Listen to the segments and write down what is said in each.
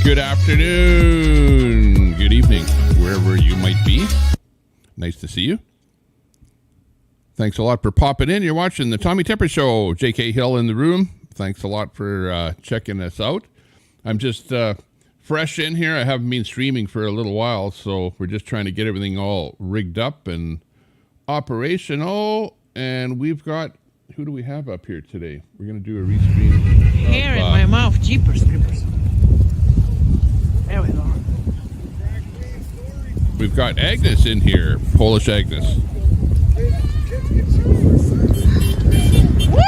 Good afternoon, good evening, wherever you might be. Nice to see you. Thanks a lot for popping in. You're watching the Tommy Tepper Show. J.K. Hill in the room. Thanks a lot for checking us out. I'm just fresh in here. I haven't been streaming for a little while, so we're just trying to get everything all rigged up and operational. And we've got, who do we have up here today? We're going to do a restream. Hair in my mouth. Jeepers creepers. There we go. We've got Agnes in here. Polish Agnes. Woo!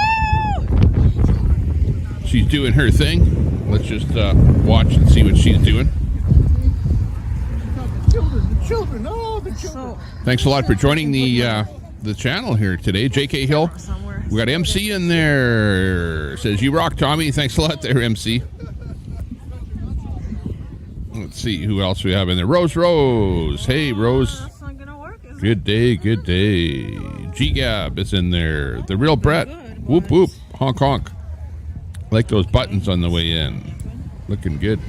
She's doing her thing. Let's just watch and see what she's doing. The children. Thanks a lot for joining the channel here today. J.K. Hill. We got MC in there. Says, you rock, Tommy. Thanks a lot there, MC. Let's see who else we have in there. Rose. Hey, Rose. That's not gonna work, is it? Good day. G-Gab is in there. The real Brett. Whoop, whoop. Honk, honk. Like those buttons on the way in. Looking good.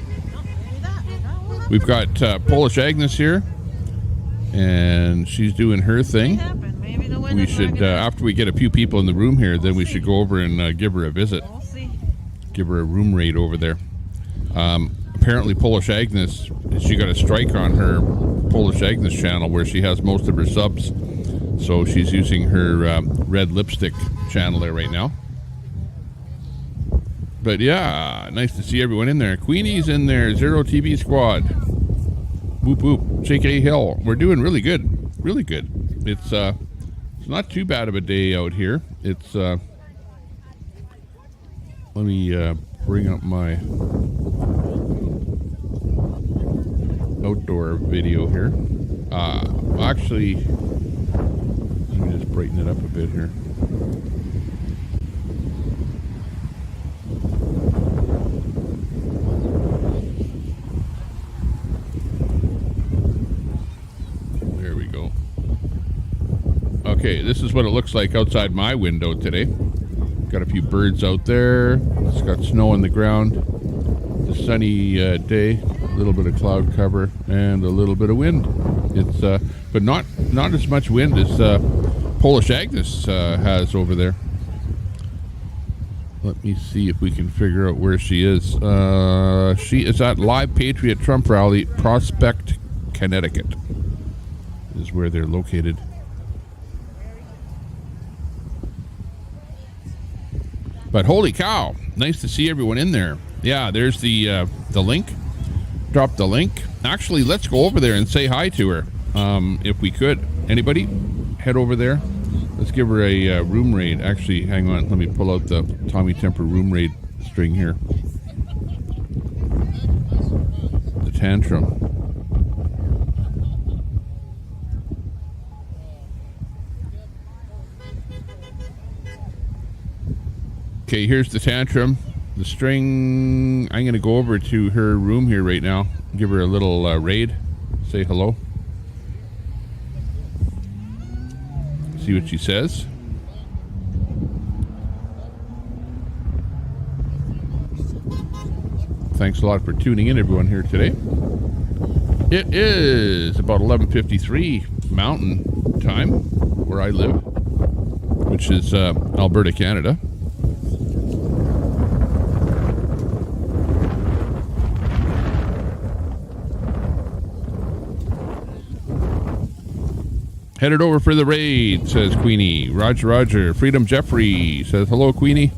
We've got Polish Agnes here. And she's doing her thing. We should, after we get a few people in the room here, then we should go over and give her a visit. Give her a room raid over there. Apparently Polish Agnes, she got a strike on her Polish Agnes channel where she has most of her subs. So she's using her red lipstick channel there right now. But yeah, nice to see everyone in there. Queenie's in there. Zero TV Squad. Whoop whoop. J.K. Hill. We're doing really good. Really good. It's not too bad of a day out here. It's let me bring up my outdoor video here. Actually, let me just brighten it up a bit here. There we go. Okay, this is what it looks like outside my window today. Got a few birds out there. It's got snow on the ground. It's a sunny day. A little bit of cloud cover and a little bit of wind. It's but not as much wind as Polish Agnes has over there. Let me see if we can figure out where she is. She is at Live Patriot Trump Rally, Prospect, Connecticut. Is where they're located. But holy cow, nice to see everyone in there. Yeah, there's the link. Drop the link. Actually, let's go over there and say hi to her, if we could. Anybody? Head over there. Let's give her a room raid. Actually, hang on. Let me pull out the Tommy Temper room raid string here. The tantrum. Okay, here's the tantrum. The string. I'm going to go over to her room here right now. Give her a little raid. Say hello. See what she says. Thanks a lot for tuning in, everyone, here today. It is about 11:53 Mountain Time where I live, which is Alberta, Canada. Headed over for the raid, says Queenie. Roger. Freedom Jeffrey says, hello, Queenie.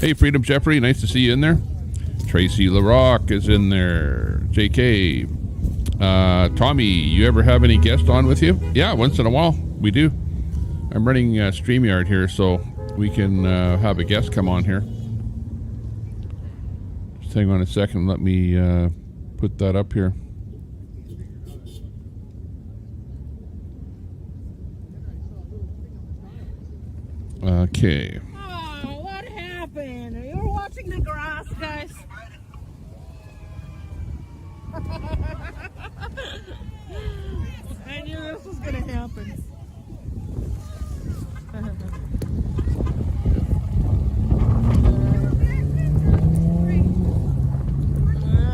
Hey, Freedom Jeffrey, nice to see you in there. Tracy LaRock is in there. JK. Tommy, you ever have any guests on with you? Yeah, once in a while, we do. I'm running StreamYard here, so we can have a guest come on here. Just hang on a second, let me put that up here. Okay. Oh, what happened? You were watching the grass, guys. I knew this was gonna happen.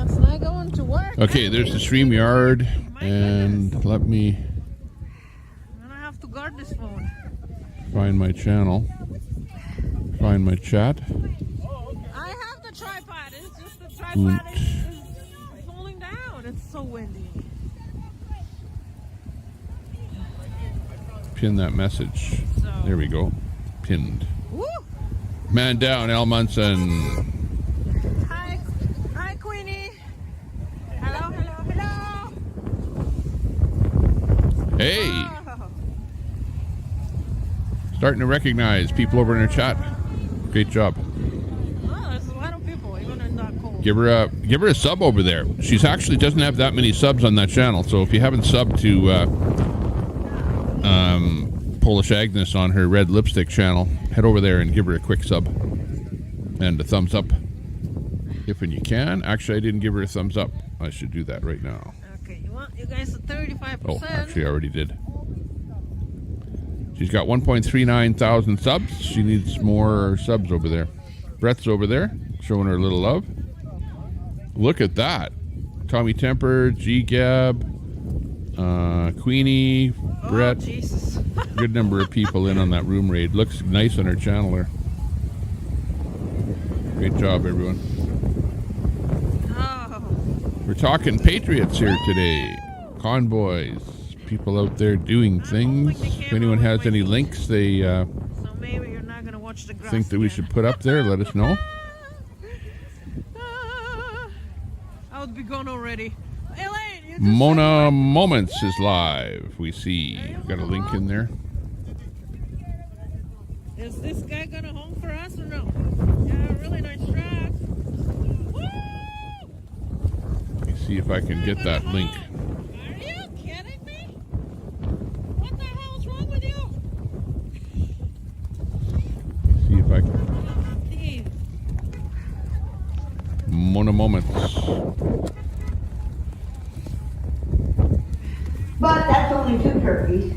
It's not going too well. Okay, there's the StreamYard, and let me I'm gonna have to guard this phone. find my channel. Find my chat. I have the tripod. It's just the tripod is falling down. It's so windy. Pin that message. So. There we go. Pinned. Woo! Man down, Al Munson. Hi, Queenie. Hello. Hey, Oh. starting to recognize people over in her chat. Great job. Oh, there's a lot of people, even in that cold. Give her a sub over there. She's actually doesn't have that many subs on that channel. So if you haven't subbed to Polish Agnes on her red lipstick channel, head over there and give her a quick sub and a thumbs up if when you can. Actually, I didn't give her a thumbs up. I should do that right now. Okay, you guys at 35%. Oh, actually, I already did. She's got 1.39 thousand subs. She needs more subs over there. Brett's over there, showing her a little love. Look at that. Tommy Temper, G-Gab, Queenie, Brett. Oh, Jesus. Good number of people in on that room raid. Looks nice on her channel there. Great job, everyone. Oh. We're talking Patriots here today. Convoys. People out there doing things. If anyone has any links they So maybe you're not gonna watch the grass think that we again. should put up there, let us know. I would be gone already. Elaine, you just Mona Moments is live. We see. Got a link in there. Is this guy gonna home for us or no? Yeah, really nice track. Woo! Let me see if I can get that link. Are you kidding me? What the hell is wrong with you? See if I can. Steve. Mona Moments. But that's only 2 turkeys.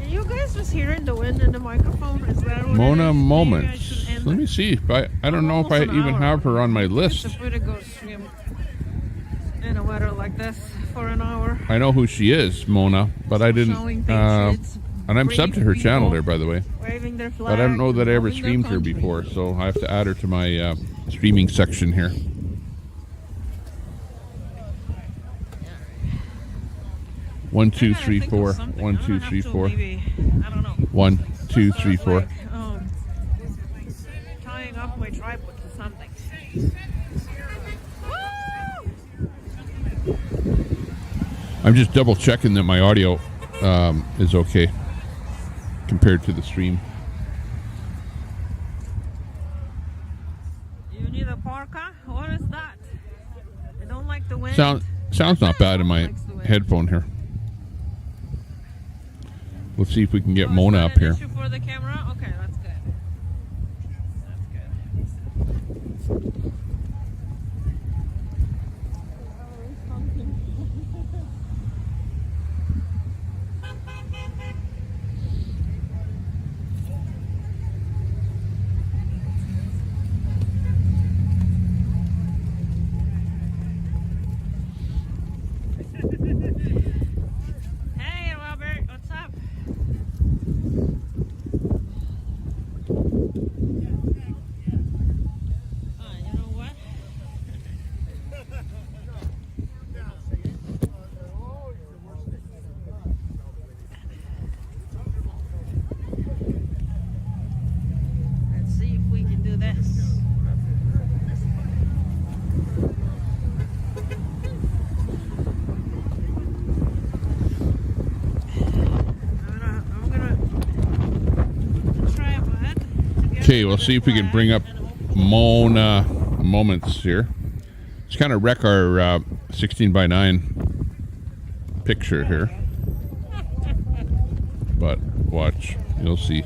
You guys just hearing the wind in the microphone? Is that what Mona it is? Maybe I Moments. should end Let me it. see. I don't know if I Almost an even hour. have her on my It's list. a pretty good swim in a weather like this for an hour. I know who she is, Mona, but I didn't. Showing Patriots, And I'm subbed to her brave channel people there, by the way. waving their flag, But I don't know that I ever loving their streamed her country. before, so I have to add her to my streaming section here. One, two, I gotta three, think of four. something. 1, I'm 2, gonna have 3, to 4. maybe, I don't know. 1, 2, 3, 4. Like, tying up my tripod to something. Woo! I'm just double checking that my audio is okay compared to the stream. You need a parka? What is that? I don't like the wind. Sounds not bad in my headphone here. Let's see if we can get Oh, Mona is up that an here. issue for the camera? Okay, that's good. That's good. Hey, Robert, what's up? You know what? Let's see if we can do this. I'm gonna try a bit. Okay, we'll see if we can bring up Mona Moments here. Just kind of wreck our 16 by 9 picture here. But watch, you'll see.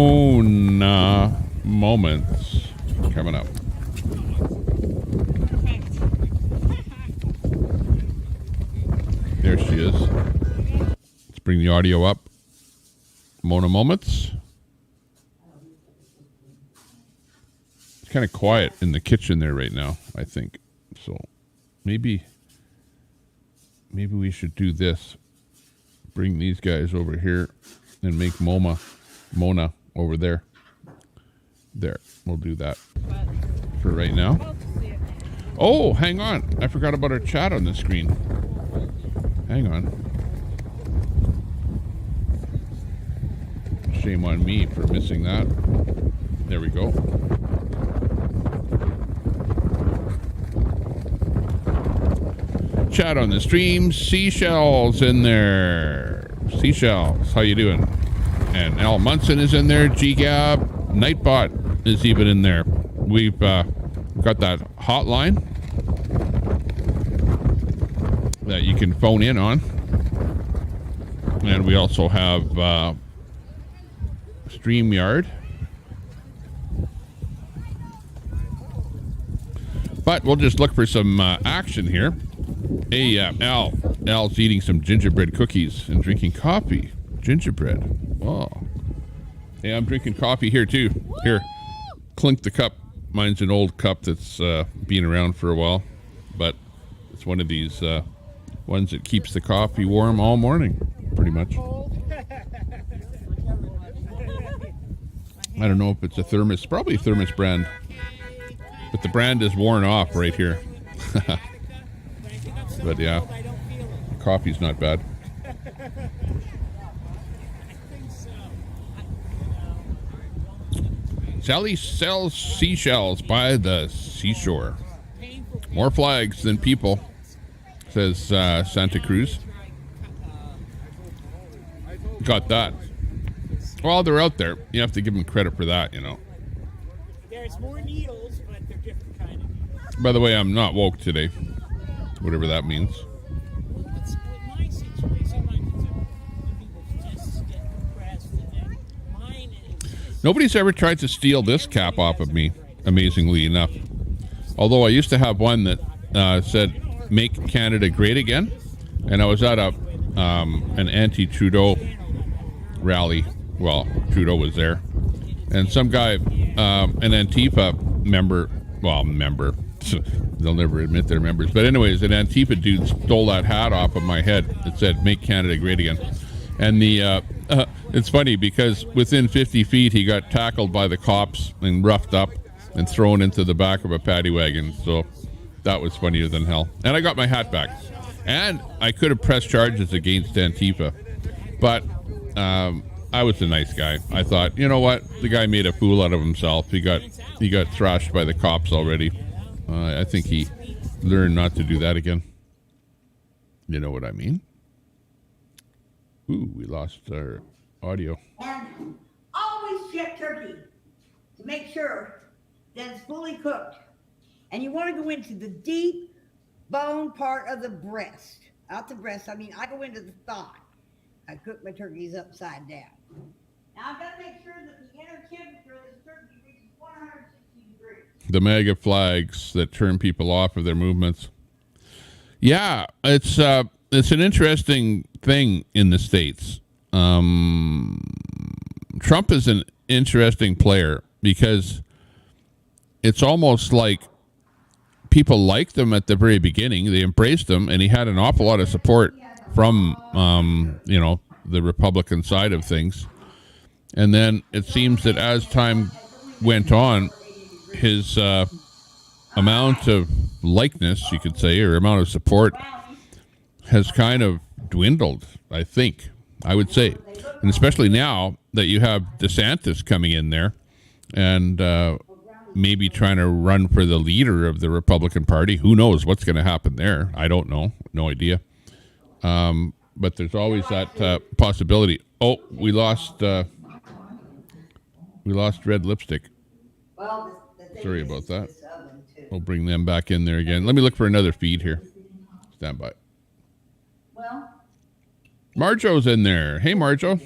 Mona Moments coming up. Perfect. There she is. Let's bring the audio up. Mona Moments. kind of quiet in the kitchen there right now, I think. So maybe we should do this. Bring these guys over here and make Mona over there. There, we'll do that for right now. Oh, hang on. I forgot about our chat on the screen. Hang on. Shame on me for missing that. There we go. Chat on the stream. Seashells in there. Seashells, how you doing? And Al Munson is in there. G-Gab. Nightbot is even in there. We've got that hotline that you can phone in on. And we also have StreamYard. But we'll just look for some action here. Hey, Al's eating some gingerbread cookies and drinking coffee. Gingerbread. Oh. Hey, I'm drinking coffee here too. Here, clink the cup. Mine's an old cup that's been around for a while, but it's one of these ones that keeps the coffee warm all morning, pretty much. I don't know if it's a thermos, probably a thermos brand, but the brand is worn off right here. But yeah, coffee's not bad. Sally sells seashells by the seashore. More flags than people, says Santa Cruz. Got that. Well, they're out there. You have to give them credit for that, you know. There's more needles, but they're different kind of needles. By the way, I'm not woke today. Whatever that means. It's my situation. People just get depressed, and mine is. Nobody's ever tried to steal this cap off of me, amazingly enough. Although I used to have one that said, "Make Canada Great Again." And I was at an anti-Trudeau rally. Well, Trudeau was there. And some guy, an Antifa member, they'll never admit they're members. But anyways, an Antifa dude stole that hat off of my head that said, "Make Canada Great Again." And it's funny because within 50 feet, he got tackled by the cops and roughed up and thrown into the back of a paddy wagon. So that was funnier than hell. And I got my hat back. And I could have pressed charges against Antifa. But I was a nice guy. I thought, you know what? The guy made a fool out of himself. He got thrashed by the cops already. I think he learned not to do that again. You know what I mean? Ooh, we lost our audio. And always check turkey to make sure that it's fully cooked. And you want to go into the deep bone part of the breast. Out the breast, I mean, I go into the thigh. I cook my turkeys upside down. Now I've got to make sure that the inner temperature of this turkey reaches 160 degrees. The MAGA flags that turn people off of their movements. Yeah, it's an interesting thing in the States. Trump is an interesting player because it's almost like people liked him at the very beginning. They embraced him, and he had an awful lot of support from, the Republican side of things. And then it seems that as time went on, his amount of likeness, you could say, or amount of support has kind of dwindled, I think, I would say. And especially now that you have DeSantis coming in there and maybe trying to run for the leader of the Republican Party. Who knows what's going to happen there? I don't know. No idea. But there's always that possibility. Oh, we lost red lipstick. Sorry about that. We'll bring them back in there again. Let me look for another feed here. Stand by. Marjo's in there. Hey, Marjo.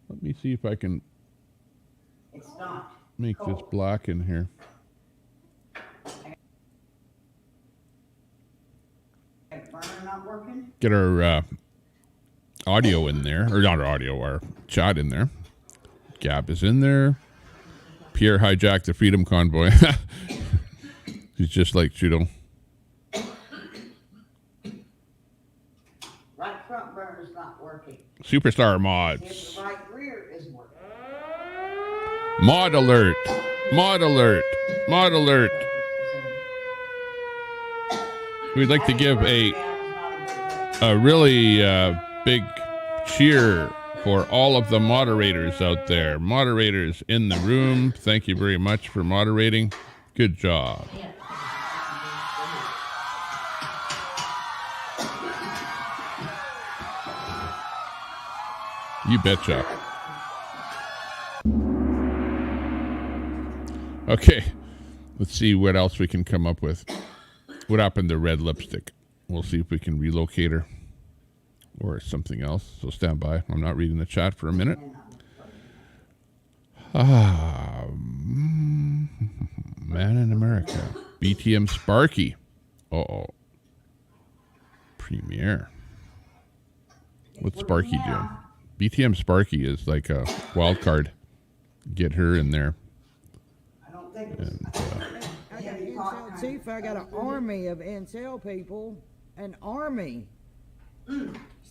Let me see if I can make this black in here. Get our audio in there. Or not our audio, our chat in there. Gab is in there. Pierre hijacked the Freedom Convoy. He's just like Trudeau. Right front burner's not working. Superstar If mods. the right rear is working. Mod alert. Mod alert. Mod alert. We'd like to give a really big cheer for all of the moderators out there. Moderators in the room, thank you very much for moderating. Good job. You betcha. Okay, let's see what else we can come up with. What happened to Red Lipstick? We'll see if we can relocate her or something else. So stand by. I'm not reading the chat for a minute. Man in America. BTM Sparky. Uh-oh. Premiere. What's Sparky doing? BTM Sparky is like a wild card. Get her in there. I don't think it's. And, I got Intel Chief. I got an army of Intel people. An army.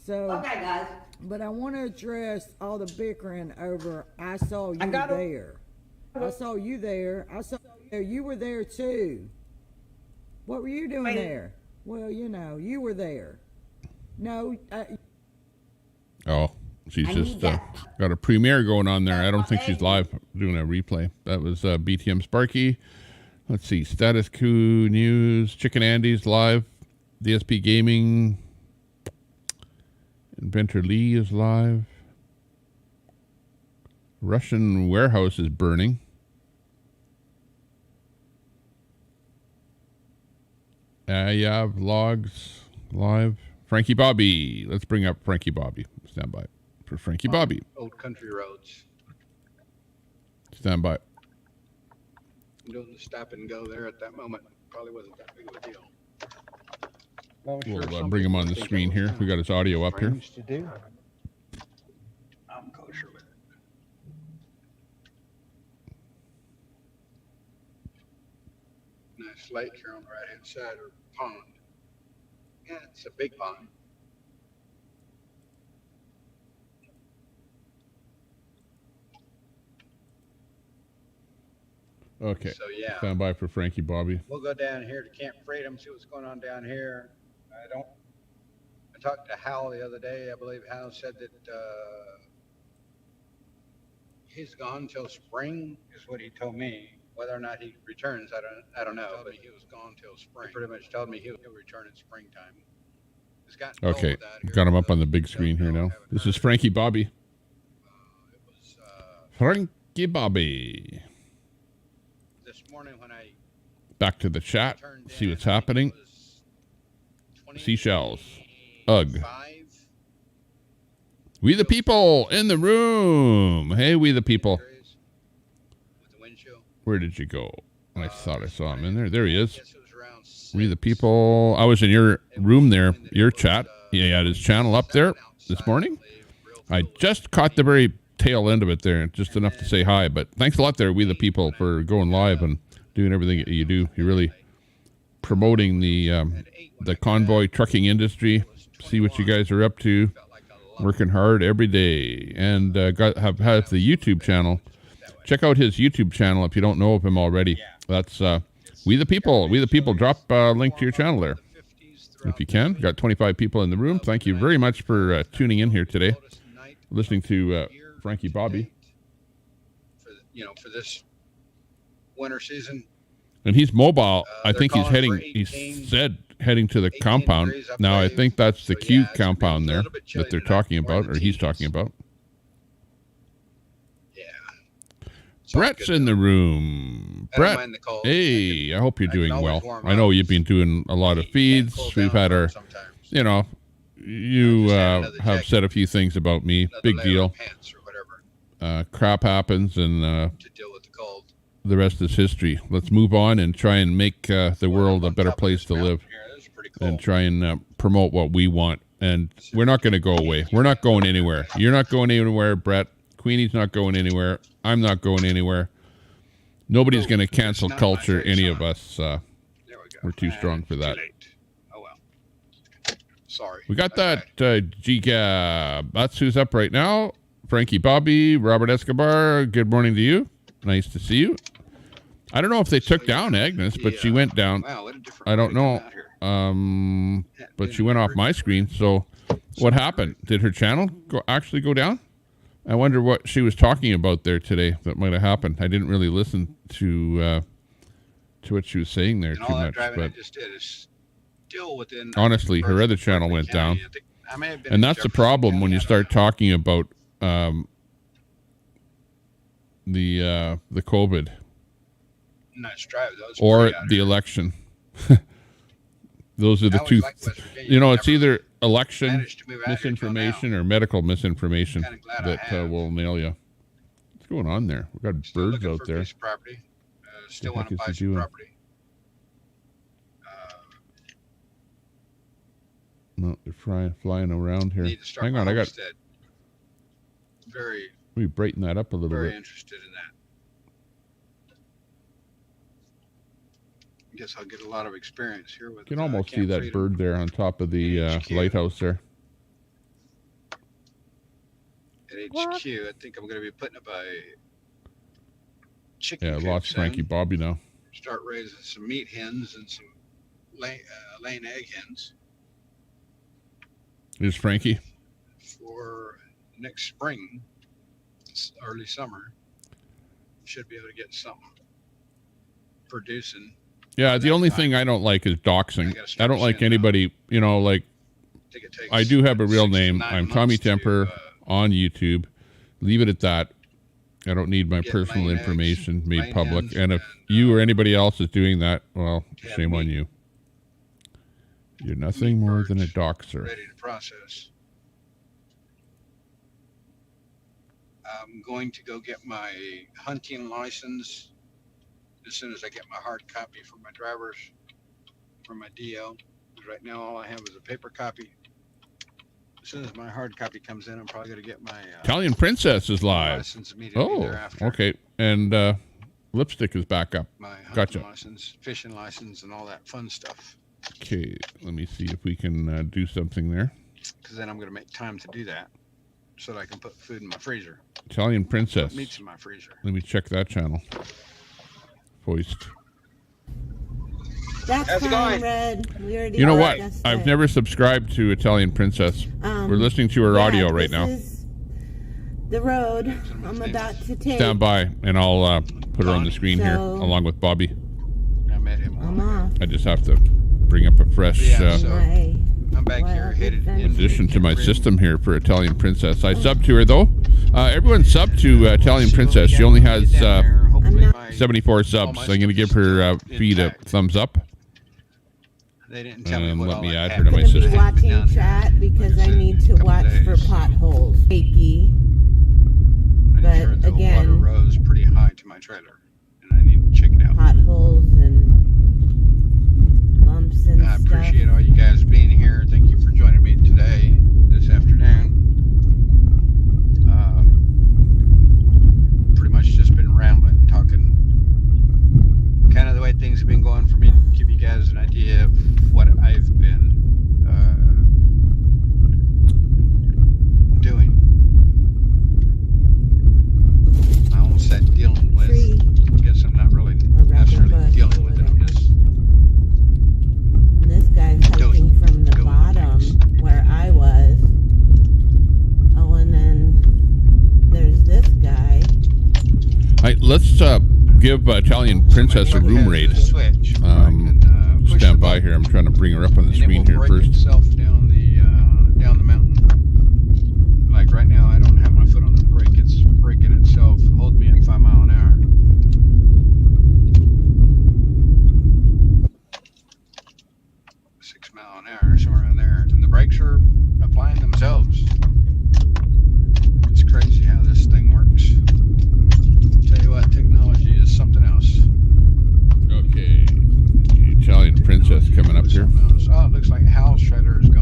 So, Okay, guys. but I want to address all the bickering over. I saw you got it. there. I saw you there. I saw you were there too. What were you doing Wait. there? Well, you know, you were there. No, oh, she's I just need that. got a premiere going on there. I don't think she's live doing a replay. That was BTM Sparky. Let's see. Status Quo News. Chicken Andy's live. DSP Gaming. Inventor Lee is live. Russian warehouse is burning. Yeah, vlogs live. Frankie Bobby. Let's bring up Frankie Bobby. Stand by for Frankie Bobby. Old country roads. Stand by. Doing the stop and go there at that moment probably wasn't that big of a deal. We'll bring him on the screen here. We got his audio up here. To do. I'm kosher with it. Nice lake here on the right hand side, or pond. Yeah, it's a big pond. Okay. So yeah, Stand by for Frankie Bobby. we'll go down here to Camp Freedom, see what's going on down here. I talked to Hal the other day. I believe Hal said that he's gone till spring, is what he told me. Whether or not he returns, I don't know. But he was gone till spring. He pretty much told me he'll return in springtime. It's gotten cold Okay. out here, Got him up but on the big don't screen here know, now. haven't This heard. is Frankie Bobby. It was Frankie Bobby. this morning when I Back to the chat. turned See in, what's I think happening. it was Seashells. Ugh. 25 We the people in the room. Hey, we the people. degrees with the wind chill. Where did you go? I thought I saw him in there. There he is. Guess it was around We the 6. people. I was in your room there, your chat. He had his channel up there this morning. I just caught the very tail end of it there, just enough to say hi. But thanks a lot there, we the people, for going live and doing everything that you do. You're really promoting the convoy trucking industry. See what you guys are up to. Working hard every day, and have the YouTube channel. Check out his YouTube channel if you don't know of him already. That's We the People. We the People. Drop a link to your channel there if you can. Got 25 people in the room. Thank you very much for tuning in here today, listening to Frankie Bobby. For this winter season. And he's mobile. I they're think he's calling heading. for He 18 said heading to the 18 compound. degrees, I Now I believe. think that's the So, Q yeah, it's gonna be compound a there little bit chilly that they're tonight. talking We're in about, the or he's teens. talking about. Yeah. It's all Brett's good in though. the room. I don't Brett, mind the cold. hey, I hope you're I can doing always well. warm I know up. you've been doing a lot of Can't feeds. cool We've down had our, sometimes. you know, you just had another have jacket. said a few things about me. Another Big layer deal. of pants or whatever Crap happens, and to deal with the cold. the rest is history. Let's move on and try and make the world a On better top of place this to mountain live, here, it's pretty cold. and try and promote what we want. And we're not going to go away. We're not going anywhere. You're not going anywhere, Brett. Queenie's not going anywhere. I'm not going anywhere. Nobody's going to cancel It's not my culture, face, any huh? of us. There we go. We're too strong for Too that. late. Oh well. Sorry. We got That's that right. G-Gab. That's who's up right now. Frankie Bobby, Robert Escobar, good morning to you. Nice to see you. I don't know if they took down Agnes, but she went down. Wow, what a different I don't way to come know. out here. But she went off my screen. So what happened? Did her channel actually go down? I wonder what she was talking about there today that might have happened. I didn't really listen to what she was saying there And too all that much. driving I But just did is still within. honestly, her other channel went down. And that's the problem when you start talking about the COVID Nice drive, those or the election. Those are the two. You know, it's either election misinformation or medical misinformation that will nail you. What's going on there? We've got birds out there. Property. Still What want the to heck buy is he some doing? property. No, they're flying around here. Need to start Hang my on, I got. homestead. Very, Let me brighten that up a little very bit. interested in that. I guess I'll get a lot of experience here with. You can almost see Camp that Freedom. bird there on top of the HQ. lighthouse there. At HQ, I think I'm going to be putting up a chicken Yeah, coop lost soon. Frankie Bobby now. Start raising some meat hens and some laying egg hens Here's Frankie. for next spring, early summer. Should be able to get something producing. Yeah, the only thing I don't like is doxing. I don't like anybody, you know, like, I think it takes I do have a real 6 to name. 9 I'm months Tommy to, Temper on YouTube. Leave it at that. I don't need my Get personal laying eggs, information made laying public. hens, And if and, you or anybody else is doing that, well, have shame on meat. you. You're nothing more than a birds doxer. ready to process. I'm going to go get my hunting license as soon as I get my hard copy for my drivers, for my DL. Because right now all I have is a paper copy. As soon as my hard copy comes in, I'm probably going to get my Italian Princess is live. license immediately Oh, thereafter. okay. And lipstick is back up. My hunting Gotcha. license, fishing license, and all that fun stuff. Okay, let me see if we can do something there. Because then I'm going to make time to do that so that I can put food in my freezer. Italian Princess. Put meats in my freezer. Let me check that channel. Voiced. That's How's it fine, going? Red. We already You know what? discussed I've it. never subscribed to Italian Princess. We're listening to her Yeah, audio right this now. is the road I'm about to take. Stand by, and I'll put her on the screen here So- along with Bobby. I met him. I'm off. I just have to bring up a fresh Yeah, so- My I'm back here Well, headed then- into addition to my Camp system here for Italian Princess. I sub to her though. Everyone sub to Italian Princess. She only has 74 subs. So I'm going to give her feed a thumbs up. They didn't tell me And what let all me that add her to my happened. gonna be system. watching Down there. chat because Like I said, need to couple watch for days. potholes. Fakey. I'm but sure the again- water rose pretty high to my trailer, and I need to check it out. Potholes and bumps and I stuff. appreciate all you guys being here. Thank you for joining me today, this afternoon. Pretty much just been rambling, talking kind of the way things have been going for me, to give you guys an idea of what I've been doing. I almost said dealing with. Tree. I guess I'm not really Or rather necessarily bush, dealing with it. I'm whatever. just And this guy's hiking from the doing bottom things. where I was. Oh, and then there's this guy. All right, let's give Italian Princess a room raid. Switch where I can, push the Stand by button, here. I'm trying to bring her up on the and it screen will here break first. itself down the mountain. Like right now, I don't have my foot on the brake. It's braking itself. Hold me at 5 miles an hour. $6 miles an hour, somewhere around there. And the brakes are applying themselves. It's crazy how this thing works. Tell you what, technology is something else. Okay, Italian Princess coming up here. Oh, it looks like Hal's trailer is gone.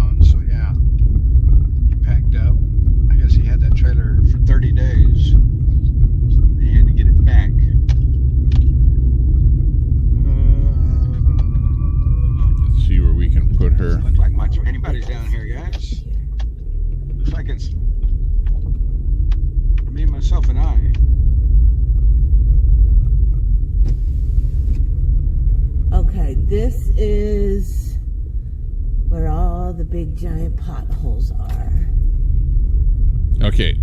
this is where all the big giant potholes are. Okay.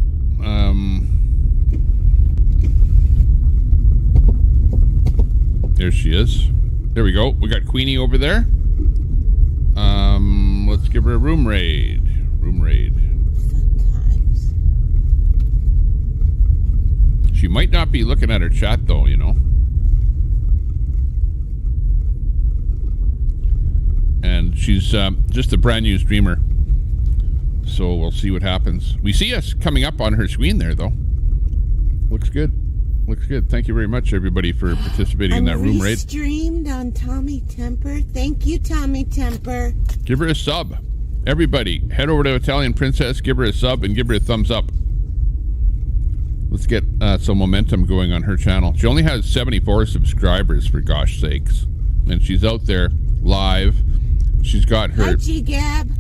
There she is. There we go. We got Queenie over there. Let's give her a room raid. Room raid. Fun times. She might not be looking at her chat though, you know. And she's just a brand new streamer. So we'll see what happens. We see us coming up on her screen there though. Looks good. Looks good. Thank you very much, everybody, for participating in that room raid. Streamed on Tommy Temper. Thank you, Tommy Temper. Give her a sub. Everybody, head over to Italian Princess, give her a sub, and give her a thumbs up. Let's get some momentum going on her channel. She only has 74 subscribers, for gosh sakes. And she's out there live. She's got her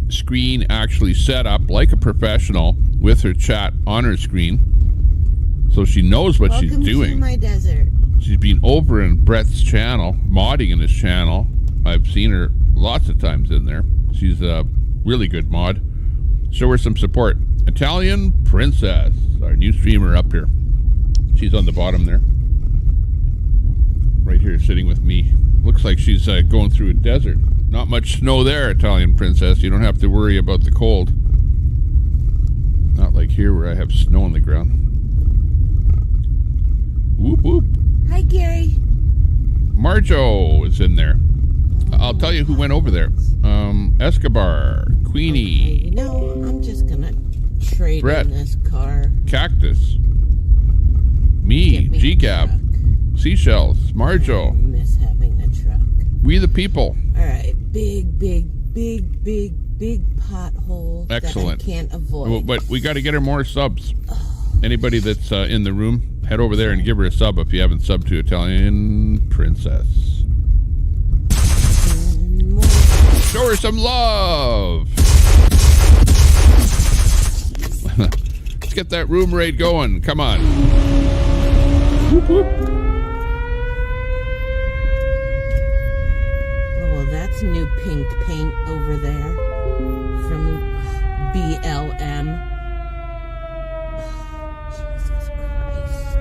screen actually set up like a professional with her chat on her screen. So she knows what she's doing. To my desert. She's been over in Brett's channel, modding in his channel. I've seen her lots of times in there. She's a really good mod. Show her some support. Italian Princess, our new streamer up here. She's on the bottom there. Right here sitting with me. Looks like she's going through a desert. Not much snow there, Italian Princess. You don't have to worry about the cold. Not like here where I have snow on the ground. Whoop whoop. Hi, Gary. Marjo is in there. I'll tell you who went over there. Escobar, Queenie. Okay, you know, I'm just gonna trade Brett, in this car. Cactus. Me, GCAB, Seashells, Marjo. I miss having a truck. We the people. All right, big pothole. Excellent. That I can't avoid. Well, but we got to get her more subs. Anybody that's in the room, head over there and give her a sub if you haven't subbed to Italian Princess. Show her some love. Let's get that room raid going. Come on. Whoop, whoop. Oh, well, that's new pink paint over there from BLM. Jesus Christ.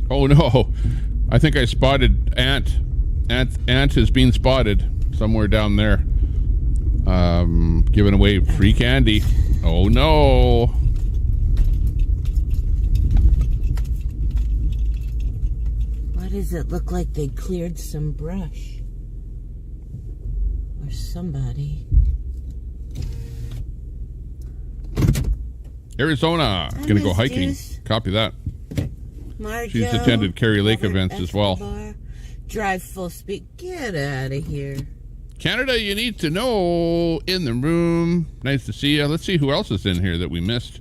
Oh no, I think I spotted Ant. Ant has been spotted somewhere down there. Giving away free candy. Oh no. Why does it look like they cleared some brush? Or somebody. Arizona, gonna go hiking. Copy that. Marjo, She's attended Carrie Lake Robert events as well. Escobar, drive full speed. Get out of here. Canada, you need to know in the room. Nice to see you. Let's see who else is in here that we missed.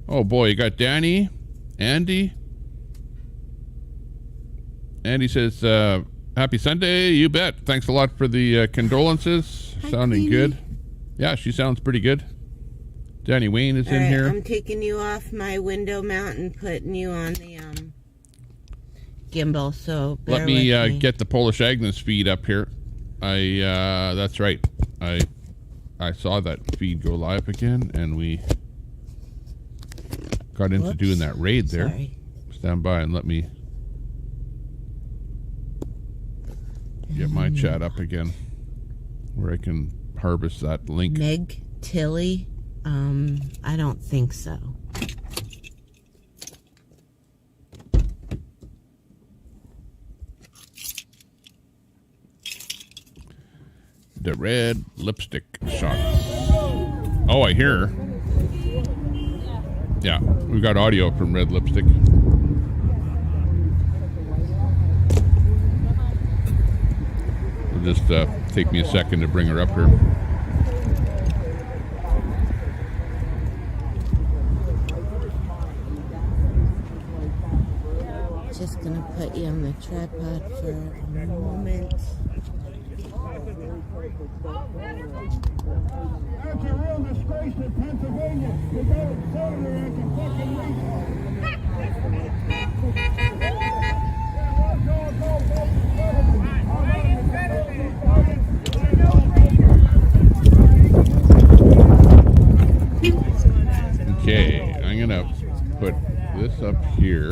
Oh boy, you got Danny, Andy. Andy says, happy Sunday. You bet. Thanks a lot for the condolences. Hi, sounding Queenie. good. Yeah, she sounds pretty good. Danny Wayne is in All right, here. I'm taking you off my window mount and putting you on the gimbal, so bear Let me, with me. get the Polish Agnes feed up here. That's right. I saw that feed go live again, and we got into doing that raid there. Sorry. Stand by and let me get my chat up again, where I can harvest that link. Meg Tilly? I don't think so. The red lipstick shot. Oh, I hear her. Yeah, we got audio from Red Lipstick. It'll just take me a second to bring her up here. Just gonna put you on the tripod for a moment. That's a real disgrace in Pennsylvania. You got a senator that can fucking read. Okay, I'm gonna put this up here,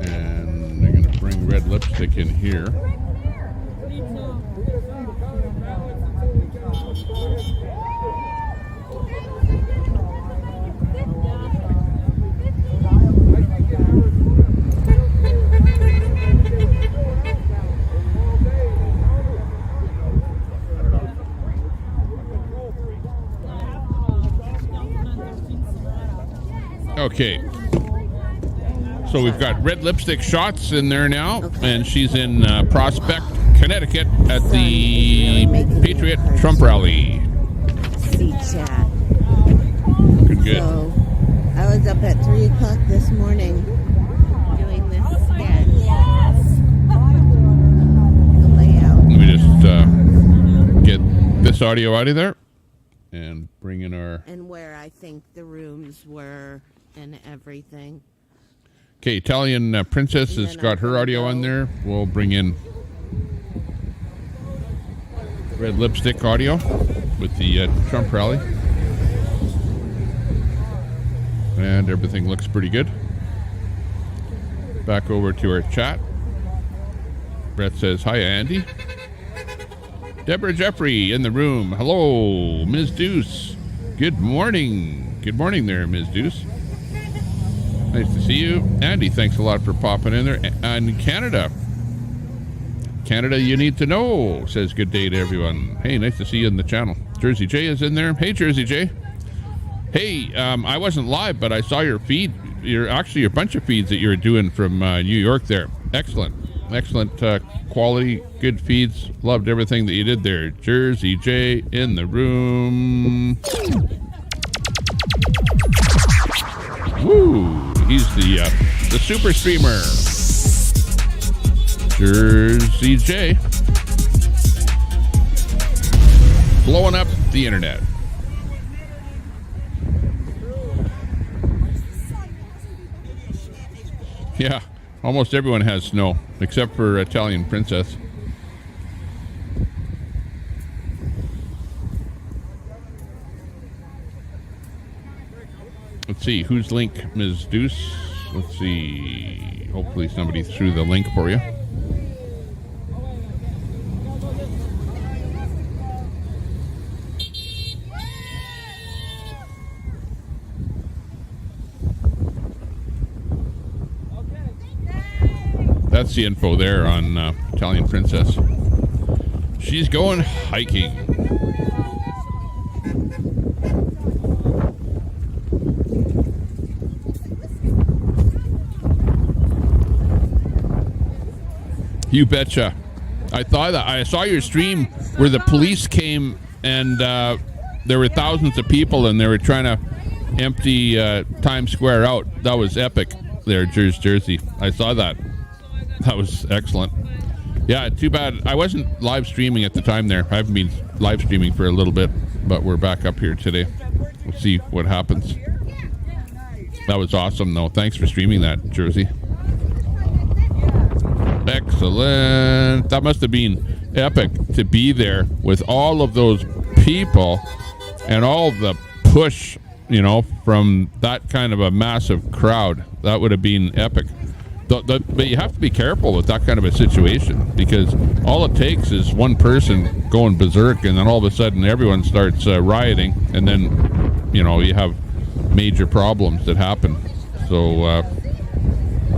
and I'm gonna bring red lipstick in here. Okay, so we've got red lipstick shots in there now, and she's in Prospect, Connecticut at the Patriot Trump rally. See chat. Good. So, I was up at 3 o'clock this morning doing this sketch. The layout. Let me just get this audio out of there and bring in our... And where I think the rooms were and everything. Okay, Italian Princess has got her audio on there. We'll bring in red lipstick audio with the Trump rally. And everything looks pretty good. Back over to our chat. Brett says, hi, Andy. Deborah Jeffrey in the room. Hello, Ms. Deuce. Good morning. Good morning there, Ms. Deuce. Nice to see you. Andy, thanks a lot for popping in there. And Canada. Canada, you need to know, says good day to everyone. Hey, nice to see you in the channel. Jersey J is in there. Hey, Jersey J. Hey, I wasn't live, but I saw your feed. You're actually a bunch of feeds that you're doing from New York there. Excellent. Excellent quality, good feeds. Loved everything that you did there. Jersey J in the room. Woo! He's the super streamer. Jersey J. Blowing up the internet. Yeah, almost everyone has snow, except for Italian Princess. Let's see, whose link, Ms. Deuce? Let's see. Hopefully somebody threw the link for you. That's the info there on Italian Princess. She's going hiking. You betcha. I thought that I saw your stream where the police came and there were thousands of people and they were trying to empty Times Square out. That was epic there, Jersey. I saw that. That was excellent. Yeah, too bad. I wasn't live streaming at the time there. I haven't been live streaming for a little bit, but we're back up here today. We'll see what happens. That was awesome, though. Thanks for streaming that, Jersey. Excellent. That must have been epic to be there with all of those people and all the push, you know, from that kind of a massive crowd. That would have been epic. But you have to be careful with that kind of a situation because all it takes is one person going berserk and then all of a sudden everyone starts rioting and then, you know, you have major problems that happen. So,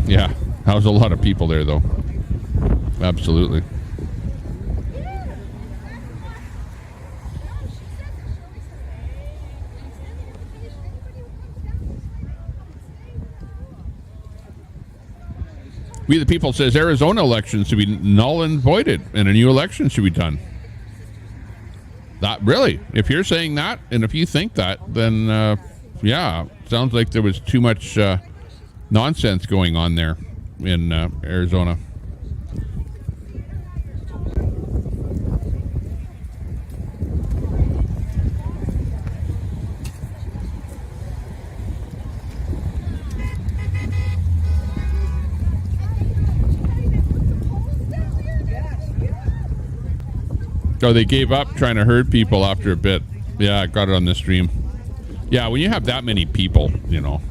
yeah, that was a lot of people there, though. Absolutely. We the People says Arizona elections should be null and voided and a new election should be done. That really, if you're saying that and if you think that, then yeah, sounds like there was too much nonsense going on there in Arizona. Oh, they gave up trying to herd people after a bit. Yeah, I got it on the stream. Yeah, when you have that many people, you know,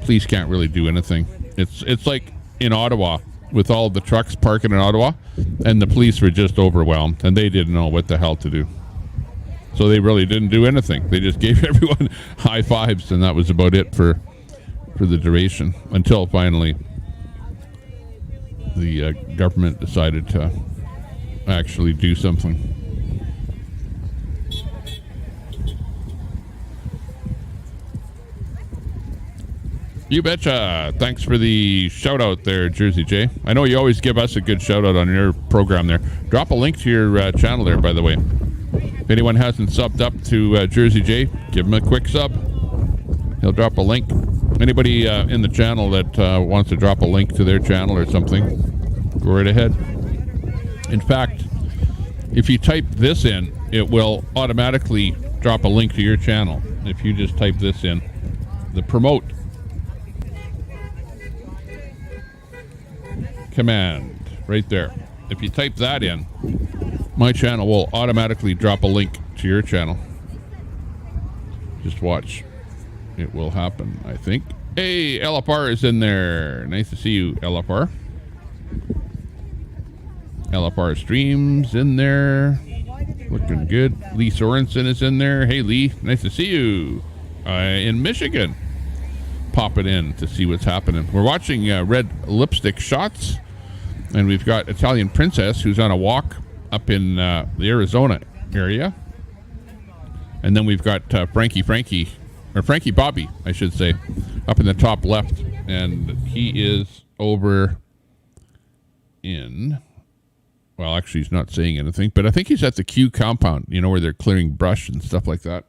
police can't really do anything. It's like in Ottawa with all the trucks parking in Ottawa, and the police were just overwhelmed, and they didn't know what the hell to do. So they really didn't do anything. They just gave everyone high fives, and that was about it for the duration, until finally the government decided to actually do something. You betcha. Thanks for the shout out there, Jersey J. I know you always give us a good shout out on your program there. Drop a link to your channel there, by the way. If anyone hasn't subbed up to Jersey J, give him a quick sub. He'll drop a link. Anybody in the channel that wants to drop a link to their channel or something, go right ahead. In fact, if you type this in, it will automatically drop a link to your channel. If you just type this in, the promote command right there. If you type that in, my channel will automatically drop a link to your channel. Just watch. It will happen, I think. Hey, LFR is in there. Nice to see you, LFR. LFR streams in there. Looking good. Lee Sorensen is in there. Hey, Lee. Nice to see you in Michigan. Pop it in to see what's happening. We're watching Red Lipstick Shots, and we've got Italian Princess, who's on a walk up in the Arizona area. And then we've got Frankie Bobby, I should say, up in the top left. And he is over in, well, actually he's not saying anything, but I think he's at the Q compound, you know, where they're clearing brush and stuff like that.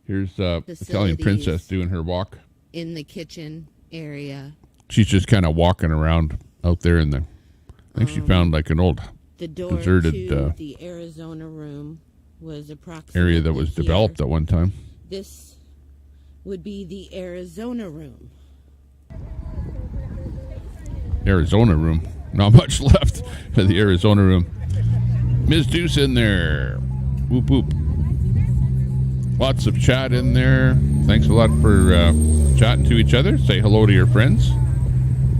Here's Italian Princess doing her walk. In the kitchen area. She's just kind of walking around out there in the, I think she found like an old deserted to the Arizona room was approximately area that was developed at one time. This would be the Arizona room. Arizona room. Not much left of the Arizona room. Ms. Deuce in there. Whoop whoop. Lots of chat in there. Thanks a lot for chatting to each other. Say hello to your friends.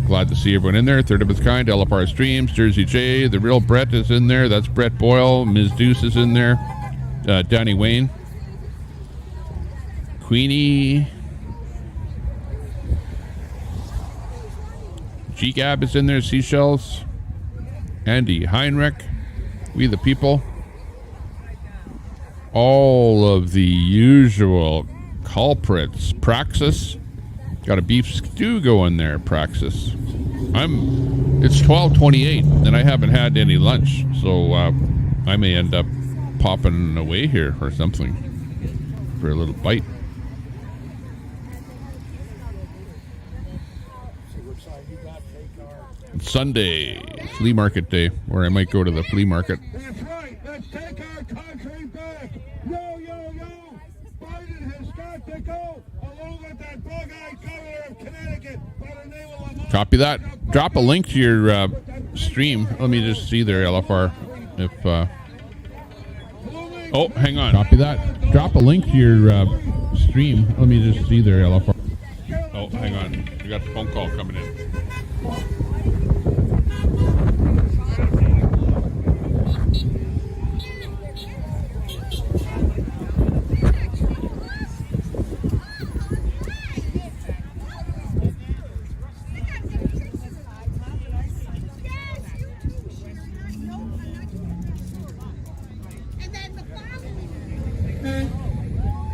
Glad to see everyone in there. Third of its kind, LFR Streams, Jersey J, the real Brett is in there. That's Brett Boyle. Ms. Deuce is in there. Danny Wayne. Queenie. G-Gab is in there. Seashells. Andy Heinrich. We the People. All of the usual culprits. Praxis. Got a beef stew going there, Praxis. It's 12:28 and I haven't had any lunch, so I may end up popping away here or something for a little bite. It's Sunday, flea market day, where I might go to the flea market. That's right. Let's take our country back. Yo, yo, yo. Biden has got to go, along with that bug-eyed governor of Connecticut by the name of Lamont. Copy that. Drop a link to your stream. Let me just see there, LFR. If oh, hang on. Copy that. Drop a link to your stream. Let me just see there, LFR. Oh, hang on. We got the phone call coming in.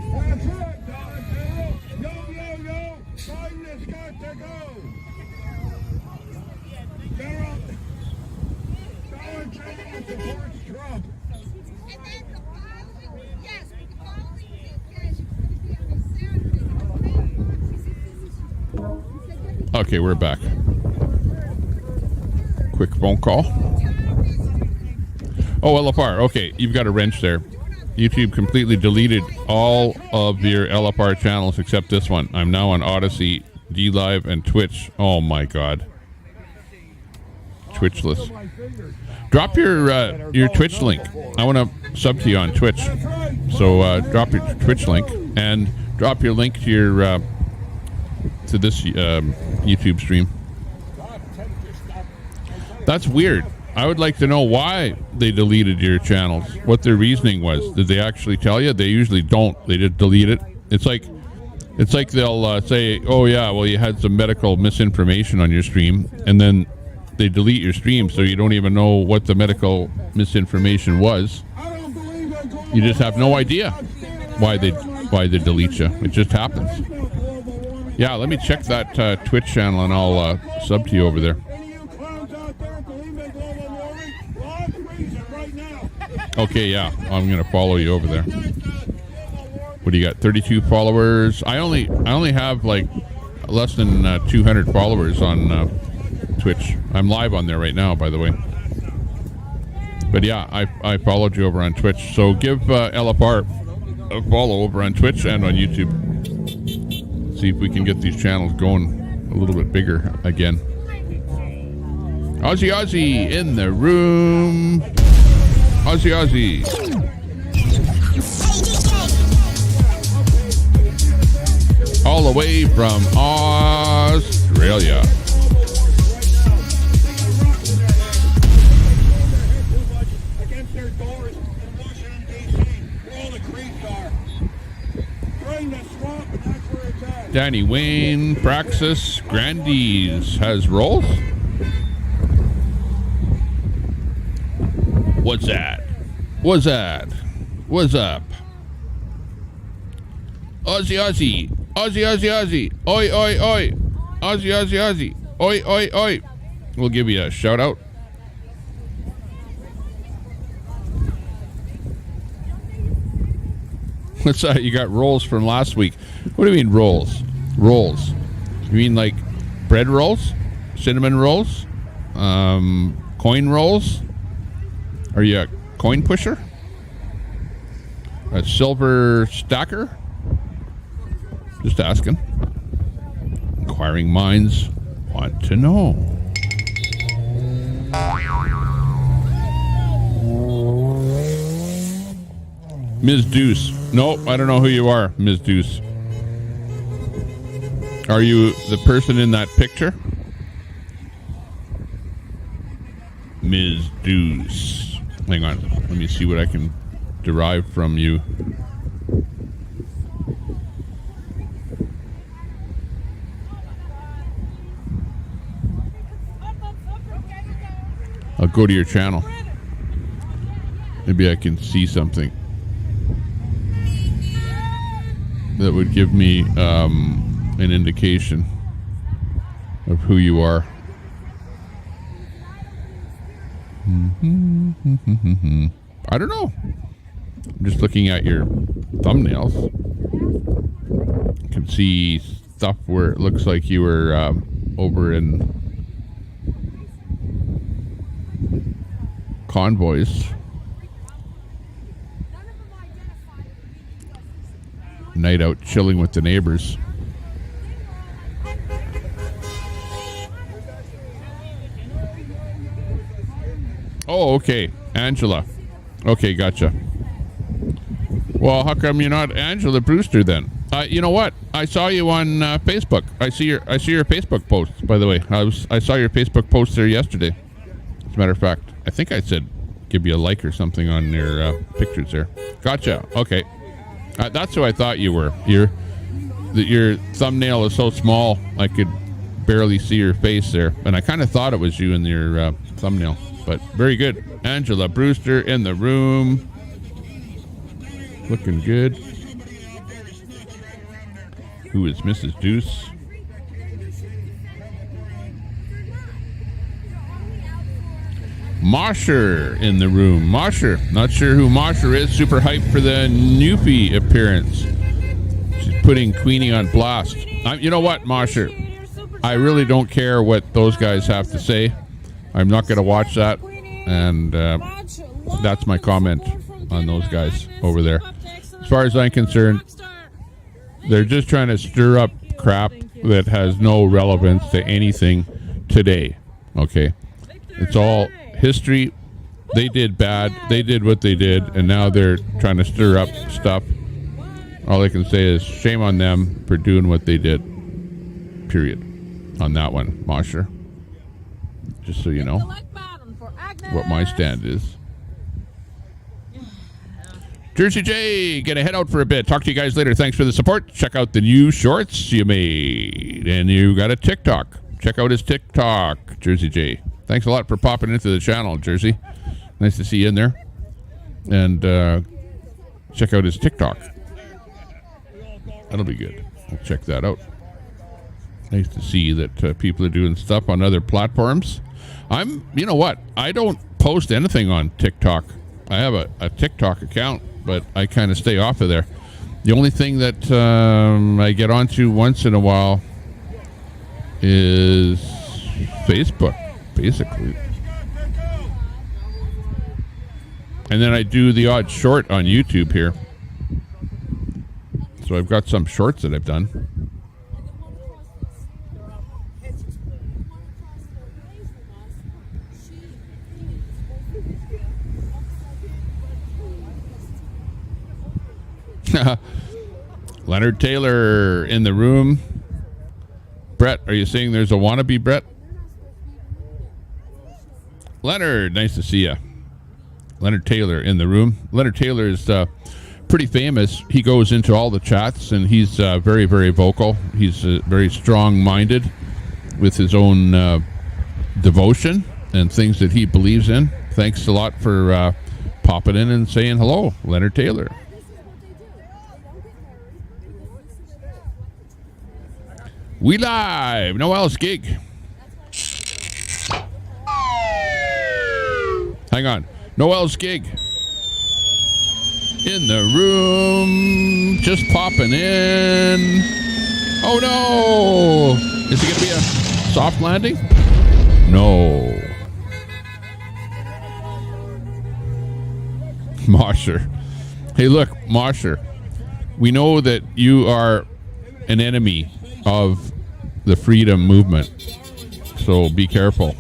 That's right, Don. Yo, yo, yo. Biden has got to go. General, Donald Trump supports Trump. And then the following, yes, the following weekend, it's going to be on the Okay, we're back. Quick phone call. Oh, LFR. Okay, you've got a wrench there. YouTube completely deleted all of your LFR channels except this one. I'm now on Odyssey, DLive, and Twitch. Oh my God. Twitchless. Drop your Twitch link. I want to sub to you on Twitch. So drop your Twitch link and drop your link to your to this YouTube stream. That's weird. I would like to know why they deleted your channels. What their reasoning was. Did they actually tell you? They usually don't. They just delete it. It's like they'll say, "Oh yeah, well you had some medical misinformation on your stream," and then they delete your stream, so you don't even know what the medical misinformation was. You just have no idea why they delete you. It just happens. Yeah, let me check that Twitch channel, and I'll sub to you over there. Okay, yeah, I'm gonna follow you over there. What do you got? 32 followers. I only have like less than 200 followers on Twitch. I'm live on there right now, by the way. But yeah, I followed you over on Twitch. So give LFR a follow over on Twitch and on YouTube. See if we can get these channels going a little bit bigger again. Aussie in the room. Aussie. All the way from Australia. Danny Wayne, Praxis, Grandies has rolls. What's that? What's up? Aussie. Oi. Aussie. Oi. We'll give you a shout out. What's that? You got rolls from last week. What do you mean rolls? Rolls. You mean like bread rolls? Cinnamon rolls? Coin rolls? Are you a coin pusher? A silver stacker? Just asking. Inquiring minds want to know. Ms. Deuce. Nope, I don't know who you are, Ms. Deuce. Are you the person in that picture? Ms. Deuce. Hang on. Let me see what I can derive from you. I'll go to your channel. Maybe I can see something that would give me an indication of who you are. I don't know. I'm just looking at your thumbnails. I can see stuff where it looks like you were over in Convoys. Night out chilling with the neighbors. Oh, okay. Angela. Okay, gotcha. Well, how come you're not Angela Brewster then? You know what? I saw you on Facebook. I see your Facebook post, by the way. I saw your Facebook post there yesterday. As a matter of fact, I think I said give you a like or something on your pictures there. Gotcha. Okay. That's who I thought you were. Your thumbnail is so small I could barely see your face there, and I kind of thought it was you in your thumbnail. But very good. Angela Brewster in the room. Looking good. Who is Mrs. Deuce? Mosher in the room. Mosher. Not sure who Mosher is. Super hyped for the Newfie appearance. She's putting Queenie on blast. You know what, Mosher? I really don't care what those guys have to say. I'm not going to watch that. And that's my comment on those guys over there. As far as I'm concerned, they're just trying to stir up crap that has no relevance to anything today. Okay? It's all history. They did bad. They did what they did, and now they're trying to stir up stuff. All I can say is shame on them for doing what they did. Period. On that one, Mosher. Just so you know what my stand is. Jersey J, gonna head out for a bit. Talk to you guys later. Thanks for the support. Check out the new shorts you made. And you got a TikTok. Check out his TikTok, Jersey J. Thanks a lot for popping into the channel, Jersey. Nice to see you in there. And check out his TikTok. That'll be good. I'll check that out. Nice to see that people are doing stuff on other platforms. You know what? I don't post anything on TikTok. I have a TikTok account, but I kind of stay off of there. The only thing that I get onto once in a while is Facebook, basically. And then I do the odd short on YouTube here. So I've got some shorts that I've done. Leonard Taylor in the room. Brett, are you saying there's a wannabe Brett? Leonard, nice to see you. Leonard Taylor in the room. Leonard Taylor is pretty famous. He goes into all the chats, and he's very, very vocal. He's very strong-minded with his own devotion and things that he believes in. Thanks a lot for popping in and saying hello, Leonard Taylor. We live. Noel's gig. Hang on. Noel's gig. In the room. Just popping in. Oh no. Is it going to be a soft landing? No. Mosher. Hey, look, Mosher. We know that you are an enemy of the freedom movement, so be careful.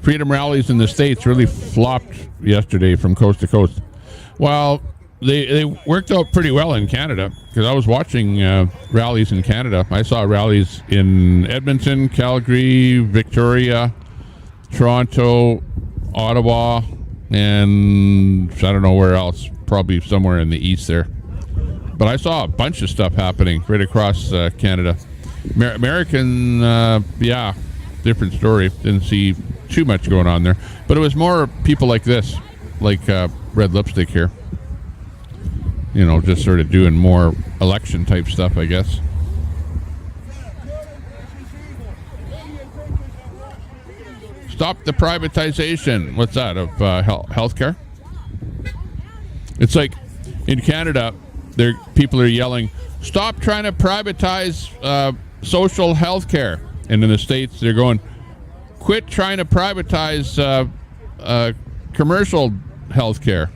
Freedom rallies in the States really flopped yesterday from coast to coast. Well, they worked out pretty well in Canada, because I was watching rallies in Canada. I saw rallies in Edmonton, Calgary, Victoria, Toronto, Ottawa, and I don't know where else, probably somewhere in the east there. But I saw a bunch of stuff happening right across Canada. American, yeah, different story. Didn't see too much going on there. But it was more people like this, like Red Lipstick here. You know, just sort of doing more election type stuff, I guess. Stop the privatization. What's that, of healthcare? It's like in Canada, people are yelling, stop trying to privatize social healthcare. And in the States, they're going, quit trying to privatize commercial healthcare.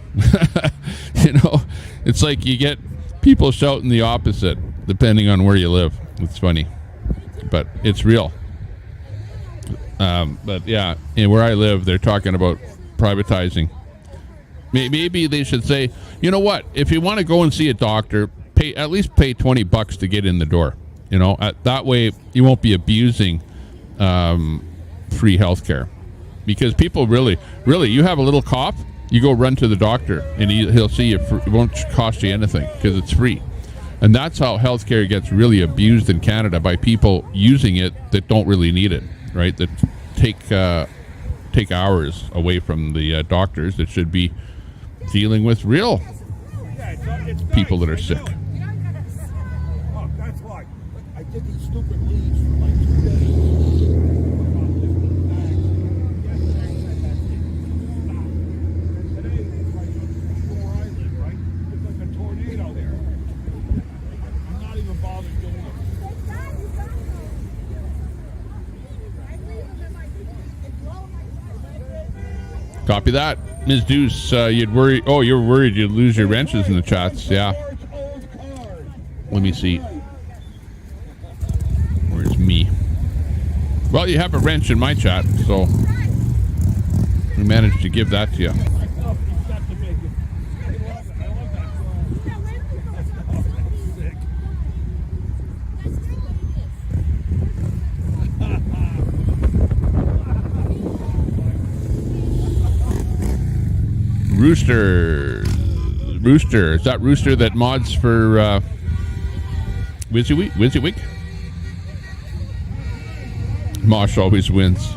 You know, it's like you get people shouting the opposite depending on where you live. It's funny, but it's real. But yeah, where I live, they're talking about privatizing. Maybe they should say, you know what? If you want to go and see a doctor, at least pay $20 to get in the door. You know, that way you won't be abusing free healthcare. Because people really, you have a little cough, you go run to the doctor, and he'll see you. It won't cost you anything because it's free. And that's how healthcare gets really abused in Canada, by people using it that don't really need it. Right, that take hours away from the doctors that should be dealing with real people that are sick. Oh, that's why. I did these stupid leaves for like 2 days. Today, it's like where I live, right? It's like a tornado there. I'm not even bothered doing it. Copy that. Ms. Deuce, you're worried you'd lose your wrenches in the chats. Yeah. Let me see. Where's me? Well, you have a wrench in my chat, so we managed to give that to you. Rooster. Is that Rooster that mods for Wizzy Week? Mosh always wins.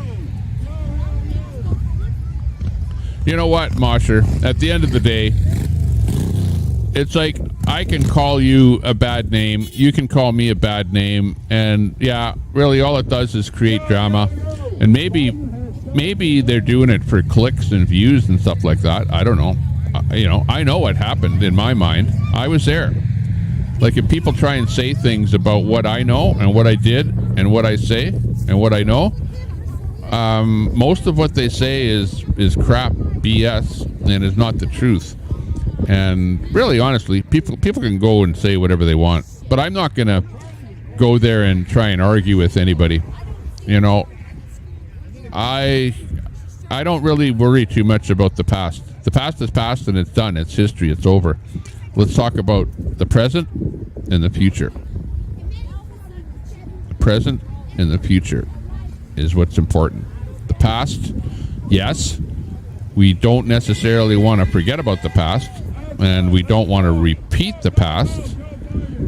You know what, Mosher? At the end of the day, it's like I can call you a bad name, you can call me a bad name, and yeah, really all it does is create drama. And maybe they're doing it for clicks and views and stuff like that. I don't know. I know what happened in my mind. I was there. Like, if people try and say things about what I know and what I did and what I say and what I know, most of what they say is crap, BS, and is not the truth. And really, honestly, people can go and say whatever they want, but I'm not going to go there and try and argue with anybody. I don't really worry too much about the past. The past is past and it's done. It's history. It's over. Let's talk about the present and the future. The present and the future is what's important. The past, yes, we don't necessarily want to forget about the past, and we don't want to repeat the past,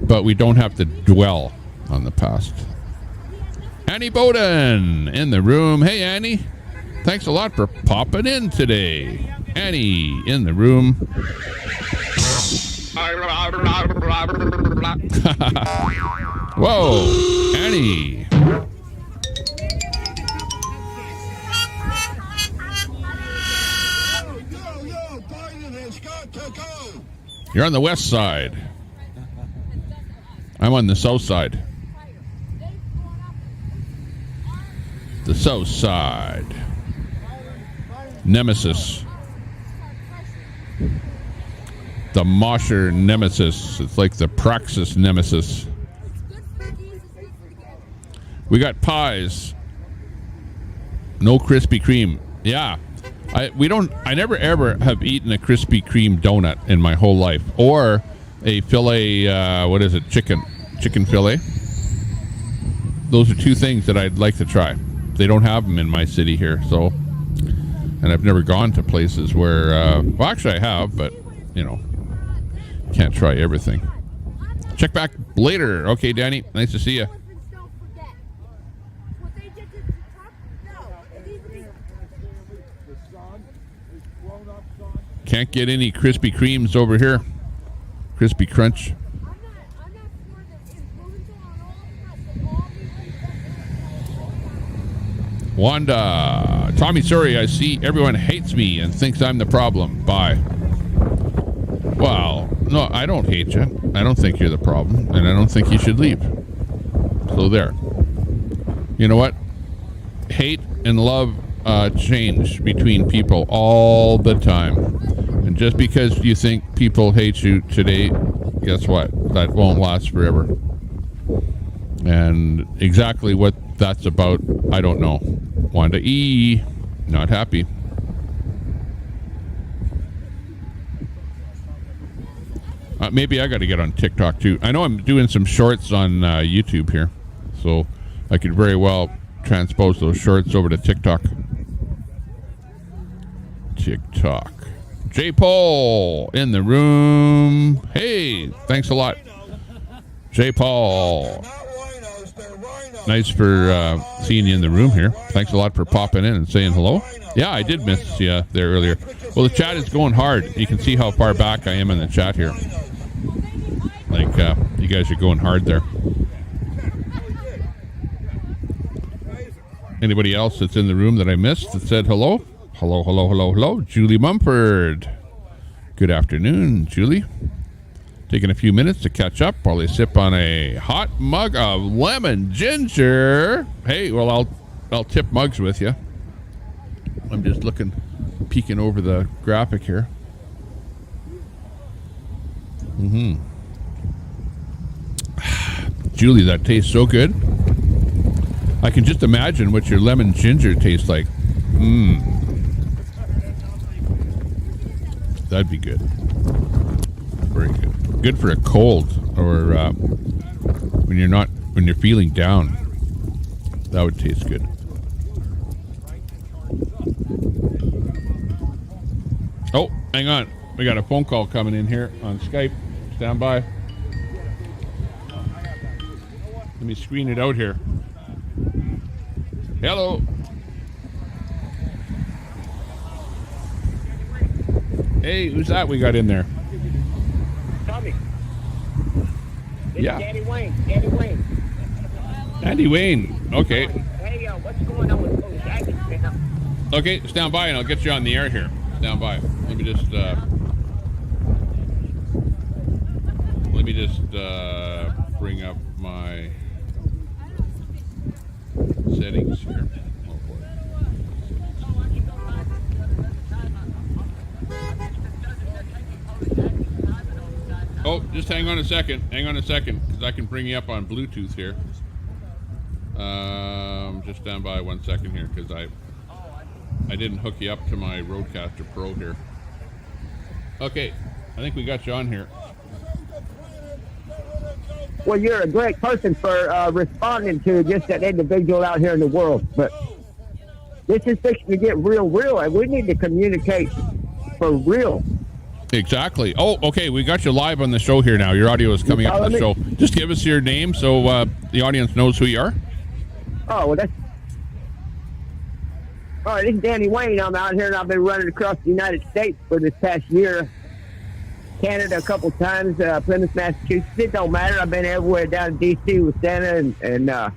but we don't have to dwell on the past. Annie Bowden in the room. Hey, Annie. Thanks a lot for popping in today. Annie in the room. Whoa, Annie. You're on the west side. I'm on the south side. The south side. Nemesis. The Mosher Nemesis. It's like the Praxis Nemesis. We got pies. No Krispy Kreme. Yeah. I never ever have eaten a Krispy Kreme donut in my whole life. Or a filet, chicken filet. Those are two things that I'd like to try. They don't have them in my city here, so. And I've never gone to places where, well, actually I have, but, can't try everything. Check back later. Okay, Danny, nice to see you. Can't get any Krispy Kremes over here. Crispy Crunch. Wanda. Tommy, sorry, I see everyone hates me and thinks I'm the problem. Bye. Well, no, I don't hate you. I don't think you're the problem, and I don't think you should leave. So there. You know what? Hate and love change between people all the time. And just because you think people hate you today, guess what? That won't last forever. And exactly what that's about, I don't know. Wanda E. Not happy. Maybe I got to get on TikTok too. I know I'm doing some shorts on YouTube here, so I could very well transpose those shorts over to TikTok. TikTok. J. Paul in the room. Hey, thanks a lot, J. Paul. Nice for seeing you in the room here. Thanks a lot for popping in and saying hello. Yeah, I did miss you there earlier. Well, the chat is going hard. You can see how far back I am in the chat here. Like, you guys are going hard there. Anybody else that's in the room that I missed that said hello? Hello, hello, hello, hello. Julie Mumford. Good afternoon, Julie. Taking a few minutes to catch up while they sip on a hot mug of lemon ginger. Hey, well, I'll tip mugs with you. I'm just peeking over the graphic here. Julie, that tastes so good. I can just imagine what your lemon ginger tastes like. That'd be good. Very good. Good for a cold or when you're feeling down. That would taste good. Oh, hang on. We got a phone call coming in here on Skype. Stand by. Let me screen it out here. Hello. Hey, who's that we got in there? Tommy. This Yeah. is Danny Wayne. Danny Wayne. Andy Wayne. Okay. Hey, what's going on with Polish Agnes, man? Okay, stand by and I'll get you on the air here. Stand by. Let me just bring up my settings here. Oh boy. Oh, just hang on a second. Hang on a second, because I can bring you up on Bluetooth here. Just stand by 1 second here, because I didn't hook you up to my Rodecaster Pro here. Okay, I think we got you on here. Well, you're a great person for responding to just an individual out here in the world. But this is fixing to get real, and we need to communicate for real. Exactly. Oh, okay. We got you live on the show here now. Your audio is coming up on the show. Just give us your name so the audience knows who you are. Oh, well, that's... All right, this is Danny Wayne. I'm out here, and I've been running across the United States for this past year. Canada a couple times, Plymouth, Massachusetts. It don't matter. I've been everywhere down in D.C. with Santa and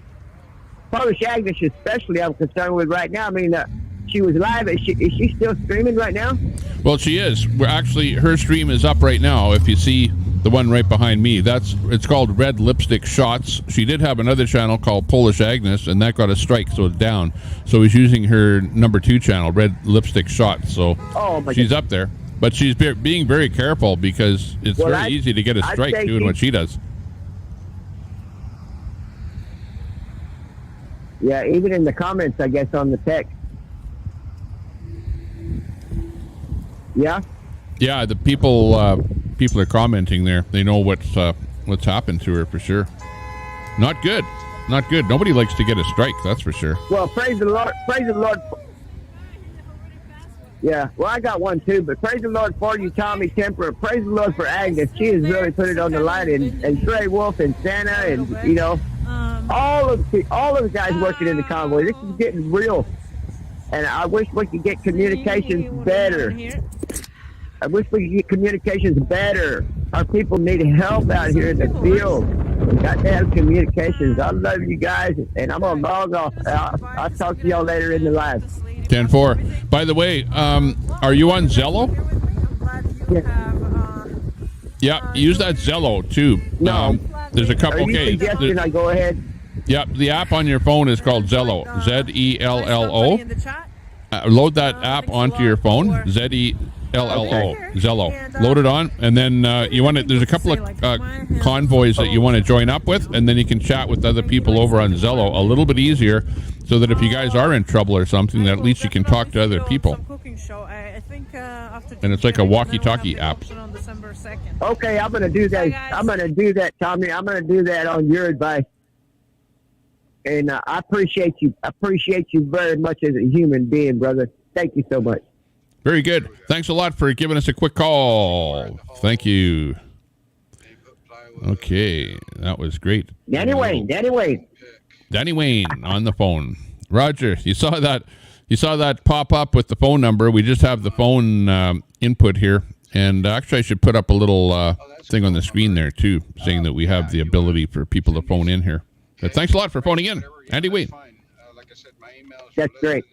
Polish Agnes especially I'm concerned with right now. I mean, she was live. Is she still streaming right now? Well, she is. We're actually, her stream is up right now. If you see the one right behind me, it's called Red Lipstick Shots. She did have another channel called Polish Agnes, and that got a strike, so it's down. So he's using her number 2 channel, Red Lipstick Shots. So she's up there. But she's being very careful because it's very easy to get a strike doing what she does. Yeah, even in the comments, I guess, on the text. Yeah? Yeah, the people are commenting there. They know what's happened to her for sure. Not good. Not good. Nobody likes to get a strike, that's for sure. Well, praise the Lord. Praise the Lord. Yeah, well, I got one too, but praise the Lord for you, Tommy Temper. Praise the Lord for Agnes. She has really put it on the line, and Trey Wolf and Santa, and you know, all of the guys working in the convoy. This is getting real, and I wish we could get communications better. I wish we could get communications better. Our people need help out here in the field. We got to have communications. I love you guys, and I'm gonna log off. I'll talk to y'all later in the live. 10-4. By the way, are you on Zello? Yeah, use that Zello too. No. There's a couple. Are you suggesting I go ahead? Yep, the app on your phone is called Zello. Zello. Load that app onto your phone. Zello. Zello. Load it on, and then you want to. There's a couple of convoys that you want to join up with, and then you can chat with other people over on Zello a little bit easier, so that if you guys are in trouble or something, that at least you can talk to other people. And it's like a walkie-talkie app. Okay, I'm gonna do that. I'm gonna do that, Tommy. I'm gonna do that on your advice. And I appreciate you. I appreciate you very much as a human being, brother. Thank you so much. Very good. Thanks a lot for giving us a quick call. Thank you. Okay, that was great. Danny Wayne on the phone. Roger, you saw that pop up with the phone number. We just have the phone input here, and actually I should put up a little thing on the screen there too, saying that we have the ability for people to phone in here. But thanks a lot for phoning in, Andy Wayne. That's great.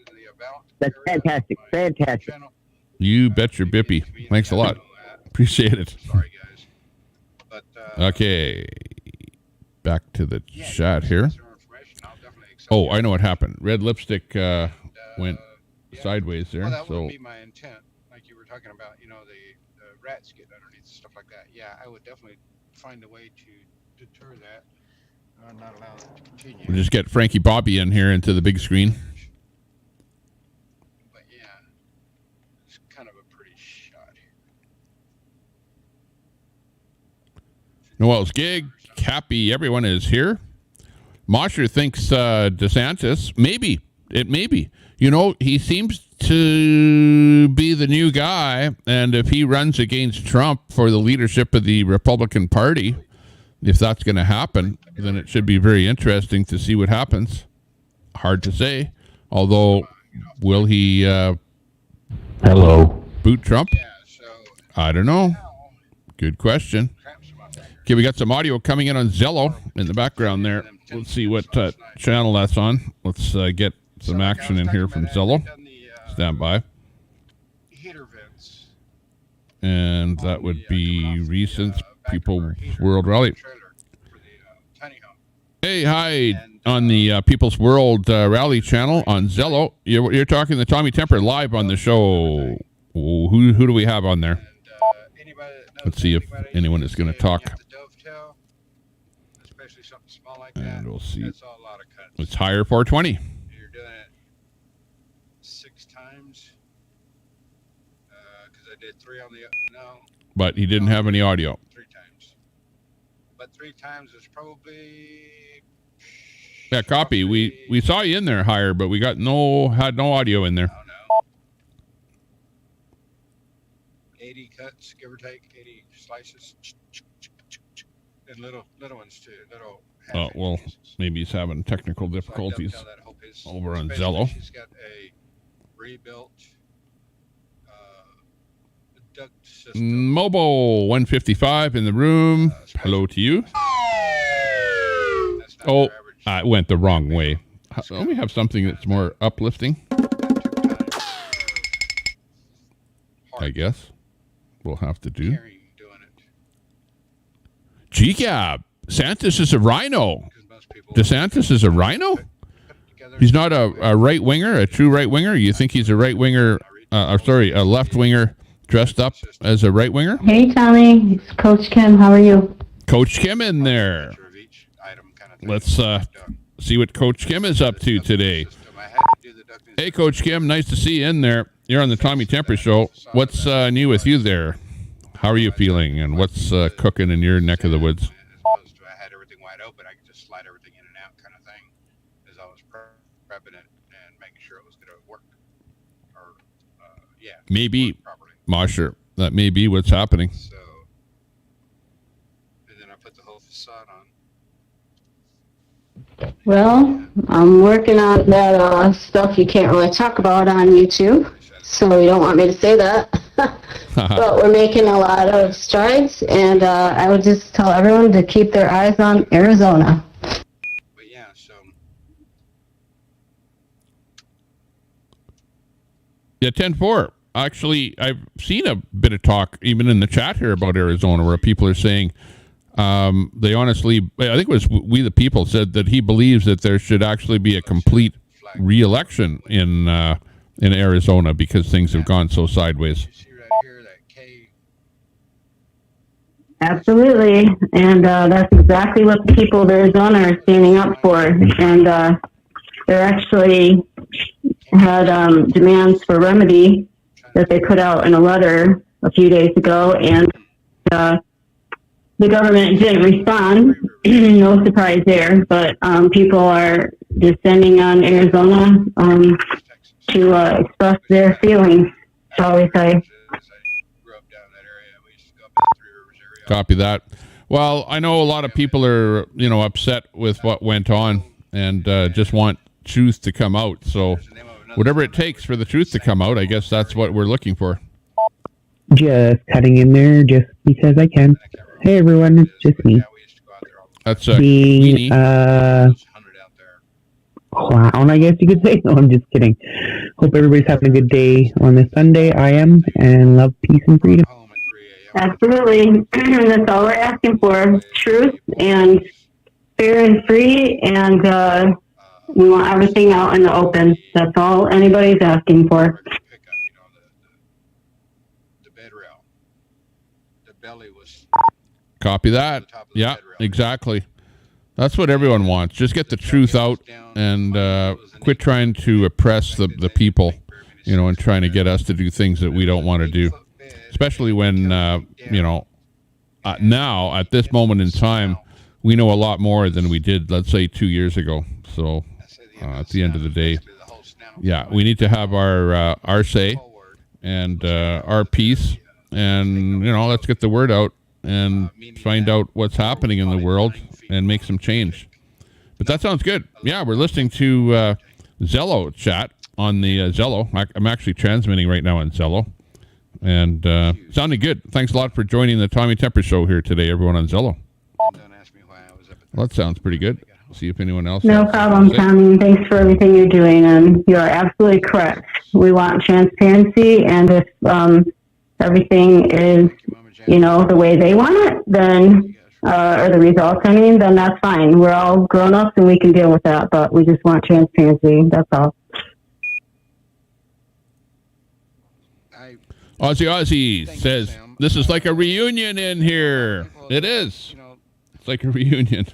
That's fantastic. Fantastic. You bet your bippy. Thanks a lot. Appreciate it. Sorry, guys. But, okay. Back to the chat here. Oh, I know what happened. Red Lipstick went sideways there. Well, that so would be my intent, like you were talking about, you know, the rats getting underneath, stuff like that. Yeah, I would definitely find a way to deter that. I'm not allowed to continue. We'll just get Frankie Bobby in here into the big screen. But yeah, it's kind of a pretty shot here. Noel's gig. Happy everyone is here. Mosher thinks DeSantis, maybe. It may be. You know, he seems to be the new guy, and if he runs against Trump for the leadership of the Republican Party, if that's going to happen, then it should be very interesting to see what happens. Hard to say. Although, will he boot Trump? I don't know. Good question. Okay, we got some audio coming in on Zello in the background there. Let's see what channel that's on. Let's get some action in here from Zello. Stand by. And that would be recent People's World Rally. Hey, hi on the People's World Rally channel on Zello. You're talking to Tommy Temper live on the show. Who do we have on there? Let's see if anyone is going to talk. And we'll see. It's higher 420. You're doing it 6 times. Because I did 3 on the no. But he didn't have any audio. 3 times. But 3 times is probably. Yeah, copy. We saw you in there higher, but we had no audio in there. Oh no. 80 cuts, give or take, 80 slices. And little ones too. Oh, well, maybe he's having technical difficulties over on Zello. She's got a rebuilt duct system. Mobile 155 in the room. Hello to you. Oh, I went the wrong way. Let me have something that's more uplifting. I guess we'll have to do. GCAB. DeSantis is a rhino. DeSantis is a rhino? He's not a right-winger, a true right-winger? You think he's a right-winger, a left-winger dressed up as a right-winger? Hey, Tommy. It's Coach Kim. How are you? Coach Kim in there. Let's see what Coach Kim is up to today. Hey, Coach Kim. Nice to see you in there. You're on the Tommy Temper Show. What's new with you there? How are you feeling, and what's cooking in your neck of the woods? I had everything wide open. I could just slide everything in and out kind of thing as I was prepping it and making sure it was going to work. Or, maybe, Mosher, that may be what's happening. So, and then I put the whole facade on. Well, I'm working on that stuff you can't really talk about on YouTube, so you don't want me to say that. But we're making a lot of strides, and I would just tell everyone to keep their eyes on Arizona. But yeah, so. Yeah, 10-4. Actually, I've seen a bit of talk, even in the chat here, about Arizona, where people are saying they honestly, I think it was We the People, said that he believes that there should actually be a complete re-election in Arizona because things have gone so sideways. Absolutely, and that's exactly what the people of Arizona are standing up for. And they're actually had demands for remedy that they put out in a letter a few days ago, and the government didn't respond. No surprise there, but people are descending on Arizona to express their feelings, shall we say. Copy that. Well, I know a lot of people are, upset with what went on and just want truth to come out. So whatever it takes for the truth to come out, I guess that's what we're looking for. Just cutting in there just because I can. Hey, everyone, it's just me. That's being clown, I guess you could say. No, I'm just kidding. Hope everybody's having a good day on this Sunday. I am, and love, peace, and freedom. Absolutely. That's all we're asking for. Truth and fair and free, and we want everything out in the open. That's all anybody's asking for. The bed rail. The belly was. Copy that. Yeah, exactly. That's what everyone wants. Just get the truth out and quit trying to oppress the people, and trying to get us to do things that we don't want to do. Especially when, now, at this moment in time, we know a lot more than we did, let's say, 2 years ago. So at the end of the day, yeah, we need to have our say and our piece. And, let's get the word out and find out what's happening in the world and make some change. But that sounds good. Yeah, we're listening to Zello chat on the Zello. I'm actually transmitting right now on Zello. And sounding good. Thanks a lot for joining the Tommy Temper Show here today, everyone on Zello. Well, that sounds pretty good. See if anyone else. No problem, Tommy. Thanks for everything you're doing. And you are absolutely correct. We want transparency. And if everything is, the way they want it, then, or the results, then that's fine. We're all grown-ups and we can deal with that. But we just want transparency. That's all. Aussie says, this is like a reunion in here. It is. It's like a reunion.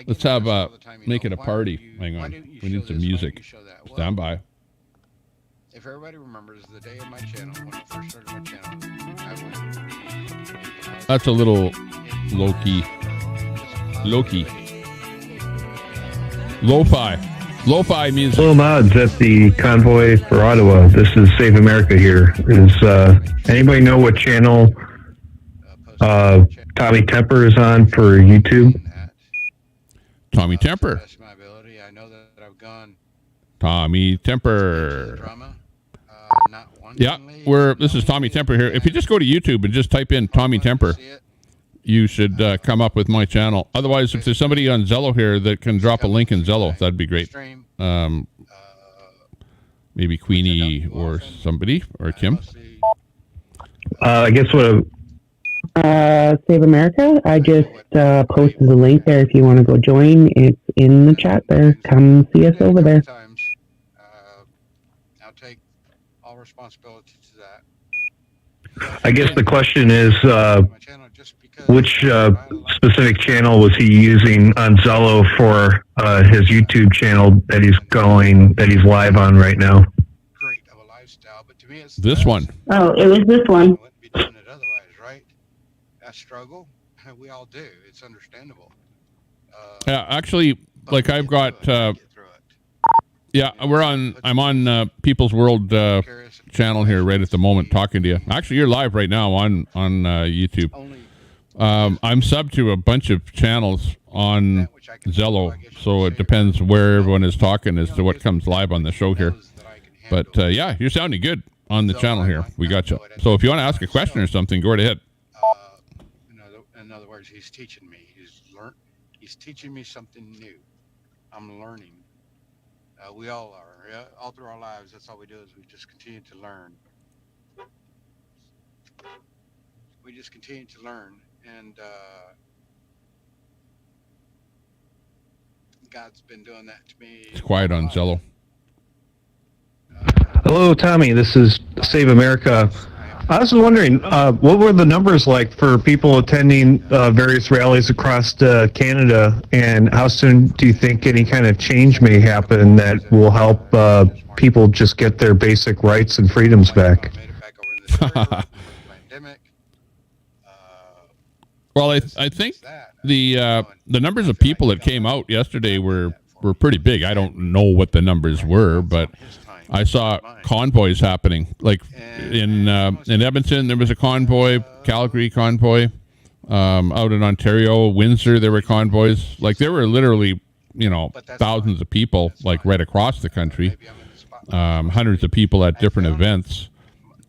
Let's have make it a party. Hang on. We need some music. Stand by. If everybody remembers the day of my channel, when I first started my channel, I went. That's a little low-key. Lo-fi. Lo-fi music. Hello, mods at the Convoy for Ottawa. This is Save America here. Is anybody know what channel Tommy Temper is on for YouTube? Tommy Temper. Tommy Temper. Yeah, this is Tommy Temper here. If you just go to YouTube and just type in Tommy Temper, you should come up with my channel. Otherwise, if there's somebody on Zello here that can drop a link in Zello, that'd be great. Maybe Queenie or somebody, or Kim. I guess what Save America. I just posted the link there if you want to go join. It's in the chat there. Come see us over there. I'll take all responsibility to that. I guess the question is, which specific channel was he using on Zello for his YouTube channel that he's live on right now? This one. Oh, it was this one. That struggle, we all do. It's understandable. Yeah, actually, like I've got. Yeah, I'm on People's World channel here right at the moment, talking to you. Actually, you're live right now on YouTube. I'm subbed to a bunch of channels on Zello, so it depends where everyone is talking as to what comes live on the show here. But yeah, you're sounding good on the channel here. We got you. So if you want to ask a question or something, go right ahead. In other words, he's teaching me. He's teaching me something new. I'm learning. We all are. Yeah? All through our lives, that's all we do is we just continue to learn. We just continue to learn. And God's been doing that to me. It's quiet on Zello. Hello, Tommy. This is Save America. I was wondering, what were the numbers like for people attending various rallies across Canada, and how soon do you think any kind of change may happen that will help people just get their basic rights and freedoms back? Well, I think the numbers of people that came out yesterday were pretty big. I don't know what the numbers were, but I saw convoys happening. Like in Edmonton, there was a convoy, Calgary convoy, out in Ontario, Windsor, there were convoys. Like there were literally, thousands of people, like right across the country, hundreds of people at different events.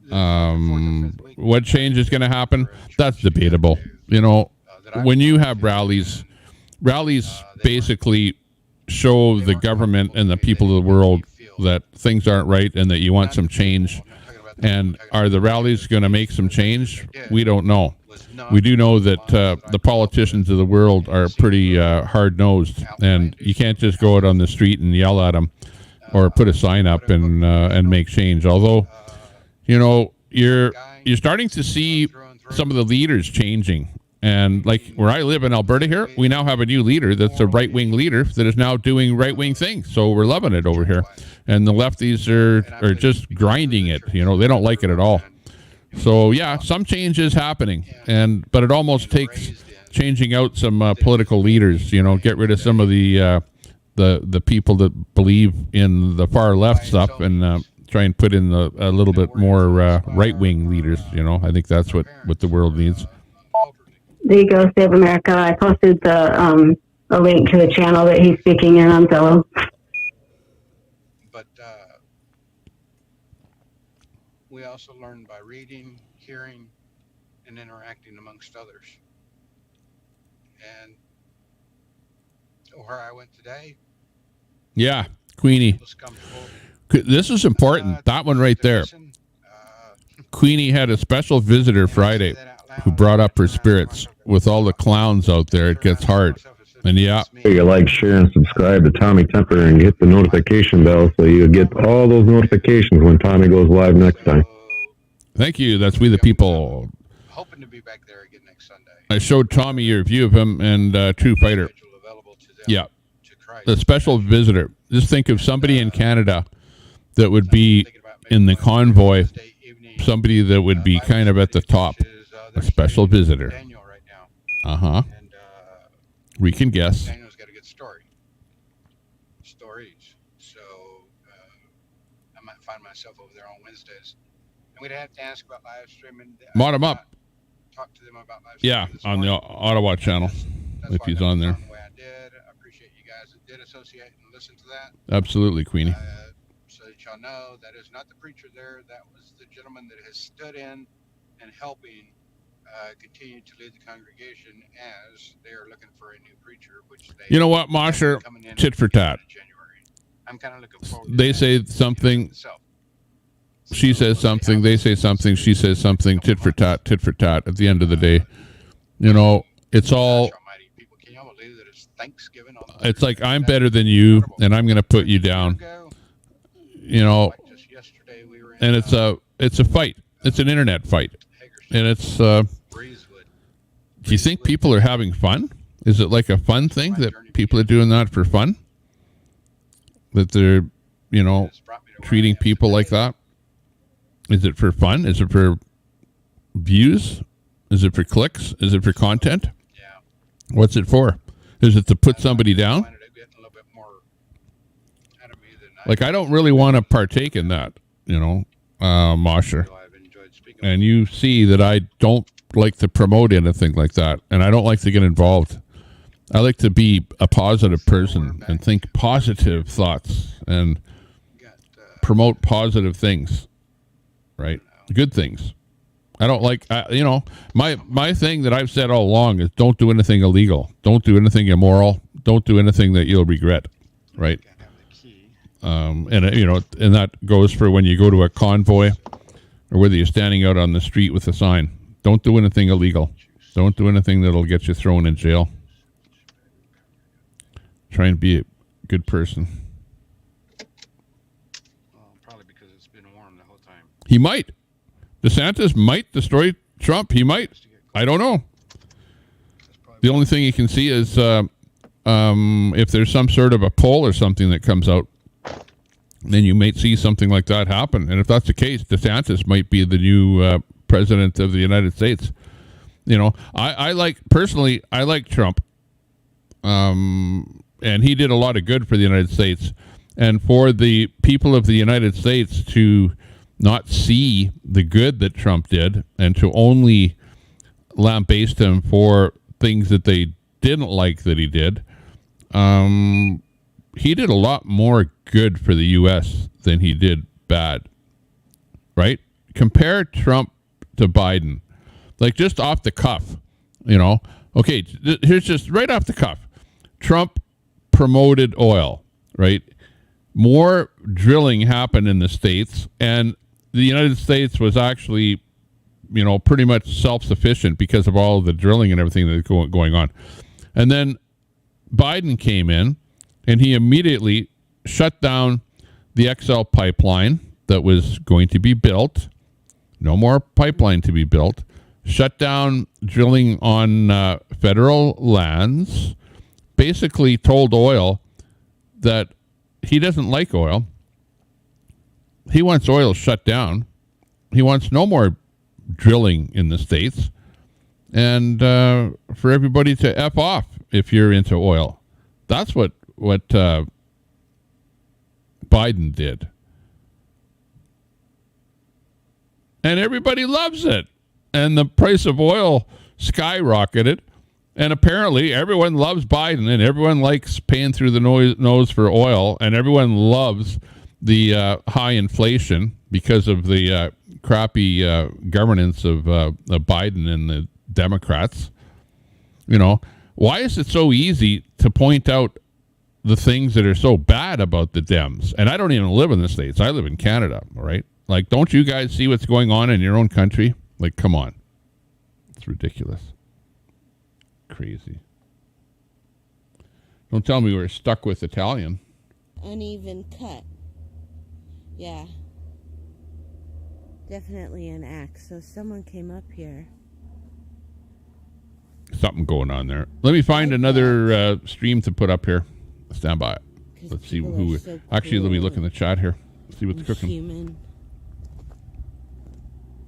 What change is going to happen? That's debatable. When you have rallies basically show the government and the people of the world that things aren't right and that you want some change. And are the rallies going to make some change? We don't know. We do know that the politicians of the world are pretty hard-nosed, and you can't just go out on the street and yell at them or put a sign up and make change. Although, you're starting to see some of the leaders changing. And like where I live in Alberta here, we now have a new leader that's a right-wing leader that is now doing right-wing things. So we're loving it over here. And the lefties are just grinding it. You know, they don't like it at all. So yeah, some change is happening, but it almost takes changing out some political leaders. You know, get rid of some of the people that believe in the far left stuff and try and put in a little bit more right-wing leaders. You know, I think that's what the world needs. There you go, Save America. I posted a link to the channel that he's speaking in on Zillow. But we also learn by reading, hearing, and interacting amongst others. And where I went today. Yeah, Queenie. This is important. That one right there. Queenie had a special visitor Friday who brought up her spirits. With all the clowns out there, it gets hard. And yeah. You like, share, and subscribe to Tommy Temper and hit the notification bell so you get all those notifications when Tommy goes live next time. Thank you. That's We the People. Hoping to be back there again next Sunday. I showed Tommy your view of him and True Fighter. Yeah. The special visitor. Just think of somebody in Canada that would be in the convoy, somebody that would be kind of at the top. A special visitor. Uh-huh. We can guess. Daniel's got a good stories. So I might find myself over there on Wednesdays. And we'd have to ask about live streaming. Mod him up. Talk to them about live streaming. Yeah, on the Ottawa channel. If he's on there. The way I did. I appreciate you guys that did associate and listen to that. Absolutely, Queenie. So that y'all know that is not the preacher there. That was the gentleman that has stood in and helping continue to lead the congregation as they are looking for a new preacher, which they. You know what, Mosher? Tit for tat. I'm kind of looking forward. They say something. She says something. They say something. She says something. Tit for tat. Tit for tat. At the end of the day, you know, it's all. It's like I'm better than you, and I'm going to put you down. You know, and it's a fight. It's an internet fight, and it's. Do you think people are having fun? Is it like a fun thing that people are doing that for fun? That they're, you know, treating people like that? Is it for fun? Is it for views? Is it for clicks? Is it for content? What's it for? Is it to put somebody down? Like, I don't really want to partake in that, you know, Mosher. And you see that I don't like to promote anything like that, and I don't like to get involved. I like to be a positive person and think positive thoughts and promote positive things, right? Good things. I don't like, you know, my thing that I've said all along is don't do anything illegal. Don't do anything immoral. Don't do anything that you'll regret, right? And, you know, and that goes for when you go to a convoy or whether you're standing out on the street with a sign. Don't do anything illegal. Don't do anything that'll get you thrown in jail. Try and be a good person. Well, probably because it's been warm the whole time. He might. DeSantis might destroy Trump. He might. I don't know. The only thing you can see is if there's some sort of a poll or something that comes out, then you might see something like that happen. And if that's the case, DeSantis might be the new president of the United States. You know, I like Trump. And he did a lot of good for the United States. And for the people of the United States to not see the good that Trump did and to only lambaste him for things that they didn't like that he did, he did a lot more good for the U.S. than he did bad, right? Compare Trump to Biden. Like, just off the cuff, you know. Okay, here's just right off the cuff. Trump promoted oil, right? More drilling happened in the States, and the United States was actually, you know, pretty much self-sufficient because of all of the drilling and everything that's going on. And then Biden came in, and he immediately shut down the XL pipeline that was going to be built. No more pipeline to be built. shut down drilling on federal lands, basically told oil that he doesn't like oil. He wants oil shut down. He wants no more drilling in the States, and for everybody to F off if you're into oil. That's what Biden did. And everybody loves it. And the price of oil skyrocketed. And apparently everyone loves Biden, and everyone likes paying through the nose for oil, and everyone loves the high inflation because of the crappy governance of Biden and the Democrats. You know, why is it so easy to point out the things that are so bad about the Dems? And I don't even live in the States. I live in Canada, all right? Like, don't you guys see what's going on in your own country? Like, come on. It's ridiculous. Crazy. Don't tell me we're stuck with Italian. Uneven cut. Yeah. Definitely an axe. So someone came up here. Something going on there. Let me find another stream to put up here. Stand by. Let's see who. So actually, let me look in the chat here. See what's cooking. Human.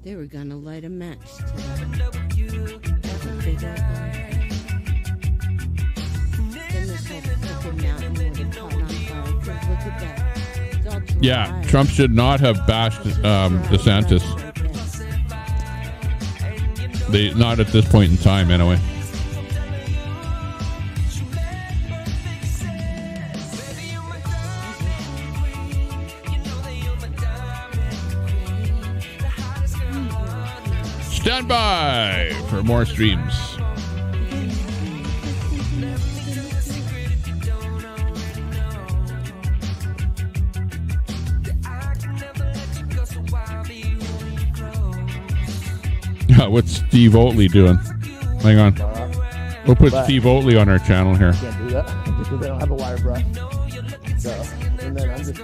They were gonna light a match to that. That's a big old guy. Then this whole freaking mountain would have caught on fire. 'Cause look at that. It's all dry. Yeah, Trump should not have bashed DeSantis. Not at this point in time, anyway. Stand by for more streams. What's Steve Oatley doing? Hang on. We'll put Steve Oatley on our channel here. Can't do that because they don't have a wire brush. So, and then I'm just...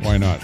Why not?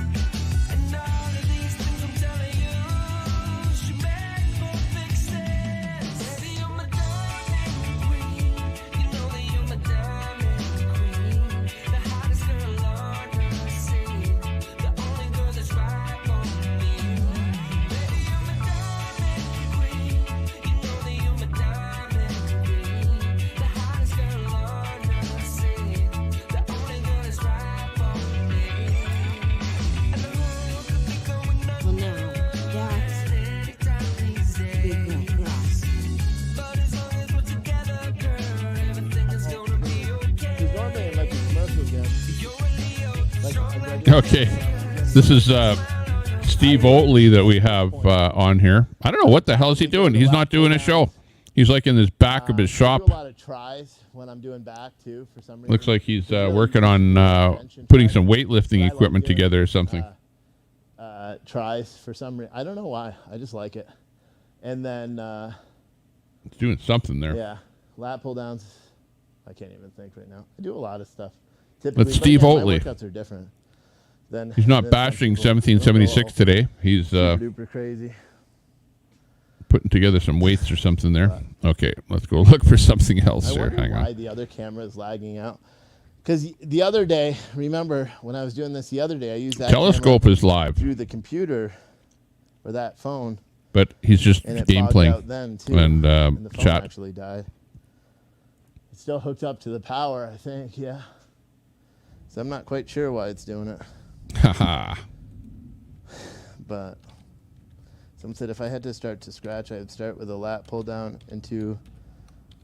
Okay, this is Steve Oatley that we have on here. I don't know what the hell is he doing. He's not doing a show. He's like in his back of his shop. I do a lot of tries when I'm doing back too. For some reason, looks like he's working on putting some weightlifting equipment together or something. Tries for some reason. I don't know why. I just like it. And then it's doing something there. Yeah, lat pull downs. I can't even think right now. I do a lot of stuff. Typically, but Steve Oatley. My workouts are different. He's not bashing 1776 today. He's super crazy. Putting together some weights or something there. Okay, let's go look for something else here. Hang on. Why the other camera is lagging out? Because the other day, remember when I was doing this the other day, I used that telescope is live through the computer or that phone. But he's just game playing then too, and the phone chat. Actually died. It's still hooked up to the power, I think. Yeah. So I'm not quite sure why it's doing it. Haha. But someone said if I had to start to scratch, I would start with a lat pull down and two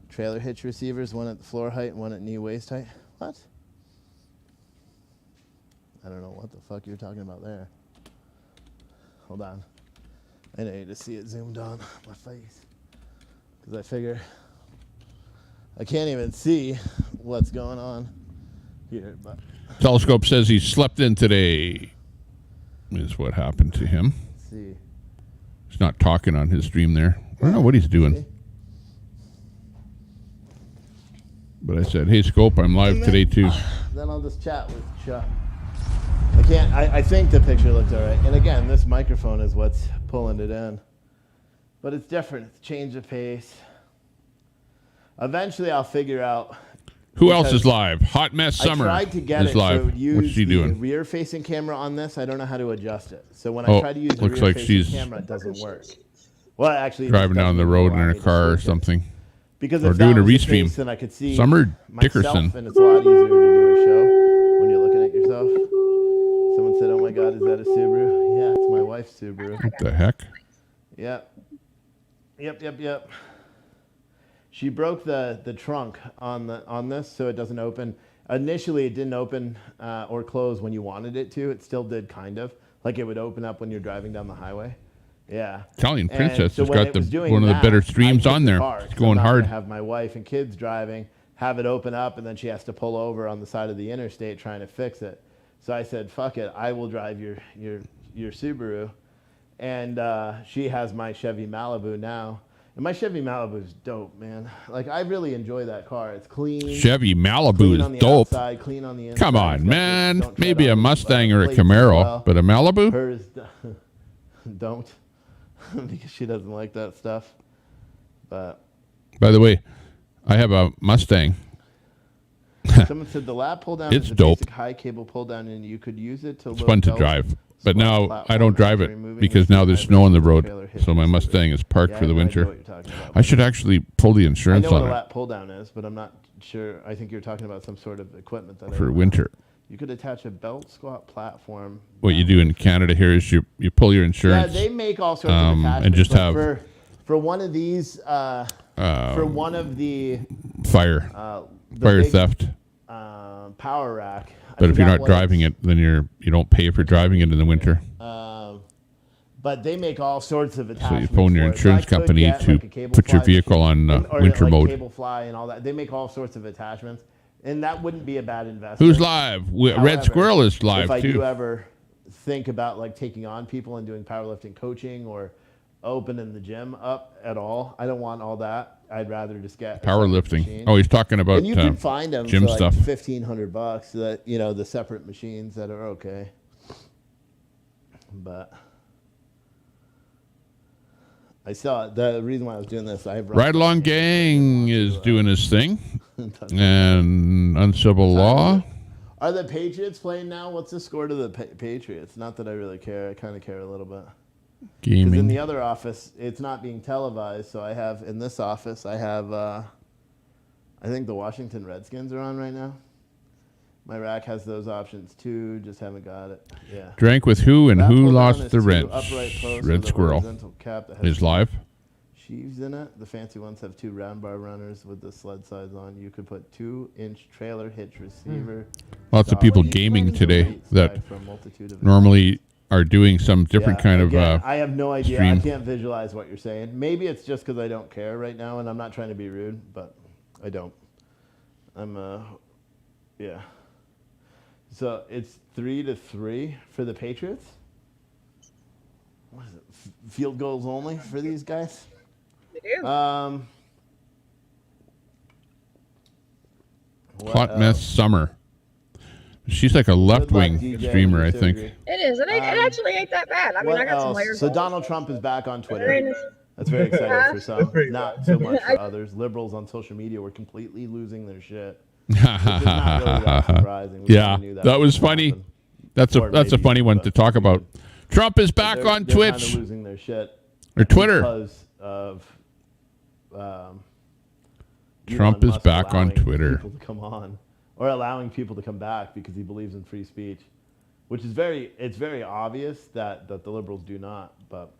trailer hitch receivers, one at the floor height and one at knee waist height. What? I don't know what the fuck you're talking about there. Hold on. I need to see it zoomed on my face. Because I figure I can't even see what's going on here. But telescope says he slept in today. Is what happened to him. Let's see. He's not talking on his stream there. I don't know what he's doing. But I said, hey, Scope, I'm live today, too. Then I'll just chat with Chuck. I think the picture looked all right. And again, this microphone is what's pulling it in. But it's different. It's change of pace. Eventually, I'll figure out. Who else is live? Hot Mess Summer I tried to get is it live. so it would use What's she the doing? rear-facing camera on this. I don't know how to adjust it. So when I try to use the looks like rear-facing she's camera, it doesn't work. Well, actually, it driving just down the doesn't road allow in me a to car or switch it. something. Because or if doing that a was the restream. case, then I could see Summer myself, Dickerson. and it's a lot easier to do a show when you're looking at yourself. Someone said, "Oh my God, is that a Subaru?" Yeah, it's my wife's Subaru. What the heck? Yep. She broke the trunk on this, so it doesn't open. Initially, it didn't open or close when you wanted it to. It still did kind of. Like it would open up when you're driving down the highway. Yeah. Italian And Princess so has when got it was doing one of the that, better I streams took on the there. car, It's 'cause going I'm not gonna hard. have my wife and kids driving, have it open up, and then she has to pull over on the side of the interstate trying to fix it. So I said, "Fuck it, I will drive your Subaru," and she has my Chevy Malibu now. And my Chevy Malibu is dope, man. Like I really enjoy that car. It's clean. Chevy Malibu clean is on the dope. outside, clean on the inside. Come on, It's got man. don't tread Maybe a on the, Mustang or a plates as Camaro, well. but a Malibu? Hers don't, because she doesn't like that stuff. But By the way, I have a Mustang. someone said the lap pull down It's is a dope. basic high cable pull down, and you could use it to It's load fun to belts, drive. But squat now I platform don't drive after it removing because the now there's driver snow on the trailer road. hitch So my receiver. Mustang is parked Yeah, for I the have no idea winter. what you're talking about, I should actually pull the I insurance know what a on it lap pull down is, but I'm not sure. I think you're talking about some sort of equipment that I for don't know. winter. You could attach a belt squat platform. What you do in Canada here is you pull your insurance. Yeah, they make all sorts of attachments. and just Like have for one of these, for one of the fire the big, theft. power rack. But if you're not driving it, then you don't pay for driving it in the winter. But they make all sorts of So attachments. you phone your for it. insurance I could company get, to like, a cable put your fly vehicle machine, on or winter like mode. Cable fly and all that. They make all sorts of attachments, and that wouldn't be a bad investment. Who's live? Red However, Squirrel is live if I too. do ever think about like taking on people and doing powerlifting coaching or opening the gym up at all, I don't want all that. I'd rather just get a Powerlifting. machine. Oh, he's talking about and you can find them gym for like stuff. $1,500. That the separate machines that are okay. But I saw the reason why I was doing this. I have Ride Along Gang is doing his thing, and Uncivil Law. Are the Patriots playing now? What's the score to the Patriots? Not that I really care. I kind of care a little bit. Because in Gaming. the other office, it's not being televised. So I have in this office, I have. I think the Washington Redskins are on right now. My rack has those options too. Just haven't got it. Yeah. Drank with who and That who pull-down lost is the two wrench? upright posts Red with a Squirrel horizontal cap that has is live. sheaves in it. The fancy ones have two round bar runners with the sled sides on. You could put 2-inch trailer hitch receiver. Lots of people Dolly, gaming running today weight that side for a multitude of normally are doing some different kind again, of I have no idea. stream. I can't visualize what you're saying. Maybe it's just because I don't care right now, and I'm not trying to be rude, but I don't. I'm yeah. So it's 3-3 for the Patriots. What is it? Field goals only for these guys? It is. Hot What Mess Summer. She's like a left-wing DJ. streamer, I So think. agree. It is. It actually ain't that bad. I mean, What I got some else? layers. So on. Donald Trump is back on Very Twitter. nice. That's very exciting for some, That's not so much for others. Liberals on social media were completely losing their shit. Which is not really that surprising. We Yeah, kinda knew that was gonna funny. happen. That's Or a maybe, funny one but to talk about. Trump is back they're on kinda Twitch losing their shit or Twitter. because of Trump Elon is Musk back on allowing Twitter. people to come on, or allowing people to come back because he believes in free speech, which is it's very obvious that the liberals do not. But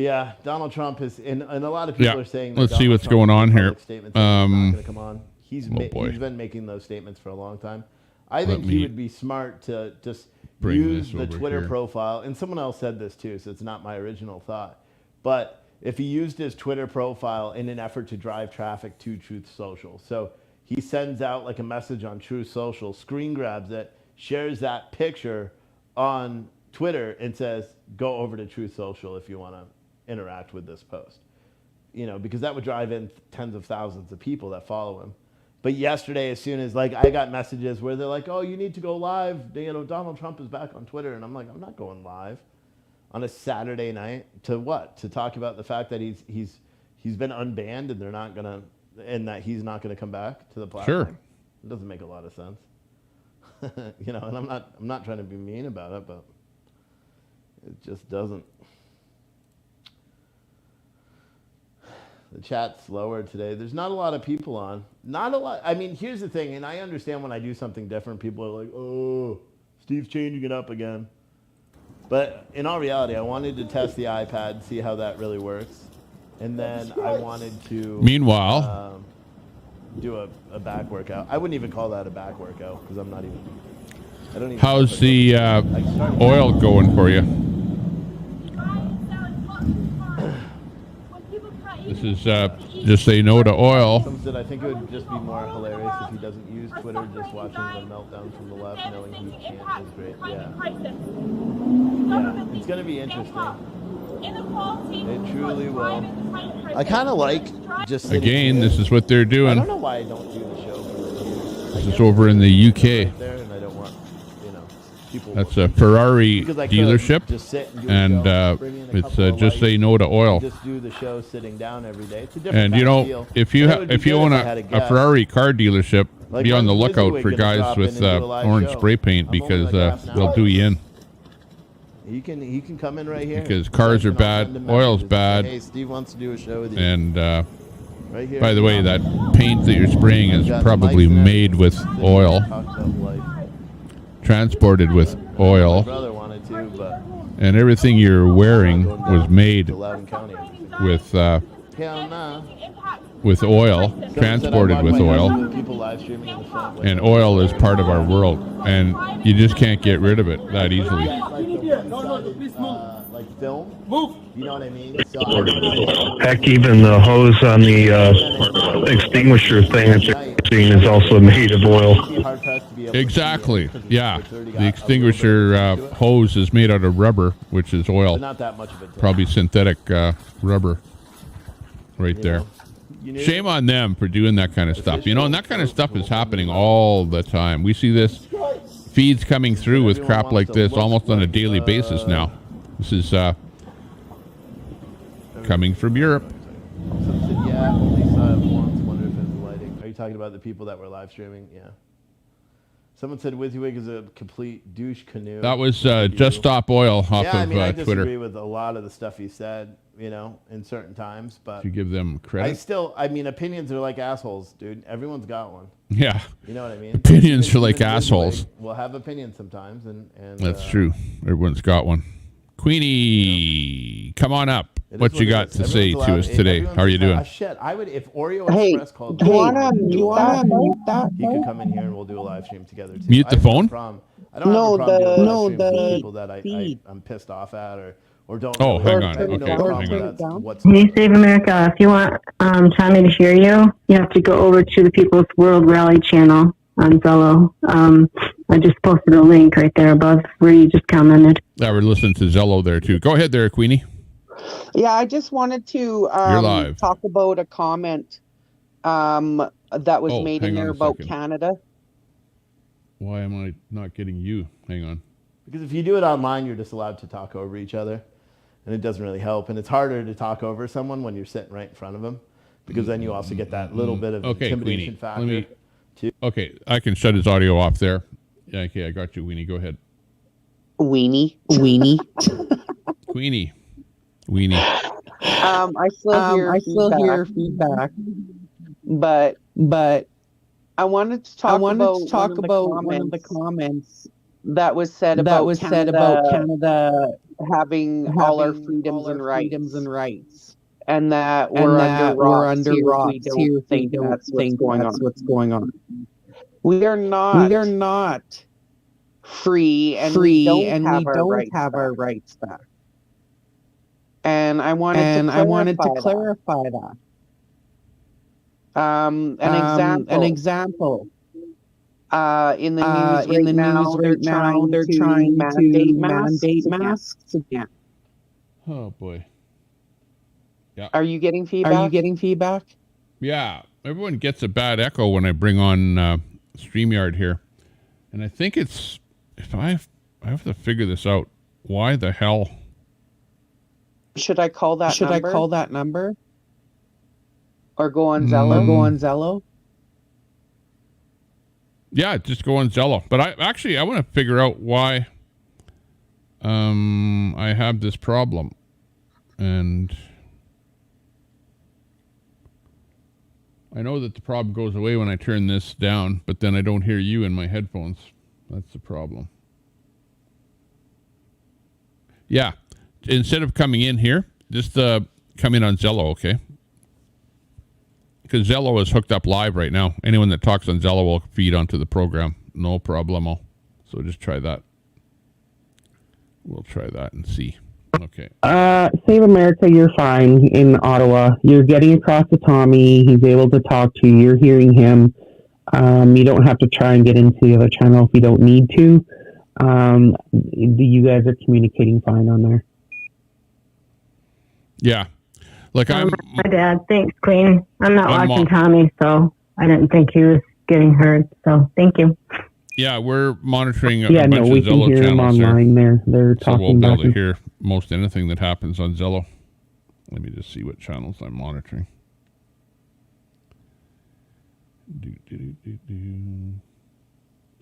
yeah, Donald Trump is, and a lot of people Yeah, are saying. That let's see Donald what's Trump going on made here. public statements that he's not going to come on. He's boy. he's been making those statements for a long time. I Let think he me would be smart to just bring use this the over Twitter here. profile. And someone else said this too, so it's not my original thought. But if he used his Twitter profile in an effort to drive traffic to Truth Social, so he sends out like a message on Truth Social, screen grabs it, shares that picture on Twitter, and says, "Go over to Truth Social if you want to interact with this post." Because that would drive in tens of thousands of people that follow him. But yesterday, as soon as I got messages where they're like, "Oh, you need to go live. Donald Trump is back on Twitter," and I'm like, "I'm not going live. on a Saturday night to what? To talk about the fact that he's been unbanned and they're not gonna, and that he's not gonna come back to the platform. Sure. It doesn't make a lot of sense. You know, and I'm not trying to be mean about it, but it just doesn't. The chat's slower today. There's not a lot of people on. Not a lot. I mean, here's the thing, and I understand when I do something different, people are like, oh, Steve's changing it up again. But in all reality, I wanted to test the iPad, see how that really works. And then I wanted to... Meanwhile... do a back workout. I wouldn't even call that a back workout because I'm not even... I don't even... How's the oil going for you? This is just say no to oil. Some said I think it would just be more hilarious if he doesn't use Twitter, just watching the meltdown from the left, knowing he can't is great. Yeah. Yeah, it's going to be interesting. It truly will. I kind of like just sitting Again, here. this is what they're doing. I don't know why I don't do the show for the years. This is over in the UK. Right there, and I don't want, people. That's a Ferrari Because I could dealership, just sit and do a and show, bring in a it's couple of just say no to oil. Just do the show sitting down every day. It's a different And you kind of know, feel. if you But it would be if you good own I had a guest. Ferrari car dealership, Like, be on the when's lookout Wizzy for gonna guys drop in with and do a live orange show? spray paint I'm only because like half an they'll hour. do you in. He can come in right here. Because cars are bad, oil's bad, Hey, Steve wants to do a show with you. and Right here. by the way, that paint that you're spraying is Got probably mics and made with everything. oil, Talk about life. transported with My oil, brother wanted to, but and everything you're wearing was made to Loudoun County. with Hell nah. with oil, transported with oil, People live streaming in the front. and oil is part of our world, and you just can't get rid of it that easily. Like film. Move. You know what I mean? So Heck, even the hose on the extinguisher thing that you're seeing is also made of oil. Exactly. Yeah. The extinguisher hose is made out of rubber, which is oil. Not that much of it. Probably synthetic rubber right there. You Shame on them for doing that kind of stuff. You know, and that kind of stuff is happening all the time. We see this feeds coming through with crap like this almost on a daily basis now. This is coming from Europe. Some said, yeah, only saw it once. Wonder if it's the lighting. Are you talking about the people that were live streaming? Yeah. Someone said WYSIWYG is a complete douche canoe. That was Just Stop Oil off yeah, I of mean, I Twitter. disagree with a lot of the stuff he said, you know, in certain times, but To give them credit. I mean, opinions are like assholes, dude. Everyone's got one. Yeah. You know what I mean? Opinions Even- are like even WYSIWYG assholes. will have opinions sometimes, and That's true. Everyone's got one. Queenie, come on up. What you got to say to us today? How are you doing? Shit, I would if Oreo Hey, Express called. do you wanna mute that? He could come in here and we'll do a live stream together too. Mute the I don't have a phone? problem. I don't have a problem doing a live stream for people that I'm pissed off at or don't. Oh, know. hang I on. have no Okay, problem hang with on. that whatsoever. Hey, Save America, if you want Tommy to hear you, you have to go over to the People's World Rally channel on Zello. I just posted a link right there above where you just commented. Yeah, we're listening to Zello there too. Go ahead there, Queenie. Yeah, I just wanted to live. talk about a comment that was made in hang on there a about second. Canada. Why am I not getting you? Hang on. Because if you do it online, you're just allowed to talk over each other, and it doesn't really help. And it's harder to talk over someone when you're sitting right in front of them, because then you also get that little bit of Okay, intimidation Queenie. factor. Let me. Okay, I can shut his audio off there. Yeah, okay, I got you, Weenie. Go ahead. Weenie. Queenie. Weenie. I still hear feedback, but I wanted to talk about one of the comments that was said about Canada having all our freedoms and rights, and that we're under rocks here if we don't think that's what's going on. We are not free, and we don't have our rights back. And I wanted to clarify that. An example. In the news right now, they're trying to mandate masks again. Oh boy. Yeah. Are you getting feedback? Yeah. Everyone gets a bad echo when I bring on StreamYard here, and I think it's if I have to figure this out. Why the hell Should I call that Should number? I call that number? Or go on Zello? Or go on Zello? Yeah, just go on Zello. But I want to figure out why I have this problem. And I know that the problem goes away when I turn this down, but then I don't hear you in my headphones. That's the problem. Yeah. Instead of coming in here, just come in on Zello, okay? Because Zello is hooked up live right now. Anyone that talks on Zello will feed onto the program. No problemo. So just try that. We'll try that and see. Okay. Save America, you're fine in Ottawa. You're getting across to Tommy. He's able to talk to you. You're hearing him. You don't have to try and get into the other channel if you don't need to. You guys are communicating fine on there. Yeah. Like Hi, Dad. Thanks, Queen. I'm not watching Tommy, so I didn't think he was getting heard. So thank you. Yeah, we're monitoring a Yeah, bunch no, we of can Zello hear them channels online. They're so we'll talking be able back to and hear most anything that happens on Zello. Let me just see what channels I'm monitoring.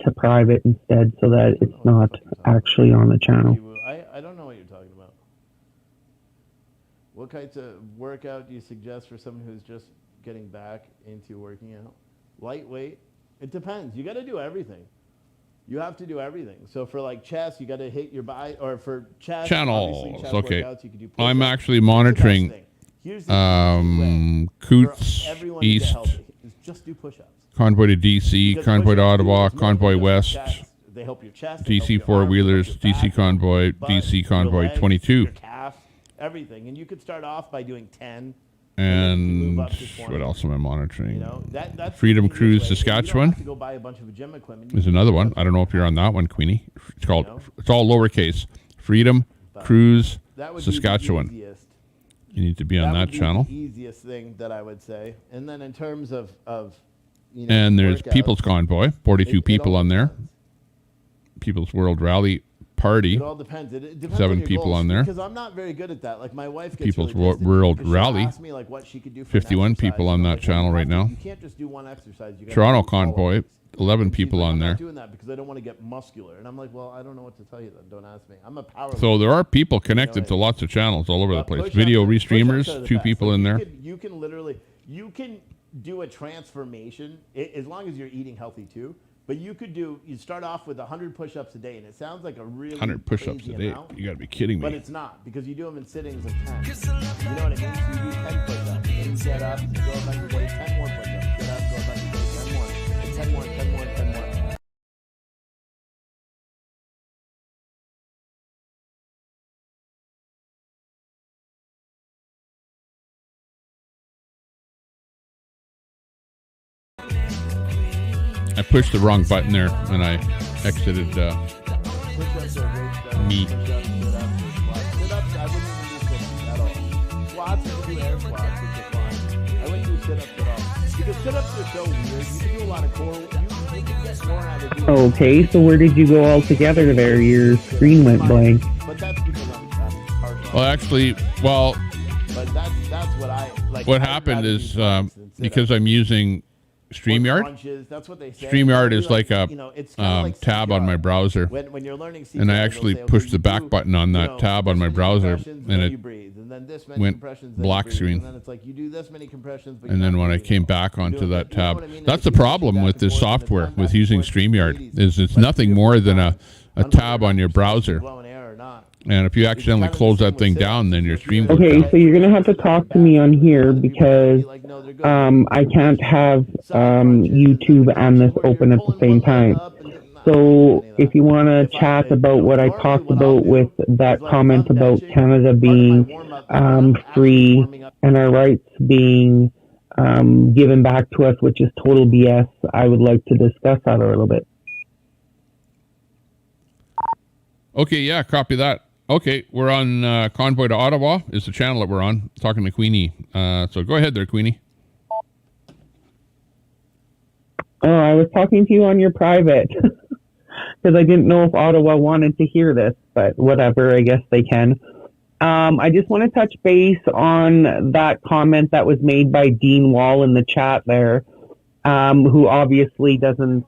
to private instead, so that it's not actually on the channel. I don't know what you're talking about. What kinds of workout do you suggest for someone who's just getting back into working out? Lightweight? It depends. You got to do everything. You have to do everything. So for like chest, you got to hit your body, or for chest, Channels. chest Okay. workouts, you can do I'm push-ups. actually monitoring Coots East, just do push-ups. Convoy to DC, Because Convoy to push-ups Ottawa, do is Convoy more than West, just chest. They help your chest, they help DC your four arms, wheelers, they help your DC back, Convoy, butt, DC your Convoy legs, 22. your calf, everything. And you could start off by doing 10. And move up to 20. what else am I monitoring? You know, that's Freedom the Cruise easiest way. You don't Saskatchewan have to go buy a bunch of gym equipment. is another one. I don't know if you're on that one, Queenie. It's called, it's all lowercase. Freedom Cruise That would be the Saskatchewan. easiest. You need to be on that would be channel. the easiest thing that I would say. And then in terms of you know, And there's workouts, People's Convoy, 42 it people all on there. depends. People's World Rally Party, It all depends. It depends 7 on your people goals, on there. Because I'm not very good at that. Like my wife gets People's really pissed at me World because she'll Rally, ask me, like, what she could do for an 51 exercise. people on I'm that like, well, channel you right have to- now. You can't just do one exercise. You gotta Toronto do all of Convoy, them. 11 And she's people like, on I'm there. not doing that because I don't want to get muscular. And I'm like, well, I don't know what to tell you then. Don't ask me. I'm a power. So there are people connected to lots of channels all over the place. Video restreamers, 2 people in there. You can literally, you can do a transformation as long as you're eating healthy too. But you start off with 100 push-ups a day, and it sounds like a really 100 push-ups crazy a day. amount, You got to be kidding me. but it's not, because you do them in sittings of 10. You know what I mean? So you do 10 push-ups, then you get up, you go about your day, 10 more push-ups, get up, go about your day, 10 more, and 10 more, 10 more, 10 more. I pushed the wrong button there, and I exited Push-ups are great. me. Push-ups, sit-ups, I wouldn't even do sit-ups at all. Squats, you can do air squats, which are fine. I wouldn't do sit-ups at all. Because sit-ups are so weird. You can do a lot of core. You can get more out of doing. Okay, so where did you go all together there? Your screen went blank. But that's because I'm partial. Well, actually, well, But that's what I like. what I'd happened rather is do planks than sit-ups. because I'm using StreamYard. Crunches, that's what they say. StreamYard You is like a you know, it's kinda like tab on my browser, When you're learning and I CPR, they'll actually say, okay, pushed the you back do, button on you that know, tab on this my many browser, compressions, and then it you breathe, and then this many went compressions, then you black breathe, screen. and then it's like you do this many compressions, but And you're then not when I breathing came out. back You're onto doing that you know tab, what I mean? that's If the you problem back with and this forth, and it's software, not with back using and forth, it's StreamYard, pretty is it's But nothing if more you're than a tab on your browser. blowing air or not. And if you accidentally close that thing down, then your stream goes Okay, down. so you're gonna have to talk to me on here because I can't have YouTube and this open at the same time. So if you want to chat about what I talked about with that comment about Canada being free and our rights being given back to us, which is total BS, I would like to discuss that a little bit. Okay, yeah, copy that. Okay, we're on Convoy to Ottawa is the channel that we're on, talking to Queenie. So go ahead there, Queenie. Oh, I was talking to you on your private because I didn't know if Ottawa wanted to hear this, but whatever, I guess they can. I just want to touch base on that comment that was made by Dean Wall in the chat there, who obviously doesn't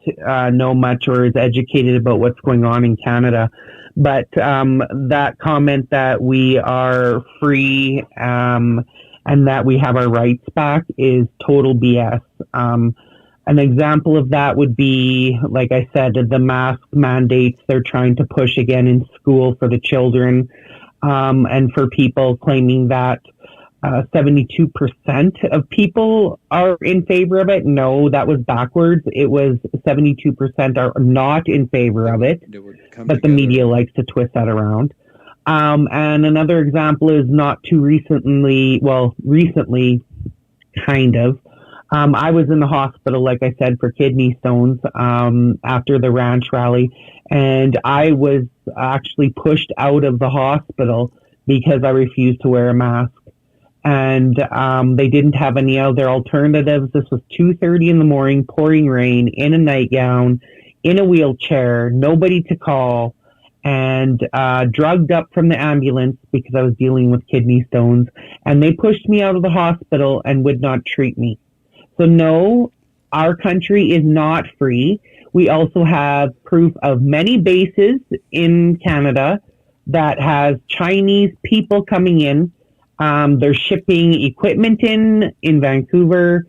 know much or is educated about what's going on in Canada. But that comment that we are free and that we have our rights back is total BS. An example of that would be, like I said, the mask mandates they're trying to push again in school for the children, and for people claiming that 72% of people are in favor of it. No, that was backwards. It was 72% are not in favor of it, but the media likes to twist that around. And another example is not too recently, kind of. I was in the hospital, like I said, for kidney stones after the ranch rally, and I was actually pushed out of the hospital because I refused to wear a mask. And they didn't have any other alternatives. This was 2:30 in the morning, pouring rain, in a nightgown, in a wheelchair, nobody to call, and drugged up from the ambulance because I was dealing with kidney stones. And they pushed me out of the hospital and would not treat me. So no, our country is not free. We also have proof of many bases in Canada that has Chinese people coming in. They're shipping equipment in Vancouver,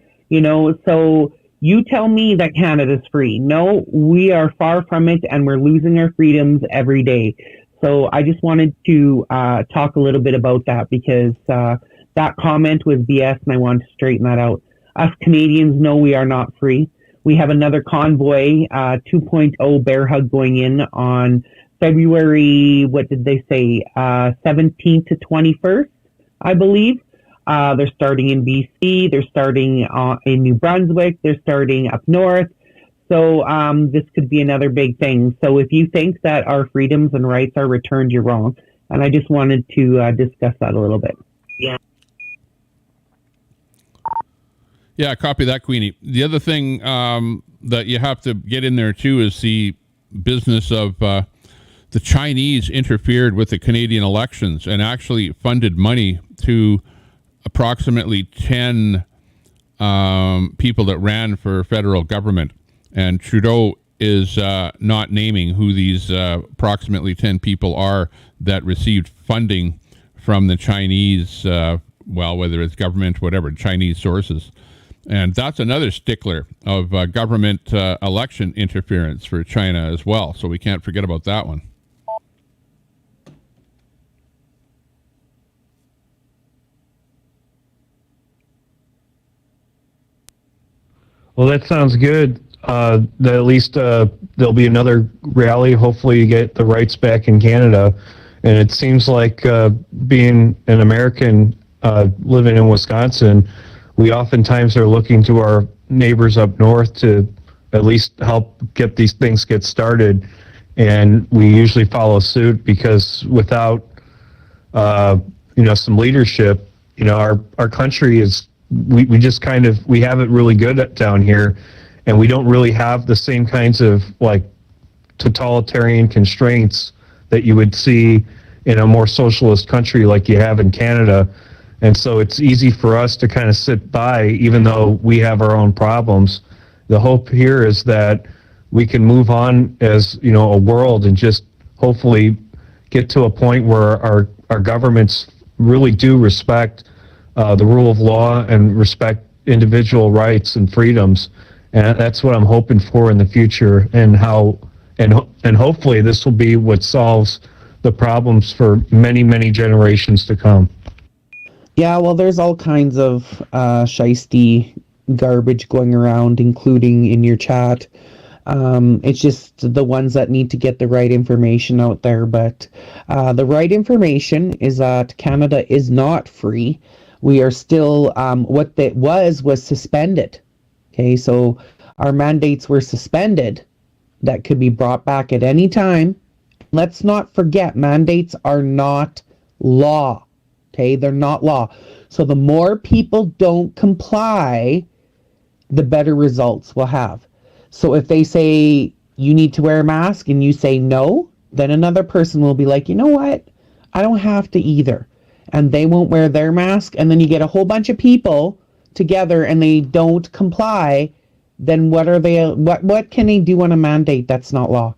so you tell me that Canada's free. No, we are far from it, and we're losing our freedoms every day. So I just wanted to talk a little bit about that because that comment was BS, and I wanted to straighten that out. Us Canadians know we are not free. We have another Convoy 2.0 bear hug going in on February, 17th to 21st, I believe. They're starting in BC. They're starting in New Brunswick. They're starting up north. So this could be another big thing. So if you think that our freedoms and rights are returned, you're wrong. And I just wanted to discuss that a little bit. Yeah. Yeah, copy that, Queenie. The other thing that you have to get in there, too, is the business of the Chinese interfered with the Canadian elections and actually funded money to approximately 10 people that ran for federal government. And Trudeau is not naming who these approximately 10 people are that received funding from the Chinese, whether it's government, whatever, Chinese sources. And that's another stickler of government election interference for China as well. So we can't forget about that one. Well, that sounds good. That at least there'll be another rally. Hopefully you get the rights back in Canada. And it seems like being an American living in Wisconsin, we oftentimes are looking to our neighbors up north to at least help get these things get started. And we usually follow suit because without, some leadership, our country is, we just we have it really good down here, and we don't really have the same kinds of totalitarian constraints that you would see in a more socialist country like you have in Canada. And so it's easy for us to kind of sit by, even though we have our own problems. The hope here is that we can move on as, a world and just hopefully get to a point where our governments really do respect the rule of law and respect individual rights and freedoms. And that's what I'm hoping for in the future, and hopefully this will be what solves the problems for many, many generations to come. Yeah, well, there's all kinds of shiesty garbage going around, including in your chat. It's just the ones that need to get the right information out there. But the right information is that Canada is not free. We are still, what that was suspended. Okay, so our mandates were suspended. That could be brought back at any time. Let's not forget, mandates are not law. Okay, they're not law. So the more people don't comply, the better results we'll have. So if they say you need to wear a mask and you say no, then another person will be like, you know what? I don't have to either. and they won't wear their mask, and then you get a whole bunch of people together and they don't comply, then what can they do on a mandate? That's not law.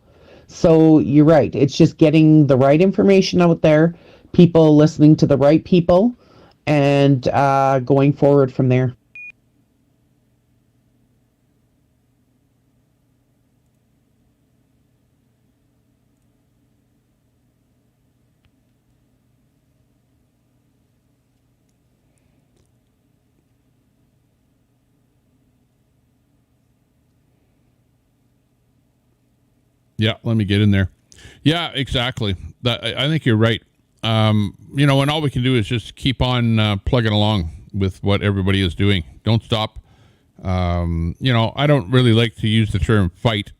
So you're right. It's just getting the right information out there, people listening to the right people, and going forward from there. Yeah, let me get in there. Yeah, exactly. I think you're right. And all we can do is just keep on plugging along with what everybody is doing. Don't stop. I don't really like to use the term fight.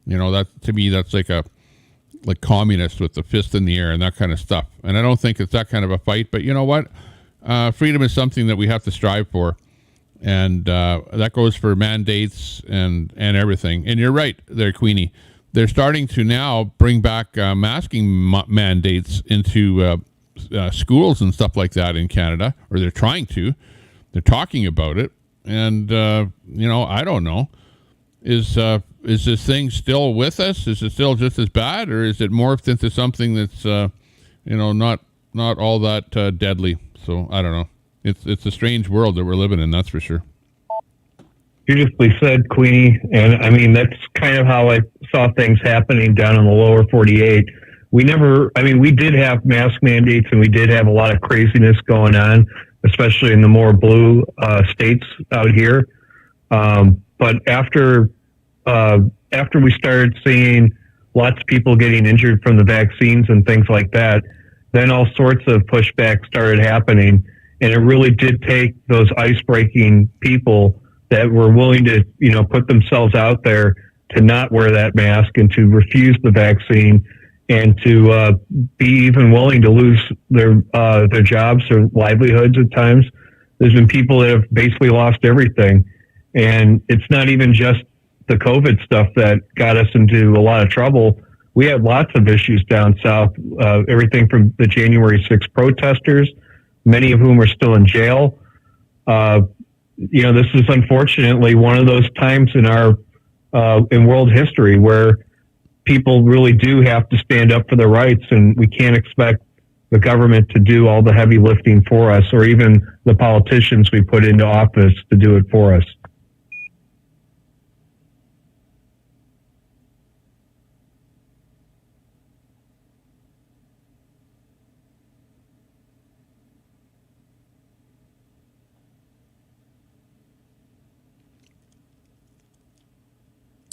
That to me, that's like communist with the fist in the air and that kind of stuff. And I don't think it's that kind of a fight. But you know what? Freedom is something that we have to strive for. And that goes for mandates and everything. And you're right there, Queenie. They're starting to now bring back masking mandates into schools and stuff like that in Canada, or they're trying to. They're talking about it. And, I don't know. Is this thing still with us? Is it still just as bad, or is it morphed into something that's, not all that deadly? So I don't know. It's a strange world that we're living in, that's for sure. Beautifully said, Queenie. And I mean, that's kind of how I saw things happening down in the lower 48. We did have mask mandates and we did have a lot of craziness going on, especially in the more blue states out here. But after we started seeing lots of people getting injured from the vaccines and things like that, then all sorts of pushback started happening. And it really did take those ice-breaking people that were willing to, put themselves out there to not wear that mask and to refuse the vaccine and to be even willing to lose their jobs or livelihoods at times. There's been people that have basically lost everything. And it's not even just the COVID stuff that got us into a lot of trouble. We had lots of issues down south, everything from the January 6th protesters, many of whom are still in jail. This is unfortunately one of those times in in world history where people really do have to stand up for their rights, and we can't expect the government to do all the heavy lifting for us, or even the politicians we put into office to do it for us.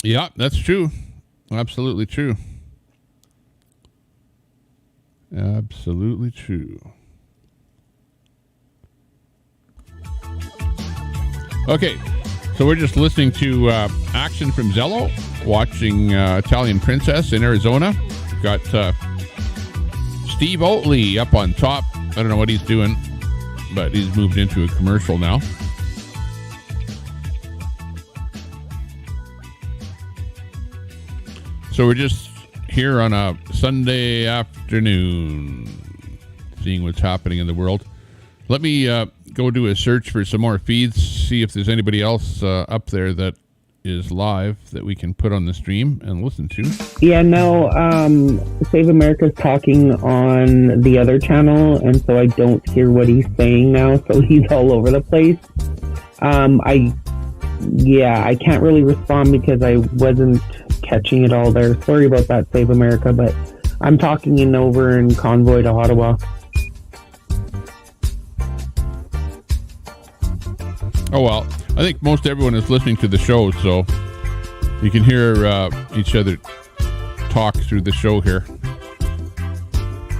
Yeah, that's true. Absolutely true. Absolutely true. Okay, so we're just listening to action from Zello, watching Italian Princess in Arizona. Got Steve Oatley up on top. I don't know what he's doing, but he's moved into a commercial now. So we're just here on a Sunday afternoon, seeing what's happening in the world. Let me go do a search for some more feeds, see if there's anybody else up there that is live that we can put on the stream and listen to. Yeah, no, Save America's talking on the other channel, and so I don't hear what he's saying now, so he's all over the place. I can't really respond because I wasn't catching it all there. Sorry about that, Save America, but I'm talking over in Convoy to Ottawa. Oh, well, I think most everyone is listening to the show, so you can hear each other talk through the show here.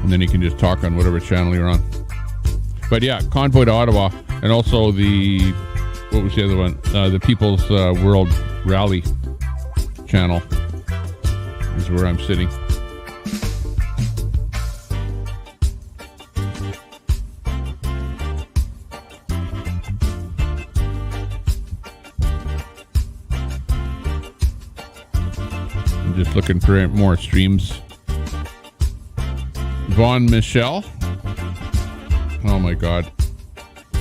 And then you can just talk on whatever channel you're on. But yeah, Convoy to Ottawa, and also what was the other one? The People's World Rally channel is where I'm sitting. I'm just looking for more streams. Vaughn Michelle. Oh my God.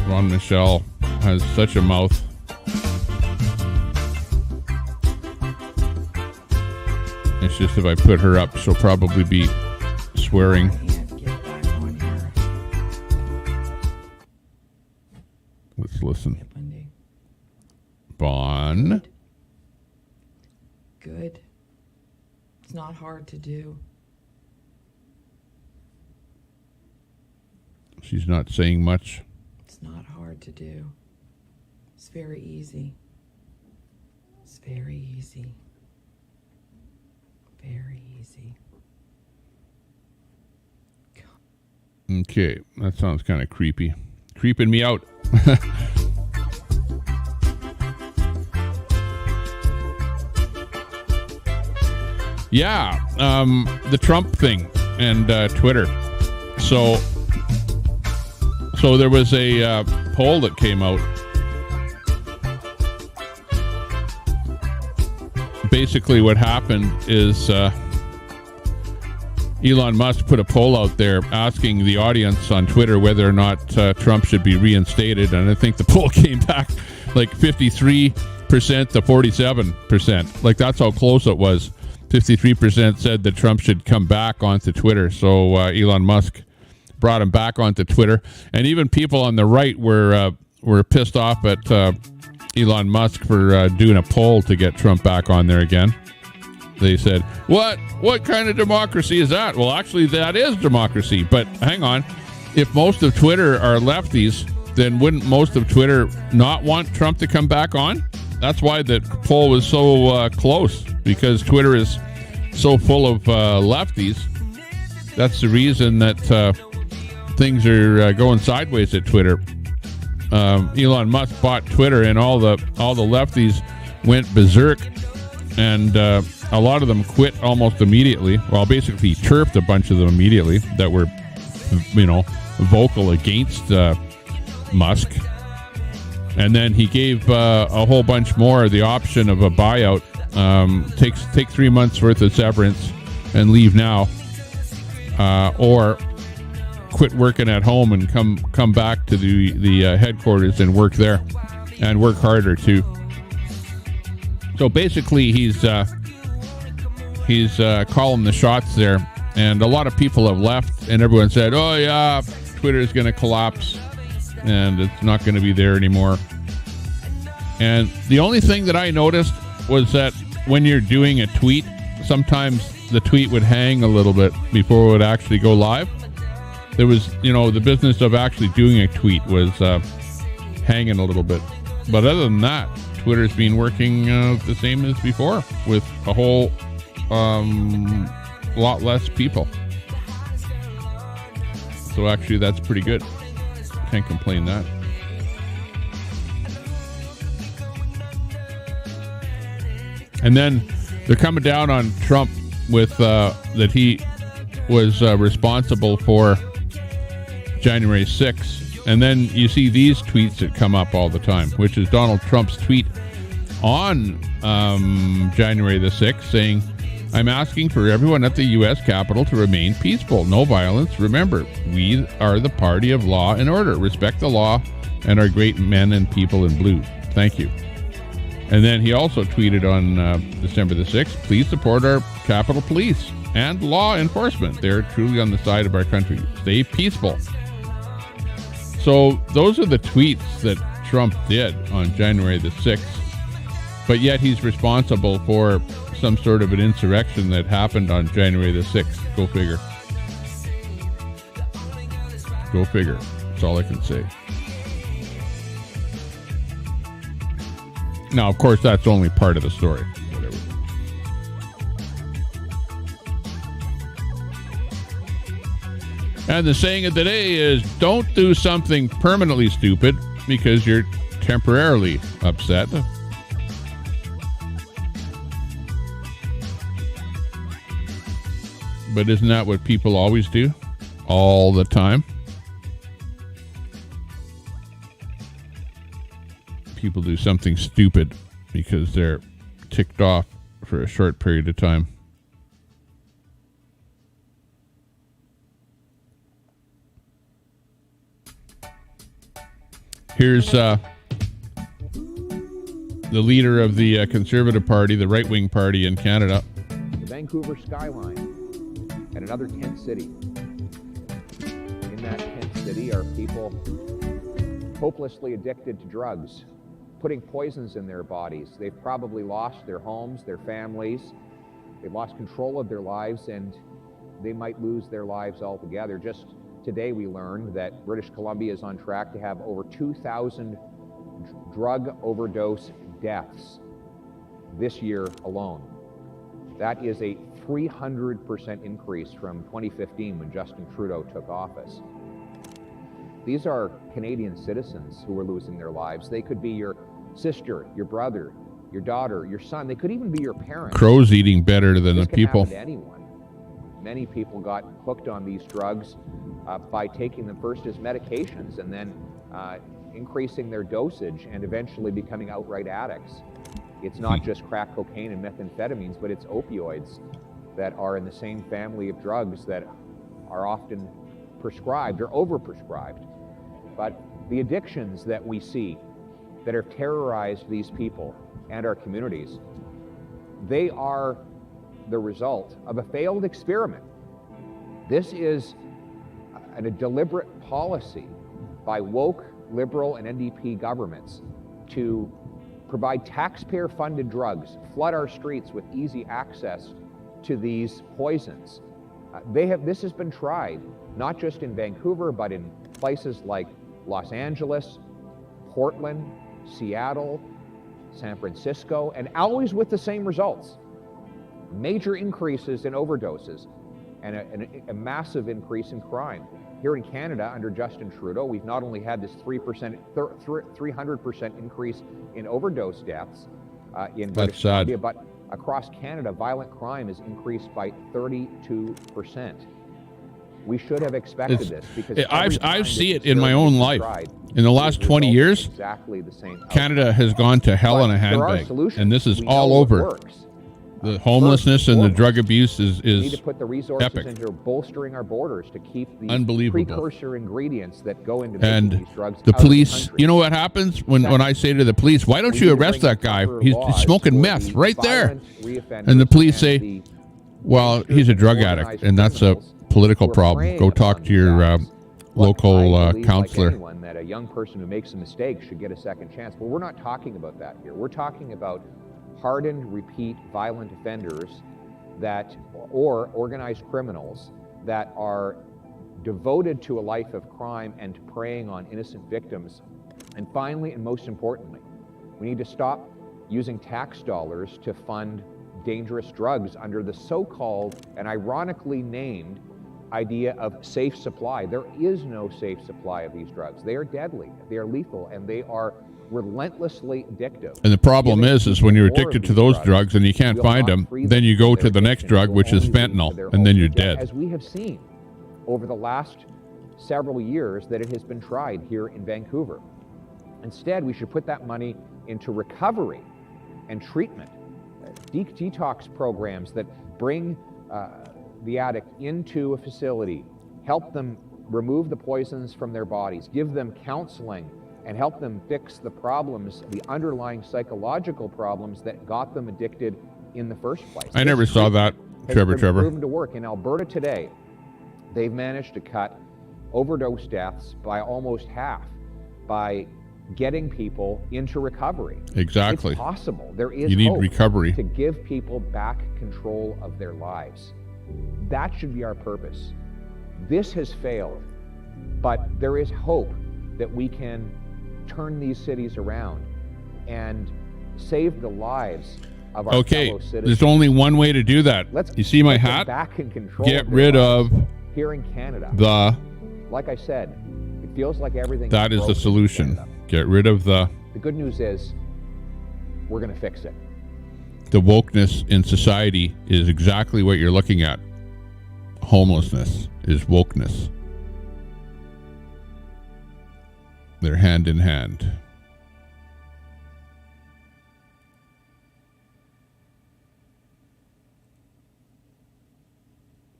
Ron Michelle has such a mouth. It's just if I put her up, she'll probably be swearing. Let's listen. Bon. Good. It's not hard to do. She's not saying much. It's not hard to do. It's very easy. It's very easy. Very easy. Okay, that sounds kind of creepy. Creeping me out. Yeah, the Trump thing and Twitter. So there was a poll that came out. Basically, what happened is Elon Musk put a poll out there asking the audience on Twitter whether or not Trump should be reinstated, and I think the poll came back like 53% to 47%. Like, that's how close it was. 53% said that Trump should come back onto Twitter. So Elon Musk brought him back onto Twitter, and even people on the right were pissed off at Elon Musk for doing a poll to get Trump back on there again. They said, what kind of democracy is that? Well, actually, that is democracy. But hang on, if most of Twitter are lefties, then wouldn't most of Twitter not want Trump to come back on? That's why the poll was so close, because Twitter is so full of lefties. That's the reason that things are going sideways at Twitter. Elon Musk bought Twitter, and all the lefties went berserk, and a lot of them quit almost immediately. Well, basically, he chirped a bunch of them immediately that were, vocal against Musk. And then he gave a whole bunch more the option of a buyout. Take 3 months worth of severance and leave now, or quit working at home and come back to the headquarters and work there, and work harder too. So basically, he's calling the shots there, and a lot of people have left, and everyone said, "Oh yeah, Twitter is going to collapse, and it's not going to be there anymore." And the only thing that I noticed was that when you're doing a tweet, sometimes the tweet would hang a little bit before it would actually go live. There was, the business of actually doing a tweet was hanging a little bit. But other than that, Twitter's been working the same as before, with a whole lot less people. So actually, that's pretty good. Can't complain that. And then they're coming down on Trump with that he was responsible for January 6th. And then you see these tweets that come up all the time, which is Donald Trump's tweet on January the 6th saying, "I'm asking for everyone at the U.S. Capitol to remain peaceful. No violence. Remember, we are the party of law and order. Respect the law and our great men and people in blue. Thank you." And then he also tweeted on December the 6th, "Please support our Capitol Police and law enforcement. They're truly on the side of our country. Stay peaceful." So those are the tweets that Trump did on January the 6th. But yet he's responsible for some sort of an insurrection that happened on January the 6th. Go figure. Go figure. That's all I can say. Now, of course, that's only part of the story. Whatever. And the saying of the day is, don't do something permanently stupid because you're temporarily upset. But isn't that what people always do? All the time? People do something stupid because they're ticked off for a short period of time. Here's the leader of the Conservative Party, the right-wing party in Canada. The Vancouver skyline and another tent city. In that tent city are people hopelessly addicted to drugs, putting poisons in their bodies. They've probably lost their homes, their families. They've lost control of their lives, and they might lose their lives altogether. Just today we learned that British Columbia is on track to have over 2,000 drug overdose deaths this year alone. That is a 300% increase from 2015 when Justin Trudeau took office. These are Canadian citizens who are losing their lives. They could be your sister, your brother, your daughter, your son. They could even be your parents. Crows eating better than the This can people. happen to anyone. Many people got hooked on these drugs by taking them first as medications and then increasing their dosage and eventually becoming outright addicts. It's not just crack cocaine and methamphetamines, but it's opioids that are in the same family of drugs that are often prescribed or overprescribed. But the addictions that we see that have terrorized these people and our communities, they are the result of a failed experiment. This is a deliberate policy by woke, liberal, and NDP governments to provide taxpayer-funded drugs, flood our streets with easy access to these poisons. This has been tried, not just in Vancouver, but in places like Los Angeles, Portland, Seattle, San Francisco, and always with the same results. Major increases in overdoses and a massive increase in crime. Here in Canada, under Justin Trudeau, we've not only had this 300% increase in overdose deaths in British Columbia, but across Canada, violent crime has increased by 32%. We should have expected this because I've seen it in my own life. In the last 20 years, exactly the same Canada has gone to hell in a handbag, and this is all over. The homelessness and the drug abuse is we need to put the resources epic. into bolstering our borders to keep the Unbelievable. precursor ingredients that go into making And these drugs the out of police, country. you know what happens when I say to the police, why don't you arrest that guy? He's smoking meth right there. And the police say, well, he's a drug addict, and that's a political problem. Go talk to your local counselor. Like anyone, that a young person who makes a mistake should get a second chance. But we're not talking about that here. We're talking about hardened, repeat violent offenders or organized criminals that are devoted to a life of crime and preying on innocent victims. And finally, and most importantly, we need to stop using tax dollars to fund dangerous drugs under the so-called and ironically named idea of safe supply. There is no safe supply of these drugs. They are deadly, they are lethal, and they are relentlessly addictive. And the problem is when you're addicted to those drugs and you can't find them, then you go to the next drug, which is fentanyl, and then you're dead. As we have seen over the last several years that it has been tried here in Vancouver. Instead, we should put that money into recovery and treatment, detox programs that bring the addict into a facility, help them remove the poisons from their bodies, give them counseling, and help them fix the problems, the underlying psychological problems that got them addicted in the first place. I never saw that, Trevor. Proven to work. In Alberta today, they've managed to cut overdose deaths by almost half by getting people into recovery. Exactly. It's possible. There is You need hope recovery. to give people back control of their lives. That should be our purpose. This has failed, but there is hope that we can turn these cities around and save the lives of our fellow citizens. There's only one way to do that. You see my hat? Back in control Get of their rid lives. of Here in Canada, like I said, it feels like everything that is the broken in solution. Canada. Get rid of the good news is we're going to fix it. The wokeness in society is exactly what you're looking at. Homelessness is wokeness. They're hand in hand.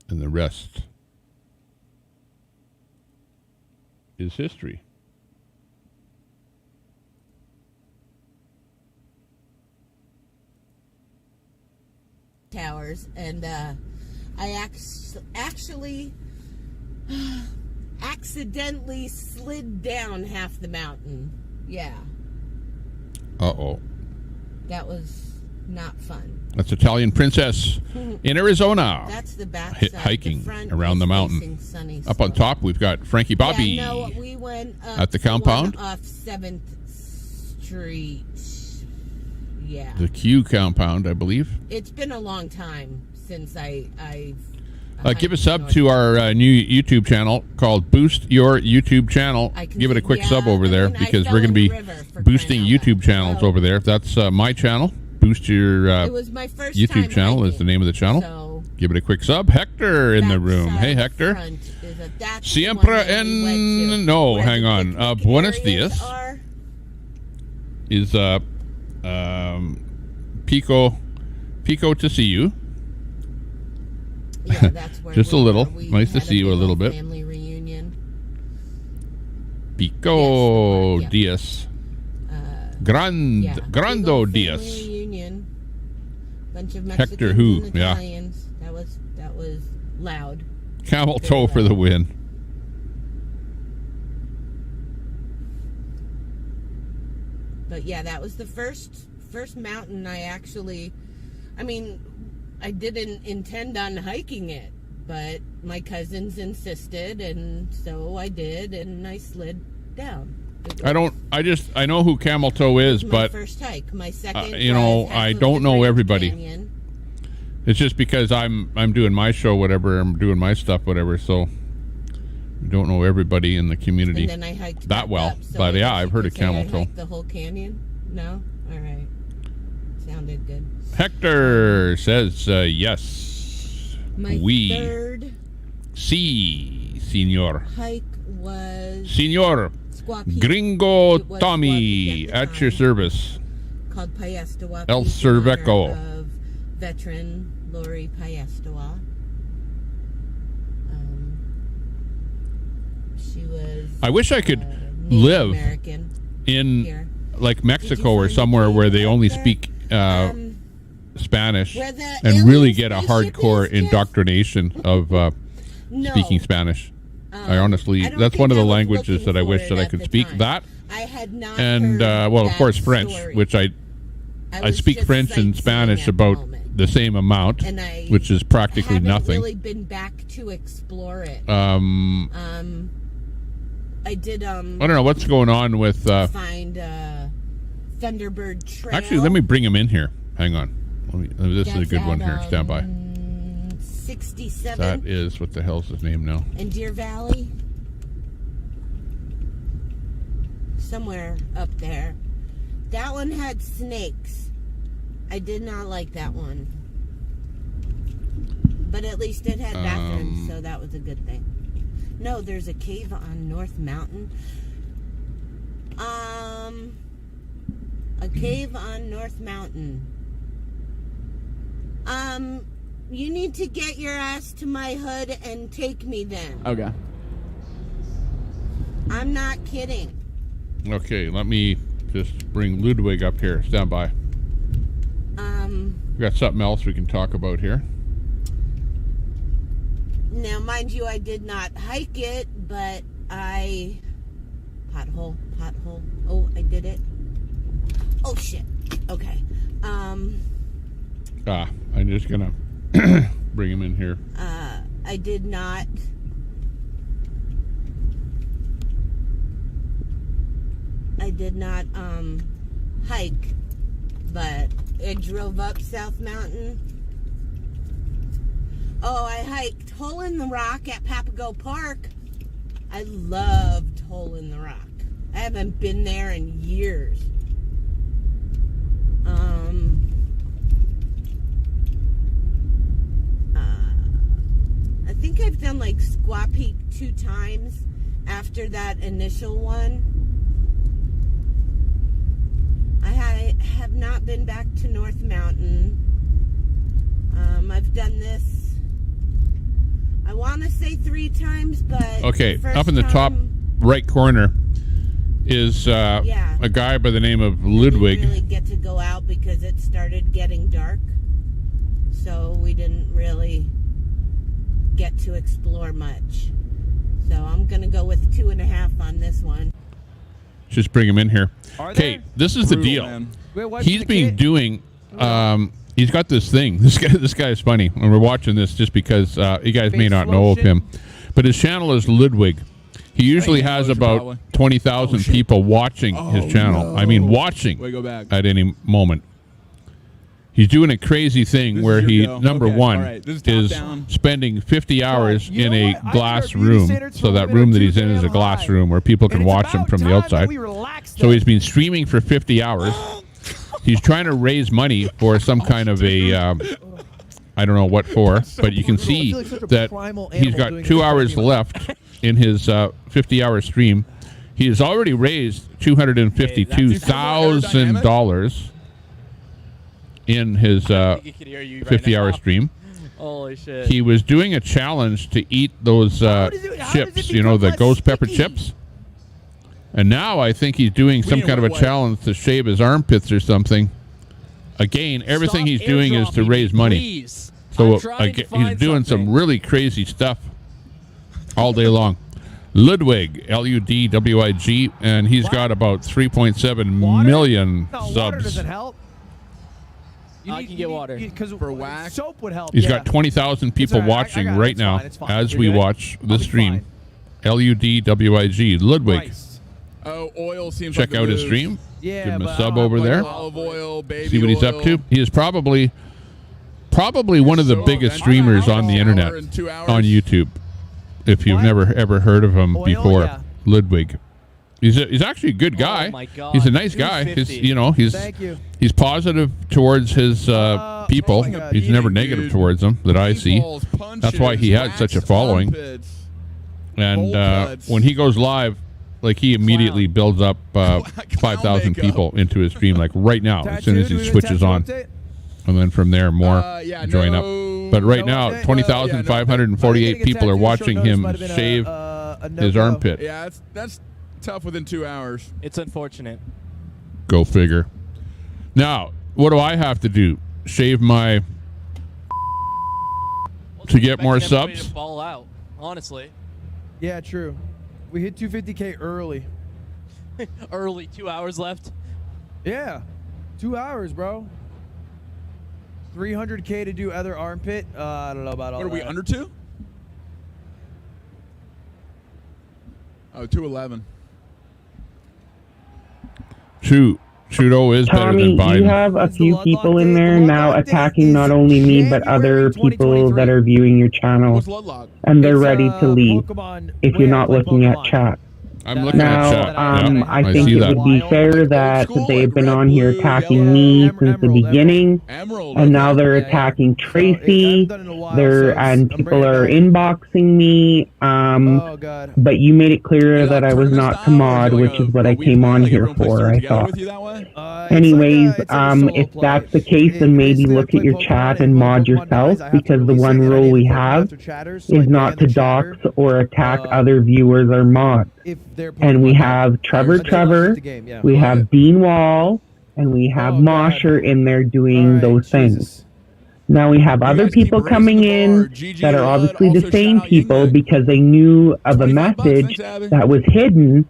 And the rest is history. towers, and I actually accidentally slid down half the mountain. Yeah. Uh-oh. That was not fun. That's Italian Princess in Arizona. That's the back side. Hiking the front around the mountain. Up on top, we've got Frankie Bobby. Yeah, no, we went up at the compound off 7th Street. Yeah. The Q compound, I believe. It's been a long time since I've give a sub to our new YouTube channel called Boost Your YouTube Channel. Give it a quick sub over there because we're going to be boosting YouTube channels over there. That's my channel. Boost Your it was my first YouTube channel is the name of the channel. So give it a quick sub. Hector in the room. Hey, Hector. Siempre en... No, hang on. Buenos dias is Pico to see you. Yeah, that's where just a little. Nice to see you a little bit. Family reunion. Pico Diaz. Grando Diaz. Reunion. Bunch of Mexicans Hector who? And Italians. Yeah. That was loud. Camel toe for the win. But yeah, that was the first mountain I didn't intend on hiking it, but my cousins insisted, and so I did, and I slid down. I know who Camel Toe is, my but first hike. My second, I don't know everybody. Canyon. It's just because I'm doing my show, whatever. I'm doing my stuff, whatever. So I don't know everybody in the community and then I hiked that well. Up, so but yeah, I've heard of Camel Toe. Hiked the whole canyon? No, all right. Sounded good. Hector says yes. My third senor. Hike was Senor Gringo Tommy at your service. Called Payastawa. El Cerveco. Of veteran Lori Payastawa. She was. I wish I could live American in here. Like Mexico or somewhere where they only speak Spanish and really get a hardcore indoctrination of speaking Spanish. I honestly, that's one of the languages that I wish that I could speak. That I had not and well, of course, French, which I speak French and Spanish about the same amount, which is practically nothing. Really been back to explore it. I did. I don't know what's going on with. Find Thunderbird Trail. Actually, let me bring him in here. Hang on. This is a good one here. Stand by. 67. That is, what the hell's his name now? In Deer Valley. Somewhere up there. That one had snakes. I did not like that one. But at least it had bathrooms, so that was a good thing. No, there's a cave on North Mountain. A cave on North Mountain. You need to get your ass to my hood and take me then. Okay. I'm not kidding. Okay, let me just bring Ludwig up here. Stand by. We got something else we can talk about here. Now, mind you, I did not hike it, but I... Pothole. Oh, I did it. Oh, shit. Okay. I'm just gonna bring him in here. I did not... hike, but I drove up South Mountain. Oh, I hiked Hole in the Rock at Papago Park. I loved Hole in the Rock. I haven't been there in years. I think I've done like Squaw Peak 2 times after that initial one. I have not been back to North Mountain. I've done this, I want to say 3 times, but... Okay, up in the top right corner is a guy by the name of Ludwig. I didn't really get to go out because it started getting dark. so we didn't really get to explore much. So I'm gonna go with 2.5 on this one. Just bring him in here. Okay, this is the deal. He's been doing. He's got this thing. This guy is funny, and we're watching this just because you guys may not know of him, but his channel is Ludwig. He usually has about 20,000 people watching his channel. No. I mean, watching at any moment. He's doing a crazy thing where he, number one, is spending 50 hours in a glass room. So that room that he's in is a glass room where people can watch him from the outside. So he's been streaming for 50 hours. He's trying to raise money for some kind of a, I don't know what for, but you can see that he's got 2 hours left in his 50-hour stream. He has already raised $252,000 in his 50-hour stream. Holy shit. He was doing a challenge to eat those chips, you know, the ghost pepper chips. And now I think he's doing some kind of a challenge to shave his armpits or something. Again, everything he's doing is to raise money. So he's doing some really crazy stuff all day long. Ludwig, Ludwig, and he's got about 3.7 million subs. Water doesn't help. I can get water. Because for wax, soap would help. He's got 20,000 people watching right now as we watch the stream. Ludwig, Ludwig. Oh, oil seems Check like out his stream. Yeah, give him a sub over there. Olive oil, baby See what he's up to. He is probably one of the biggest streamers on the internet on YouTube. If you've never ever heard of him before, Ludwig. He's actually a good guy. Oh my God. He's a nice guy. He's positive towards his people. He's never negative towards them that I see. That's why he has such a following. And when he goes live, like he immediately builds up 5,000 people into his stream, like right now, as soon as he switches on. And then from there, more join up. But right now, 20,548 people are watching him shave his armpit. Yeah, that's tough within 2 hours. It's unfortunate. Go figure. Now, what do I have to do? Shave my to get more subs? To ball out, honestly. Yeah, true. We hit 250K early. Early, 2 hours left. Yeah, 2 hours, bro. 300K to do other armpit. I don't know about all that. What are we, under 2? Oh, 211. Trudeau is better than Biden. You have a few people in there now attacking not only me, but other people that are viewing your channel. And they're ready to leave if you're not looking at chat. I'm looking at chat. I think it would be fair that they've been on here attacking me since the beginning, and now they're attacking Tracy. And people are inboxing me. But you made it clear that I was not to mod, which is what I came on here for, I thought. Anyways, if that's the case, then maybe look at your chat and mod yourself, because the one rule we have is not to dox or attack other viewers or mods. And we have Trevor, we have Dean Wall, and we have Mosher in there doing those things. Now we have other people coming in that are obviously the same people because they knew of a message that was hidden,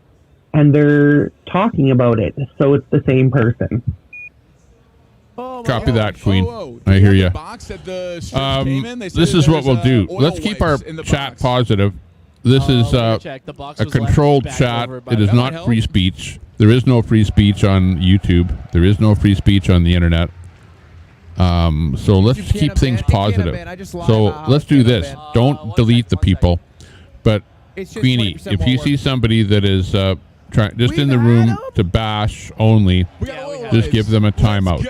and they're talking about it. So it's the same person. Copy that, Queen. I hear you. This is what we'll do. Let's keep our chat positive. This is a controlled chat. It is not free speech. There is no free speech on YouTube. There is no free speech on the internet. So let's keep things positive. So let's do this. Don't delete the people. But, Queenie, if you see somebody that is just in the room to bash only, just give them a timeout.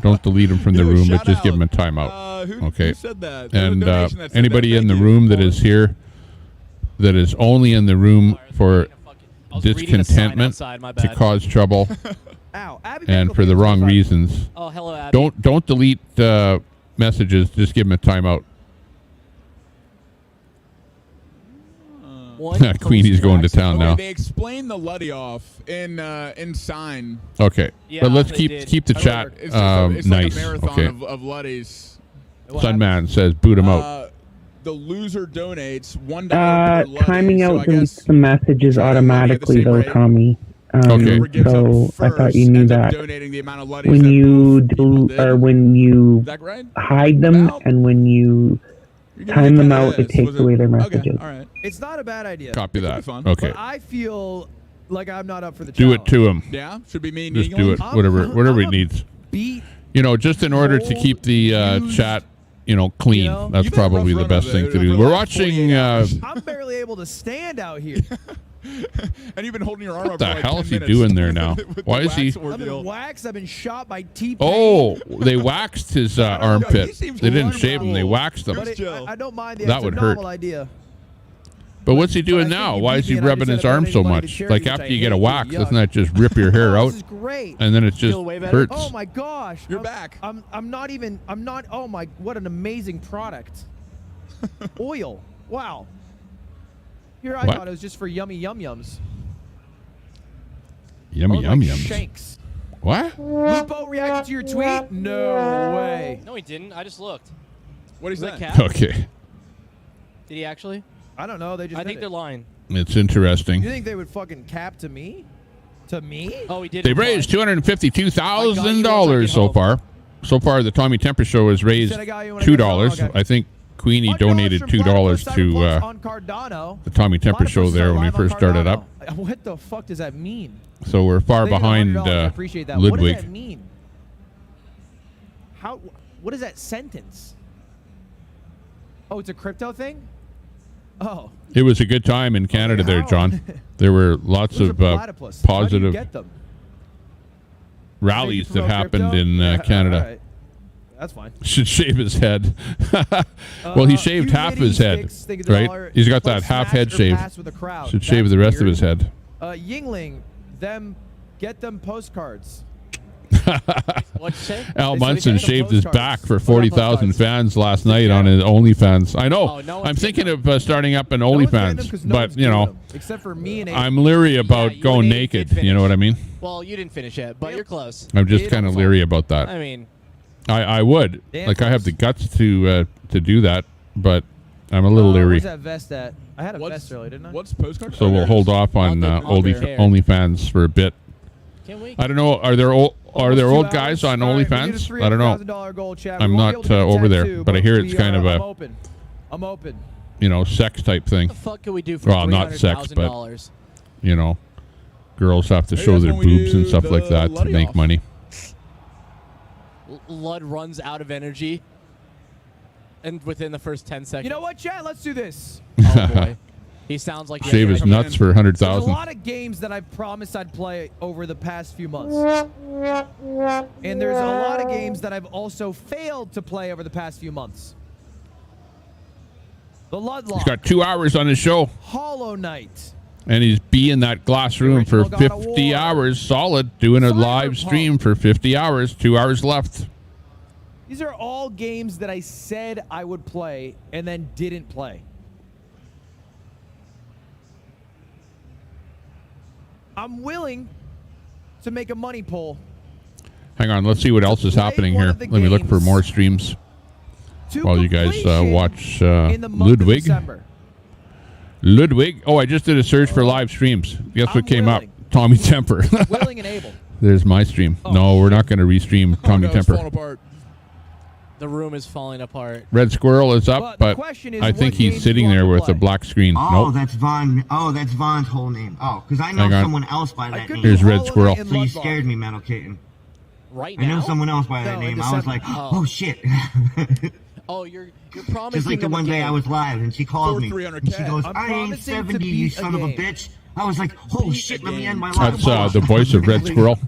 Don't delete them from the room, but just give them a timeout. Okay? And anybody in the room that is here, that is only in the room for discontentment, to cause trouble, and for the wrong reasons. Oh, hello, Abby. Don't delete messages. Just give them a timeout. Queenie's going to town now. They explain the Luddy off in sign. Okay, but let's keep the chat it's nice. Like a marathon okay. of Luddies. Sunman says boot him out. The loser donates $1 per Luddy. Timing out so I guess the messages automatically though, Tommy. Okay. So I thought you knew that. When you when you hide them and when you time them out, it takes away their messages. All right. It's not a bad idea. Copy that. fun. Okay. But I feel like I'm not up for the Do challenge. it to him. Yeah, should be me and Just Eagle. do it. Whatever he needs. Beat. You know, just in order to keep the chat, clean. That's probably the best thing to do. We're watching. I'm barely able to stand out here. And you've been holding your arm What up the for like hell 10 is he minutes doing there now? with Why the is he? wax I've ordeal. been waxed. I've been shot by T-Pain. Oh, they waxed his armpit. They didn't shave him. They waxed him. But I don't mind the That extra would hurt. novel idea. But what's he doing now? Why is he rubbing his arm so much? Like after you get a wax, doesn't that just rip your hair out? This is great. And then it just hurts. Oh my gosh. You're back. I'm not. Oh my, what an amazing product. Oil. Wow. Here I What? thought it was just for yummy yums. Yummy Oh, yum like yums. Shanks. What? Lupo reacted to your tweet? No way. No, he didn't. I just looked. What is that? that? Cat? Okay. Did he actually? I don't know. They just. I think they're lying. It's interesting. You think they would fucking cap to me? To me? Oh, he did. They've raised $252,000 so far. So far, the Tommy Temper Show has raised $2. I think Queenie donated $2 to the Tommy Temper Show there when we first started up. What the fuck does that mean? So we're far behind I appreciate that. What does Ludwig. that mean? How? What is that sentence? Oh, it's a crypto thing? Oh. It was a good time in Canada there, John. There were lots Those of are platypus. How do you positive get them? rallies that promote happened crypto? in Yeah, Canada. all right. That's fine. Should shave his head. Well, he shaved half his head, right? He's got that half head shave. Should shave the rest of his head. Yingling, get them postcards. What'd you say? Al They said Munson get them shaved his postcards. back for 40,000 fans last night on his OnlyFans. I know. Oh, no one's I'm thinking of starting up an one's getting them OnlyFans, 'cause no but one's doing them, except for me and Aiden. I'm leery about you going and Aiden naked. did You know what I mean? Well, you didn't finish yet, but you're close. I'm just kind of leery about that. I mean, I would Damn like. I have the guts to do that, but I'm a little leery. Where's that vest at? I had a vest earlier, didn't I? What's postcard? So we'll hold off on OnlyFans for a bit. I don't know. Are there old guys on OnlyFans? I don't know. I'm not over there, but I hear it's kind of a I'm open. Sex type thing. what the fuck can we do for Well, not sex, but $300,000? girls have to show that's their when we boobs do and stuff like the that to Luddy make off. money. Lud runs out of energy, and within the first 10 seconds. You know what, Chad? Let's do this. Oh boy, he sounds like Shave his nuts for There's a 100,000. lot of games that I promised I'd play over the past few months. And there's a lot of games that I've also failed to play over the past few months. The Ludlock. He's got 2 hours on his show, Hollow Knight. and he's be in that glass room for Original God of 50 hours solid, doing a live stream for 50 hours. 2 hours left. These are all games that I said I would play and then didn't play. I'm willing to make a money poll. Hang on, let's see what else is happening here. Let me look for more streams while you guys watch in the month of Ludwig. December. Ludwig. Oh, I just did a search for live streams. Guess what came up? Tommy Temper. Willing and able. There's my stream. No, we're not going to restream Tommy Temper. The room is falling apart. Red Squirrel is up, but I think he's sitting there with a black screen. Oh, Nope. that's Vaughn. Oh, that's Vaughn's whole name. Oh, because I know Hang on. someone else by that name. Here's Red Squirrel. So you scared me, Metal Kitten. Right I know now? someone else by that No, in name. I was like, December. oh shit. Oh, you're promising Just like the them a one day game. I was live and she called me. 300K. And she goes, I'm I ain't promising to 70, beat you a son of a game. bitch. I was like, holy shit, let me end my live. That's the voice of Red Squirrel.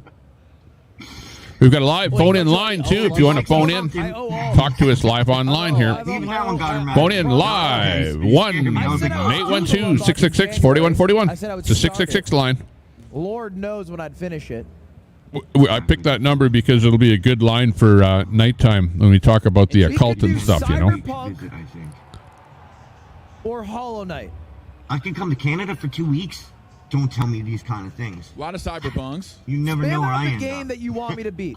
We've got a live phone-in line, too, if you want to phone in. Talk to us live online here. Even that one got him right. Phone in live. 1-812-666-4141. It's a 666 line. Lord knows when I'd finish it. I picked that number because it'll be a good line for nighttime when we talk about the occult and stuff, you know. Cyberpunk or Hollow Knight. I can come to Canada for 2 weeks. Don't tell me these kind of things. A lot of cyberpunks. You never Spam know where out I the am. game that you want me to beat.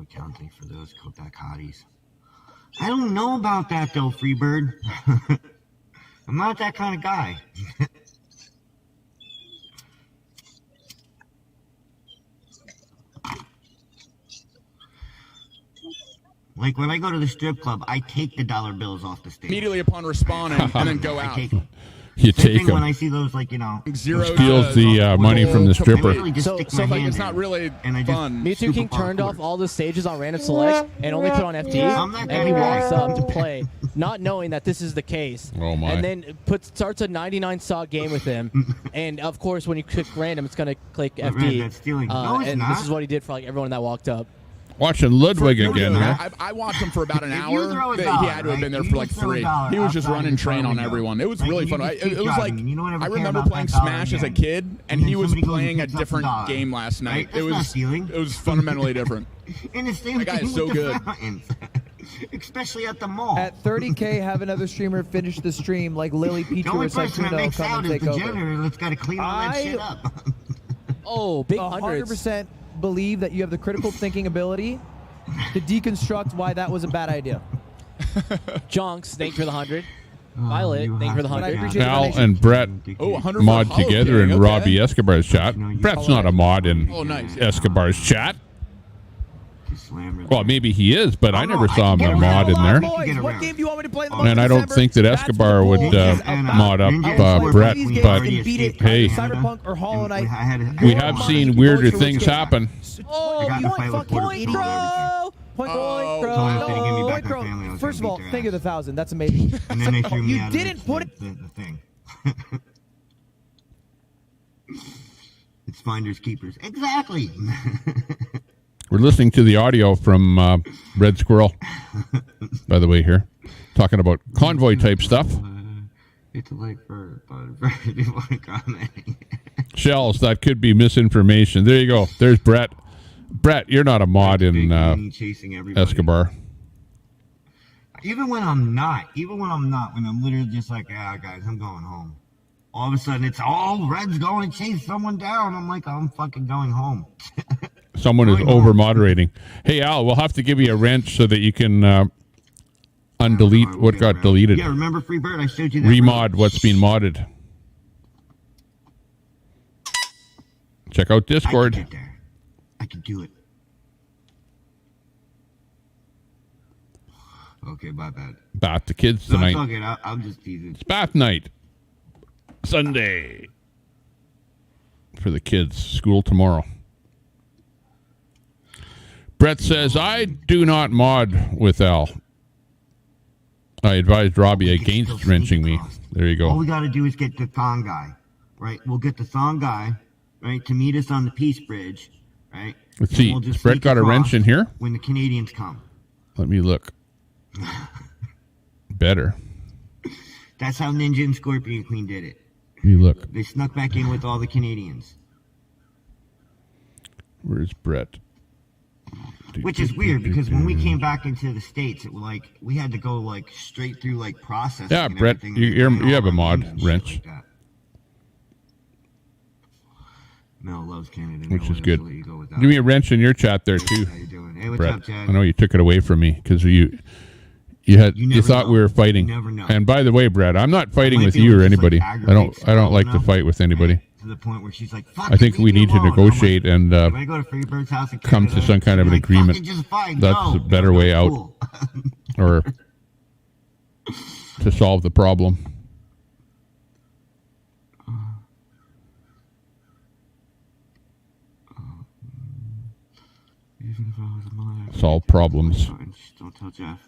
No accounting for those Kodak hotties. I don't know about that though, Freebird. I'm not that kind of guy. Like when I go to the strip club, I take the dollar bills off the stage. Immediately upon respawning, and then go out. You Same take thing when them. I see those, like, you know, Zero Steals the money from the stripper. just stick my like, hand it's in not really and I just Me Too scoop King up all the turned off quarters. all the stages on random select and only put on FD, I'm that and he guy. walks up to play, not knowing that this is the case. Oh, my. And then starts a 99 saw game with him, and of course when you click random, it's gonna click But FD. that's stealing. No, it's and not. this is what he did for like everyone that walked up. Watching Ludwig again here. I watched him for about an If you hour. throw a He dollar, had to have been there right? for You like just throw a 3. dollar He was just outside running the train on window. everyone. It was Like, really you fun. just keep It was like driving, you don't ever I care remember about playing that dollar Smash as a again. kid, and And he then was somebody goes and playing a picks up the different dollar. game last night. Right? That's not stealing. It was fundamentally different. And the same That guy thing is so with the good. fountains. Especially at the mall. At 30K, have another streamer finish the stream like Lily The Petrie only or person that Saikuno makes come out and is take the over. janitor that's got to clean all that shit up. Oh, big hundreds. 100% believe that you have the critical thinking ability to deconstruct why that was a bad idea. Jonks, thank you for the 100. Violet, thank you for the 100. Al and Brett 100 mod for Hollow together King, in okay. Robbie Escobar's chat. Brett's not a mod in Oh, nice. Escobar's chat. Well, maybe he is, but I never saw him a mod in there. Boys, what game do you want me to play in the month And of I don't December? think that That's Escobar what the would poll is about. mod up Brett, These games but can beat it, hey, Cyberpunk or Hollow Knight. we have seen weirder things happen. Oh, you want fucking point, bro? Point, bro. Point, bro. First of all, thank you the 1,000. That's amazing. And then they threw me You out didn't of put it. the thing. It's finders keepers. Exactly. We're listening to the audio from Red Squirrel, by the way, here, talking about convoy type stuff. It's like for commenting. Shells, that could be misinformation. There you go. There's Brett. Brett, you're not a mod in chasing everybody. Escobar. Even when I'm not, when I'm literally just like, yeah, guys, I'm going home. All of a sudden, it's all Red's going to chase someone down. I'm like, I'm fucking going home. Someone is over moderating. Hey, Al, we'll have to give you a wrench so that you can undelete what got deleted. Yeah, remember Freebird? I showed you that. Remod what's being modded. Check out Discord. I can do it. Okay, my bad. Bath the kids No, tonight. it's all good. I'll just tease it. It's bath night. Sunday. For the kids. School tomorrow. Brett says, I do not mod with Al. I advised Robbie against wrenching me. There you All go. we got to do is get the thong guy, right? We'll get the thong guy, right, to meet us on the Peace Bridge, right? Let's And see. we'll just Has Brett sneak got a across wrench in here? when the Canadians come. Let me look. Better. That's how Ninja and Scorpion Queen did it. Let me look. They snuck back in with all the Canadians. Where's Brett? Which is weird because when we came back into the States, it was like we had to go like straight through like processing. Yeah, and Brett, everything. you have a mod wrench, Mel loves Canada. which Mel is will good. let you go without Give me it. a wrench in your chat there too, How you doing? Hey, what's Brett. up, Chad? I know you took it away from me because you never thought know. we were fighting. You never know. And by the way, Brett, I'm not fighting might with be you able or to just, anybody. like, I don't aggravate like to Squirrel fight with anybody. To the point where she's like, "Fuck I think leave we me need to alone." I'm negotiate like, and "If I go to Freebird's house in come to Canada, some kind of an like, agreement. "Fucking just fight, That's go." a better way out, Cool. or to solve the problem. Even if I was a mother, Solve problems. Don't tell Jeff.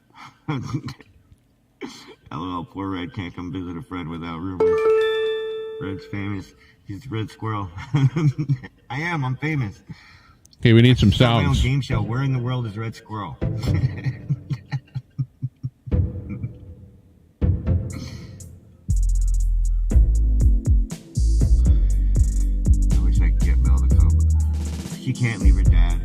LOL, poor Red can't come visit a friend without rumors. Red's famous. He's Red Squirrel. I am. I'm famous. Okay, we need some Start my own sounds. game show. Where in the world is Red Squirrel? I wish I could get Mel to come. She can't leave her dad.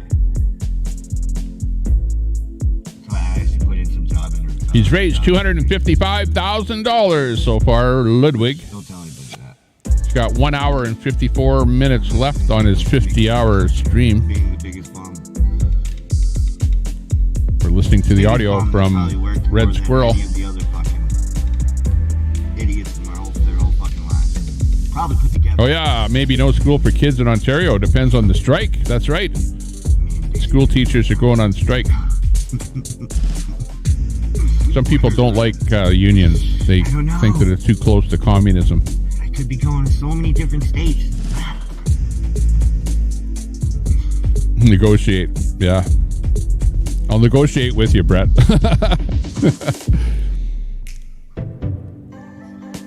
So I actually put in some job interviews. He's raised $255,000 so far, Ludwig. Don't tell anybody that. He's got 1 hour and 54 minutes left on his 50-hour stream. Being the biggest bum. We're listening to the audio from Red Squirrel. Any of the other fucking idiots in their whole fucking lives. Probably put together. Oh, yeah, maybe no school for kids in Ontario. Depends on the strike. That's right. School teachers are going on strike. Some people don't like unions. They think that it's too close to communism. I could be going to so many different states. Negotiate. Yeah. I'll negotiate with you, Brett.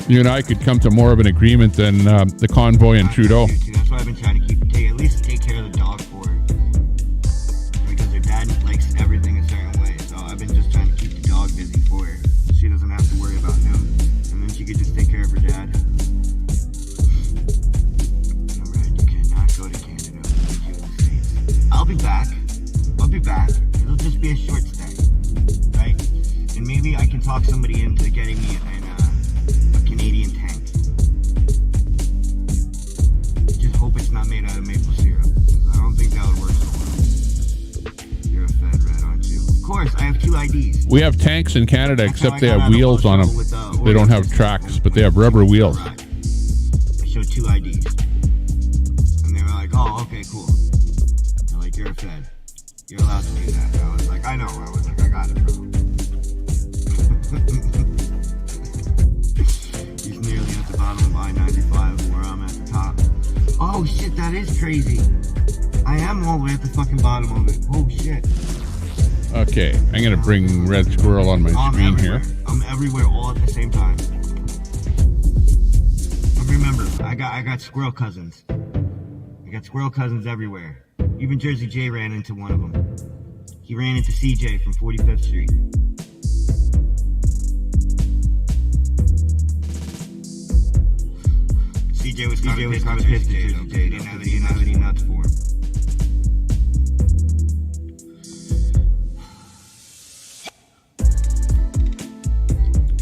You and I could come to more of an agreement than the Convoy and Trudeau. That's why I've been trying to at least take care of the dog for her. Because her dad likes everything a certain way. So I've been just trying to keep the dog busy for her. She doesn't have to worry about him. And then she could just take care of her dad. Alright, you cannot go to Canada. We need you in the States. I'll be back. It'll just be a short stay. Right? And maybe I can talk somebody into getting me a Canadian tank. Just hope it's not made out of maple syrup. I don't think that would work so well. You're a Fed rat, aren't you? Of course, I have 2 IDs. We have tanks in Canada, except they have wheels on them. They don't have tracks, but they have rubber wheels. I showed 2 IDs. And they were like, oh, okay, cool. They're like, you're a Fed. You're allowed to do that. And I was like, I know. I was like, I got it, bro. He's nearly at the bottom of I-95 where I'm at the top. Oh shit, that is crazy. I am all the way at the fucking bottom of it. Oh shit. Okay, I'm gonna bring Red Squirrel on my screen here. I'm everywhere all at the same time. And remember, I got squirrel cousins. I got squirrel cousins everywhere. Even Jersey J ran into one of them. He ran into CJ from 45th Street. CJ was kind of pissed at Jersey J. He didn't have any nuts for him.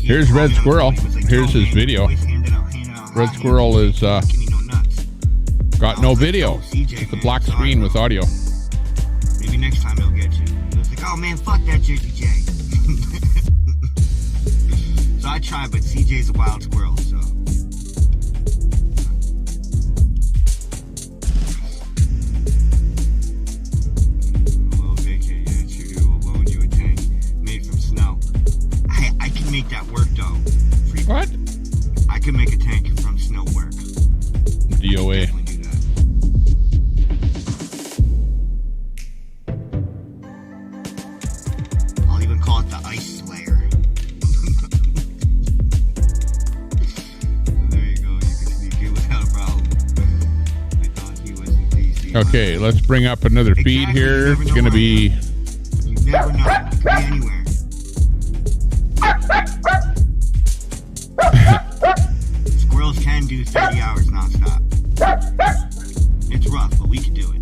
Here's Red Squirrel. Here's his video. Red Squirrel is got no video. It's a black screen with audio. Maybe next time he'll get you. He was like, oh man, fuck that Jersey J. So I tried, but CJ's a wild squirrel, so. Make that work though. What? I can make a tank from snow work. DOA. Do that. I'll even call it the Ice Slayer. There you go. You can sneak in without a problem. I thought he was in DC. Okay, let's bring up another feed here. It's gonna be. You never know. It could be anywhere. Squirrels can do 30 hours nonstop. It's rough, but we can do it.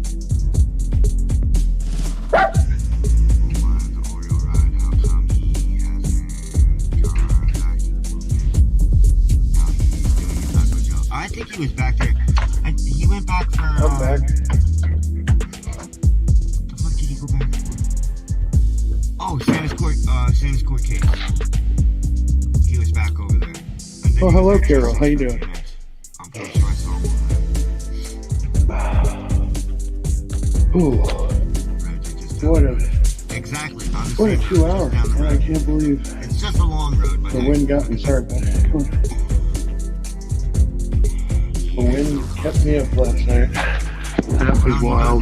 I think he was back there. He went back for. I'm back. The fuck did he go back for? Oh, Santa's court case. He was back over there. Oh, hello, Carol. How you doing? I'm pretty sure I saw him. Ooh. What a Exactly. 2 hours. I can't believe It's just a long road, but the wind got me. Sorry about that. The wind kept me up last night. That was wild.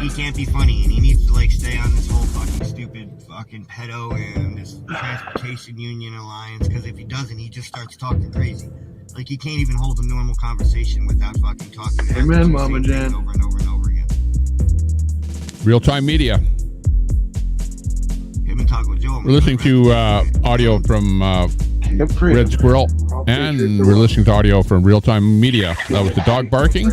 He can't be funny, and he needs to like stay on this whole fucking stupid fucking pedo and this transportation union alliance. Because if he doesn't, he just starts talking crazy. Like he can't even hold a normal conversation without fucking talking. Amen, Mama Jan. Over and over and over again. Real-time media. Him and Taco Joe. We're listening to audio from Red Squirrel, and we're listening to audio from Real-Time Media. That was the dog barking.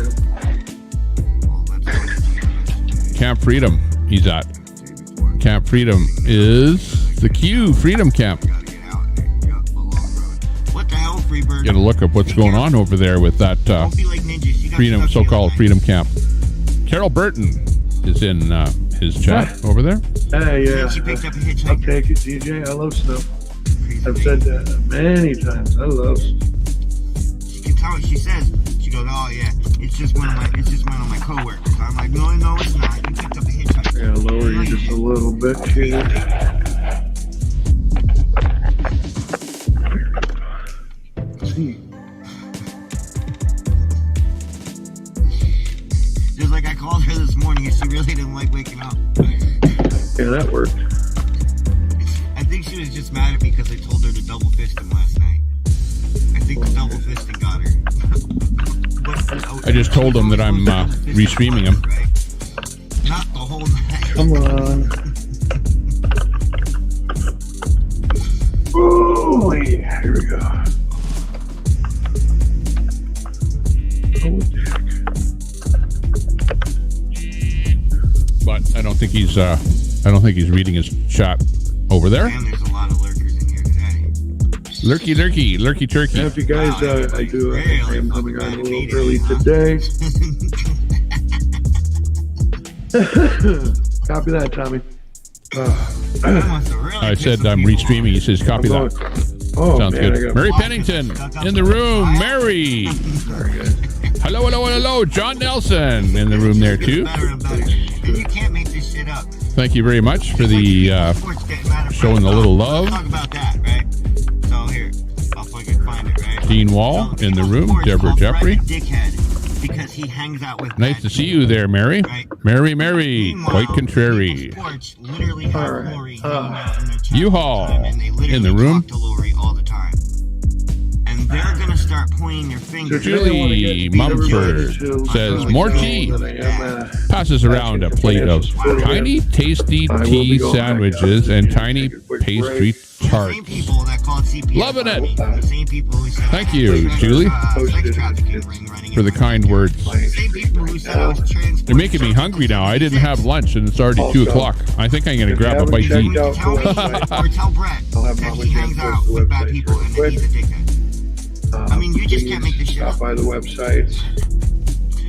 Camp Freedom, he's at. Camp Freedom is the Q Freedom Camp. What the hell, Freebird? Get a look at what's going on over there with that freedom, so-called Freedom Camp. Carol Burton is in his chat over there. Hey, yeah. I'll take it, DJ. I love snow. I've said that many times. I love snow. She can tell what she says. She She goes, oh yeah, it's just one of my coworkers. I'm like, no, it's not. You picked up a hitchhiker. Yeah, lower you just a little bit here. See. Just like I called her this morning and she really didn't like waking up. Yeah, that worked. I think she was just mad at me because I told her to double fist him last night. I think the double fisting got her. I just told him that I'm restreaming him. Not the whole night. Come on. Oh, yeah, here we go. But I don't think he's reading his chat over there. And there's a lot of lurkers in here today. Lurky turkey. Yeah, if you guys, I am coming on a little early today. Copy that, Tommy. I said I'm restreaming. He says copy that. Oh, sounds man, good. Mary Pennington in the room. Mary. Hello. John Nelson in the room there too. You can't make this shit up. Thank you very much for the showing a little love. Talk about that, right? So here, I'll fucking find it, right? Dean Wall in the room. Deborah Jeffrey. Dickhead, because he hangs out with. Nice to see you there, Mary. Mary. Quite contrary. U-Haul in the room. And they're gonna start pointing their fingers. Julie Mumford says more tea. Passes around a plate of tiny, tasty tea sandwiches and tiny pastry tarts. Loving it. Thank you, Julie, for the kind words. They're making me hungry now. I didn't have lunch and it's already 2 o'clock. I think I'm going to grab a bite to eat. Or tell Brett that he hangs out with bad people and that he's a dickhead. I mean, you just can't make this shit up. Stop by the websites.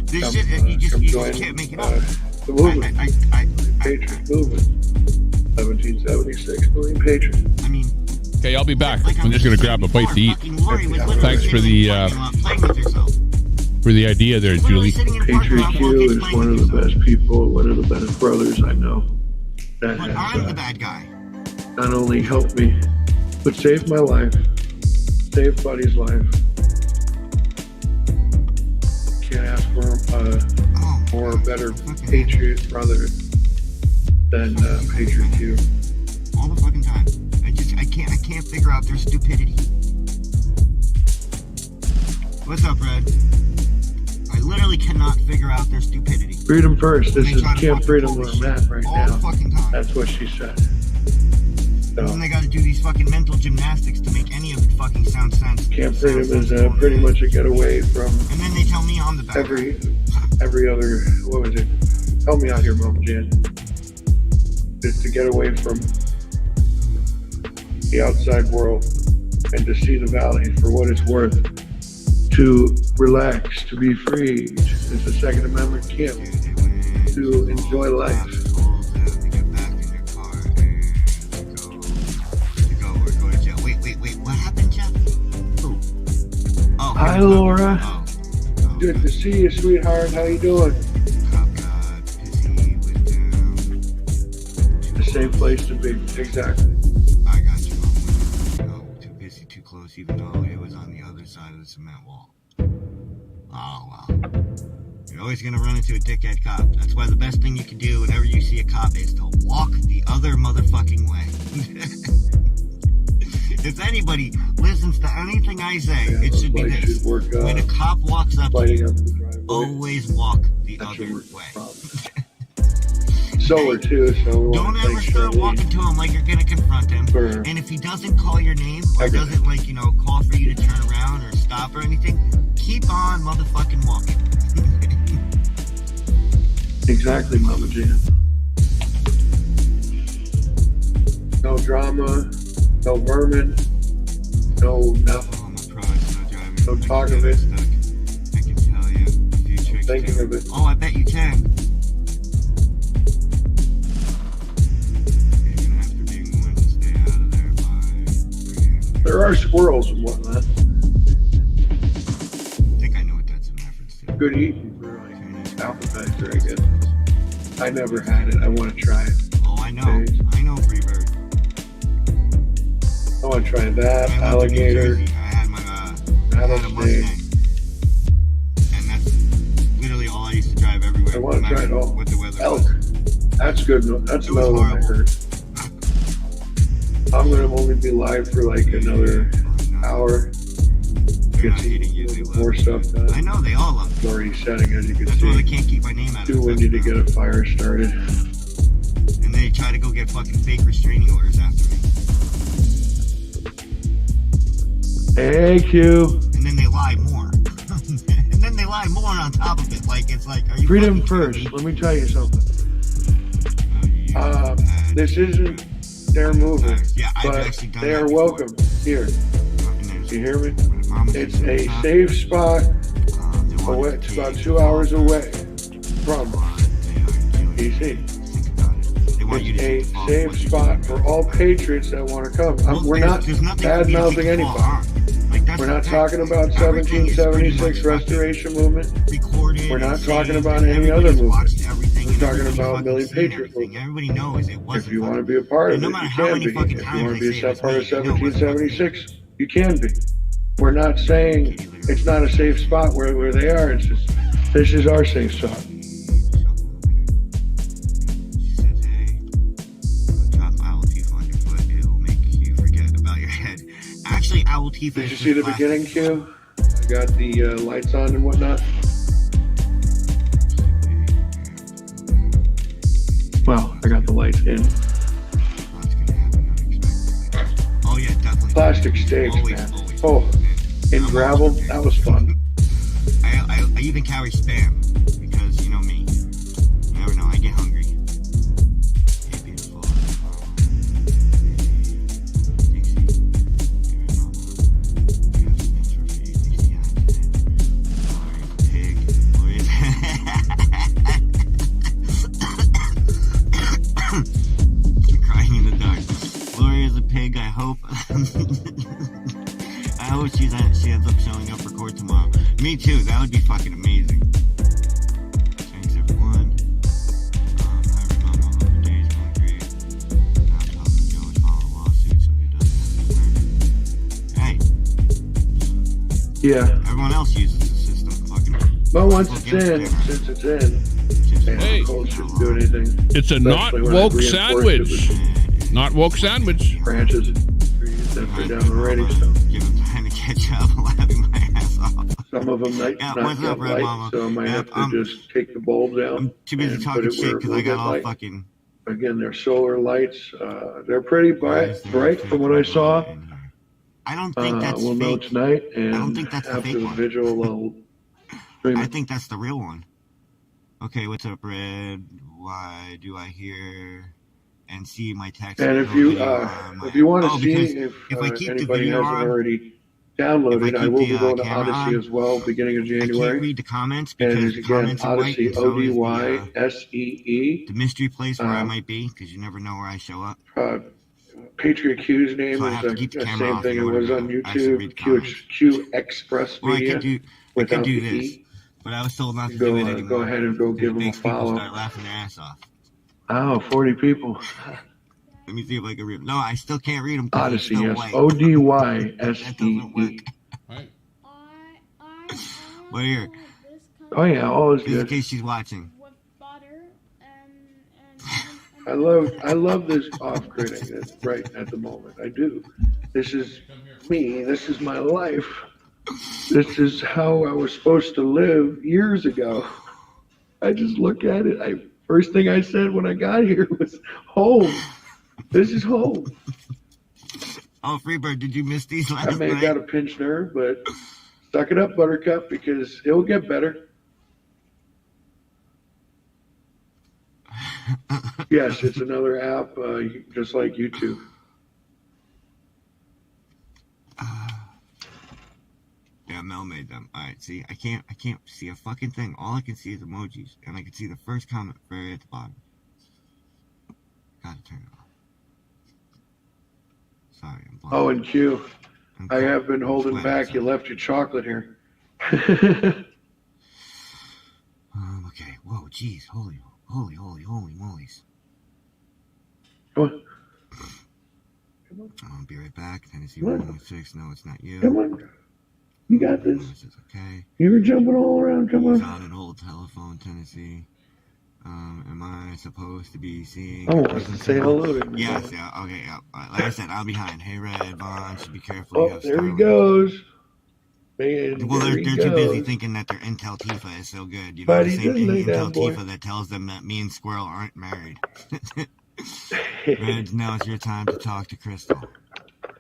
This shit, you just can't make it up. The movement. Patriot movement. 1776 million patriots. I mean, okay, I'll be back. I'm just going to grab a bite to eat. Thanks for the idea there, Julie. Patriot Q is one of the best people, one of the best brothers I know. That has, I'm the bad guy. Not only helped me, but saved my life. Saved Buddy's life. Can't ask for a better Patriot brother than Patriot Q. All the fucking time. I can't figure out their stupidity. What's up, Red? I literally cannot figure out their stupidity. Freedom first. This is Camp Freedom where I'm at right now. That's what she said. So. And then they got to do these fucking mental gymnastics to make any of it fucking sound sense. Camp Freedom is pretty much a getaway from. And then they tell me I'm the bad every other. What was it? Help me out here, Mom Jan. It's to get away from the outside world and to see the valley for what it's worth. To relax, to be free. It's a Second Amendment camp. To enjoy life. Hi, Laura. Good to see you, sweetheart. How you doing? A safe place to be. Exactly. I got you. Too busy, too close, even though it was on the other side of the cement wall. Oh, well. You're always going to run into a dickhead cop. That's why the best thing you can do whenever you see a cop is to walk the other motherfucking way. If anybody listens to anything I say, it should be this. When a cop walks up to you, always walk the other way. Solar too, so don't ever start walking to him like you're gonna confront him. And if he doesn't call your name or doesn't call for you to turn around or stop or anything, keep on motherfucking walking. Exactly, Mama Jan. No drama. No vermin, no nothing, no talk of it. I can tell you. I'm thinking of it. Oh, I bet you can. You're gonna have to be one to stay out of there by 3 a.m. There are squirrels and whatnot. I think I know what that's in there for. good eating for like appetizer, I guess. I never had it. I want to try it. Oh, I know. I know Freebird. I want to try that. Alligator. I had my rattlesnake. And that's literally all I used to drive everywhere. I want to try it all. What the weather elk. That's good. That's another one I heard. I'm going to only be live for like another hour. Get some more stuff done. I know, they all love it. It's already setting, as you can That's see. why they can't keep my name out of it. Too windy to get a fire started. And they try to go get fucking fake restraining orders after me. Hey, Q. And then they lie more. And then they lie more on top of it. Like, it's like, are you Freedom first. Let me tell you something. This isn't their movement, but they are welcome here. You hear me? It's a safe spot. It's about 2 hours away from DC. It's a safe spot for all patriots that want to come. We're not bad-mouthing anybody. We're not talking about 1776 restoration movement. We're not talking about any other movement. We're talking about Million Patriot movement. Everybody knows it wasn't. If you want to be a part of it, you can be. If you want to be a part of 1776, you can be. We're not saying it's not a safe spot where they are. It's just, this is our safe spot. Actually, Owl Tifa. Did you see the beginning, Q? I got the lights on and whatnot. Well, I got the lights in. Oh yeah, definitely. Plastic stakes, man. Oh, in gravel, that was fun. I even carry Spam because you know me. You never know. I get hungry. Hey, beautiful. Crying in the dark. Gloria's a pig, I hope. I hope she ends up showing up for court tomorrow. Me too, that would be fucking amazing. Thanks everyone. I remember all the days going great. I'm talking Joe is filing a lawsuit so he doesn't have to work. Hey. Yeah. Everyone else uses the system. Fucking. But once it's in, since it's in, Hey. shouldn't do anything. It's a not Especially when I woke reinforce it sandwich. with Not woke sandwich. branches and trees that are down already. So Give him time to catch up, laughing my ass off. some of them might Yeah, not what's get up, Red light, Mama? so I might Yep, have to just take the bulbs out. I'm too busy and talking put it shit where because it I will got get all light. fucking. Again, they're solar lights. They're pretty bright from what I saw. I don't think that's We'll know fake. tonight, and I don't think that's the after fake the one. vigil, I'll stream I it. think that's the real one. Okay, what's up, Red? Why do I hear and see my text? And if you want to see if I keep the anybody video hasn't on, already downloaded, I keep will the, be going to camera Odyssey on, as well, beginning of I can't January. read the comments And because it's the again comments are white. Odyssey, And so is ODYSEE. the mystery place where I might be because you never know where I show up. Patriot Q's name So I is have to keep the the camera same off thing in it order was to on actually read YouTube, the Q Express Or I Media. could do without this, the E. but I was told not to Go, do it anymore. go ahead and go give It them a makes people follow. start laughing their ass off. Oh, 40 people. Let me see if I can read them. No, I still can't read them. Odyssey, yes. White. ODYSEE. But here. Oh, yeah, all is Just in good. case she's watching. I love this off-gridding that's right at the moment. I do. This is me. This is my life. This is how I was supposed to live years ago. I just look at it. First thing I said when I got here was home. This is home. Oh, Freebird, did you miss these last I may have night? got a pinched nerve, but suck it up, Buttercup, because it will get better. Yes, it's another app, just like YouTube. Yeah, Mel made them. All right, see, I can't see a fucking thing. All I can see is emojis, and I can see the first comment right at the bottom. Gotta turn it off. Sorry, I'm blind. Oh, and Q, I have been holding back. You left your chocolate here. jeez, holy mollies. Come I'll be right back. Tennessee Come on. 116. No, it's not you. Come on. You got this. This is okay. You were jumping all around. Come He's on. on an old telephone, Tennessee. Am I supposed to be seeing? Oh, say hello to him. Yes, yeah, okay, yeah. Like I said, I'm behind. Hey, Red, Vaughn, should be careful. Oh, there he goes. Man, Well, there they're he too busy goes. thinking that their Intel Tifa is so good. You know, But the he same did lay Intel down, boy. Tifa that tells them that me and Squirrel aren't married. Reds, now it's your time to talk to Crystal.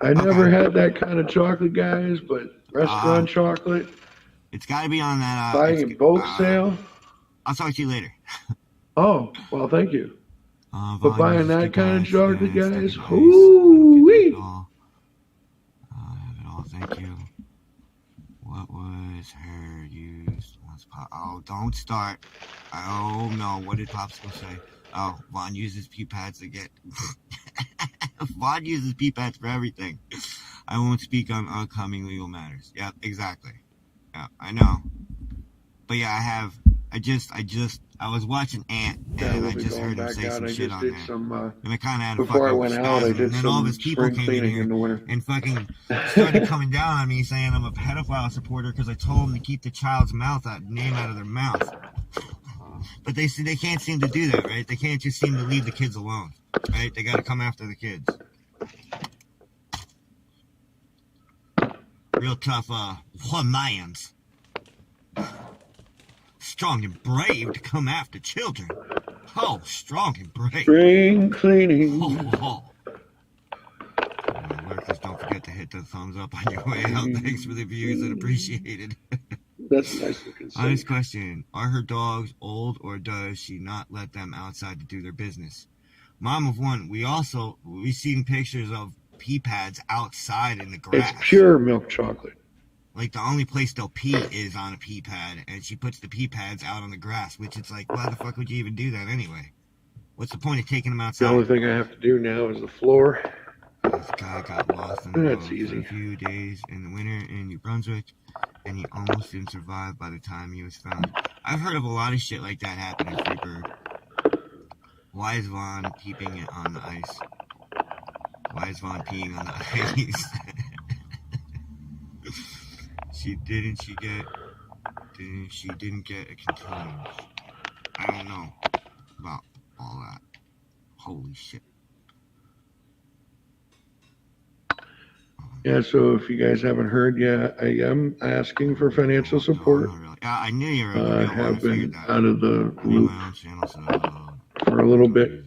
I never had that kind of chocolate, guys, but restaurant chocolate. It's got to be on that. Buying bulk sale. I'll talk to you later. Oh, well, thank you. But Vaughn buying uses that kind of keypads, chocolate, guys, nice. whoo-wee. Have it all, thank you. What was her used once? Oh, don't start. Oh, no, what did Popsicle say? Oh, Vaughn uses P-pads to get... Vaughn uses P-pads for everything. I won't speak on upcoming legal matters. Yep, exactly. Yeah, I know. But yeah, I was watching Ant, and I just heard him say some shit on there. And I kind of had a Before I fucking went out, I spasm. did And then all of some his people spring came in cleaning here in the winter. and fucking started coming down on me saying I'm a pedophile supporter because I told them to keep the child's name out of their mouth. But they can't seem to do that, right? They can't just seem to leave the kids alone, right? They got to come after the kids. Real tough, Hawaiians. Strong and brave to come after children. Oh, strong and brave. Spring cleaning. Lurkers, don't forget to hit the thumbs up on your way out. Thanks for the views and appreciated. That's a nice looking thing. Honest question. Are her dogs old or does she not let them outside to do their business? Mom of one, we've seen pictures of pee pads outside in the grass. It's pure milk chocolate. Like, the only place they'll pee is on a pee pad, and she puts the pee pads out on the grass, which it's like, why the fuck would you even do that anyway? What's the point of taking them outside? The only thing I have to do now is the floor. This guy got lost in the That's road easy. for a few days in the winter in New Brunswick, and he almost didn't survive by the time he was found. I've heard of a lot of shit like that happening in Freeburg. Why is Vaughn keeping it on the ice? Why is Vaughn peeing on the ice? She didn't get a continuance. I don't know about all that. Holy shit. Yeah, so if you guys haven't heard yet, I am asking for financial support. Yeah, I knew you were. I have been out of the loop for a little bit,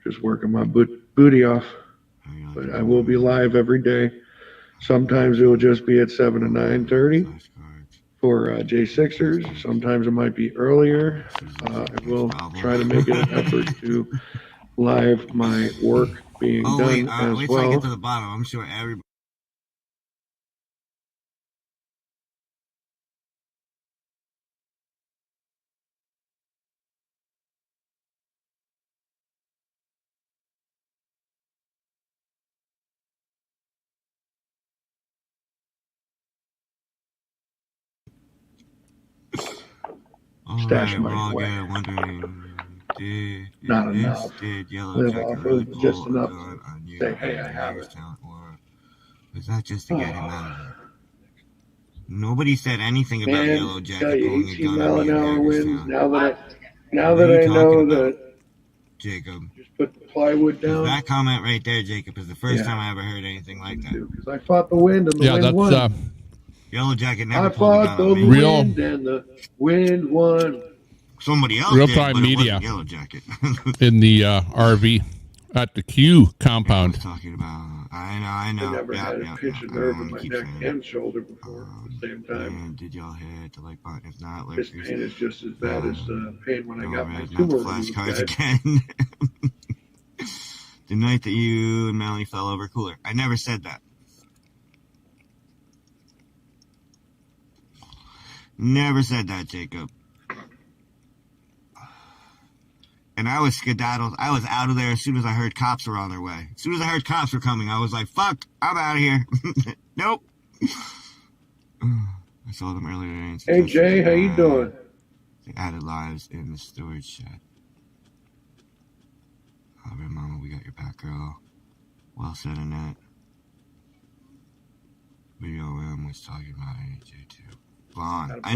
just working my booty off. But I will be live every day. Sometimes it will just be at 7 to 9:30 for J6ers. Sometimes it might be earlier. I will try to make it an effort to live my work being done as wait till I well. get to the bottom. I'm sure everybody. Stash money away. Not enough. Live off of just enough to say, hey, I have it. Or was that just to get him out of there? Nobody said anything about Man, Yellow tell Jacket you, pulling a 18 gun mile on an me hour in winds. Hagerstown. Now that I know that, Jacob. Just put the plywood down. That comment right there, Jacob, is the first Yeah. time I ever heard anything like that. Because I fought the wind and the wind won. Yellow Jacket never I pulled a fought gun the on me. wind and the wind won. Somebody else Real did, time but media it wasn't Yellow Jacket. in the RV at the Q compound. Talking about, I know. I never had a pinch of nerve in my neck and shoulder before at the same time. And did y'all hit the like button? If not, This like pain is just as bad as the pain when I got my not the tumor flashcards removed, again. The night that you and Melanie fell over cooler. I never said that. Never said that, Jacob. And I was skedaddled. I was out of there as soon as I heard cops were on their way. As soon as I heard cops were coming, I was like, fuck, I'm out of here. Nope. I saw them earlier. Hey, Jay, how you doing? They added lives in the storage shed. All right, Mama, we got your back, girl. Well said, Annette. BOM was talking about AJ too. Vaughn. I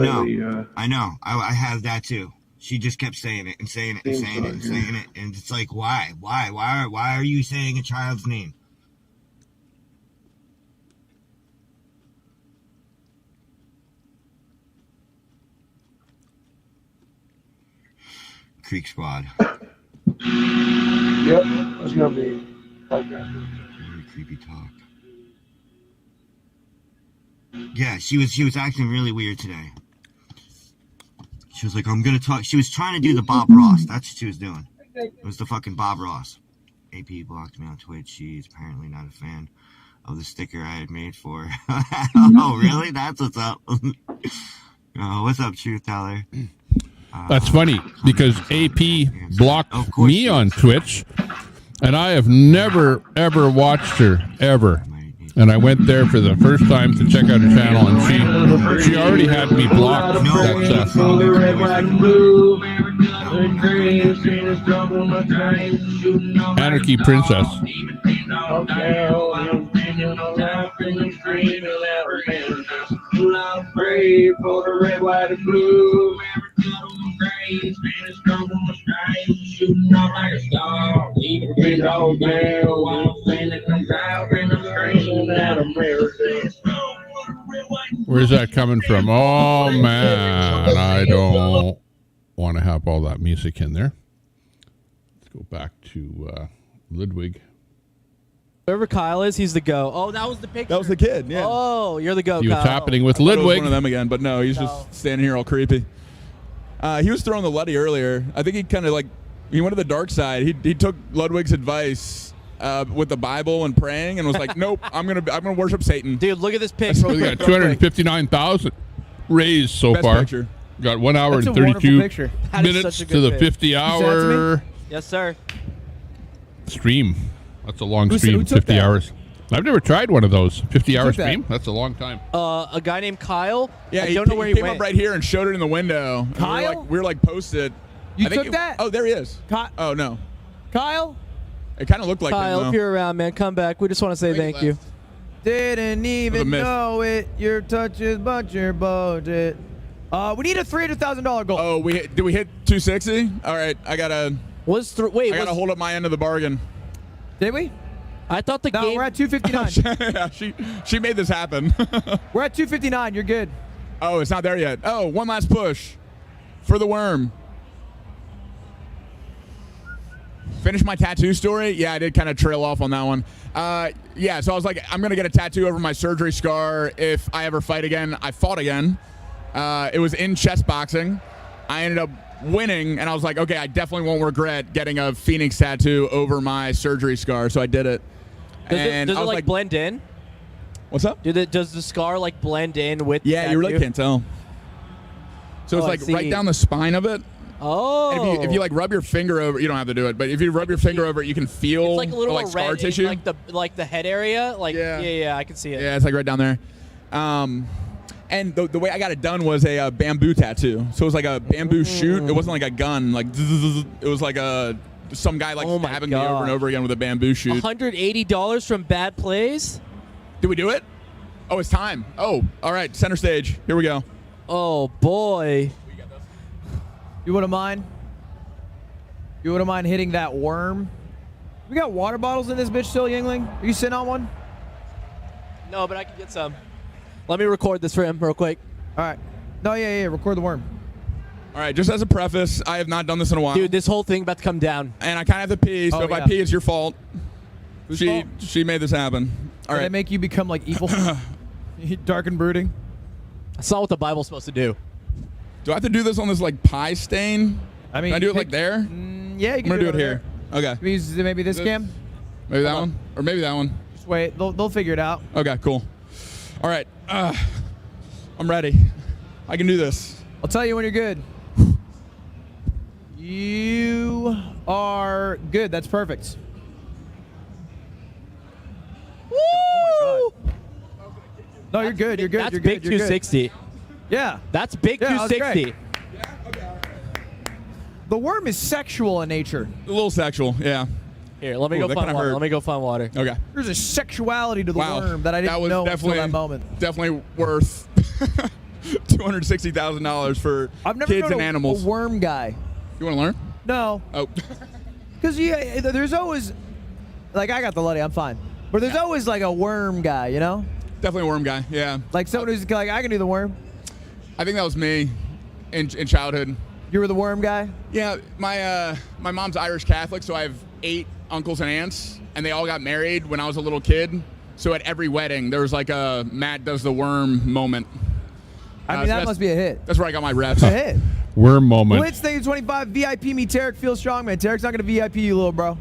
know. I have that too. She just kept saying it and saying it and saying it and saying it. And it's like, why? Why are you saying a child's name? Creek Squad. Yep, that's gonna be like that. Very creepy talk. Yeah, she was acting really weird today. She was like, I'm gonna talk. She was trying to do the Bob Ross. That's what she was doing. It was the fucking Bob Ross. AP blocked me on Twitch. She's apparently not a fan of the sticker I had made for her. Oh, really? That's what's up. What's up, Truth Teller? That's funny because AP blocked me on Twitch, and I have never, ever watched her, ever. And I went there for the first time to check out her channel, and she already had me blocked. That's Anarchy Princess. Where's that coming from? Oh man, I don't want to have all that music in there. Let's go back to Ludwig. Whoever Kyle is, he's the go. Oh, that was the picture. That was the kid, yeah. Oh, you're the go, See Kyle. what's happening with I thought it was Ludwig. one of them again, but no, he's just standing here all creepy. He was throwing the Luddy earlier. I think he kind of he went to the dark side. He took Ludwig's advice with the Bible and praying, and was like, "Nope, I'm gonna worship Satan." Dude, look at this pic. We got 259,000 raised so Best far. picture. Got 1 hour That's and a wonderful 32 picture. That is minutes such a to good the pic. 50-hour Yes, sir. stream. That's a long Who stream, took 50 that? hours. I've never tried one of those 50-hour took that? stream. That's a long time. A guy named Kyle. Yeah, I don't know where he came went. up right here and showed it in the window. And Kyle? we were like posted. You I think took that? Oh, there he is. Oh no, Kyle? it kind of looked like Kyle, him, if though. you're around, man, come back. We just want to say thank you. Didn't even myth. know it. Your touch is but your budget. We need a $300,000 goal. Oh, did we hit 260? All right, I gotta hold up my end of the bargain. Did we? I thought the No, game. we're at 259. she made this happen. We're at 259. You're good. Oh, it's not there yet. Oh, one last push for the worm. Finish my tattoo story? Yeah, I did kind of trail off on that one. Yeah, so I was like, I'm going to get a tattoo over my surgery scar if I ever fight again. I fought again. It was in chess boxing. I ended up winning, and I was like, okay, I definitely won't regret getting a Phoenix tattoo over my surgery scar, so I did it. Does And it I was like blend in? What's up? Does the scar like blend in with? Yeah, the you really tattoo? can't tell. So Oh, I it's like right see. down the spine of it. Oh. And if you like rub your finger over, you don't have to do it, but if you rub your finger over it, you can feel It's like a little like more scar red tissue. in like the head area. Like yeah, I can see it. Yeah, it's like right down there. And the way I got it done was a bamboo tattoo. So it was like a bamboo shoot. It wasn't like a gun. Like zzz, it was like some guy like stabbing me over and over again with a bamboo shoot. $180 from bad plays. Did we do it? Oh, it's time. Oh, all right. Center stage. Here we go. Oh boy. You wouldn't mind? You wouldn't mind hitting that worm? We got water bottles in this bitch still, Yingling? Are you sitting on one? No, but I can get some. Let me record this for him real quick. All right. No, yeah. Record the worm. All right, just as a preface, I have not done this in a while. Dude, this whole thing about to come down. And I kind of have to pee, so Oh, if I yeah. pee, it's your fault. Whose fault? She made this happen. All Did right. it make you become like evil? Dark and brooding? That's not what the Bible's supposed to do. Do I have to do this on this like pie stain? I mean, can I do you it like pick- there? Yeah, you I'm can gonna do it over here. Okay. Maybe this cam? Maybe that Hold on. one, or maybe that one. Just wait. They'll figure it out. Okay, cool. All right, I'm ready. I can do this. I'll tell you when you're good. You are good. That's perfect. Oh my god. No, you're good. You're good. That's You're big good. You're good. 260. Yeah. That's big Yeah, that was 260. great. The worm is sexual in nature. A little sexual, yeah. Here, let me Ooh, go that find kinda water. hurt. Let me go find water. Okay. There's a sexuality to the Wow. worm that I didn't know until that moment. Definitely worth $260,000 for I've never kids known and animals. a worm guy. You want to learn? No. Oh. Because there's always, like, I got the Luddy, I'm fine. But there's always, like, a worm guy, you know? Definitely a worm guy, yeah. Like someone who's like, I can do the worm. I think that was me in childhood. You were the worm guy? Yeah, my mom's Irish Catholic, so I have 8 uncles and aunts, and they all got married when I was a little kid. So at every wedding, there was like a Matt does the worm moment. I mean, that must be a hit. That's where I got my reps. That's a hit. Worm moment. Blitz, thank you 25. VIP me, Tarek. Feel strong, man. Tarek's not going to VIP you, little bro.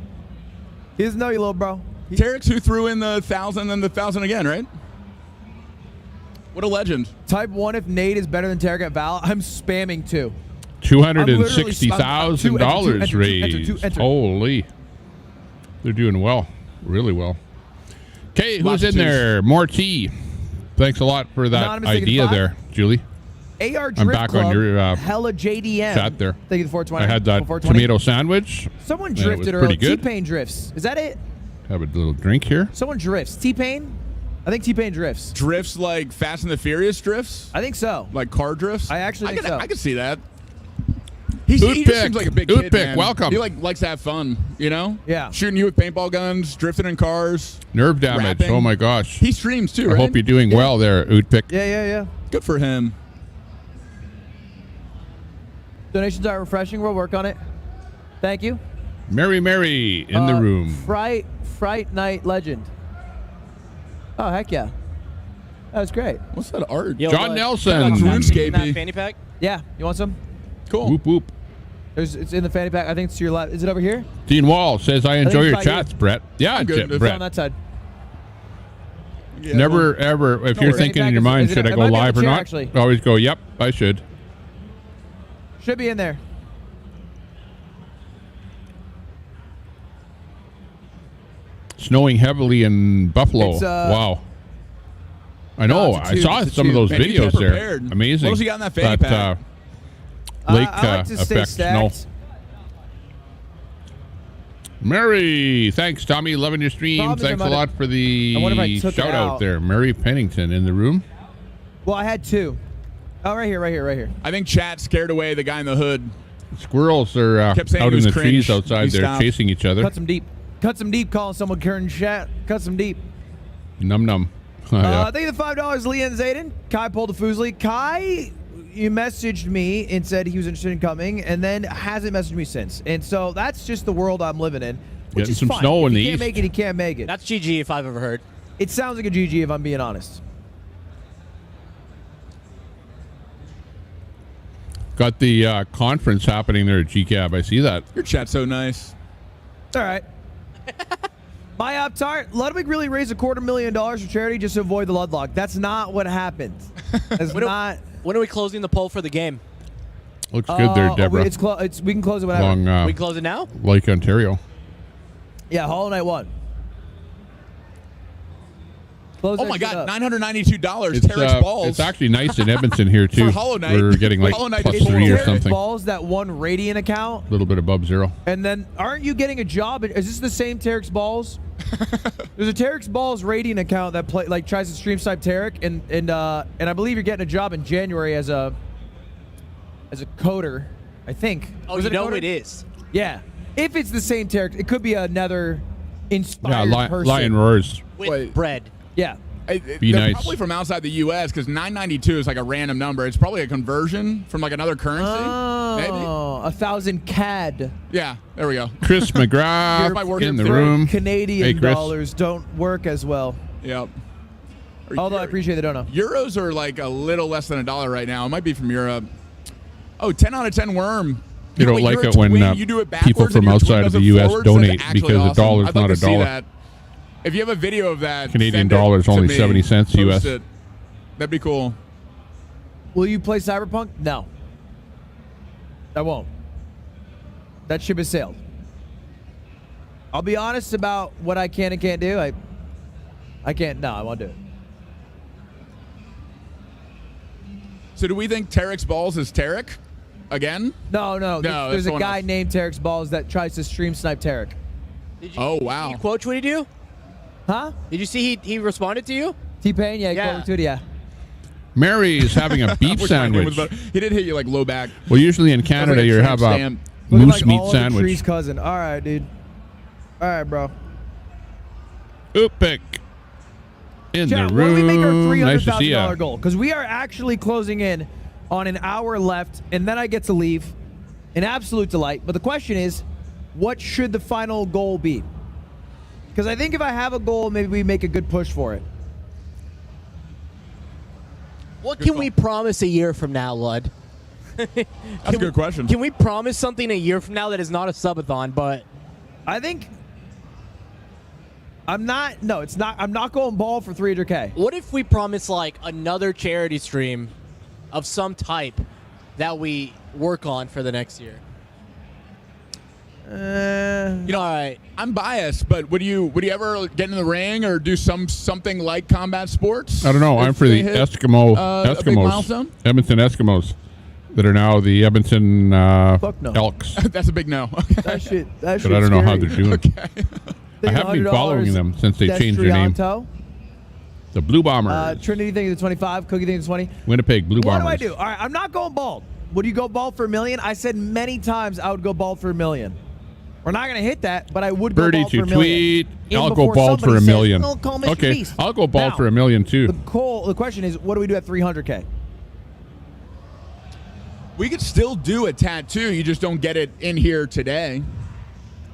He doesn't know you, little bro. Tarek's who threw in the 1,000 and the 1,000 again, right? What a legend. Type 1 if Nate is better than Tarek at Val. I'm spamming 2. $260,000 raised. Enter. Holy. They're doing well. Really well. Okay, who's Lots in of there? More tea. Thanks a lot for that Anonymous taking idea 5. there, Julie. AR Drift I'm back Club, on your hella JDM. chat there. Thank you for 420. I had that 420. tomato sandwich. Someone and it drifted was earlier. pretty good. T-Pain drifts. Is that it? Have a little drink here. Someone drifts. T-Pain? I think T-Pain drifts. Drifts like Fast and the Furious drifts? I think so. Like car drifts? I actually think so. I could see that. He Oot just seems like a big Oot kid, pick, man. welcome. He likes to have fun, you know? Yeah. Shooting you with paintball guns, drifting in cars. Nerve damage. rapping. Oh my gosh. He streams too, I right? hope you're doing well there, Ootpick. Yeah. Good for him. Donations are refreshing. We'll work on it. Thank you. Mary in the room. Fright Night Legend. Oh, heck yeah. That was great. What's that art? Yo, John bud, Nelson. in that RuneScape-y. fanny pack? Yeah. You want some? Cool. Whoop whoop. It's in the fanny pack. I think it's to your left. Is it over here? Dean Wall says, I enjoy think your it's by chats, Brett. Yeah, I'm good. It's Brett. on that side. Yeah, Never, ever, if you're thinking in your mind, should I go live or not? Actually? Always go, yep, I should. Should be in there. Snowing heavily in Buffalo. It's, wow. I know. it's a I two, saw it's a some of two. those Man, you videos came there. prepared. Amazing. What else you got in that fanny pack? Lake I like to stay effect snow. stacked. Mary, thanks, Tommy. Loving your stream. Problem is Thanks I a might lot have- for I the wonder if I took it shout out out. there. Mary Pennington in the room. Well, I had 2. Oh, right here. I think chat scared away the guy in the hood. Squirrels are Kept saying out he in was the cringe. trees outside He there stopped. chasing each other. Cut some deep. Calling someone Karen chat. Cut some deep. Num num. Oh, yeah. Thank you for the $5, Leanne Zayden. Kai pulled a Foosley. Kai, you messaged me and said he was interested in coming, and then hasn't messaged me since. And so that's just the world I'm living in. Which Getting is some fine. snow in If the he can't east. make it, he can't make it. That's GG if I've ever heard. It sounds like a GG if I'm being honest. Got the conference happening there at GCAB. I see that. Your chat's so nice. It's all right. My Up-Tart, Ludwig really raised $250,000 for charity just to avoid the Ludlock. That's not what happened. That's not. When are we closing the poll for the game? Looks good there, Deborah. We can close it whenever. Along, we close it now? Lake Ontario. Yeah, Hollow Knight 1. Close Oh that my shit God, up. $992. It's, Terrace balls. it's actually nice in Edmonton here, too. For Hollow Knight. We're getting like Hollow Knight plus is 3 or Terrace something. Balls, that one Radiant account. A little bit above zero. And then, aren't you getting a job? Is this the same Tarek's Balls? There's a Tarek's Balls Radiant account that tries to stream snipe Tarek, and I believe you're getting a job in January as a coder, I think. Oh, Was you it a know coder? it is. Yeah. If it's the same Tarek, it could be another Yeah, inspired person. Lion Roars. With bread. Yeah. Be They're nice. probably from outside the U.S. because 992 is like a random number. It's probably a conversion from like another currency. Maybe. Oh, 1,000 CAD. Yeah, there we go. Chris McGrath in the room. Canadian Hey, Chris. dollars don't work as well. Yep. Although I appreciate they don't know. Euros are like a little less than $1 right now. It might be from Europe. Oh, 10 out of 10 worm. You don't know, like you're a it when twin, you do it people backwards from and your twin outside of does the it U.S. forwards. That's donate actually because awesome. the dollar's I'd like not to a see dollar. that. If you have a video of that, Canadian send it dollar's to only me. 70 cents Post US. it. That'd be cool. Will you play Cyberpunk? No. I won't. That ship has sailed. I'll be honest about what I can and can't do. I can't. No, I won't do it. So do we think Tarek's balls is Tarek? Again? No. No, There's a someone guy else. named Tarek's Balls that tries to stream snipe Tarek. Oh, wow. Did you quote tweeted you? Huh? Did you see he responded to you? T-Pain, yeah, he quoted tweeted, yeah. Mary is having a beef Which my name sandwich. was about- He did hit you like low back. Well, usually in Canada, you have a Looking moose like meat Oliver sandwich. Tree's cousin. All right, dude. All right, bro. Oopik in Chat, the when do we make our room. Nice to see $300,000 ya. goal? Because we are actually closing in on an hour left, and then I get to leave. An absolute delight. But the question is, what should the final goal be? Because I think if I have a goal, maybe we make a good push for it. What can we promise a year from now, Lud? That's a good question. Can we promise something a year from now that is not a subathon, but I think I'm not going bald for 300K. What if we promise like another charity stream of some type that we work on for the next year? You know, all right. I'm biased, but would you ever get in the ring or do something like combat sports? I don't know. I'm if for they the hit, Eskimos. a big milestone? Edmonton Eskimos that are now the Edmonton Fuck no. Elks. That's a big no. That shit. But I don't know how they're doing. I haven't been $100 following them since they changed their name. Destrianto. The Blue Bombers. Trinity thinks it's 25. Cookie thinks it's 20. Winnipeg Blue What Bombers. do I do? All right, I'm not going bald. Would you go bald for $1 million? I said many times I would go bald for $1 million. We're not going to hit that, but I would go Birdie bald for to $1 million. tweet. And I'll go before bald for somebody $1 million. says, "Oh, call Mr. Okay, Beast." I'll go bald Now, for $1 million too. The question is, what do we do at 300K? We could still do a tattoo. You just don't get it in here today.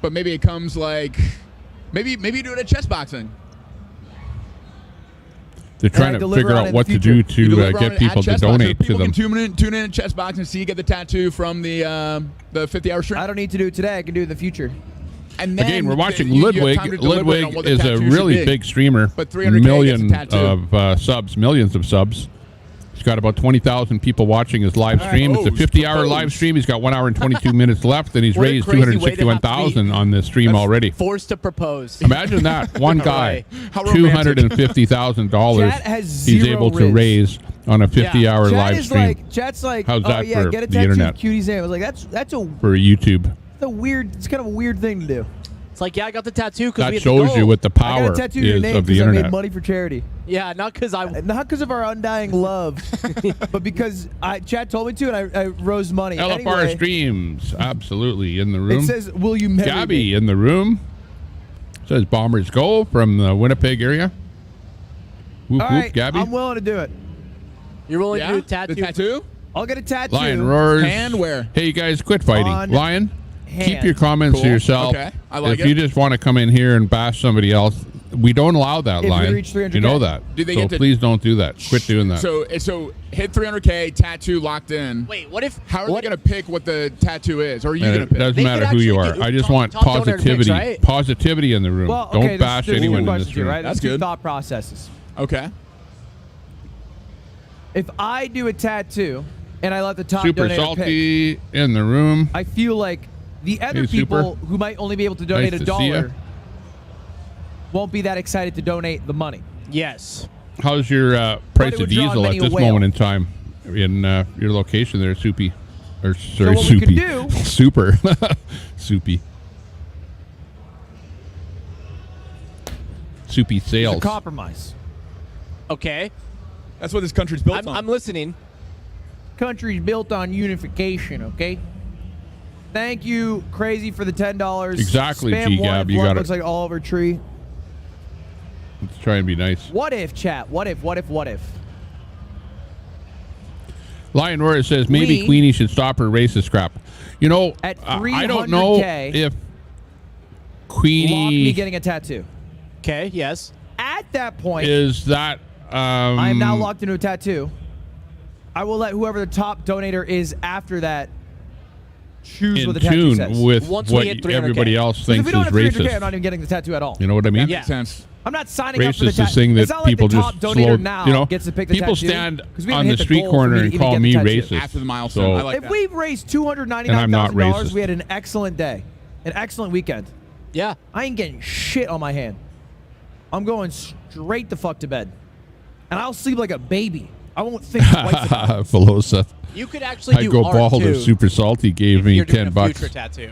But maybe it comes like maybe you do it at chess boxing. They're trying to figure out what to do to get people to donate to People them. can tune in at chess boxing and see you get the tattoo from the 50-hour stream. I don't need to do it today. I can do it in the future. And then Again, we're watching you have Ludwig. time to deliberate on Ludwig what the is a tattoo should really be. big streamer. But 300K gets a tattoo. Millions of subs. He's got about 20,000 people watching his live All right. stream. It's a Oh, 50-hour live stream. He's got 1 hour and 22 minutes left, and he's What a raised crazy way to have to be- $261,000 on this stream already. Forced to propose. Imagine that. One guy, How romantic. $250,000 Chat has he's zero able to riz. raise on a 50-hour Chat live is stream like, chat's like, How's oh that yeah, for get a the tattoo internet? of Cutie's name. I was like, that's for YouTube. a weird. It's kind of a weird thing to do. It's like, yeah, I got the tattoo because That we had shows the you what the I power got a tattoo of your is name of the because I made internet. money for charity. Yeah, not because of our undying love, but because Chad told me to, and I rose money. LFR Anyway, streams, absolutely in the room. It says, "Will you marry Gabby me?" in the room. Says Bombers go from the Winnipeg area. Whoop All whoop, right, Gabby. I'm willing to do it. You're willing Yeah? to do a tattoo? The tattoo? I'll get a tattoo. Lion roars. Hand where? Hey, you guys, quit fighting. On Lion, keep hand. your comments to Cool. yourself. Okay. I like if it. you just want to come in here and bash somebody else, we don't allow that, If we Lion. reach 300K. You know that. Do they so get to- please don't do that. Quit doing that. So hit 300K, tattoo locked in. Wait, what if? How are they going to pick what the tattoo is? Or are you And going to it pick? doesn't matter who you are. I just want top donor picks, positivity. right? Positivity in the room. Well, Don't okay, bash there's anyone two in this questions here, room. right? That's There's two good. thought processes. Okay. If I do a tattoo and I let the top Super donator pick, salty in the room. I feel like the other Hey, Super. people who might only be able to donate Nice a to see ya. dollar won't be that excited to donate the money. Yes. How's your But price it of would draw diesel many at a this whale. moment in time in your location there, Soupy? Or sorry, what we could Soupy. do- Super. Soupy. Soupy It's sales. a compromise. Okay. That's what this country's built on. I'm listening. Country's built on unification, okay? Thank you, Crazy, for the $10. Exactly, Spam G-Gab, one if you one got looks it. like Oliver Tree. Let's try and be nice. What if, chat? What if? Lion Roar says maybe We- Queenie should stop her racist crap. You know, At I don't know 300K, if Lock me Queenie getting a tattoo. Okay, yes. At that point, is that. I am now locked into a tattoo. I will let whoever the top donator is after that choose in what the tattoo tune says. with Once we what hit 300K. everybody else 'Cause if thinks we don't is have 300K, I'm racist. not even getting the tattoo at all. You know what I mean? Makes sense. I'm not signing up for the Racist is tattoo. thing that It's not people like the just top donator slow. now You know, gets to pick the people tattoo, stand 'cause we on haven't the hit the street goal for corner me to and even call get me the tattoo. racist. After the milestone. So- I like If that. we've raised And I'm not $299,000, racist. we had an excellent day, an excellent weekend. Yeah. I ain't getting shit on my hand. I'm going straight the fuck to bed, and I'll sleep like a baby. I won't think twice about it. Velosa. You could actually I do go art bald too, or super salty gave if me you're doing $10. a future tattoo.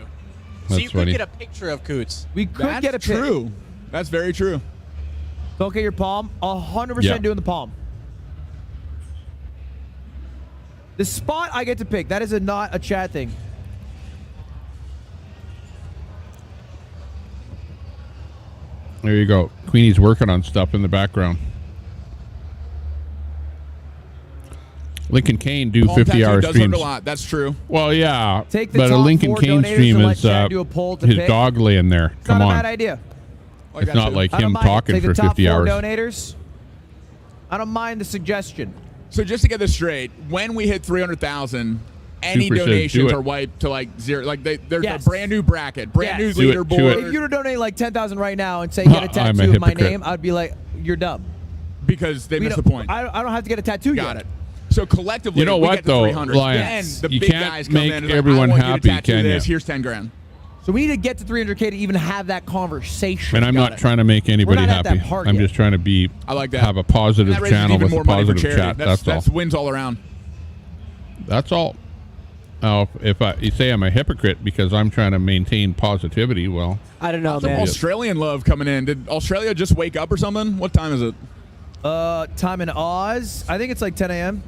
So That's you funny. could get a picture of Coots. We could That's get a pic. true. That's very true. So, okay, your palm. 100% Yeah. doing the palm. The spot I get to pick. That is not a chat thing. There you go. Queenie's working on stuff in the background. Lincoln Kane do Palm 50-hour tattoo does streams. hurt a lot. That's true. Well, yeah, Take the but a top Lincoln 4 Kane donators stream and let is Chad do a poll to his pick. dog laying there. It's Come not a on. bad idea. It's not like I don't him mind it. talking Take for the top 50 4 hours. donators. I don't mind the suggestion. So just to get this straight, when we hit 300,000, any Super says donations do it. are wiped to like zero. Like there's Yes. a brand new bracket, brand Yes. new Do it, do leaderboard. it. If you were to donate like 10,000 right now and say get a I'm a tattoo of my hypocrite. name, I'd be like, you're dumb. Because they We missed the don't- point. I don't have to get a tattoo Got yet. it. So collectively, You know we what, get to though, 300. Lions? Then the You big can't guys come make in and like, everyone I want happy, you to tattoo can this. you? Here's 10 grand. So we need to get to 300K to even have that conversation. And I'm not trying to make anybody We're not at happy. that part I'm yet. just trying to be. I like that. Have a positive And that raises channel even with more a money for positive charity. chat. That's That's all. wins all around. That's all. Now, if you say I'm a hypocrite because I'm trying to maintain positivity, well, I don't know, Some man. Australian love coming in. Did Australia just wake up or something? What time is it? Time in Oz. I think it's like 10 a.m.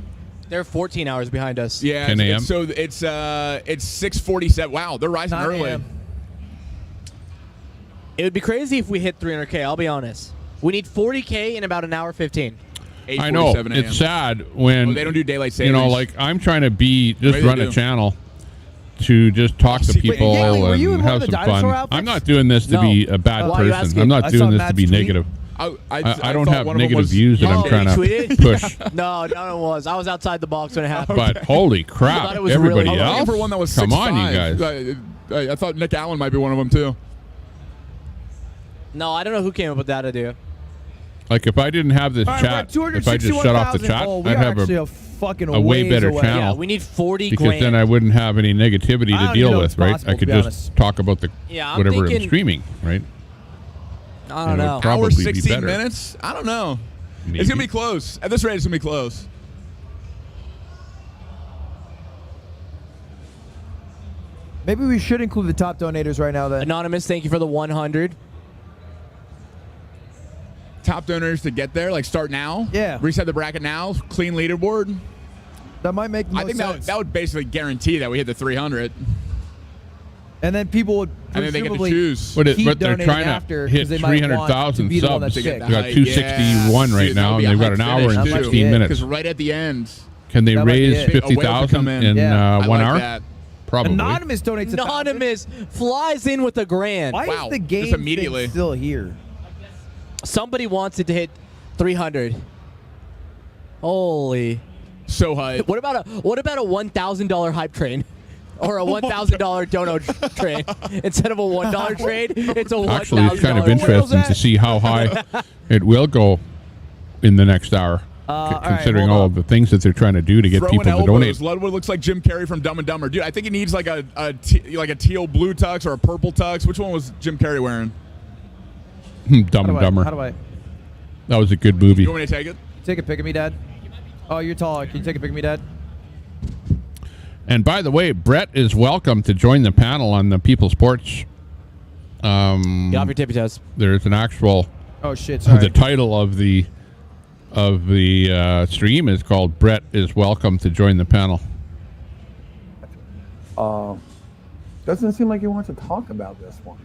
They're 14 hours behind us. Yeah, 10 a.m. So it's 6:47. Wow, they're rising 9 early. a.m. It would be crazy if we hit 300K. I'll be honest. We need 40K in about an hour 15. I know 8:47 a.m. it's sad when Oh, they don't do daylight You know, savings. like I'm trying to just Maybe they run a do. channel to just talk to Wait, people Gately, were you in and one have of the some fun. dinosaur outfits? I'm not doing this to No. be a bad Why are you person. asking? I'm not I doing saw this to Matt's be tweet. negative. I I thought don't one have of them negative was- views that I'm Oh, trying you to tweeted? push. No, it was. I was outside the box when it happened. But holy I crap! thought it was Everybody really- I'm looking else, for one that was come on, 6'5". you guys. I thought Nick Allen might be one of them too. No, I don't know who came up with that idea. Like if I didn't have this All right, chat, we're at if I just shut off the 261,000. chat, Oh, we I'd are have actually a a fucking a way ways better away. channel. Yeah, we need 40 because grand. then I wouldn't have any negativity I to don't deal even know with, it's right? possible, I to could be just honest. talk about the Yeah, I'm whatever I'm thinking- streaming, right? I don't And it know. would probably Hour be 16 better. minutes? I don't know. Maybe. It's gonna be close. At this rate, it's gonna be close. Maybe we should include the top donators right now then. Anonymous, thank you for the 100. Top donors to get there, like start now. Yeah. Reset the bracket now. Clean leaderboard. That might make I think sense. that would basically guarantee that we hit the 300. And then people would And then they get to presumably choose. But, keep but they're donating trying after to 'cause hit they might want to 300,000 be the one subs. that's They sick. got 261 right now, and they've got an hour and 16 minutes. Because right at the end, Can they That might be raise it. A whale could 50,000 come in. in Yeah. I 1 like hour? that. Probably. Anonymous donates $1,000. Anonymous flies in with a grand. Why Wow, is the just game immediately. thing still here? Somebody wants it to hit 300. Holy. So hype. What about a $1,000 hype train? Or a $1,000 dono train. Instead of a $1 trade, it's a $1,000. Actually, it's kind of Where's interesting that? to see how high it will go in the next hour, all right, considering hold all on. of the things that they're trying to do to get Throwing people to elbows. donate. Ludwig looks like Jim Carrey from Dumb and Dumber. Dude, I think he needs like a teal blue tux or a purple tux. Which one was Jim Carrey wearing? Dumb and Dumber. How do I That was a good movie. You want me to take it? take a pic of me, Dad? Oh, you're taller. Can you take a pic of me, Dad? And by the way, Brett is welcome to join the panel on the People Sports. Get off your tippy toes. There's an actual. Oh shit! Sorry. The title of the stream is called "Brett is welcome to join the panel." Doesn't seem like he wants to talk about this one.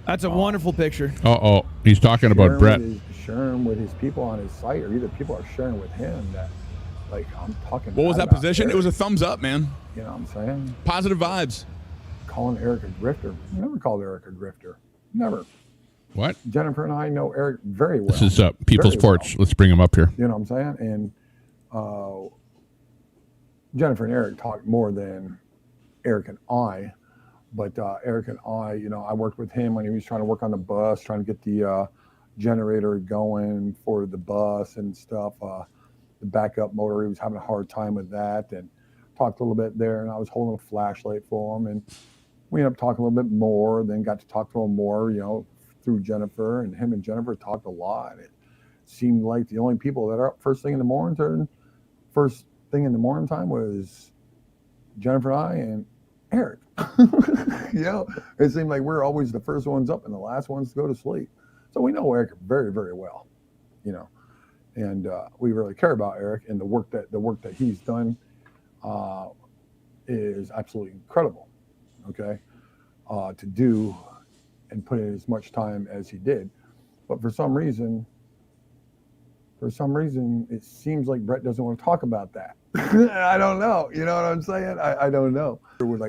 That's a wonderful picture. Uh-oh. He's talking about Brett. Sharing with his people on his site, or either people are sharing with him that, like, I'm talking. What was bad that about position? Eric. It was a thumbs up, man. You know what I'm saying? Positive vibes. Calling Eric a grifter. I never called Eric a grifter. Never. What? Jennifer and I know Eric very well. This is People's Very Porch. well. Let's bring him up here. You know what I'm saying? And Jennifer and Eric talk more than Eric and I. But Eric and I, you know, I worked with him when he was trying to work on the bus, trying to get the generator going for the bus and stuff. The backup motor, he was having a hard time with that, and talked a little bit there. And I was holding a flashlight for him, and we ended up talking a little bit more. Then got to talk to him more, you know, through Jennifer, and him and Jennifer talked a lot. It seemed like the only people that are up first thing in the mornings are first thing in the morning time was Jennifer and I and Eric. You know, it seemed like we're always the first ones up and the last ones to go to sleep. So we know Eric very, very well, you know, and we really care about Eric, and the work that he's done is absolutely incredible. Okay, to do and put in as much time as he did, but for some reason, it seems like Brett doesn't want to talk about that. I don't know. You know what I'm saying? I don't know.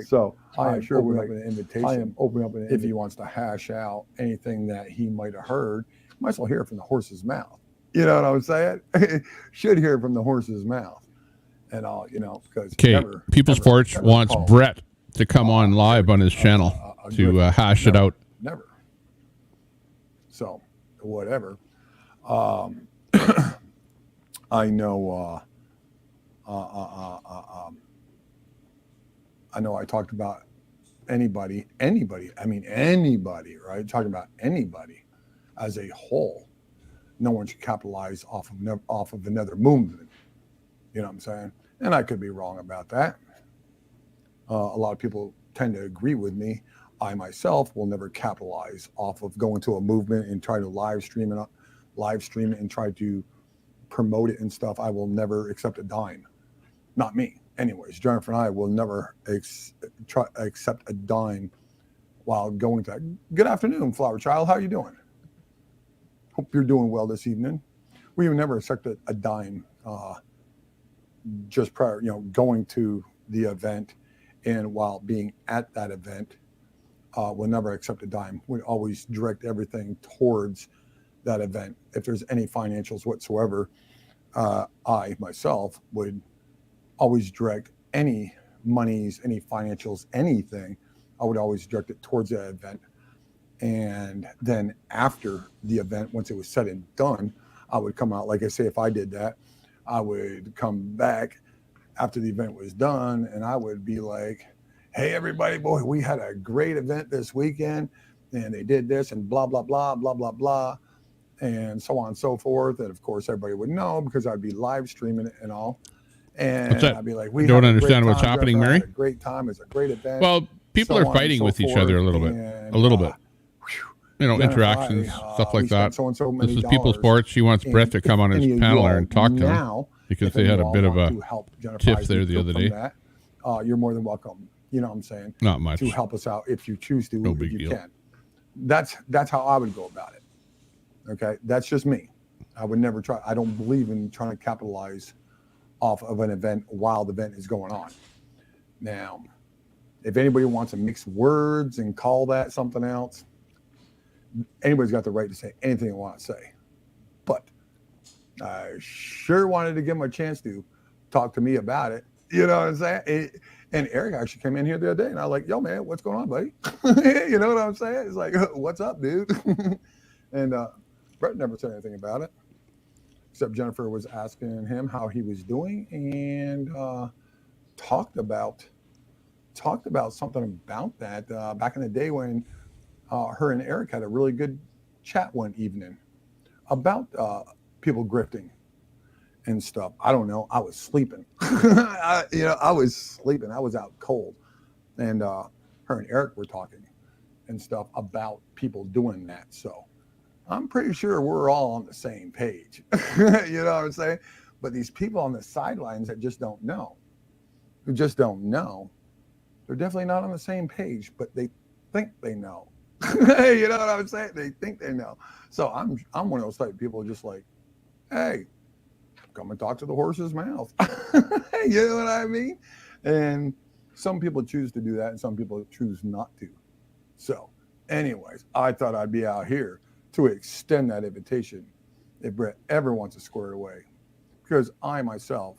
So I am sure we're like an invitation. I am opening up an invitation. If he wants to hash out anything that he might have heard, you might as well hear it from the horse's mouth. You know what I'm saying? Should hear it from the horse's mouth. And all, you know, because People's Porch wants Brett to come on live on his channel to hash it out. Never. So, whatever. I know. I know. I talked about anybody. I mean, anybody, right? Talking about anybody as a whole. No one should capitalize off of another movement. You know what I'm saying? And I could be wrong about that. A lot of people tend to agree with me. I myself will never capitalize off of going to a movement and try to live stream it and try to promote it and stuff. I will never accept a dime. Not me. Anyways, Jennifer and I will never accept a dime while going to that. Good afternoon, Flower Child. How are you doing? Hope you're doing well this evening. We will never accept a dime just prior, you know, going to the event, and while being at that event, we'll never accept a dime. We always direct everything towards that event. If there's any financials whatsoever, I myself would always direct any monies, any financials, anything. I would always direct it towards that event. And then after the event, once it was said and done, I would come out. Like I say, if I did that, I would come back after the event was done, and I would be like, hey, everybody, boy, we had a great event this weekend, and they did this and blah, blah, blah, blah, blah, blah, and so on and so forth. And of course, everybody would know because I'd be live streaming it and all. And I'd be like, we don't understand what's happening, Mary. A great time. It's a great event. Well, people are fighting with each other a little bit. You know, interactions, stuff like that. This is People's Porch. She wants Brett to come on his panel and talk to him because they had a bit of a tiff there the other day. You're more than welcome. You know what I'm saying? Not much. To help us out if you choose to. No big you deal. Can. That's how I would go about it. Okay, that's just me. I would never try. I don't believe in trying to capitalize off of an event while the event is going on. Now, if anybody wants to mix words and call that something else, anybody's got the right to say anything they want to say. But I sure wanted to give them a chance to talk to me about it. You know what I'm saying? And Eric actually came in here the other day, and I was like, yo, man, what's going on, buddy? You know what I'm saying? It's like, what's up, dude? And Brett never said anything about it, except Jennifer was asking him how he was doing, and talked about something about that back in the day when her and Eric had a really good chat one evening about people grifting and stuff. I don't know. I was sleeping. I was sleeping. I was out cold. And her and Eric were talking and stuff about people doing that. So I'm pretty sure we're all on the same page. You know what I'm saying? But these people on the sidelines that just don't know, they're definitely not on the same page, but they think they know. You know what I'm saying? They think they know. So I'm one of those type of people just like, hey, come and talk to the horse's mouth. You know what I mean? And some people choose to do that and some people choose not to. So anyways, I thought I'd be out here to extend that invitation if Brett ever wants to square it away. Because I myself,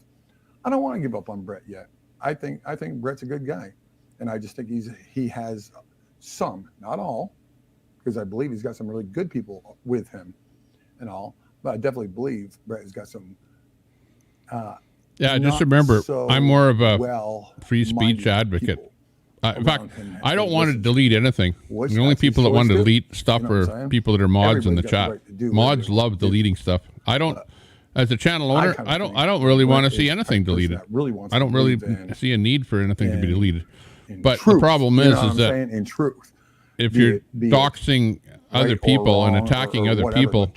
I don't want to give up on Brett yet. I think Brett's a good guy. And I just think he has some, not all, because I believe he's got some really good people with him and all, but I definitely believe Brett has got some just remember, I'm more of a free speech advocate. In fact, I don't want to delete anything. The only people that want to delete stuff are people that are mods in the chat. Mods love deleting stuff. I don't. as a channel owner, I don't really want to see anything deleted. I don't really see a need for anything to be deleted. But the problem is that in truth, if you're doxing other people and attacking other people,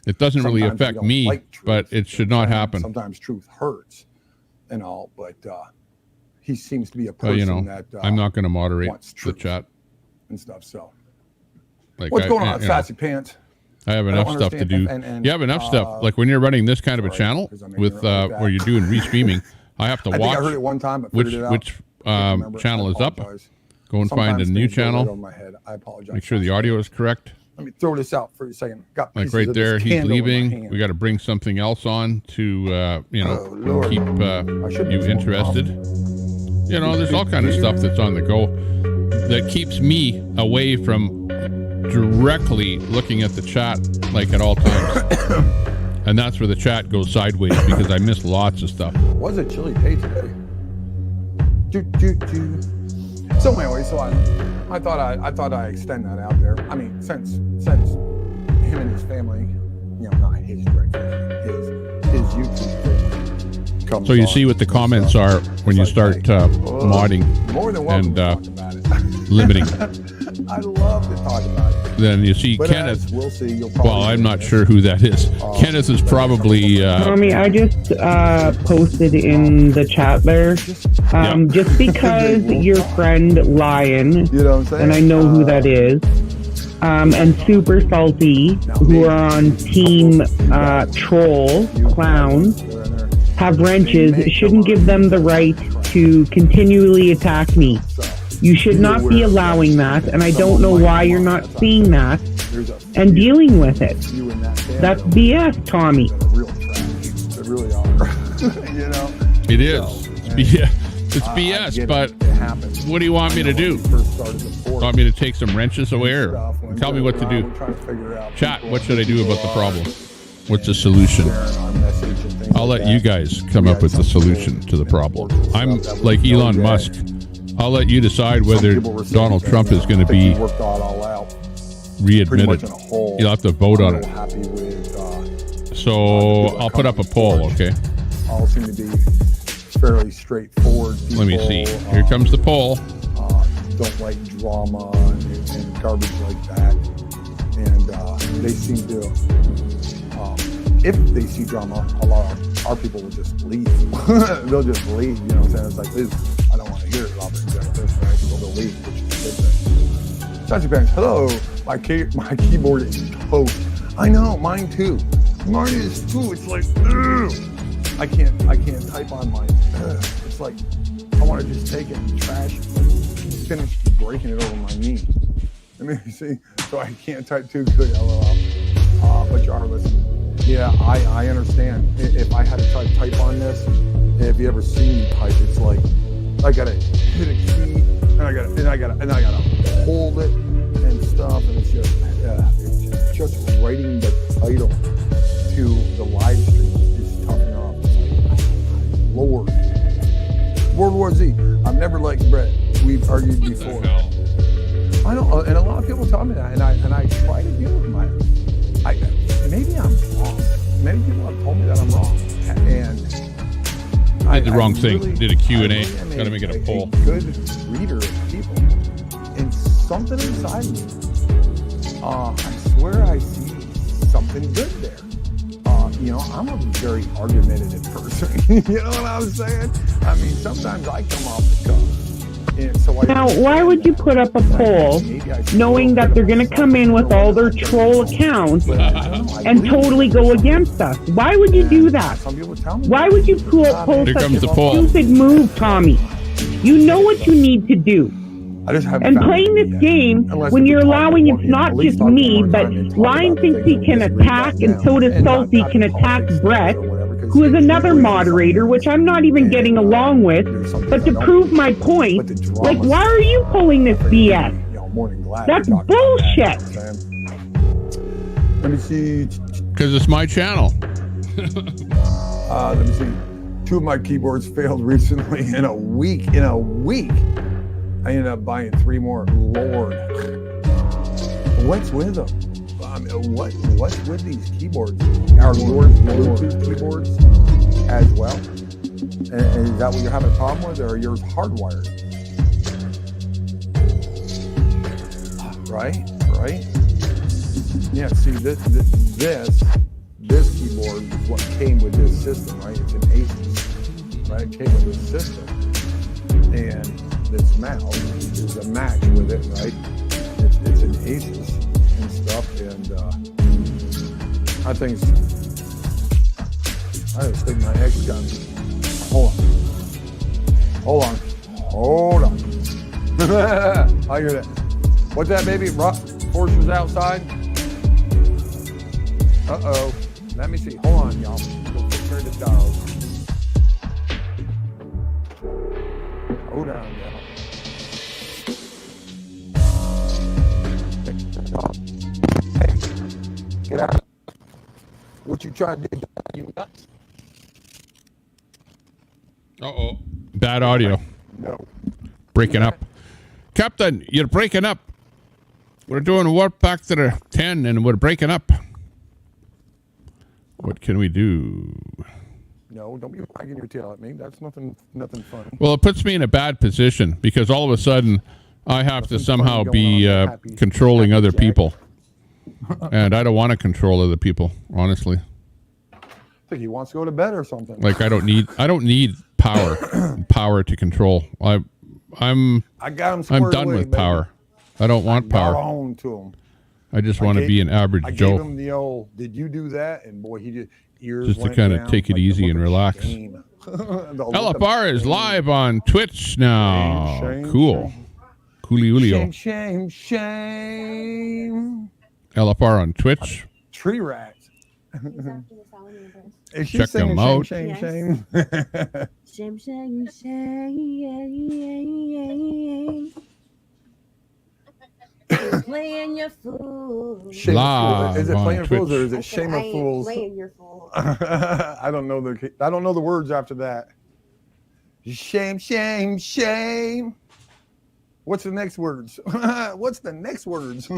it doesn't really affect me, but it should not happen. Sometimes truth hurts and all, but he seems to be a person that I'm not going to moderate the chat and stuff. So, like, what's going on, Sassy Pants? I have enough stuff to do. You have enough stuff. Like when you're running this kind of a channel with where you're doing restreaming, I have to watch. I think I heard it one time, but which channel is up. Go and find a new channel. Make sure the audio is correct. Let me throw this out for a second. Got like right there, he's leaving. We got to bring something else on to keep you interested. You know, there's all kind of stuff that's on the go that keeps me away from directly looking at the chat like at all times. And that's where the chat goes sideways because I miss lots of stuff. Was it chili pay today? So anyway, so I thought I extend that out there. I mean, since him and his family, you know, not his direct family, his YouTube family comes so you on, see what the comments are when you start modding and limiting. I love to talk about it. Then you see but Kenneth. We'll see. Well, I'm not sure who that is. Kenneth is probably. Tommy, I just posted in the chat there. Just because your friend Lion, you know what I'm saying? And I know who that is, and Super Salty, who are on Team Troll Clowns, have wrenches, shouldn't give them the right to continually attack me. You should not be allowing that, and I don't know why you're not seeing that and dealing with it. That's BS, Tommy. They really are. You know? It is. It's BS, but what do you want me to do? Want me to take some wrenches away, or tell me what to do? Chat, what should I do about the problem? What's the solution? I'll let you guys come up with the solution to the problem. I'm like Elon Musk. I'll let you decide whether Donald Trump is going to be readmitted. You'll have to vote on it. So I'll put up a poll, okay? All seem to be fairly straightforward people. Let me see. Here comes the poll. Don't like drama and garbage like that. And they seem to, if they see drama, a lot of our people will just leave. They'll just leave, you know what I'm saying? It's like, I don't want to hear it, Robert. So they'll leave, which is a good thing. Sassy Pants, hello. My keyboard is toast. I know, mine too. Mine is too. It's like, ugh. I can't type on mine. It's like, I want to just take it and trash it. Finish breaking it over my knee. Let me see. So I can't type too good, LOL. But Jarvis, yeah, I understand. If I had to try to type on this, if you ever see me type, it's like, I gotta hit a key, and I gotta hold it and stuff, and it's just writing the title to the live stream is tough enough. It's like, Lord. World War Z. I've never liked Brett. We've argued before. I know, and a lot of people tell me that, and I try to deal with my. Maybe I'm wrong. Many people have told me that I'm wrong, and I did the wrong thing. Really, did a Q&A. Got to make it a poll. Good reader of people, and something inside me. I swear I see something good there. You know, I'm a very argumentative person. You know what I'm saying? I mean, sometimes I come off the cuff. And so now, why would you put up a poll knowing that they're going to come in with all their troll accounts and totally go against us? Why would you do that? Why would you pull such a stupid move, Tommy? You know what you need to do. And playing this game, when you're allowing, it's not just me, but Lion thinks he can attack, and so does Salty can attack Brett, who is another moderator, which I'm not even getting along with. But to prove my point, like, why are you pulling this BS? That's bullshit. Let me see. Because it's my channel. Let me see. 2 of my keyboards failed recently in a week. I ended up buying 3 more. Lord, what's with them? what's with these keyboards? Are yours Bluetooth keyboards as well? And is that what you're having a problem with, or are yours hardwired? Right. Yeah. See, this keyboard is what came with this system, right? It's an Asus, right? It came with this system, and this mouse is a match with it, right? It's an Asus and stuff, and I just think my ex got me. Hold on. I hear that. What's that, baby? Forcer's outside? Uh-oh. Let me see. Hold on, y'all. Go take care of the dog. Hold on, y'all. Hey, get out. What you trying to do? You nuts? Uh-oh. Bad audio. No. Breaking up. Captain, you're breaking up. We're doing warp factor 10 and we're breaking up. What can we do? No, don't be wagging your tail at me. That's nothing fun. Well, it puts me in a bad position because all of a sudden I have to somehow be controlling other people. And I don't want to control other people, honestly. I think he wants to go to bed or something. Like I don't need power to control. I'm done with power. I don't want power. On to him. I just want to be an average Joe. I gave him the old, did you do that? And boy, he did. Ears just to kind of take it easy and relax. LFR is live on Twitch now. Cool. Coolio. Shame. LFR on Twitch. Tree rats. Check them out. Shame. Playing your fool. Is it playing Twitch. fools or is it shame of fools? Playing your fool. I don't know the words after that. Shame. What's the next words? What's the next words?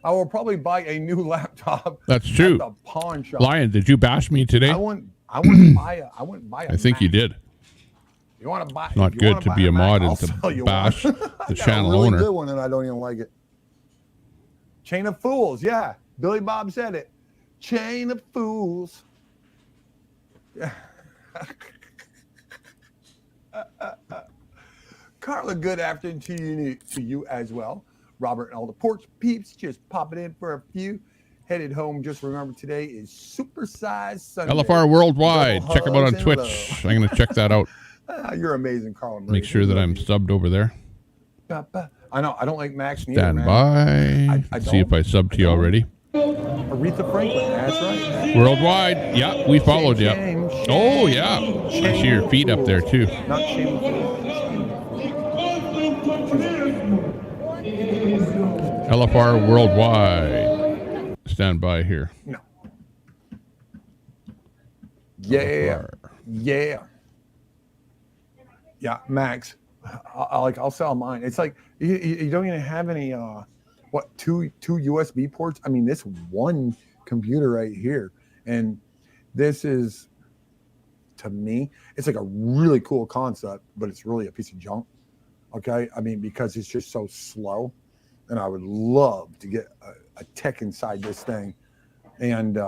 I will probably buy a new laptop. That's true. At the pawn shop. Lion, did you bash me today? I wouldn't buy a I think Mac. you did. You want to buy? Not good to be a mod and to bash the channel owner. owner. Good one, and I don't even like it. Chain of Fools, yeah. Billy Bob said it. Chain of Fools. Yeah. Carla, good afternoon to you as well. Robert and all the porch peeps just popping in for a few. Headed home. Just remember today is Supersize Sunday. LFR Worldwide. Check them out on Twitch. I'm going to check that out. You're amazing, Carl. Make sure that I'm subbed over there. I know. I don't like Max neither, Stand man. by. See if I subbed to you already. Aretha Franklin. That's right. Worldwide. Yeah, we followed you. Oh, yeah. I see your feet up there, too. Not shameful. LFR Worldwide. Stand by here. No. Yeah. Yeah, Max. I'll sell mine. It's like you don't even have any two USB ports. I mean, this one computer right here, and this is, to me, it's like a really cool concept, but it's really a piece of junk. Okay, I mean, because it's just so slow, and I would love to get a tech inside this thing and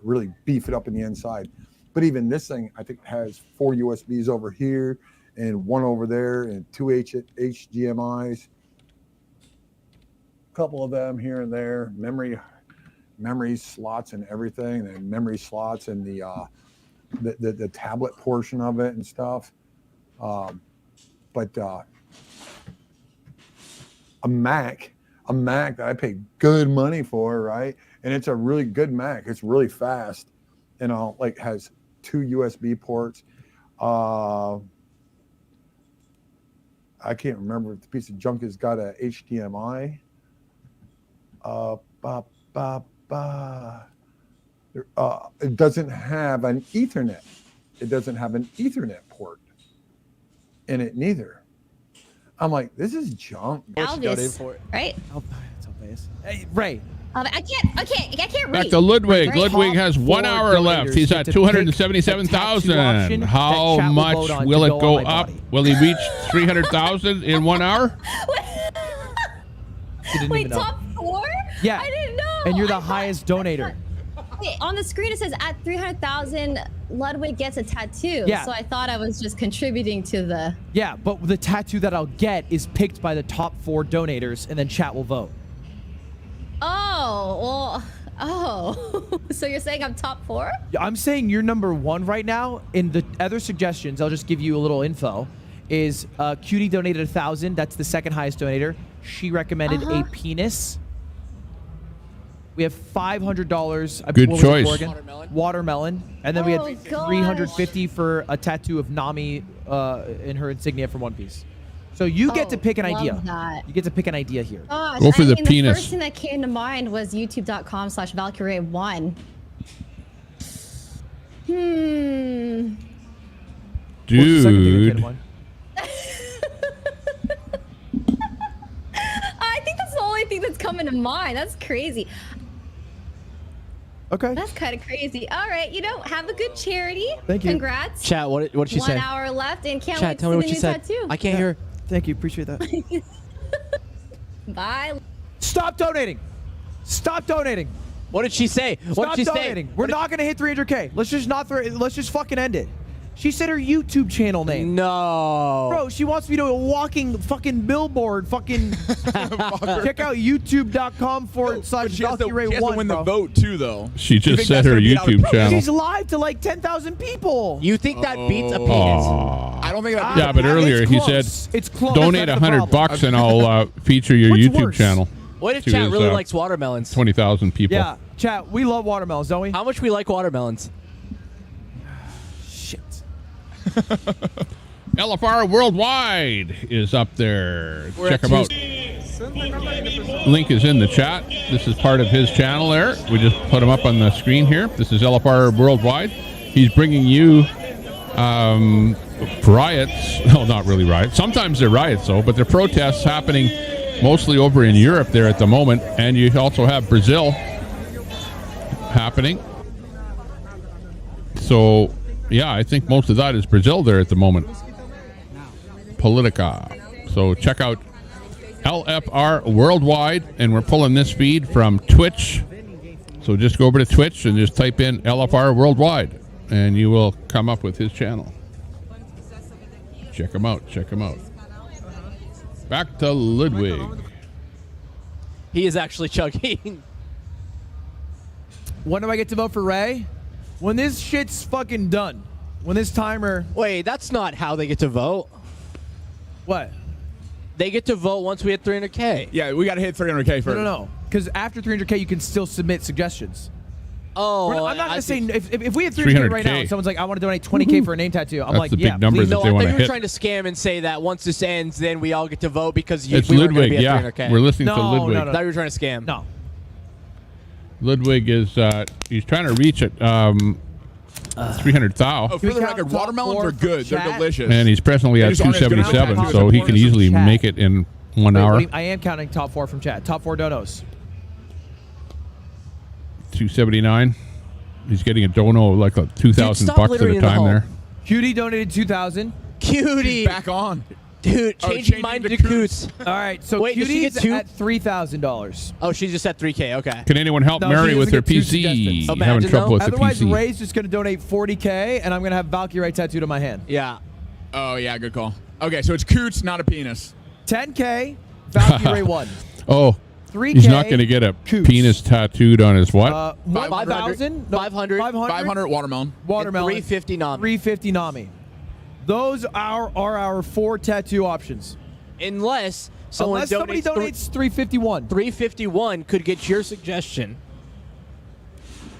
really beef it up in the inside. But even this thing, I think, has 4 USBs over here and 1 over there and 2 HDMIs. A couple of them here and there, memory slots and everything, and memory slots and the tablet portion of it and stuff. But a Mac that I paid good money for, right? And it's a really good Mac. It's really fast, and like has 2 USB ports. I can't remember if the piece of junk has got a HDMI. It doesn't have an Ethernet. It doesn't have an Ethernet port in it neither. I'm like, this is junk. Elvis, right? Hey, Ray, I can't read. Back to Ludwig. Right. Ludwig has 1 hour left. He's at 277,000. How much will it go up? Will he reach 300,000 in 1 hour? Wait, top 4? Yeah. I didn't know. And you're the highest donator. Wait, on the screen it says at 300,000, Ludwig gets a tattoo. Yeah. So I thought I was just contributing to the. Yeah, but the tattoo that I'll get is picked by the top 4 donators, and then chat will vote. Oh, well. Oh. So you're saying I'm top 4? I'm saying you're number 1 right now. In the other suggestions, I'll just give you a little info. Is Cutie donated 1,000? That's the second highest donator. She recommended a penis. We have $500. Good choice. Watermelon. And then we had $350 for a tattoo of Nami in her insignia from One Piece. So you get to pick an idea. That. You get to pick an idea here. Gosh, Go for the The penis. first thing that came to mind was youtube.com/Valkyrie1. Dude. I think that's the only thing that's coming to mind. That's crazy. Okay. That's kind of crazy. All right, have a good charity. Thank you. Congrats. Chat, what did she say? 1 hour left and can't Chat, wait tell to me see what the she new said. tattoo. I can't hear. Thank you. Appreciate that. Bye. Stop donating. Stop donating. What did she say? What Stop did she donating. say? We're not gonna hit 300K. Let's just let's just fucking end it. She said her YouTube channel name. No. Bro, she wants me to a walking fucking billboard. Fucking check out youtube.com/Valkyrie1. She has to win the vote too, though. She just said her YouTube channel. She's live to like 10,000 people. You think that beats a penis? Aw. I don't think that. Yeah, but earlier he said, It's close. donate That's the $100 problem. and I'll feature your What's YouTube worse? channel. What if to chat his, really likes watermelons? 20,000 people. Yeah, chat, we love watermelons, don't we? How much we like watermelons? Shit. LFR Worldwide is up there. Check him out. Link is in the chat. This is part of his channel there. We just put him up on the screen here. This is LFR Worldwide. He's bringing you riots. Well, not really riots. Sometimes they're riots, though, but they're protests happening mostly over in Europe there at the moment. And you also have Brazil happening. So, yeah, I think most of that is Brazil there at the moment. Politica. So check out LFR Worldwide, and we're pulling this feed from Twitch. So just go over to Twitch and just type in LFR Worldwide, and you will come up with his channel. Check him out. Check him out. Back to Ludwig. He is actually chugging. When do I get to vote for Ray? When this shit's fucking done. When this timer... Wait, that's not how they get to vote. What? They get to vote once we hit 300K. Yeah, we got to hit 300K first. No. Because after 300K, you can still submit suggestions. Oh, I'm not going to say... If we hit 300K right now, and someone's like, I want to donate 20K for a name tattoo, I'm That's like, the big yeah, number please. that No, they I want thought to you were hit. trying to scam and say that once this ends, then we all get to vote because It's we weren't going to Ludwig, be yeah. at 300K. We're listening to Ludwig. No. I thought you were trying to scam. No. Ludwig is he's trying to reach at 300,000. Oh, for the record, watermelons are good. They're delicious. And he's presently at They just aren't as good as 277, tattoos so as he can easily chat. make it in 1 Wait, hour. I am counting top 4 from chat. Top 4 donos. 279. He's getting a dono of like $2,000 bucks at a time there. Cutie donated 2,000. Cutie. Back on. Dude, changing mine to Coots. All right, so Wait, does she Cutie's get two? at $3,000. Oh, she's just at 3K. Okay. Can anyone help No, she Mary doesn't with her get two PC? suggestions. Having Imagine, trouble though. with Otherwise, the PC. Ray's just going to donate 40K, and I'm going to have Valkyrie tattooed on my hand. Yeah. Oh, yeah, good call. Okay, so it's coots, not a penis. 10K, Valkyrie 1. Oh, 3K. he's not going to get a Coots. penis tattooed on his what? 1,000? 500. 500 watermelon. Watermelon. 350 Nami. 350 Nami. Those are our 4 tattoo options. Unless someone somebody donates 351. 351 could get your suggestion.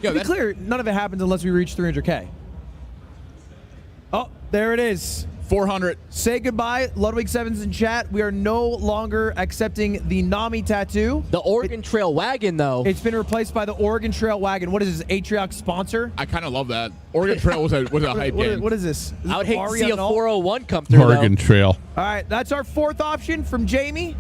To be clear, none of it happens unless we reach 300K. Oh, there it is. 400. Say goodbye. Ludwig Sevens in chat. We are no longer accepting the Nami tattoo. The Oregon Trail wagon, though. It's been replaced by the Oregon Trail wagon. What is this, Atrioc sponsor? I kind of love that. Oregon Trail was a hype game. What is this? Is I would this hate to Aria see a Null? 401 come through, Oregon Trail. All right, that's our 4th option from Jamie.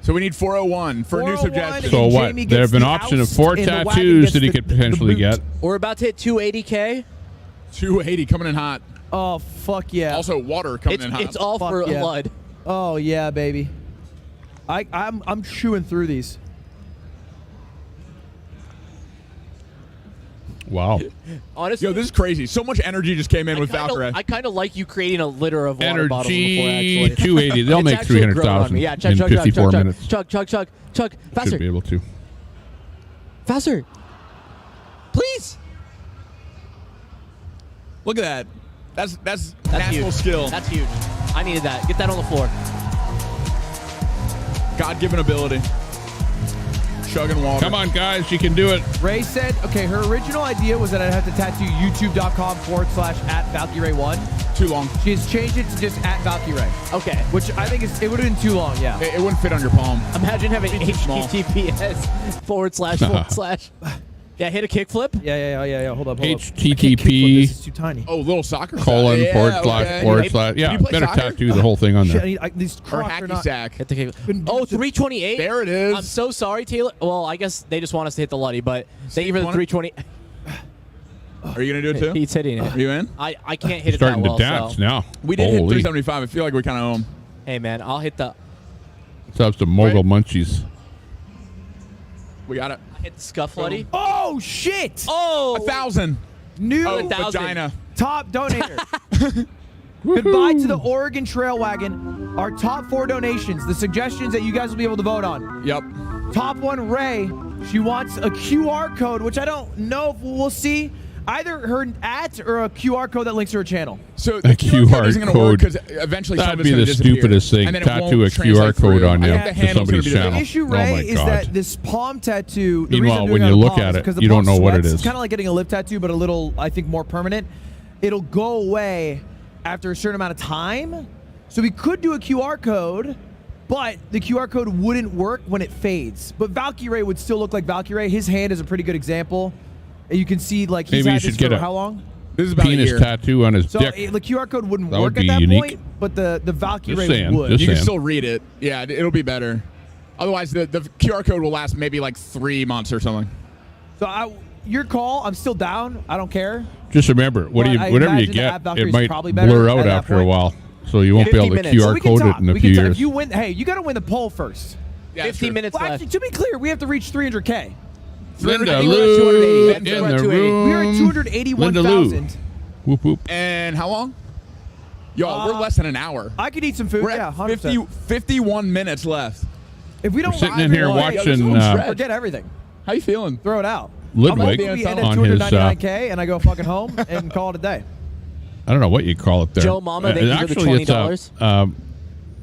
So we need 401 for new suggestions. So what? There have an option of 4 tattoos that he could potentially get. We're about to hit 280K. 280 coming in hot. Oh, fuck yeah. Also, water coming in hot. It's all Fuck for yeah. blood. Oh, yeah, baby. I'm chewing through these. Wow. Honestly, Yo, this is crazy. So much energy just came in with Valkyrie. I kind of like you creating a litter of water bottles on the floor, Energy actually. 280. They'll It's make actually grown on 300,000 me. Yeah, chug, in chug, 54 chug, chug, minutes. Chug, chug, chug, chug. Faster. Should be able to. Faster. Please. Look at that. That's national huge. skill. That's huge. I needed that. Get that on the floor. God-given ability. Chugging water. Come on, guys. You can do it. Ray said, okay, her original idea was that I'd have to tattoo youtube.com/@ValkyRay1. Too long. She's changed it to just @ValkyRay. Okay. Which I think it would have been too long, yeah. It wouldn't fit on your palm. Imagine having It's too small. HTTPS //. Yeah, hit a kickflip. Yeah. Hold up. HTTP This is too tiny. Oh, little soccer colon yeah, forward okay. slash. Yeah, Can you play better soccer? tattoo the whole thing on there. These Or crocs are hacky not. sack. Hit the kick. Oh, 328. There it is. I'm so sorry, Taylor. Well, I guess they just want us to hit the Luddy, but thank you for the 320. Are you going to do it too? He's hitting it. Are you in? I can't hit it Starting that well. to dance So. now. We did hit Holy. 375. I feel like we kind of owe him. Hey, man, I'll hit the. Let's have some mogul munchies. We got it. I hit the scuff Luddy. Oh, shit! Oh! 1,000. New 1,000. Vagina. top donator. Goodbye to the Oregon Trail Wagon. Our top 4 donations, the suggestions that you guys will be able to vote on. Yep. Top 1, Ray. She wants a QR code, which I don't know if we'll see. Either her or a QR code that links to her channel. So A the QR isn't going to work code. because eventually That'd some of be it's the gonna disappear, stupidest thing. and then it Tattoo won't a QR translate code through. on I you think the to handle's gonna somebody's be the channel. The issue, Oh Ray, my is God. that this palm tattoo. The Meanwhile, reason I'm when doing you it on look palms at is it, 'cause the you don't palm know what it sweats. is. It's kind of like getting a lip tattoo, but a little, I think, more permanent. It'll go away after a certain amount of time. So we could do a QR code, but the QR code wouldn't work when it fades. But Valkyrie would still look like Valkyrie. His hand is a pretty good example. And you can see, like, he's Maybe you had should this get for a how long? This is about a penis year. tattoo on his So dick. the QR code wouldn't That would work at be that unique. point, but the Valkyrie Just saying, would. just You can saying. still read it. Yeah, it'll be better. Otherwise, the QR code will last maybe like 3 months or something. So your call. I'm still down. I don't care. Just remember, But whatever I you imagine the get, app Valkyrie's it might probably better blur out at that after a point. while. So you won't be 50 able to minutes. QR we can code talk. it in a We few can talk. years. If you win, hey, you got to win the poll first. Yeah, 50 minutes Well, left. actually, to be clear, we have to reach 300K. Linda I think we're at Lou 280. in We're at the 280. room. We are at Linda Lou. 281,000. Whoop whoop. And how long? Yo, we're less than an hour. I could eat some food. We're Yeah, at 100%. 51 minutes left. If we don't We're sitting ride in here it, watching, forget everything. How you feeling? Throw it out. Ludwig I'm end at on his. 299K, and I go fucking home and call it a day. I don't know what you call it there. Joe Mama, thank you for the actually, $20. it's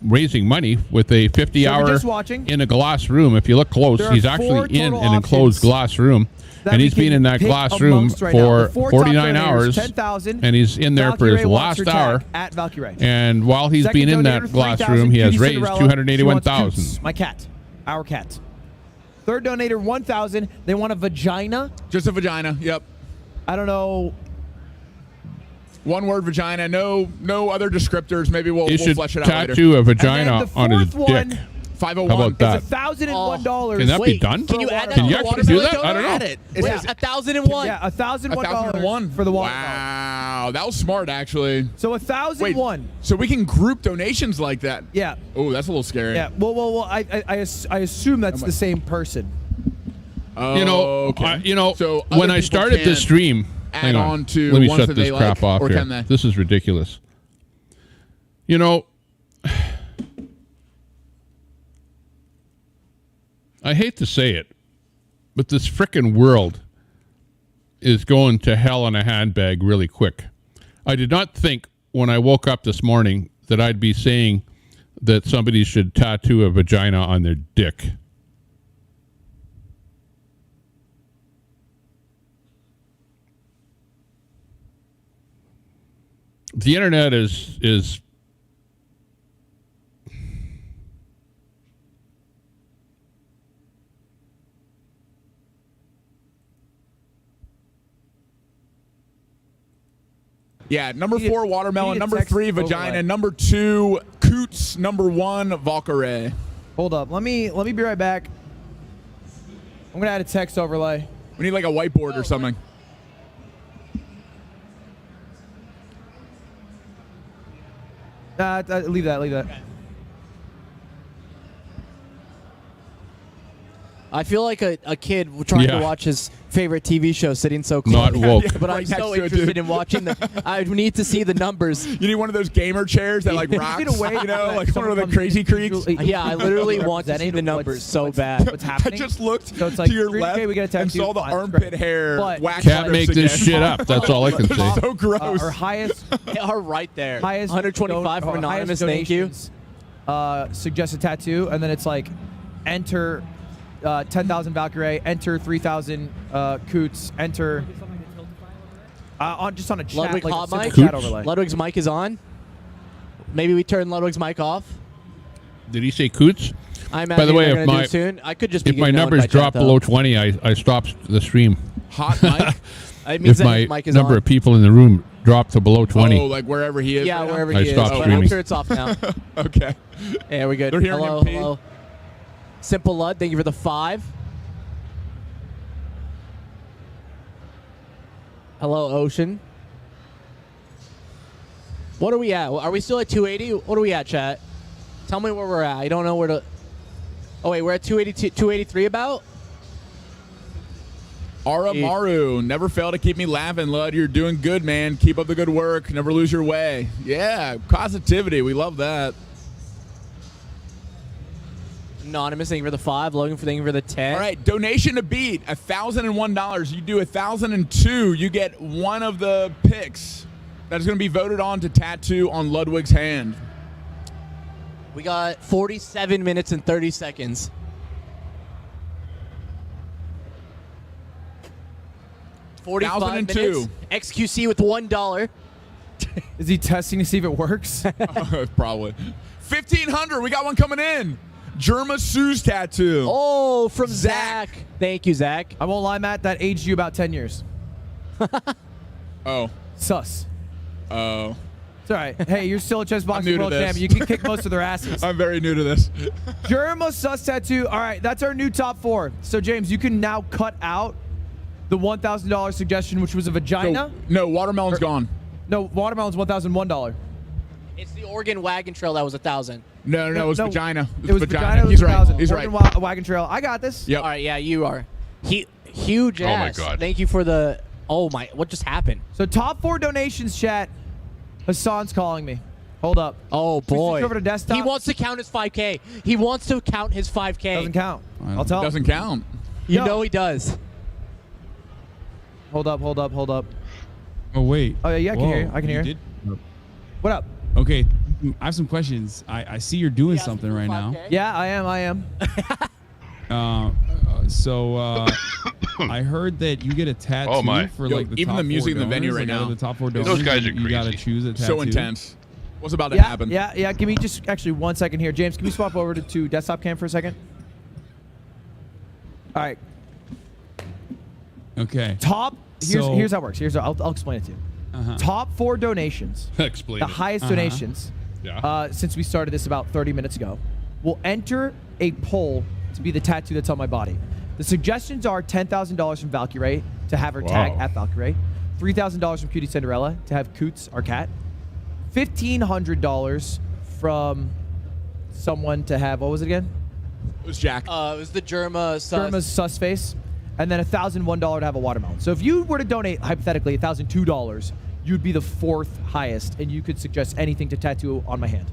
raising money with a 50-hour just watching, in a glass room. If you look close, there are he's 4 actually in total an enclosed options glass room. that And we he's been can in that pick glass room amongst right now. for The 4 top 49 donators, hours, 10,000. and he's in there for his Valkyrie wants last her hour. tag at Valkyrie. And while he's Second been in donator, that glass 3,000, room, he has Cutie raised Cinderella. She wants 281,000. Coots, my cat, our cat. Third donator, 1,000. They want a vagina. Just a vagina. Yep. I don't know. One word vagina. No other descriptors. Maybe we'll You should flesh it out later. tattoo a vagina And then the on his fourth dick. one, 501. How about that? It's $1,001. Can that be done? Can you add that Can to you the actually water do bill? that? I don't know. Add it. It Yeah, says 1,001. Yeah, $1,001 $1,001 for the water. Wow, that was smart actually. So 1,001. So we can group donations like that. Yeah. Oh, that's a little scary. Yeah. Well. I assume that's the same person. Oh, You know, okay. So when other I people started this can't stream, add hang on to let me ones shut that this they crap like, off or here. can they? This is ridiculous. You know, I hate to say it, but this frickin' world is going to hell in a handbag really quick. I did not think when I woke up this morning that I'd be saying that somebody should tattoo a vagina on their dick. The internet is Yeah, number 4 watermelon, need a number text 3 vagina, overlay. number 2 coots, number 1 Valkyrie. Hold up. Let me be right back. I'm gonna add a text overlay. We need like a whiteboard or something. Leave that. Leave that. I feel like a kid trying to watch his favorite TV show sitting so close. Not woke. But I'm Right next so to it, interested dude. in watching the. I need to see the numbers. You need one of those gamer chairs that like rocks, you know, like one of the crazy creaks. Yeah, I literally want to see the numbers so bad. What's happening? I just looked So it's like to your 3K, left we get a and tattoo. saw the Fine, armpit great. hair But- wax Can't strips make this again. shit up. That's all I can say. So gross. Our highest, They are right there. highest 125 from anonymous. Thank you. Suggest a tattoo, and then it's like, enter 10,000 Valkyrie, enter 3,000 Coots, enter. Just on a chat, Ludwig like a hot simple mic. chat overlay. Ludwig's mic is on. Maybe we turn Ludwig's mic off. Did he say coots? I imagine By the way, they're if gonna do my it soon. I could just be if my getting known numbers by drop chat, though. below 20, I stop the stream. Hot mic. It means If that my his mic is number on. of people in the room drop to below 20, Oh, like wherever he is. Yeah, right now? wherever I he is. stopped But I'm streaming. sure it's off now. Okay. Yeah, we're good. They're hearing Hello, him pee. hello. Simple Lud, thank you for the 5. Hello, Ocean. What are we at? Are we still at 280? What are we at, chat? Tell me where we're at. I don't know where to. Oh wait, we're at 282, 283 about. Aramaru, never fail to keep me laughing, Lud. You're doing good, man. Keep up the good work. Never lose your way. Yeah, positivity. We love that. Anonymous, thank you for the 5. Logan, thank you for the 10. All right, donation to beat $1,001. You do 1,002, you get one of the picks that is going to be voted on to tattoo on Ludwig's hand. We got 47 minutes and 30 seconds. $45 minutes. XQC with $1. Is he testing to see if it works? Probably. 1,500. We got one coming in. Germa Sue's tattoo. Oh, from Zach. Thank you, Zach. I won't lie, Matt. That aged you about 10 years. Oh. Sus. Oh. It's all right. Hey, you're still a chess I'm boxing new to world this. champion. You can kick most of their asses. I'm very new to this. Germa Sus tattoo. All right, that's our new top 4. So, James, you can now cut out the $1,000 suggestion, which was a vagina. No, watermelon's gone. No, watermelon's $1,001. It's the Oregon Wagon Trail that was 1,000. No, it was vagina. It was vagina. He's right. 1,000. He's right. Oregon Wagon Trail. I got this. Yep. All right, yeah, you are. Huge Oh, my ass. God. Thank you for the. Oh my! What just happened? So top 4 donations, chat. Hassan's calling me. Hold up. Oh Switch boy! over to desktop. He wants to count his 5K. He wants to count his 5K. Doesn't count. I'll tell him. Doesn't count. You know he does. Hold up. Oh wait. Oh yeah, I can Whoa, hear you. I can hear you. did- What up? Okay, I have some questions. I see you're doing something right now. Yeah, I am. I heard that you get a tattoo Oh, my. for Yo, like the even top the music 4 in the venue donors, right like, out now. of the top 4 Those donors, guys are you gotta crazy. choose a tattoo. So intense. What's about to Yeah, happen? yeah. Give me just actually 1 second here, James. Can we swap over to desktop cam for a second? All right. Okay. Top. So- Here's how it works. I'll explain it to you. Top 4 donations. Explain the it. highest donations. Yeah. Since we started this about 30 minutes ago, will enter a poll to be the tattoo that's on my body. The suggestions are $10,000 from Valkyrie to have her tag Wow. at Valkyrie, $3,000 from Cutie Cinderella to have Coots, our cat, $1,500 from someone to have, what was it again? It was Jack. It was the Germa sus. Germa's sus face, and then $1,001 to have a watermelon. So if you were to donate hypothetically $1,002, you'd be the 4th highest, and you could suggest anything to tattoo on my hand.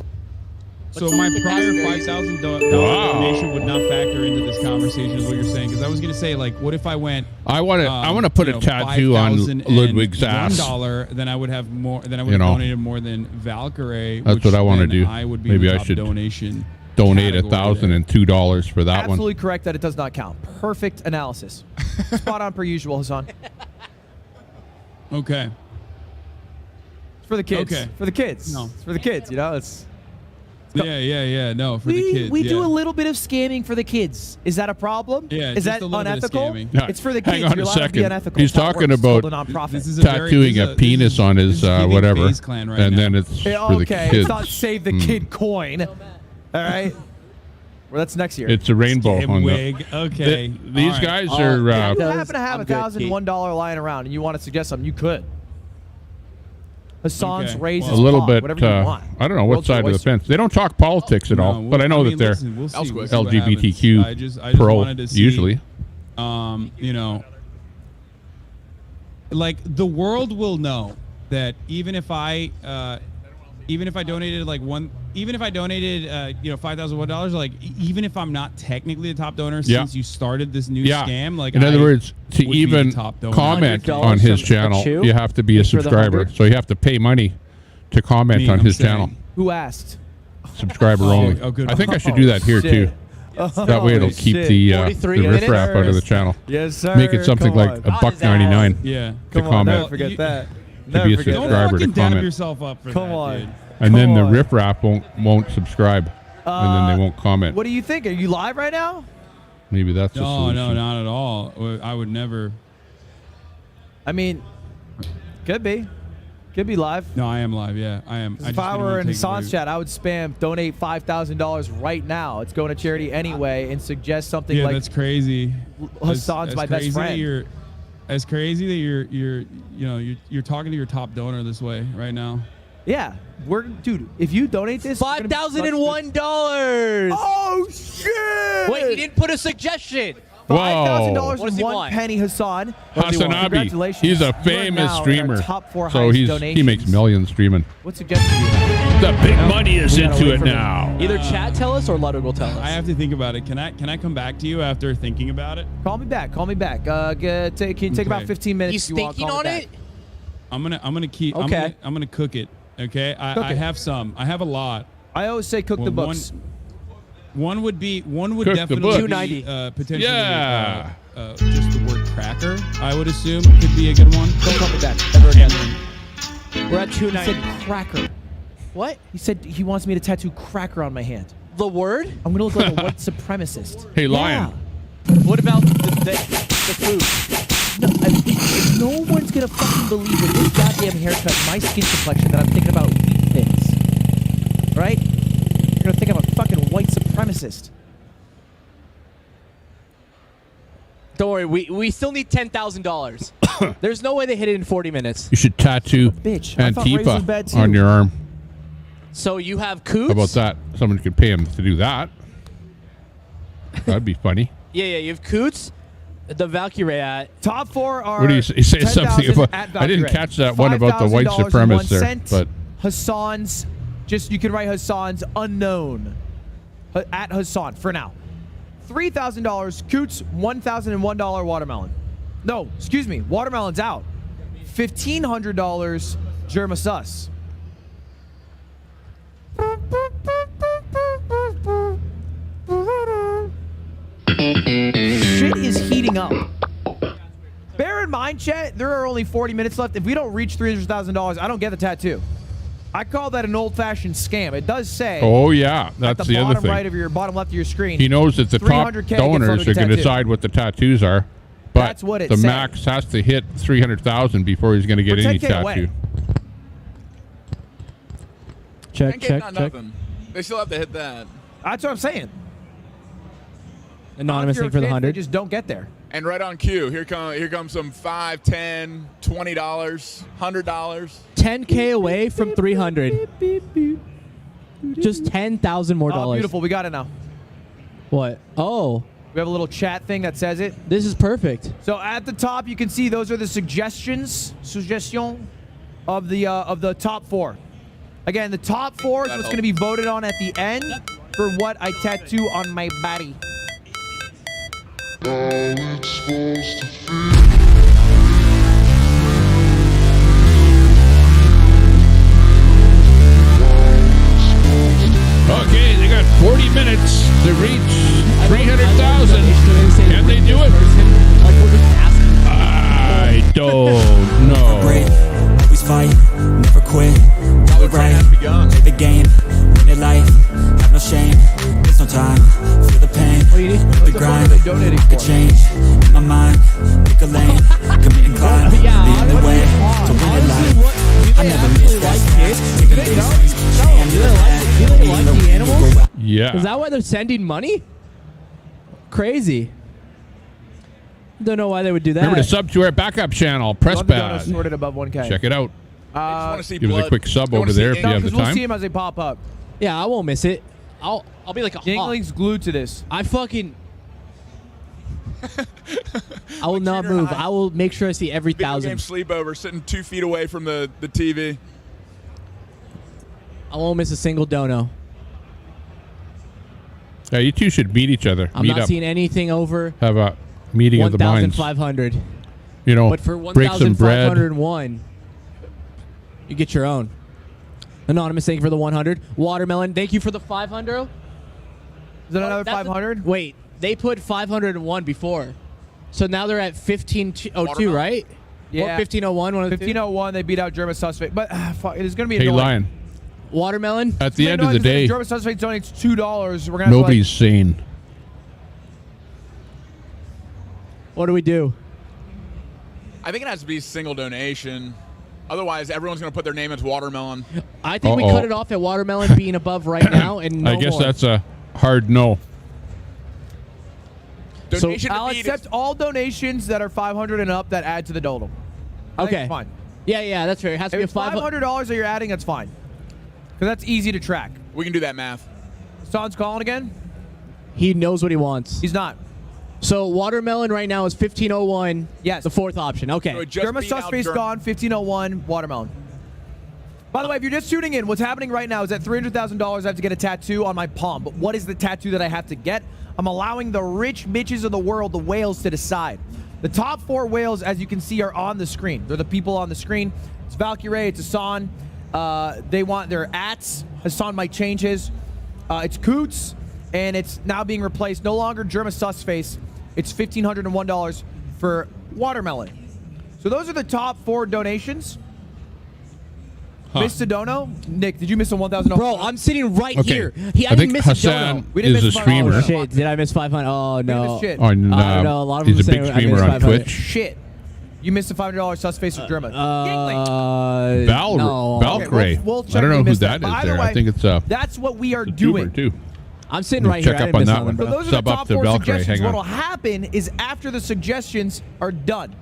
So my prior $5,000 donation would not factor into this conversation, is what you're saying? Because I was gonna say, like, what if I went? I want to put a tattoo on Ludwig's ass. $1, then I would have more. Then I would You have know. donated more than Valkyrie. That's which what I want to then do. I would be Maybe the I top should donation. donate category $1,002 for that Absolutely correct that it does not count. Perfect analysis. Spot on per usual, Hassan. Okay. It's for the kids. Okay. For the kids. No. It's for the kids, you know? It's Yeah. No, for the kids. we yeah. do a little bit of scamming for the kids. Is that a problem? Yeah, Is just that a little bit of unethical? scamming. one. It's for the Hang kids. on You're a allowed to be second. unethical. He's It's how it talking works. It's about called a nonprofit. This is a very- tattooing this is a a- penis on his this is giving whatever, FaZe Clan right and now. then it's Yeah, for the okay, kids. it's not save the kid coin. All right. Well, that's next year. It's a rainbow on wig. Okay. These All right. guys are. If you happen to have $1,001 lying around and you want to suggest something, you could. Hassan's Okay. raised a his little paw, bit. whatever you want. I don't know what World's side of the oyster. fence. They don't talk politics at all, but I know that they're listen, we'll see what LGBTQ happens. I just pro wanted to see, usually. You know, like the world will know that even if I donated $5,001, like even if I'm not technically the top donor Yeah. since you started this new Yeah. scam, like in other words, to would be the even top donor. comment on his channel, you have to be a subscriber. So you have to pay money to comment Me, on I'm his saying. channel. Who asked? Subscriber only. oh, good. I think I should do that here too. That way it'll keep the riffraff out of the channel. Yes, sir. Make it something Come like on. $1.99. Yeah. To Come on, comment. never forget that. To Never be a forget that. subscriber to Don't dab comment. yourself up for Come that, on. dude. And then the Come on. riffraff won't subscribe, and then they won't comment. What do you think? Are you live right now? Maybe that's the No, solution. no, not at all. I would never. I mean, could be. Could be live. No, I am live. Yeah, I am. If I were in Hassan's chat, I would spam donate $5,000 right now. It's going to charity anyway, and suggest something Yeah, like that's crazy. Hassan's my best crazy that friend. As crazy that you're talking to your top donor this way right now. Yeah, dude. If you donate this, $5,001. Oh shit! Wait, he didn't put a suggestion. $5,000 What does and he one want? penny, Hassan. What does he want? Hasanabi, Congratulations. he's a You are famous now in our streamer, top 4 so highest he donations. makes millions streaming. What suggestion do you have? The big money is We gotta into wait it for him. now. Either chat tell us or Ludwig will tell us. I have to think about it. Can I come back to you after thinking about it? Call me back. Call me back. Can you take about 15 minutes? He's if you want, thinking call me on back. it. I'm gonna keep. Okay. I'm gonna cook it. Okay. Cook I it. have some. I have a lot. I always say cook the books. One would Cook the definitely books. be, potentially Yeah. just the word cracker. I would assume could be a good one. Don't call me back ever again. We're at He 290. said cracker. What? He said he wants me to tattoo cracker on my hand. The word? I'm gonna look like a white supremacist. Hey, Lion. What about the food? No, if no one's gonna fucking believe with this goddamn haircut, and my skin complexion, that I'm thinking about wheat thins. Right? You're gonna think I'm a fucking white supremacist. Don't worry, we still need $10,000. There's no way they hit it in 40 minutes. You should tattoo Bitch, I thought Razor's bad Antifa too. on your arm. So you have Coots? How about that? Someone could pay him to do that. That'd be funny. Yeah, you have Coots, the Valkyrie at. Top 4 are. What do you say? Say 10,000 something about? at I didn't Valkyrie. catch that one about the white $5,000 supremacist there, and 1 but Hassan's, just you can write Hassan's unknown at Hassan for now. $3,000 Coots, $1,001 watermelon. No, excuse me, watermelon's out. $1,500 Germasus. Shit is heating up. Bear in mind, chat, there are only 40 minutes left. If we don't reach $300,000, I don't get the tattoo. I call that an old-fashioned scam. It does say. oh yeah, at that's the the other bottom thing. right of your bottom left of your screen. He knows that the top 300K gets donors voted are going to tattoo. decide what the tattoos are, but That's what it the said. max has to hit 300,000 before he's going to get For any 10K away. tattoo. Check, 10K, check, not check. nothing. They still have to hit that. That's what I'm saying. Anonymous If you're thing for a the kid, 100. They just don't get there. And right on cue, here comes some $5, $10, $20, $100. 10K away from 300. Just 10,000 more Oh, dollars. beautiful. We got it now. What? Oh, We have a little chat thing that says it. this is perfect. So at the top, you can see those are the suggestion of the top 4. Again, the top 4 is what's going to be voted on at the end for what I tattoo on my body. Okay, they got 40 minutes to reach 300,000. Can they do it? I don't know. Always fight, never quit. Do it right, play the game, win it life. Have no shame, there's no time. Feel the pain, the grind. Could change in my mind, pick a lane, commit and climb. Leading the way to win it life. I never miss that chance. Taking things, and Yeah. Is that why they're sending money? Crazy. Don't know why they would do that. Remember to sub to our backup channel, Press Bad. Sorted above 1K. Check it out. Give us a quick sub over there if you have the We'll time. see them as they pop up. Yeah, I won't miss it. I'll be like a Yangling's glued to this. I will not move. I will make sure I see every Video 1,000. game sleepover, sitting 2 feet away from the TV. I won't miss a single dono. Yeah, you two should meet each other. I'm meet not up. seeing anything over Have a meeting of the minds. 1,500. You know, but for break some bread. 1,501, you get your own. Anonymous, thank you for the 100. Watermelon, thank you for the 500. Is that another 500? Wait, they put 501 before. So now they're at 1502, right? Yeah. Or 1501. 1501, they beat out German Suspect. But fuck, it's going to be Hey, annoying. Lion. Watermelon? At the end of the day, German Suspect donates $2. We're gonna nobody's sane. What do we do? I think it has to be single donation. Otherwise, everyone's going to put their name as Watermelon. I think we cut it off at Watermelon being above right now, and no I guess more. that's a hard no. So I'll accept all donations that are 500 and up that add to the total. I think Okay. it's fine. Yeah, that's fair. It has to If be a it's $500 that you're adding, that's fine. Because that's easy to track. We can do that math. Son's calling again? He knows what he wants. He's not. So Watermelon right now is 1501. Yes. The fourth option. Okay. German Suspect's gone, 1501, Watermelon. By the way, if you're just tuning in, what's happening right now is at $300,000 I have to get a tattoo on my palm. But what is the tattoo that I have to get? I'm allowing the rich bitches of the world, the whales, to decide. The top 4 whales, as you can see, are on the screen. They're the people on the screen. It's Valkyrie, it's Hassan. They want their ats. Hassan might change his. It's Coots, and it's now being replaced. No longer German Susface. It's $1,501 for Watermelon. So those are the top 4 donations. Missed a dono? Nick, did you miss a $1,000? Bro, I'm sitting right Okay. here. I didn't think miss Hassan a dono. is a streamer. Oh, shit. Did I miss 500? Oh, no. shit. On, I don't know. A lot of he's them a big say I streamer missed on 500. Twitch. Shit. You missed a $500 Susface with German. Valkyrie. Okay, we'll check I don't know if who missed that But is either there. I way, think it's a that's what we are tuber doing. too. I'm sitting right here. Check I up didn't on miss that nothing, one. bro. So those are Sub the up top to 4 Valkyrie. suggestions. Hang What will on. happen is after the suggestions are done,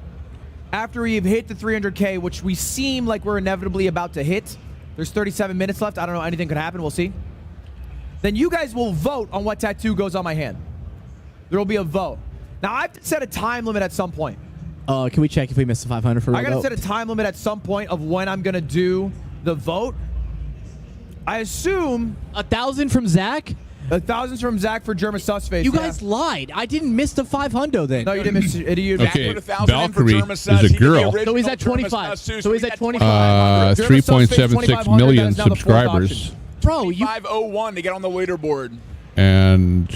after we've hit the 300K, which we seem like we're inevitably about to hit, there's 37 minutes left. I don't know. Anything could happen. We'll see. Then you guys will vote on what tattoo goes on my hand. There will be a vote. Now, I have to set a time limit at some point. Can we check if we missed the 500 for I got to set a time limit at some point of when I'm going to do the vote. I assume 1,000 from Zach? 1,000 from Zach for German Susface. You guys lied. I didn't miss the 500 then. No, you didn't miss it. You Okay, Valkyrie is a girl. So he's at 25. So he's at 25. 3.76 million subscribers. Bro, you 501 to get on the leaderboard. And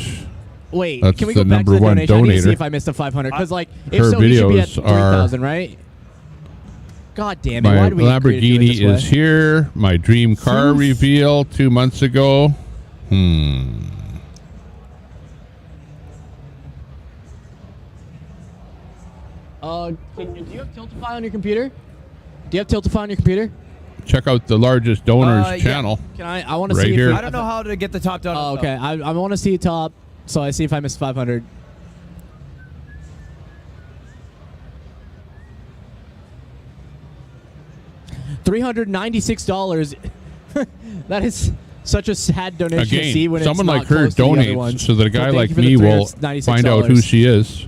wait. that's Can we the go back to number the one donation? I need to see donator. if I missed the 500. Because like, if Her so, he should be at videos are 3,000, right? God damn it! My Why do we create it Lamborghini this is way? here. My dream car Zeus. reveal 2 months ago. Do you have Tiltify on your computer? Do you have Tiltify on your computer? Check out the largest donors Yeah. channel. Can I want to right see. here. I don't know how to get the top down. Oh, okay. I want to see top, so I see if I missed 500. $396. That is such a sad donation to see Again, when someone it's not like her close to the other donates ones. so that a guy thank like you for the me will $396. find out who she is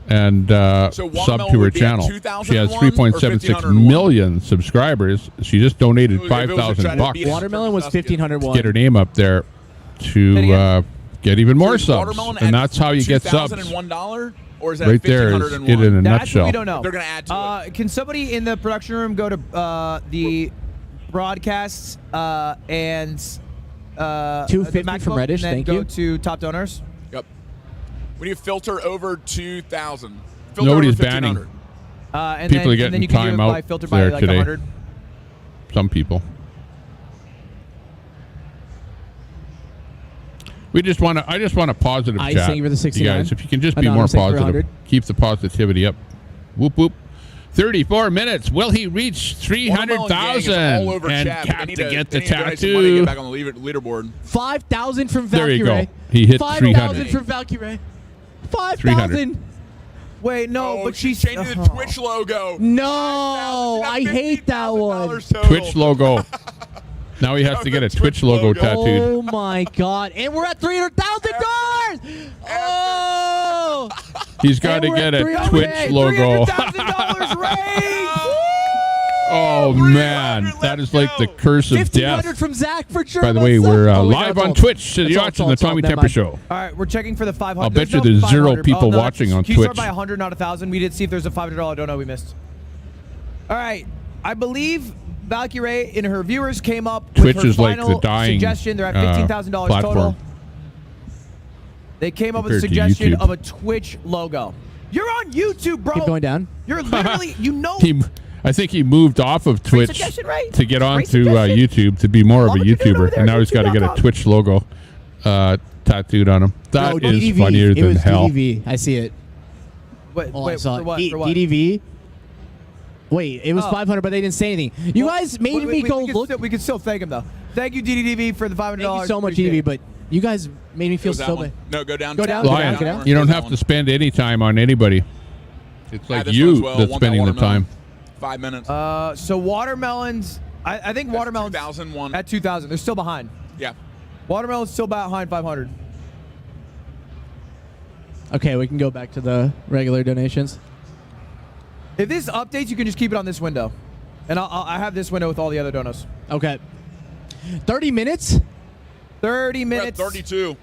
and sub Watermelon to her would be at channel. She has 2001 or 3.76 million subscribers. She just donated If it was to try $5,000 to bucks beat to Watermelon was 1,501. get her name up there to get even more subs. Watermelon And at that's how you get subs. $2,001, or is that Right there is it in a That's nutshell. what we don't know. They're gonna add to Can somebody in the production room go to the broadcasts and 250 from Reddish, and then thank go you. to top donors? Yep. We need to filter over 2,000. Filter Nobody's over banning. 1,500. And People then, are getting and then you can do time it by out filter by there like today. 100. Some people. I just want a positive Ice, chat. thank you for the You 69. guys, if you can just be more Anonymous, thank you for positive, 100. keep the positivity up. Whoop whoop. 34 minutes. Will he reach 300,000 and cap to get the tattoo? Get back on the leaderboard. 5,000 from There you Valkyrie. go. He hit 5,000 300. from Valkyrie. 5,000. 300. Wait, no, Oh, but she's she's changing the Twitch logo. No, I hate that one. Twitch logo. Now he has to get a Twitch logo tattooed. Oh my god! And we're at $300,000. Oh! He's got to get a Twitch logo. Oh man, that is like the curse of death. 1,500 from Zach for sure. By the way, we're live on Twitch to the Yachts and the Tommy Temper Show. All right, we're checking for the 500. I'll bet you there's 0 people watching on Can you start Twitch. by 100, not 1,000? We did see if there's a $500 dono we missed. All right, I believe Valkyrie in her viewers came up Twitch with her is like final the dying suggestion. They're at $15,000 total. platform. They came up with a Compared to suggestion YouTube. of a Twitch logo. You're on YouTube, bro. Keep going down. You're literally, you know. I think he moved off of Twitch suggestion, right? to get Great onto suggestion. YouTube to be more of a What you doing over YouTuber, there? and now he's got to get a YouTube.com. Twitch logo tattooed on him. That No, is DDV. funnier It than was hell. DDV. I see it. Wait, Oh, I saw for it. what? For what? DDV. Wait, it was Oh. 500, but they didn't say anything. You guys made me go look. We can still thank him though. Thank you, DDDV, for the $500. Thank you so much, Appreciate DDV, it. but you guys made me It feel was that so one. bad. No, go down. Go down. Lion, Go down. you don't have to spend any time on anybody. It's like this you one as well. that's Want that spending the watermelon. time. 5 minutes. So watermelons, I think watermelons 2001. at 2,000. They're still behind. Yeah. Watermelons still behind 500. Okay, we can go back to the regular donations. If this updates, you can just keep it on this window, and I have this window with all the other donos. Okay. 30 minutes. 30 We're at minutes. 32.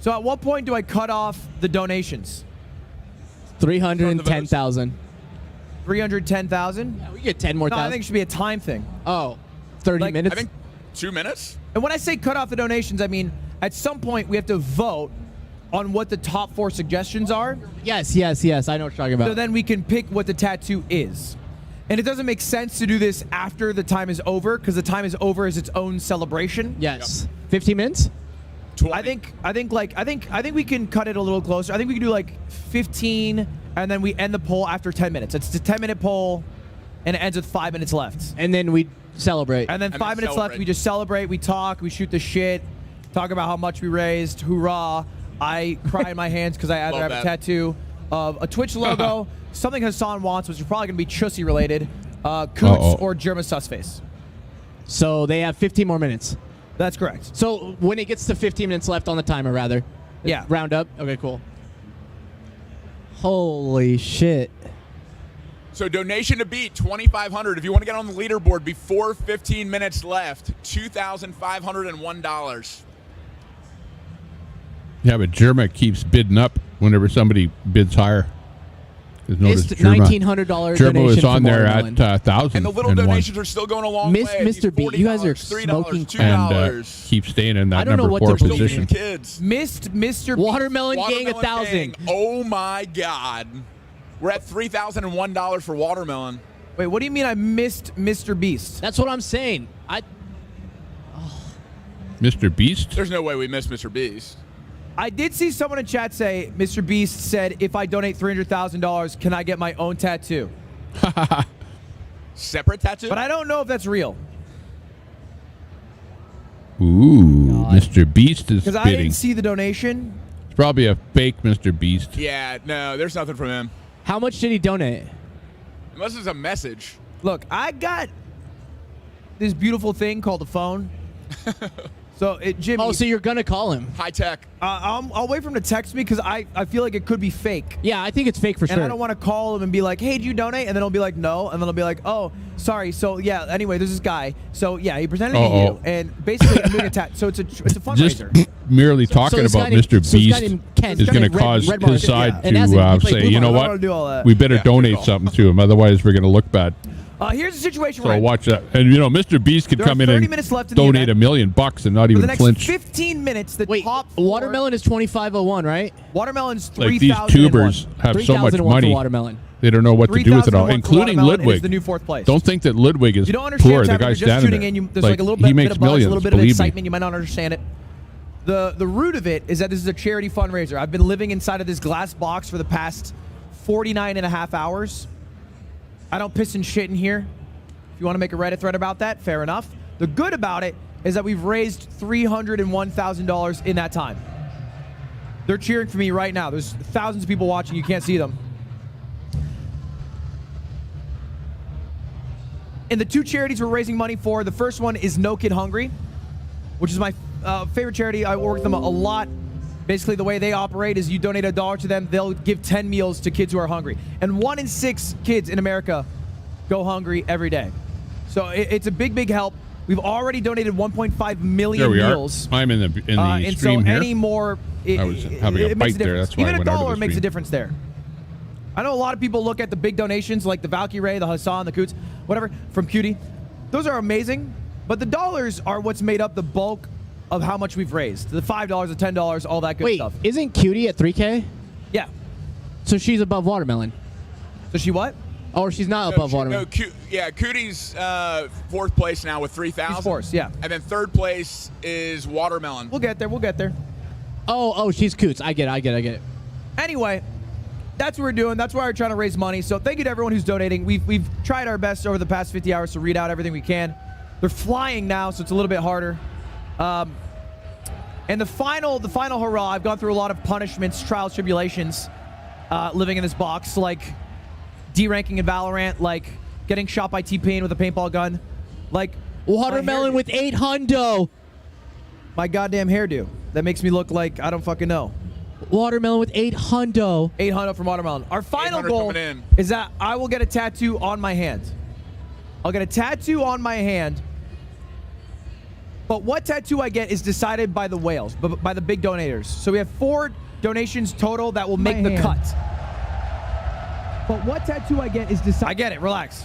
So at what point do I cut off the donations? 310,000. 310,000. Yeah, we get 10 more No, I thousand. think it should be a time thing. Oh, 30 Like, minutes. I think 2 minutes. And when I say cut off the donations, I mean at some point we have to vote on what the top 4 suggestions are. Yes. I know what you're talking about. So then we can pick what the tattoo is. And it doesn't make sense to do this after the time is over, because the time is over is its own celebration. Yes. 15 minutes? 20. I think we can cut it a little closer. I think we can do like 15, and then we end the poll after 10 minutes. It's a 10-minute poll, and it ends with 5 minutes left. And then we celebrate. And then 5 minutes left, we just celebrate, we talk, we shoot the shit, talk about how much we raised, hoorah. I cry in my hands because I either Love have a that. tattoo of a Twitch logo, something Hassan wants, which is probably going to be Chussy related, Coots, or Germa Susface. So they have 15 more minutes. That's correct. So when it gets to 15 minutes left on the timer, rather. Yeah. Round up. Okay, cool. Holy shit. So donation to beat 2,500. If you want to get on the leaderboard before 15 minutes left, $2,501. Yeah, but Germa keeps bidding up whenever somebody bids higher. Missed $1,900 Germa was donation on from there Watermelon. at 1,000 And the little and won. donations are still going a long Miss way. Mr. B, you guys are smoking $3, and $2. keep staying in that I don't know number what 4 to believe position. in. Kids. Missed Mr. Watermelon Gang Watermelon 1,000. Gang. Oh my God. We're at $3,001 for watermelon. Wait, what do you mean I missed Mr. Beast? That's what I'm saying. Mr. Beast? There's no way we missed Mr. Beast. I did see someone in chat say, Mr. Beast said, if I donate $300,000, can I get my own tattoo? Separate tattoo? But I don't know if that's real. Ooh, Mr. Beast is Because I bidding. didn't see the donation. It's probably a fake Mr. Beast. Yeah, no, there's nothing from him. How much did he donate? Unless it's a message. Look, I got this beautiful thing called a phone. So, Jimmy. Oh, so you're going to call him. High tech. I'll wait for him to text me because I feel like it could be fake. Yeah, I think it's fake for And sure. I don't want to call him and be like, hey, did you donate? And then I'll be like, no. And then I'll be like, oh, sorry. So, yeah, anyway, there's this guy. So, yeah, he presented to you. And basically, I'm doing a tattoo. So, it's a fundraiser. Just merely talking this about guy named- Mr. so this guy Beast named Ken. is This guy going to named Red- cause Red his Market, side yeah. And as to in, he played say, Blue you know Market. I what? don't wanna do all that. We better Yeah, good donate call. something to him. Otherwise, we're going to look bad. Here's the situation So we're in. watch that. And, you know, Mr. Beast could There are come in 30 and minutes left in the donate event. $1 million and not For even the next flinch. 15 minutes, the Wait, top four, Watermelon is 2,501, right? Watermelon's Like these 3,001. tubers have so much 3,001 for money, Watermelon. they don't know what to do with it all, 3,001 for including Watermelon, and it's Ludwig. the new fourth place. Don't think that Ludwig is You don't understand poor. what's The happening. guy's You're just standing tuning there. in. There's like a little he bit makes of buzz, millions, a little bit of believe excitement. me. You might not understand it. The root of it is that this is a charity fundraiser. I've been living inside of this glass box for the past 49 and a half hours. I don't piss and shit in here. If you want to make a Reddit thread about that, fair enough. The good about it is that we've raised $301,000 in that time. They're cheering for me right now. There's thousands of people watching. You can't see them. And the two charities we're raising money for, the first one is No Kid Hungry, which is my favorite charity. I work with them a lot. Basically, the way they operate is you donate $1 to them, they'll give 10 meals to kids who are hungry. And 1 in 6 kids in America go hungry every day. So it's a big, big help. We've already donated 1.5 million There we meals. are. I'm in the and stream so here. any more, I was having a bite there. That's why even I went out of $1 the makes a stream. difference there. I know a lot of people look at the big donations like the Valkyrie, the Hassan, the Coots, whatever, from Cutie. Those are amazing, but the dollars are what's made up the bulk of how much we've raised. The $5, the $10, all that good stuff. Isn't Cutie at 3K? Yeah. So she's above Watermelon. So she what? Oh, or she's not above Watermelon. Cootie's 4th place now with 3,000. She's 4th, yeah. And then 3rd place is Watermelon. We'll get there. We'll get there. Oh, she's Coots. I get it. Anyway, that's what we're doing. That's why we're trying to raise money. So thank you to everyone who's donating. We've tried our best over the past 50 hours to read out everything we can. They're flying now, so it's a little bit harder. And the final hurrah, I've gone through a lot of punishments, trials, tribulations, living in this box, like D-ranking in Valorant, like getting shot by T-Pain with a paintball gun, like Watermelon with 8 hundo. My goddamn hairdo. That makes me look like I don't fucking know. Watermelon with 8 hundo. 8 hundo from Watermelon. Our final goal is that I will get a tattoo on my hand. I'll get a tattoo on my hand. But what tattoo I get is decided by the whales, by the big donators. So we have 4 donations total that will make the cut. But what tattoo I get is decided. I get it. Relax.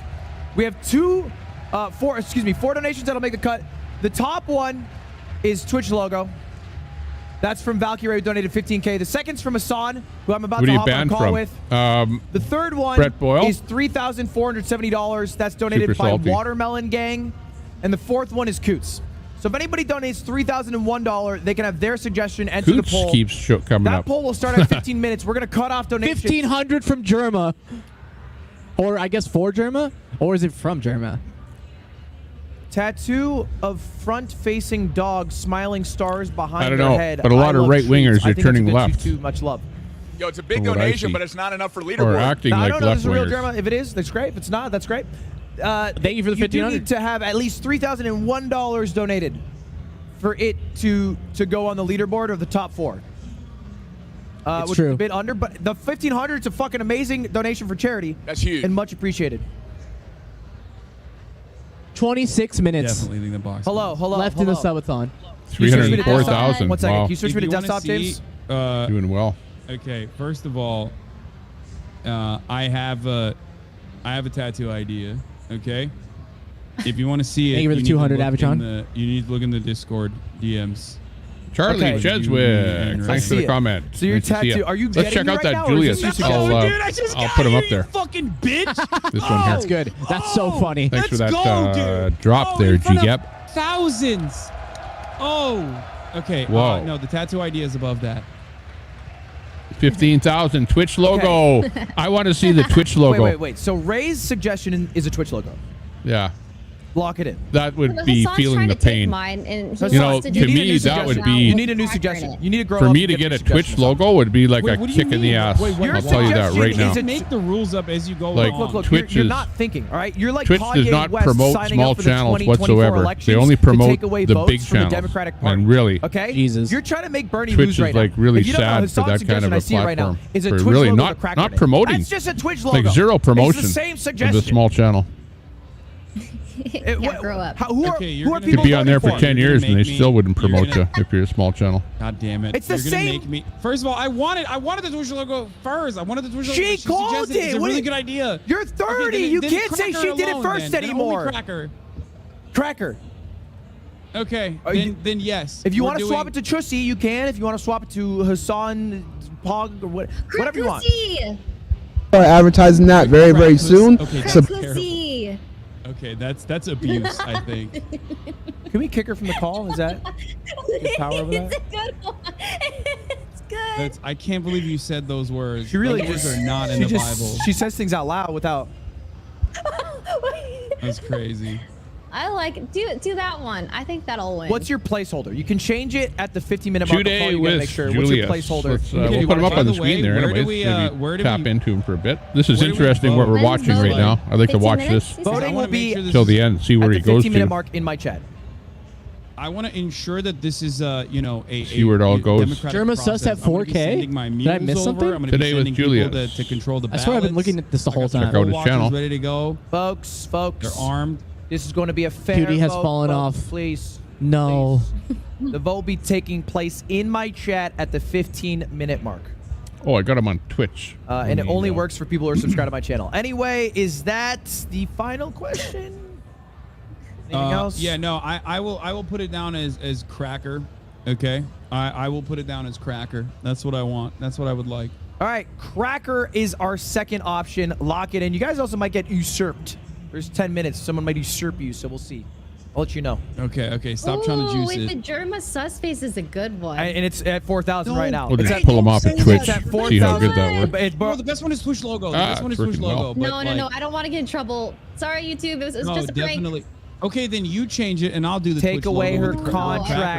We have 4 donations that'll make the cut. The top one is Twitch logo. That's from Valkyrie, who donated 15K. The second's from Hassan, who I'm about What to are you hop on a banned call from? with. The third one Brett Boyle? is $3,470. That's donated Super by salty. Watermelon Gang. And the 4th one is Coots. So if anybody donates $3,001, they can have their suggestion enter the Coots poll. keeps coming That up. poll will start at 15 minutes. We're going to cut off donations. 1,500 from Germa. Or I guess for Germa? Or is it from Germa? Tattoo of front-facing dog smiling stars behind I don't their know, head. but a lot I of love right-wingers treats. I are think turning it's good left. Too much love. Yo, it's a big From what I donation, see. but it's not enough for Or leaderboard. acting No, I like don't know. This is a real left-wingers. drama. If it is, that's great. If it's not, that's great. Thank you for the You do $1,500. need to have at least $3,001 donated for it to go on the leaderboard of the top 4. It's which true. is a bit under, but the $1,500 is a fucking amazing donation for charity. That's huge. And much appreciated. 26 minutes. Definitely leaving the box. Hello. Left in the subathon. 304,000. One second. Wow. Can you switch me to desktop, James? Doing well. Okay, first of all, I have a tattoo idea. Okay, if you want to see it, Thank you for the need to 200, look in Avichan. You need to look in the Discord DMs. Charlie Okay. Jesuit, thanks for the comment. So your Nice to see ya. tattoo, are you Let's getting check me out right that now, or is Julius. this just- I'll put him up there. Fucking bitch. This one here. That's good. That's so funny. Thanks for that Let's go, dude. drop Oh, there, in front of G-Gap. Thousands. Oh. Okay. Whoa. No, the tattoo idea is above that. 15,000 Twitch logo. I want to see the Twitch logo. Wait. So Ray's suggestion is a Twitch logo. Yeah. Lock it in. That would Well, be Hassan's feeling trying the to take pain. mine, and You know, to me, that would be... You need a new suggestion. You need to grow For up me and to get new a Twitch suggestions. logo would be like Wait, a what do you kick in the mean? ass. Wait, I'll tell you that right now. You make the rules up as you go Like, along. Look, Twitch you're is- not thinking, all right? You're like Twitch Kanye does not West promote signing small up for the channels 2024 whatsoever. elections They only to promote take away the votes big from the channels. Democratic Party. And really, Okay? Jesus. You're trying to make Bernie Twitch lose is right like now. really If you don't know, sad for Hassan's that kind of suggestion, a I see it right now, platform. is a For Twitch really logo with a crack on not it. promoting. That's just a Twitch logo. Like zero promotion It's the same of suggestion. the small channel. Yeah, grow up. Who are You people could be on there for voting 10 years and they make me- still wouldn't you're promote gonna- you if you're a small channel. God damn it! It's the You're gonna same- Make me, first of all, I wanted the Twitch logo first. I wanted the Twitch logo. She called suggested it. It's a What really is- good idea. You're 30. Okay, You then can't say Cracker she did it alone, first then. Only anymore. Cracker. Cracker. Okay, you- then yes. If you We're want to swap doing- it to Chussi, you can. If you want to swap it to Hassan, Pog, or whatever you want. Cookie. Start advertising that very soon. Okay, So- that's terrible. Cookie. Okay, that's abuse. I think. Can we kick her from the call? Is that his power over that? It's a good one. It's good. I can't believe you said those words. She really those just words are not in the Bible. She says things out loud without. That's crazy. I like do that one. I think that'll win. What's your placeholder? You can change it at the 15-minute mark. Today You gotta with make sure. Julius. What's your placeholder? Let's, we'll put him up on the screen there anyways. Maybe tap into him for a bit. This is interesting what we're watching right now. I'd like to watch this Voting will be till the end, see where he goes at the 15-minute to. mark in my chat. I want to ensure that this is, a See where it all goes. democratic Germa process. sus at I'm gonna be 4K? sending my Did I miss mules something? over. I'm gonna Today be with sending people Julius. to control the I ballots. swear I've been looking at this the whole time. Check out his Watchers channel. ready to go. Folks. They're armed. This is going to be a fair Cutie has vote, fallen folks, off. Please. No. The vote will be taking place in my chat at the 15-minute mark. Oh, I got him on Twitch. And it only works for people who are subscribed to my channel. Anyway, is that the final question? Anything else? Yeah, no, I will put it down as cracker. Okay, I will put it down as cracker. That's what I want. That's what I would like. All right, cracker is our second option. Lock it in. You guys also might get usurped. There's 10 minutes. Someone might usurp you, so we'll see. I'll let you know. Okay. Stop trying to juice wait, it. the Germa sus face is a good one. And it's at 4,000 right now. We'll It's just at- pull him off at Twitch. It's at See how good that 4,000. works. Bro, the best one is Twitch logo. The best one is Twitch working logo. well. But No, I don't want to get in trouble. Sorry, YouTube. It was No, just a prank. definitely. Okay, then you change it, and I'll do the Take Twitch away logo her with the cracker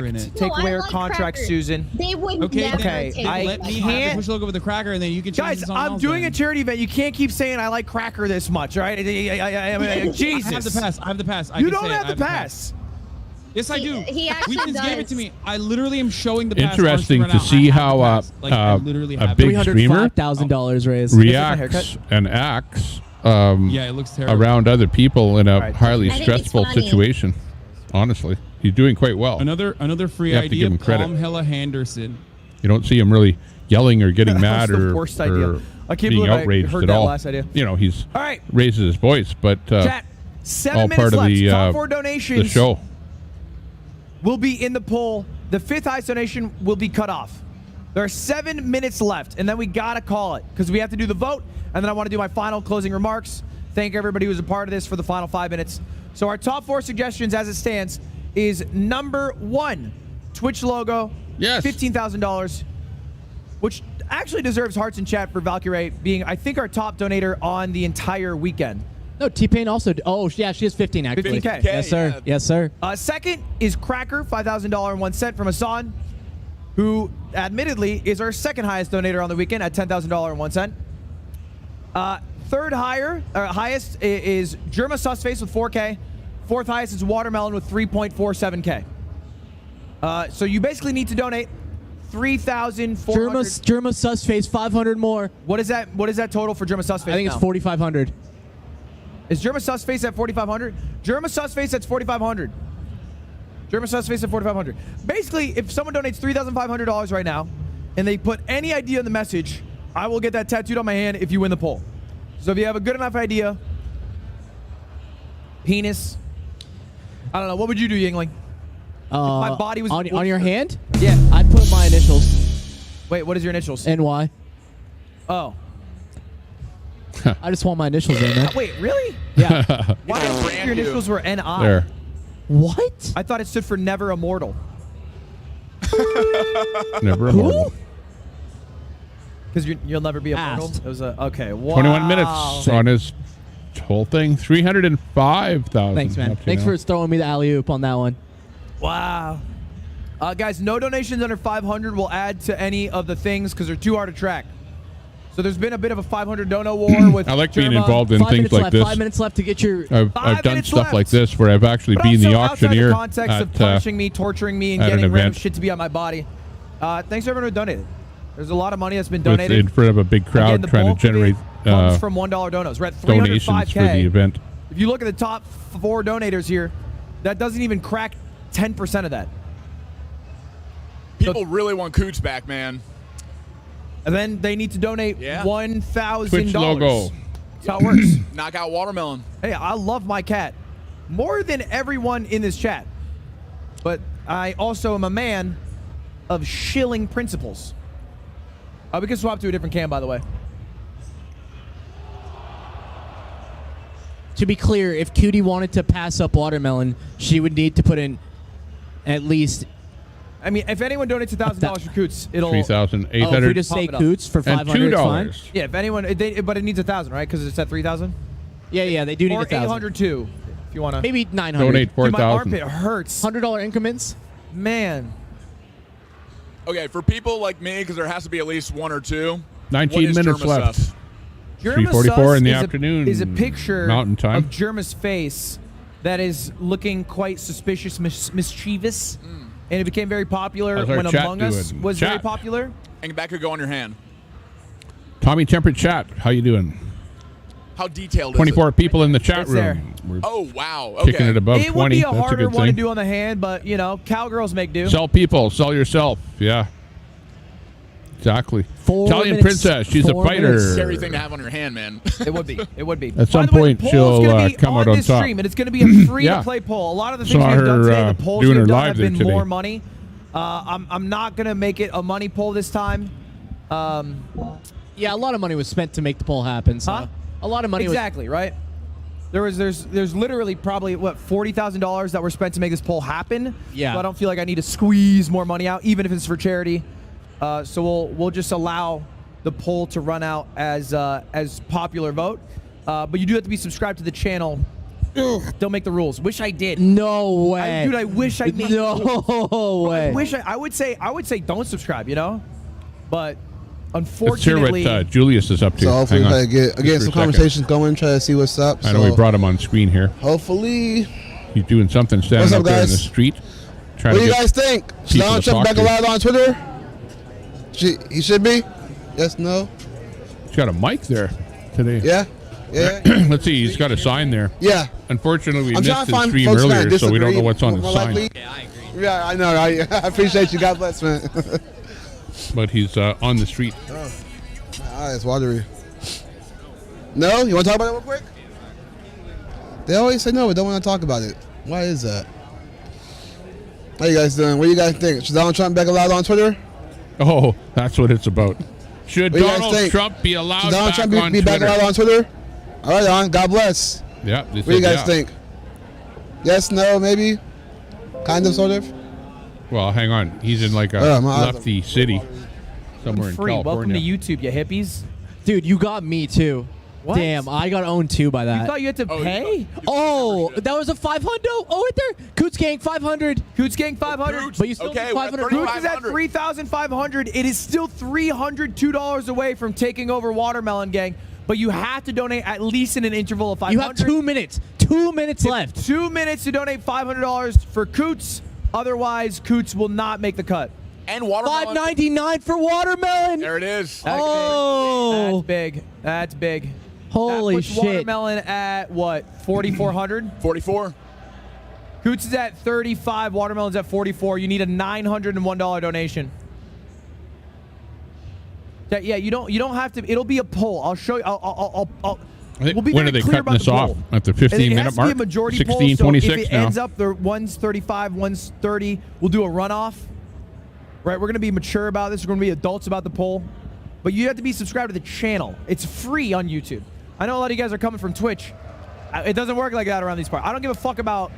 in contract. it. Take No, away I her like contract, cracker. Susan. They would Okay, never okay, take I let me have can't- the Twitch logo with the cracker, and then you can change Guys, it to something I'm else doing then. a charity event. You can't keep saying I like cracker this much, right? Jesus. I have the pass. I have the pass. I You can don't say it. have I the pass. Yes, I do. He actually Weekends gave it does. to me. I literally am showing the pass. Interesting right to now. see I have how the pass. Like, I literally a have big it. streamer $305,000 raised. reacts and acts Yeah, it looks terrible. around other people in a Right. highly I think it's stressful funny. situation. Honestly, he's doing quite well. Another free You have to idea. give him credit. Palm Hella Henderson. You don't see him really yelling or getting That mad was the or, worst idea. or I can't being believe I outraged heard at that all. last idea. You know, he's All right. raises his voice, but Chat, 7 all minutes part of left. the Top 4 donations the show. will be in the poll. The 5th highest donation will be cut off. There are 7 minutes left, and then we got to call it because we have to do the vote, and then I want to do my final closing remarks. Thank everybody who was a part of this for the final 5 minutes. So our top 4 suggestions as it stands is number 1, Twitch logo. Yes. $15,000, which actually deserves hearts in chat for Valkyrie being, I think, our top donator on the entire weekend. No, T-Pain also. Oh, yeah, she has 15 actually. 15K. Yes, sir. Yeah. Yes, sir. Second is Cracker, $5,000.01 from Hassan, who admittedly is our second highest donator on the weekend at $10,000.01. Third highest is Germa Susface with 4K. Fourth highest is Watermelon with 3.47K. So you basically need to donate 3,400. Germa Susface 500 more. What is that? What is that total for Germa Susface? I think it's 4,500. Is Germa Susface at 4,500? Germa Susface at 4,500. Germa Susface at 4,500. Basically, if someone donates $3,500 right now, and they put any idea in the message, I will get that tattooed on my hand if you win the poll. So if you have a good enough idea, penis, I don't know, what would you do, Yingling? If my body was on your hand? Yeah. I'd put my initials. Wait, what is your initials? NY. Oh. I just want my initials in there. Wait, really? Yeah. Why did you think your initials were NI? There. What? I thought it stood for Never Immortal. Never immortal. Because you'll never be immortal? Asked. It was a, okay, wow. 21 minutes on his whole thing. 305,000. Thanks, man. up to Thanks now. for throwing me the alley-oop on that one. Wow. Guys, no donations under 500 will add to any of the things because they're too hard to track. So there's been a bit of a 500 dono war with I like being Germa. involved in 5 things minutes like left. this. 5 minutes left to get your... I've done minutes stuff left. like this where I've actually But been the also auctioneer outside the context of at, punishing me, torturing me, and at an getting random event. shit to be on my body. Thanks to everyone who donated. There's a lot of money that's been with, donated. in front of a big crowd Again, the trying bulk to of it generate comes from $1 donos. We're at 305K. donations for the event. If you look at the top 4 donators here, that doesn't even crack 10% of that. People really want Cooch back, man. And then they need to donate $1,000. Twitch logo. That's how it works. Knock out Watermelon. Hey, I love my cat more than everyone in this chat. But I also am a man of shilling principles. We can swap to a different cam, by the way. To be clear, if Cutie wanted to pass up Watermelon, she would need to put in at least I mean, if anyone donates $1,000 for Coots, it'll 3,800. Oh, if we just say Coots for 500, it's fine? Yeah, if anyone, but it needs 1,000, right? Because it's at 3,000. Yeah, they do need 1,000. Or 800 too, if you want to. Maybe 900. Donate 4,000. My armpit hurts. $100 increments. Man. Okay, for people like me, because there has to be at least one or two. 19 minutes left. 3:44 in the afternoon. Is a picture Mountain Time. of Germa's face that is looking quite suspicious, mischievous, and it became very popular How's our when chat Among Us doing? was Chat. very popular. And that could go on your hand. Tommy Tempered Chat. How you doing? How detailed is 24 it? people in the chat It's room. there. We're Oh, wow. Okay. kicking it above It 20. would be a That's a harder good one to thing. do on the hand, but you know, cowgirls make do. Sell people. Sell yourself. Yeah. Exactly. 4 Italian minutes. Princess. She's a 4 fighter. minutes. Scary thing to have on your hand, man. It would be. It would be. At some By the way, point, the poll is she'll gonna be come out on this top. stream, and it's going to be a free Yeah. to play poll. A lot of the things Saw we've done her, today, the polls doing we've her done live have there been today. more money. I'm not going to make it a money poll this time. Yeah, a lot of money was spent to make the poll happen. So a lot of money exactly, right? There's literally probably what $40,000 that were spent to make this poll happen. Yeah. So I don't feel like I need to squeeze more money out, even if it's for charity. So we'll just allow the poll to run out as popular vote. But you do have to be subscribed to the channel. Ugh, don't make the rules. Wish I did. No way. Dude, I wish I made No way. I would say don't subscribe, you know? But Let's hear unfortunately what Julius is up to. So hopefully Hang on. I get Just for a some second. conversations going, try to see what's up. I know we brought him on screen here. Hopefully. He's doing something standing What's up, up there in the guys? street. Trying What do to you get guys think? Should people Donald to Trump talk back to. alive on Twitter? He should be? Yes, no? He's got a mic there today. Yeah? Yeah. Let's see. He's got a sign there. Yeah. Unfortunately, we I'm trying missed to his find stream folks that earlier, so we don't disagree know what's on the more sign. likely. Yeah, I know. I appreciate you. God bless, man. But he's on the street. It's watery. No? You want to talk about it real quick? They always say no, but don't want to talk about it. Why is that? How you guys doing? What do you guys think? Should Donald Trump back allowed on Twitter? Oh, that's what it's about. Should What do you guys Donald think? Trump be allowed Should Donald back Trump on be back Twitter? allowed on Twitter? All right, on. God bless. Yeah. What do you guys think? Yes, no, maybe? Kind of, sort of? Well, hang on. He's in like a my eyes lefty city somewhere in free. Welcome to California. YouTube, you hippies. Dude, you got me too. What? Damn, I got owned too by that. You thought you had to pay? Oh, that was a 500. Oh, right there. Coots Gang 500. Coots Gang 500. But you still Okay, need 500. Coots is at 3,500. It is still $302 away from taking over Watermelon Gang. But you have to donate at least in an interval of 500. You have 2 minutes. 2 minutes left. 2 minutes to donate $500 for Coots. Otherwise, Coots will not make the cut. And watermelon. $5.99 for Watermelon. There it is. Oh. That's big. That's big. Holy that puts shit. Watermelon at what? 4,400? 44. Coots is at 35. Watermelon's at 44. You need a $901 donation. Yeah, you don't have to. It'll be a poll. I'll show you. I'll I think, we'll be when very are they clear cutting about this the off? poll. At the And it 15-minute has to mark? be a majority 16, poll, so 26 if it now. ends up the one's 35, one's 30, we'll do a runoff. Right? We're going to be mature about this. We're going to be adults about the poll. But you have to be subscribed to the channel. It's free on YouTube. I know a lot of you guys are coming from Twitch. It doesn't work like that around these parts. I don't give a fuck about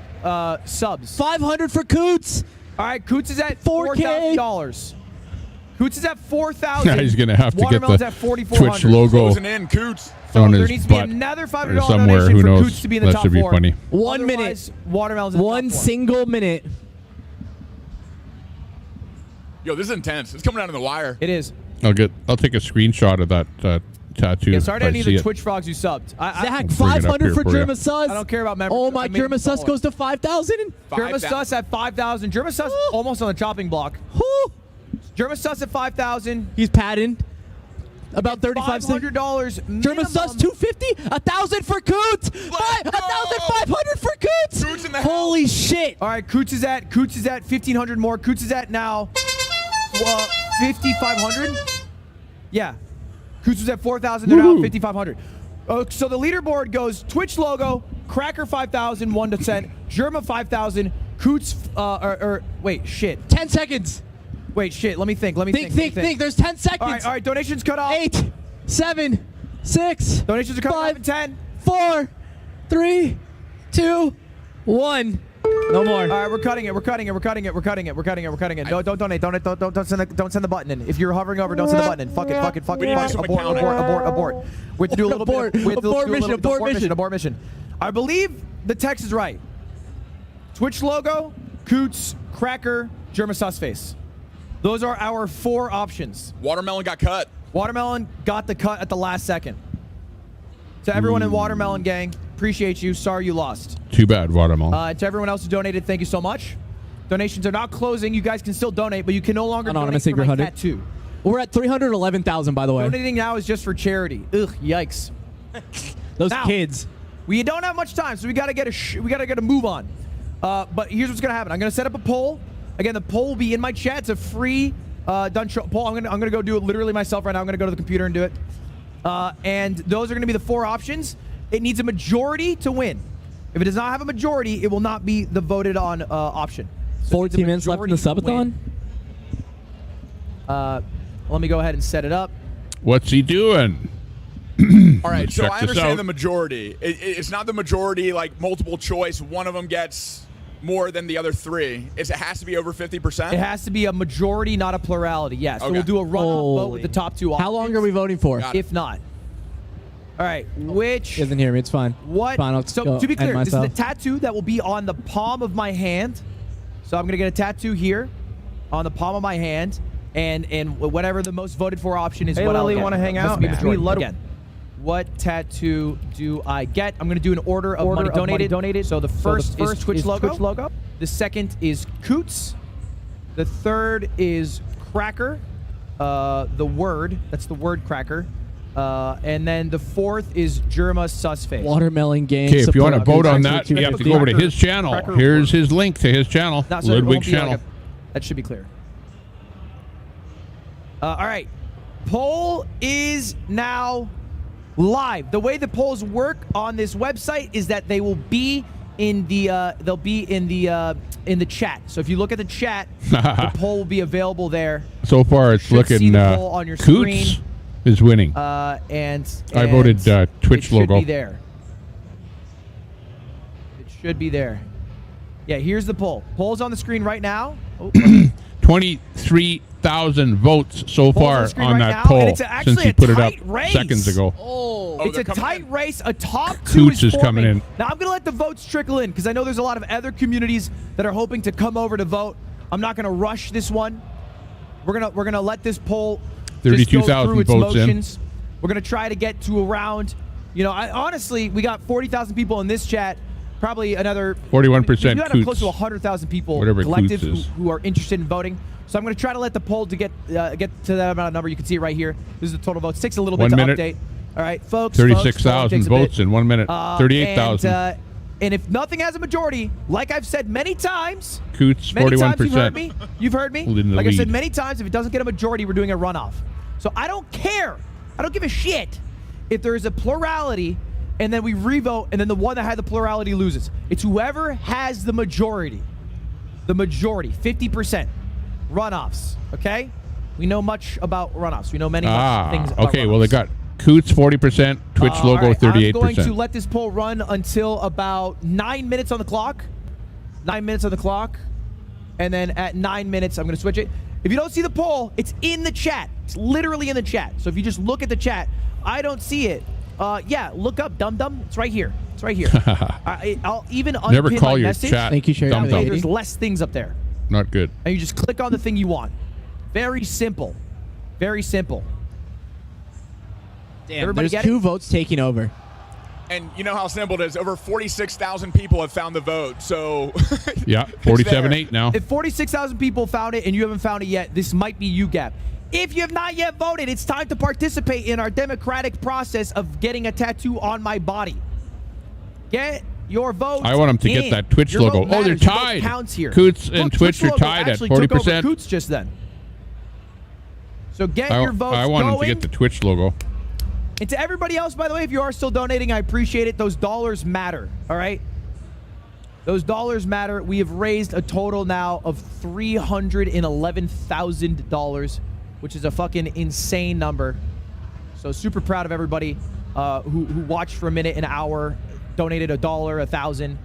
subs. 500 for Coots. All right, Coots is at $4K. $4,000. Coots is at 4,000. Yeah, he's going to have to get Watermelon's the at 4,400. Twitch logo Closing in, Coots. on there his needs to be butt another $500 or somewhere. donation Who for knows? Coots to be in the That top should be 4. funny. 1 Otherwise, minute. Watermelon's in the One top 4. single minute. Yo, this is intense. It's coming down to the wire. It is. I'll take a screenshot of that tattoo. Yeah, sorry to if I any of see the it. Twitch frogs who subbed. Zach, We'll bring it up 500 here for for you. I Germasus. don't care about members. Oh my, Germasus goes to 5,000. Germasus at 5,000. Germasus almost on the chopping block. Germasus at 5,000. He's padding. About 35 cents. $500 Germasus 250. 1,000 for Coots. 1,500 for Coots. Coots in the Holy shit. All right, Coots is at 1,500 more. Coots is at now 5,500. Yeah. Coots was at 4,000. They're now at 5,500. So the leaderboard goes Twitch logo, Cracker 5,000, 1 cent, Germa 5,000, Coots, wait, shit. 10 seconds. Wait, shit. Let me think. Think. There's 10 seconds. All right. Donations cut off. 8, 7, 6. Donations are cut off 5, in 10. 4, 3, 2, 1. No more. All right, we're cutting it. We're cutting it. We're cutting it. We're cutting it. We're cutting it. We're cutting it. Don't donate. Don't send the button in. If you're hovering over, don't send the button in. Fuck it. Fuck it. Fuck it. Fuck it. Abort. We have to do a little bit. Abort mission. I believe the text is right. Twitch logo, Coots, Cracker, German sus face. Those are our 4 options. Watermelon got cut. Watermelon got the cut at the last second. To everyone in Watermelon Gang, appreciate you. Sorry you lost. Too bad, Watermelon. To everyone else who donated, thank you so much. Donations are not closing. You guys can still donate, but you can no longer Anonymous donate for my 100. tattoo. We're at 311,000, by the way. Donating now is just for charity. Ugh, yikes. Those kids. We don't have much time, so we gotta get a move on. But here's what's gonna happen. I'm gonna set up a poll. Again, the poll will be in my chat. It's a free done poll. I'm gonna go do it literally myself right now. I'm gonna go to the computer and do it. And those are gonna be the 4 options. It needs a majority to win. If it does not have a majority, it will not be the voted on option. So 14 minutes left in the subathon. Let me go ahead and set it up. What's he doing? All right, so Check I this understand out. the majority. It's not the majority like multiple choice. One of them gets more than the other 3. It has to be over 50%? It has to be a majority, not a plurality. Yes. So Okay. we'll do a runoff vote with the top 2 options. How long are we voting for? If not. All right, which... He doesn't hear me. It's fine. What? Fine, I'll So go to be clear, end this is the myself. tattoo that will be on the palm of my hand. So I'm going to get a tattoo here on the palm of my hand. And whatever the most voted for option is Hey, what I'll Lily, get. wanna hang Must out? be Yeah. majority. We Again, what tattoo do I get? I'm going to do an order of money donated. So the first is Twitch logo. The second is Coots. The third is Cracker. The word. That's the word Cracker. And then the 4th is Germa Susface. Watermelon Gang. Okay, if you want to support vote on Cracker that, you have to 250. go over to his channel. Cracker Here's his link to his channel, No, so it won't Ludwig's be like channel. that should be clear. All right. Poll is now live. The way the polls work on this website is that they will be in the in the chat. So if you look at the chat, the poll will be available there. So far, it's You should see looking the poll on your Coots screen. is winning. And I voted Twitch it logo. should be there. It should be there. Yeah, here's the poll. Poll's on the screen right now. Oh, 23,000 votes so far the screen on right that now, poll and it's actually since he a put it up tight race. seconds ago. It's a tight race. A top 2 Coots is coming forming. in. Now I'm gonna let the votes trickle in because I know there's a lot of other communities that are hoping to come over to vote. I'm not gonna rush this one. We're gonna let this poll just go 32,000 through its votes in. motions. We're gonna try to get to around. Honestly, we got 40,000 people in this chat. Probably another 41% You got Coots. close to 100,000 people Whatever collective Coots is. who are interested in voting. So I'm going to try to let the poll to get to that amount of number. You can see it right here. This is the total votes. Takes a little bit 1 to minute. update. All right, folks. 36,000 takes a votes bit. in 1 minute. 38,000. And if nothing has a majority, like I've said many times, Coots, many 41%. times you've heard me. Leading the Like I said lead. many times, if it doesn't get a majority, we're doing a runoff. So I don't care. I don't give a shit if there is a plurality and then we revote and then the one that had the plurality loses. It's whoever has the majority. The majority, 50%. Runoffs, okay? We know much about runoffs. We know many much things about okay. runoffs. Well, they got Coots 40%, Twitch logo all right, 38%. I'm going to let this poll run until about 9 minutes on the clock. 9 minutes on the clock. And then at 9 minutes, I'm going to switch it. If you don't see the poll, it's in the chat. It's literally in the chat. So if you just look at the chat, I don't see it. Yeah, look up Dum Dum. It's right here. It's right here. I'll even Never unpin call my your message. chat Thank you, Sherry That way Dum Dum. there's less things up there. Not good. And you just click on the thing you want. Very simple. Very simple. Damn, Everybody there's get 2 it? votes taking over. And you know how simple it is. Over 46,000 people have found the vote. So Yeah, 47.8 now. If 46,000 people found it and you haven't found it yet, this might be you, Gap. If you have not yet voted, it's time to participate in our democratic process of getting a tattoo on my body. Get your vote. I want them to get that Twitch logo. Oh, they're tied. Counts here. Coots and Look, Twitch are logo tied at actually took over 40%. Coots just then. So get your votes I want them to going. get the Twitch logo. And to everybody else, by the way, if you are still donating, I appreciate it. Those dollars matter, all right? Those dollars matter. We have raised a total now of $311,000, which is a fucking insane number. So super proud of everybody who watched for a minute, an hour, donated $1, 1,000.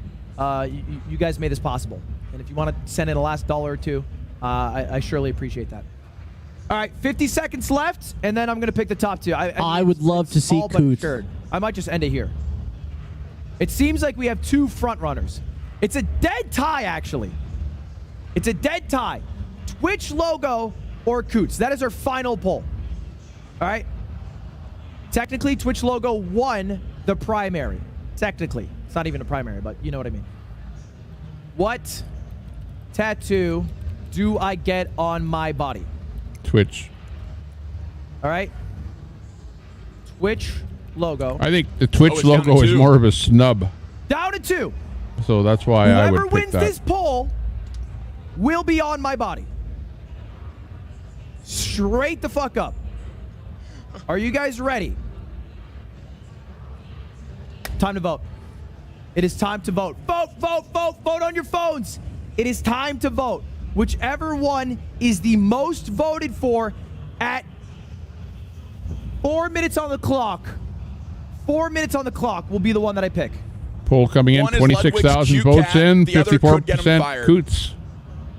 You guys made this possible. And if you want to send in a last $1 or $2, I surely appreciate that. All right, 50 seconds left, and then I'm going to pick the top 2. I would love to see Coots. I might just end it here. It seems like we have 2 front runners. It's a dead tie, actually. It's a dead tie. Twitch logo or Coots. That is our final poll. All right? Technically, Twitch logo won the primary. Technically. It's not even a primary, but you know what I mean. What tattoo do I get on my body? Twitch. All right? Twitch logo. I think the Twitch logo is more of a snub. Down to 2. So that's why I Whoever would pick wins that. this poll will be on my body. Straight the fuck up. Are you guys ready? Time to vote. It is time to vote. Vote, vote, vote, vote on your phones. It is time to vote. Whichever one is the most voted for at 4 minutes on the clock. 4 minutes on the clock will be the one that I pick. Poll coming in, 26,000 votes in, 54% Coots.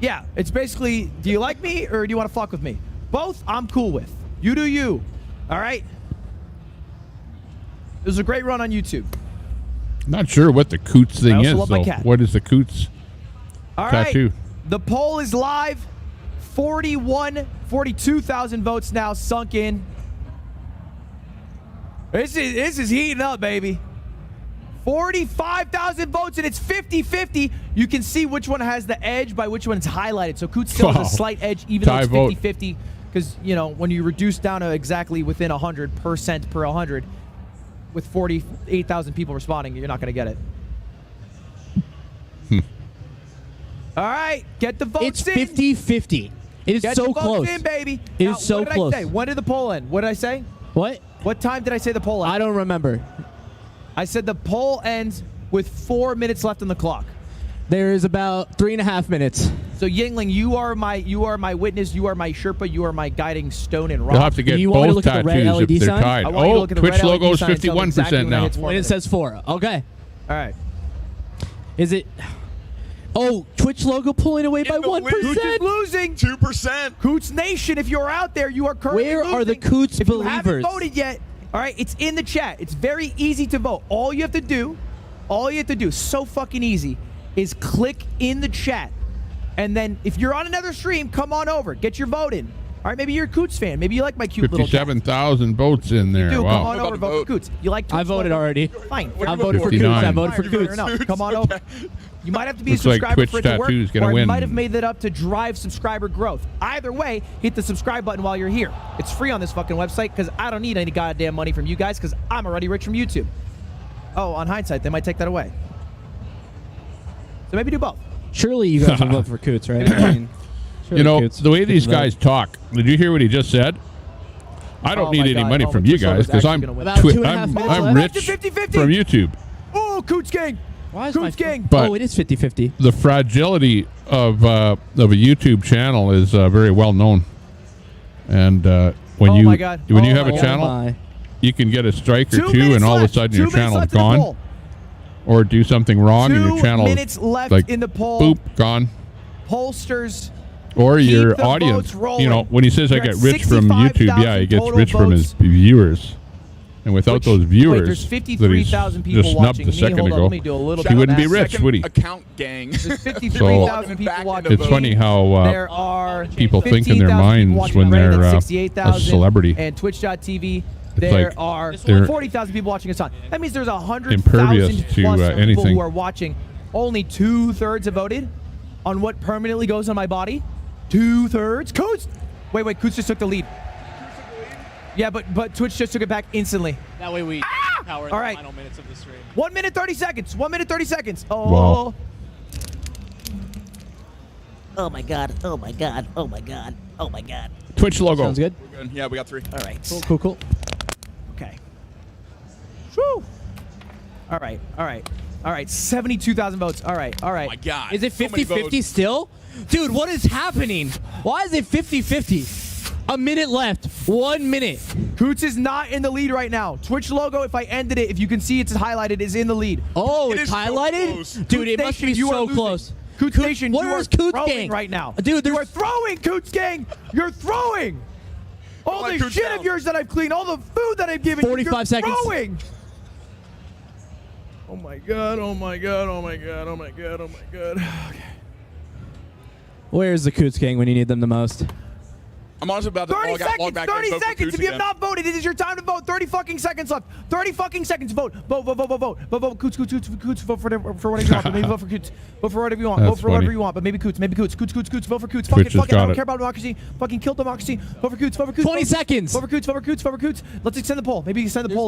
Yeah, it's basically, do you like me or do you want to fuck with me? Both, I'm cool with. You do you. All right? It was a great run on YouTube. Not sure what the Coots thing also is, love my though. cat. What is the Coots All right. tattoo? The poll is live. 42,000 votes now sunk in. This is heating up, baby. 45,000 votes, and it's 50-50. You can see which one has the edge by which one it's highlighted. So Coots still has a slight edge, even though it's 50-50. Because, you know, when you reduce down to exactly within 100% per 100, with 48,000 people responding, you're not going to get it. All right, get the votes in. It's 50-50. It is Get so the votes close. in, baby. It Now, is so what did close. I say? When did the poll end? What did I say? What? What time did I say the poll ended? I don't remember. I said the poll ends with 4 minutes left on the clock. There is about 3.5 minutes. So Yingling, you are my witness, you are my Sherpa, you are my guiding stone and rock. You'll have to get both tattoos if they're tied. Oh, Twitch logo is 51% now. When it says 4. Okay. All right. Is it... Oh, Twitch logo pulling away by 1%. Coots is losing. 2%. Coots Nation, if you're out there, you are currently Where losing. are the Coots if believers? you haven't voted yet, all right, it's in the chat. It's very easy to vote. All you have to do, so fucking easy, is click in the chat. And then if you're on another stream, come on over. Get your vote in. All right, maybe you're a Coots fan. Maybe you like my cute little cat. 57,000 votes in there. Dude, Wow. come on over, vote for Coots. You like Twitch I voted logo? already. Fine. I voted for Coots. I voted for Fair Coots. enough. Come on over. You might have to be Looks a like subscriber Twitch for it to work, Tattoo's gonna or I win. might have made that up to drive subscriber growth. Either way, hit the subscribe button while you're here. It's free on this fucking website because I don't need any goddamn money from you guys because I'm already rich from YouTube. Oh, on hindsight, they might take that away. So maybe do both. Surely you guys will vote for Coots, right? I mean, You know, Coots. the way these Vote. guys talk, did you hear what he just said? I don't Oh need my any God. money Oh, from my you Twitch logo's guys because actually I'm gonna win. About 2.5 minutes I'm left. rich 50-50. from YouTube. Oh, Coots gang. Why is Coots gang. But oh, it is 50-50. the fragility of a YouTube channel is very well known, and when Oh you my God. when you Oh have my a God. channel, you can get a strike or 2 two, minutes and all of a left. sudden 2 your minutes channel is left in the gone, poll. or do something wrong and 2 your channel minutes left like in the poll. boop gone. Pollsters. Or Keep your the audience, votes rolling. you know, when he says I You're get at rich from YouTube, yeah, he gets 65,000 rich from his total viewers. And without those viewers, there's that 53,000 he's people just snubbed watching a me. second Hold on, ago, let me do a little he bit wouldn't of be that. rich, would he? Account gang. There's 53,000 people watching It's me. funny how there are people think in their 15,000 minds watching when on Reddit, they're that's a 68,000, celebrity. And Twitch.tv, It's there like are they're 40,000 people watching us on. That means there's 100,000 impervious to, plus people anything. who are watching. Only 2/3 have voted on what permanently goes on my body. 2/3. Coots. Wait. Coots just took the lead. Yeah, but Twitch just took it back instantly. That way we power All right. the final minutes of the stream. 1 minute 30 seconds. 1 minute 30 seconds. Oh. Wow. Oh my god. Oh my god. Oh my god. Oh my god. Twitch logo. Sounds good. We're good. Yeah, we got 3. All right. Cool. Okay. Woo. All right. 72,000 votes. All right. Oh my god. Is it So many 50-50 votes. still? Dude, what is happening? Why is it 50-50? A minute left. 1 minute. Coots is not in the lead right now. Twitch logo, if I ended it, if you can see it's highlighted, is in the lead. Oh, it's highlighted? Dude, it must be so close. Coots Nation, you are Where's Coots throwing Gang? right now. Dude, you are throwing, Coots Gang. You're throwing. All the shit of yours that I've cleaned, all the food that I've given you, 45 seconds. Throwing. Oh my god, oh my god, oh my god, oh my god, oh my god. Okay. Where's the Coots Gang when you need them the most? I'm honestly about to 30 seconds, 30 seconds. If you have not voted, it is your time to vote. 30 fucking seconds left. 30 fucking seconds. Vote. Vote, vote, vote, vote, vote. Vote, vote. Coots, Coots, Coots, Coots. Vote for whatever you want, but maybe vote for Coots. Vote for whatever you want. That's Vote for whatever funny. you want, but maybe Coots. Maybe Coots. Coots, Coots, Coots. Vote for Coots. Twitch Fuck it. has I don't got care it. about democracy. Fucking kill democracy. Vote for Coots. Vote for Coots. Vote for Coots. 20 seconds. Vote for Coots. Vote for Coots. Vote for Coots. Vote for Coots. Let's extend the poll a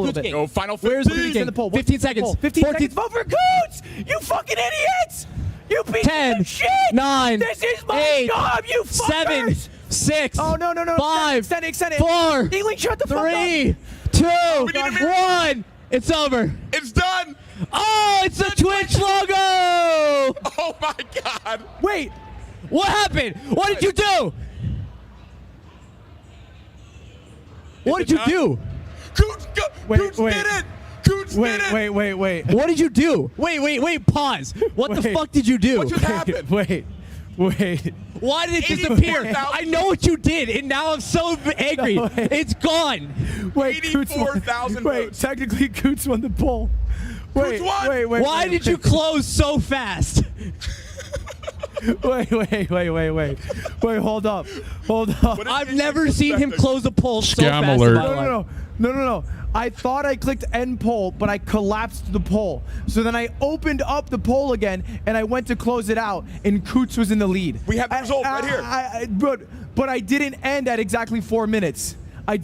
little bit. Go final 15. Where's the Extend the poll. 15 seconds. 15 14. seconds. Vote for Coots. You fucking idiots. You piece 10, of shit. 9, This is my 8, job, you 7, fuckers. 6, Oh, no. 5, Extend it. 4, Ealing, shut the fuck up. 3, 2, 1. It's over. It's done. Oh, it's the Twitch logo. Oh my god. Wait. What happened? What did you do? What did you do? Coots did it. Coots did it. Wait. What did you do? Wait, pause. What the fuck did you do? What just happened? Wait. Why did it disappear? I know what you did, and now I'm so angry. It's gone. Wait, Coots won. 84,000 Wait, votes. technically Coots won the poll. Wait, won. wait. Why did you close so fast? Wait, hold up. I've never seen him close a poll so Scam fast alert. in my life. No. I thought I clicked end poll, but I collapsed the poll. So then I opened up the poll again, and I went to close it out, and Coots was in the lead. We have the result right here. But I didn't end at exactly 4 minutes. I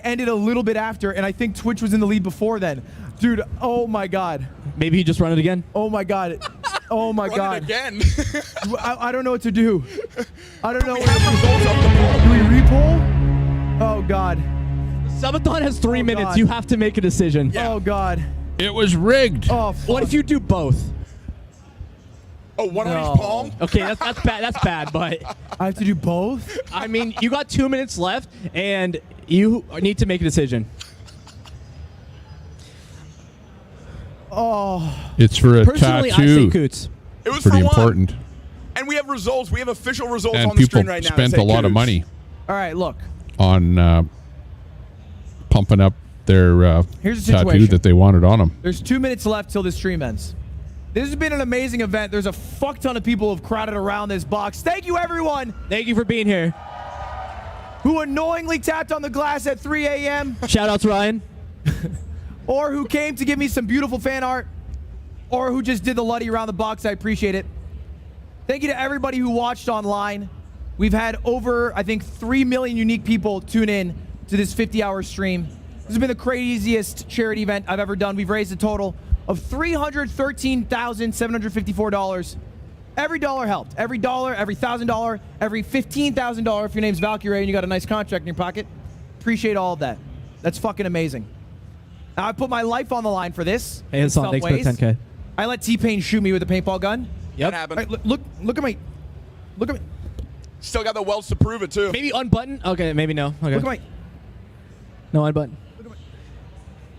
ended a little bit after, and I think Twitch was in the lead before then. Dude, oh my god. Maybe you just run it again? Oh my god. Oh my god. Run it again. I don't know what to do. I don't know. We have results of the poll. Do we repoll? Oh god. Subathon has 3 minutes. God. You have to make a decision. Oh god. It was rigged. Oh, fuck. What if you do both? Oh, one on each palm? Okay, that's bad. That's bad, but I have to do both? I mean, you got 2 minutes left, and you need to make a decision. Oh. It's for a Personally, I tattoo. say Coots. It was Pretty for one. important. And we have results. We have official results And on the people screen right now. that spent say a lot of Coots. money All right, look. on pumping up their Here's the tattoo situation. that they wanted on them. There's 2 minutes left till the stream ends. This has been an amazing event. There's a fuck ton of people who have crowded around this box. Thank you, everyone. Thank you for being here. Who annoyingly tapped on the glass at 3 a.m. Shout out to Ryan. or who came to give me some beautiful fan art, or who just did the Luddy around the box. I appreciate it. Thank you to everybody who watched online. We've had over, I think, 3 million unique people tune in to this 50-hour stream. This has been the craziest charity event I've ever done. We've raised a total of $313,754. Every dollar helped. Every dollar, every $1,000, every $15,000 if your name's Valkyrie and you got a nice contract in your pocket. Appreciate all of that. That's fucking amazing. Now, I put my life on the line for this. Hey, in Hassan, some thanks for the ways. 10K. I let T-Pain shoot me with a paintball gun. Yep. That happened. All right, look at me. Look at me. Still got the welts to prove it, too. Maybe unbutton? Okay, maybe no. Okay. Look at my. No unbutton.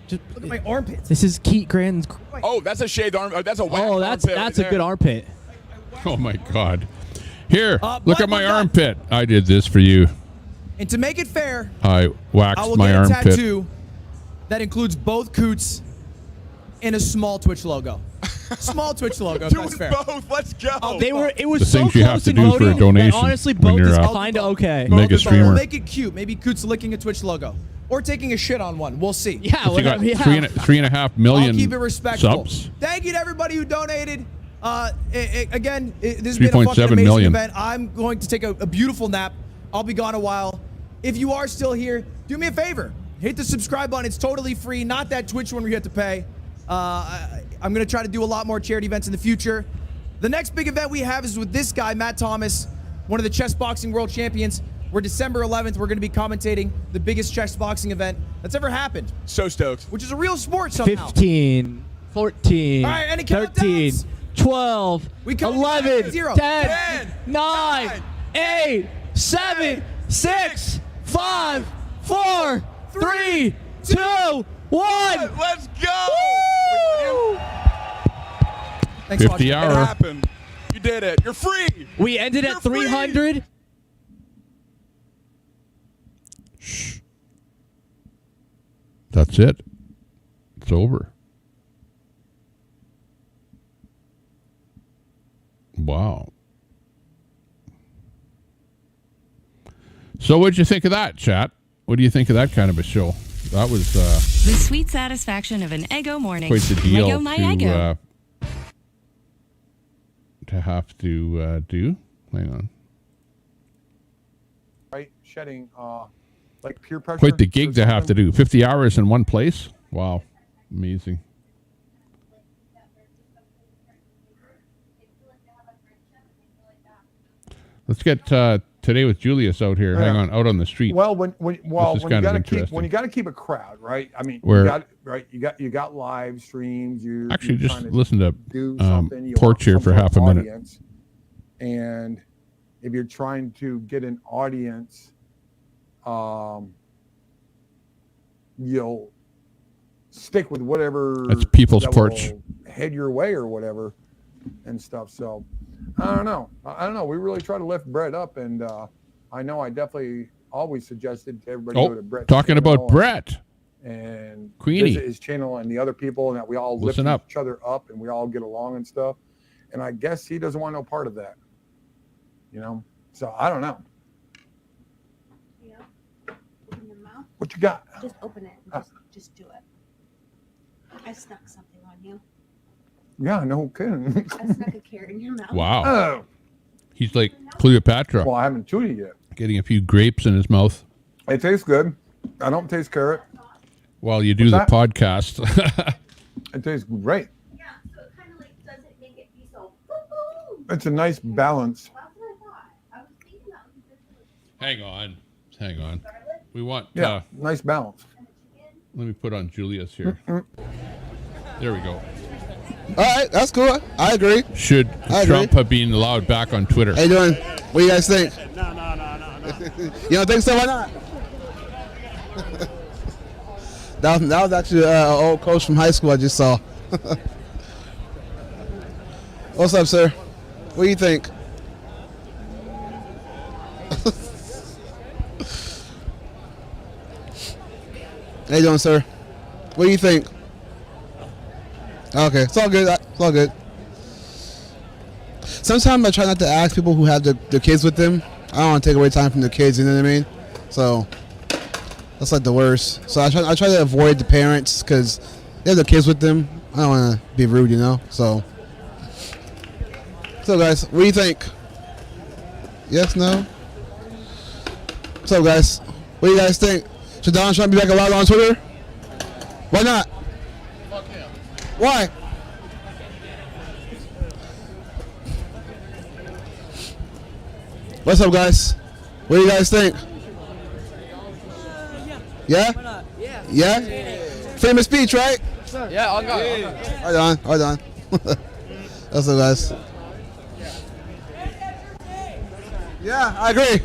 Look at my armpits. This is Keith Grand's. Oh, that's a shaved arm. That's a whacked Oh, that's armpit right a there. good armpit. Oh my God! Here, look but at my we're done. armpit. I did this for you. And to make it fair, I I waxed will my get a armpit. tattoo that includes both Coots and a small Twitch logo. Small Twitch logo. If that's fair. Both. Let's go. It was The so things you have close to in do for a voting that donation honestly, when both you're is a kind of okay. mega streamer. Make it cute. Maybe Coots licking a Twitch logo. Or taking a shit on one. We'll see. Yeah, You got whatever. Yeah. 3.5 million I'll keep it respectful. subs. Thank you to everybody who donated. Again, this has been a fucking 3.7 amazing million. event. I'm going to take a beautiful nap. I'll be gone a while. If you are still here, do me a favor. Hit the subscribe button. It's totally free. Not that Twitch one where you have to pay. I'm going to try to do a lot more charity events in the future. The next big event we have is with this guy, Matt Thomas, one of the chess boxing world champions. We're December 11th. We're going to be commentating the biggest chess boxing event that's ever happened. So stoked. Which is a real sport somehow. 15, 14, All right, any 13, countdowns? 12, We count 11, to 0. 10, 9, 8, 7, 6, 5, 4, 3, 2, 1. Let's go. Woo! Thanks for 50 watching. It hour. happened. You did it. You're free. We ended at 300. That's it. It's over. Wow. So what'd you think of that, chat? What do you think of that kind of a show? That was The sweet satisfaction of an Eggo morning. quite the deal Eggo my Eggo. to have to do. Hang on. Right? Shedding like peer pressure. Quite the gig to have to do. 50 hours in one place. Wow. Amazing. Let's get Today with Julius out here. Hang on, out on the street. Well, when you interesting. got to keep a crowd, right? I mean, Where- you got live streams. Actually, you're just trying listen to do something, you Torch want here some for sort half of a minute. audience. And if you're trying to get an audience, you'll stick with whatever. That's People's that Porch. will head your way or whatever, and stuff. So I don't know. We really try to lift Brett up, and I know I definitely always suggested to everybody go to Brett. Talking about Brett. And Queenie. visit his channel and the other people, and that we all lift Listen up. each other up and we all get along and stuff. And I guess he doesn't want no part of that, So I don't know. Open your mouth. What you got? Just open it. Just do it. I snuck something on you. Yeah, no kidding. I snuck a carrot in your mouth. Wow. Oh. He's like Cleopatra. Well, I haven't chewed it yet. Getting a few grapes in his mouth It tastes good. I don't taste carrot. while you do the What's that? podcast. It tastes great. Yeah, so it kind of like doesn't make it be so. It's a nice balance. Hang on. We want. Yeah, nice balance. Let me put on Julius here. There we go. All right, that's cool. I agree. Should I Trump agree. have been allowed back on Twitter? How you doing? What do you guys think? No. You don't think so? Why not? that was actually an old coach from high school I just saw. What's up, sir? What do you think? How you doing, sir? What do you think? Okay, it's all good. It's all good. Sometimes I try not to ask people who have their kids with them. I don't want to take away time from their kids, you know what I mean? So that's like the worst. So I try to avoid the parents because they have their kids with them. I don't want to be rude, So guys, what do you think? Yes, no? So guys, what do you guys think? Should Donald Trump be back allowed on Twitter? Why not? Fuck him. Why? What's up, guys? What do you guys think? Yeah? Yeah? Famous speech, right? Yeah, I'll go. Hold on. What's up, guys? Yeah, I agree.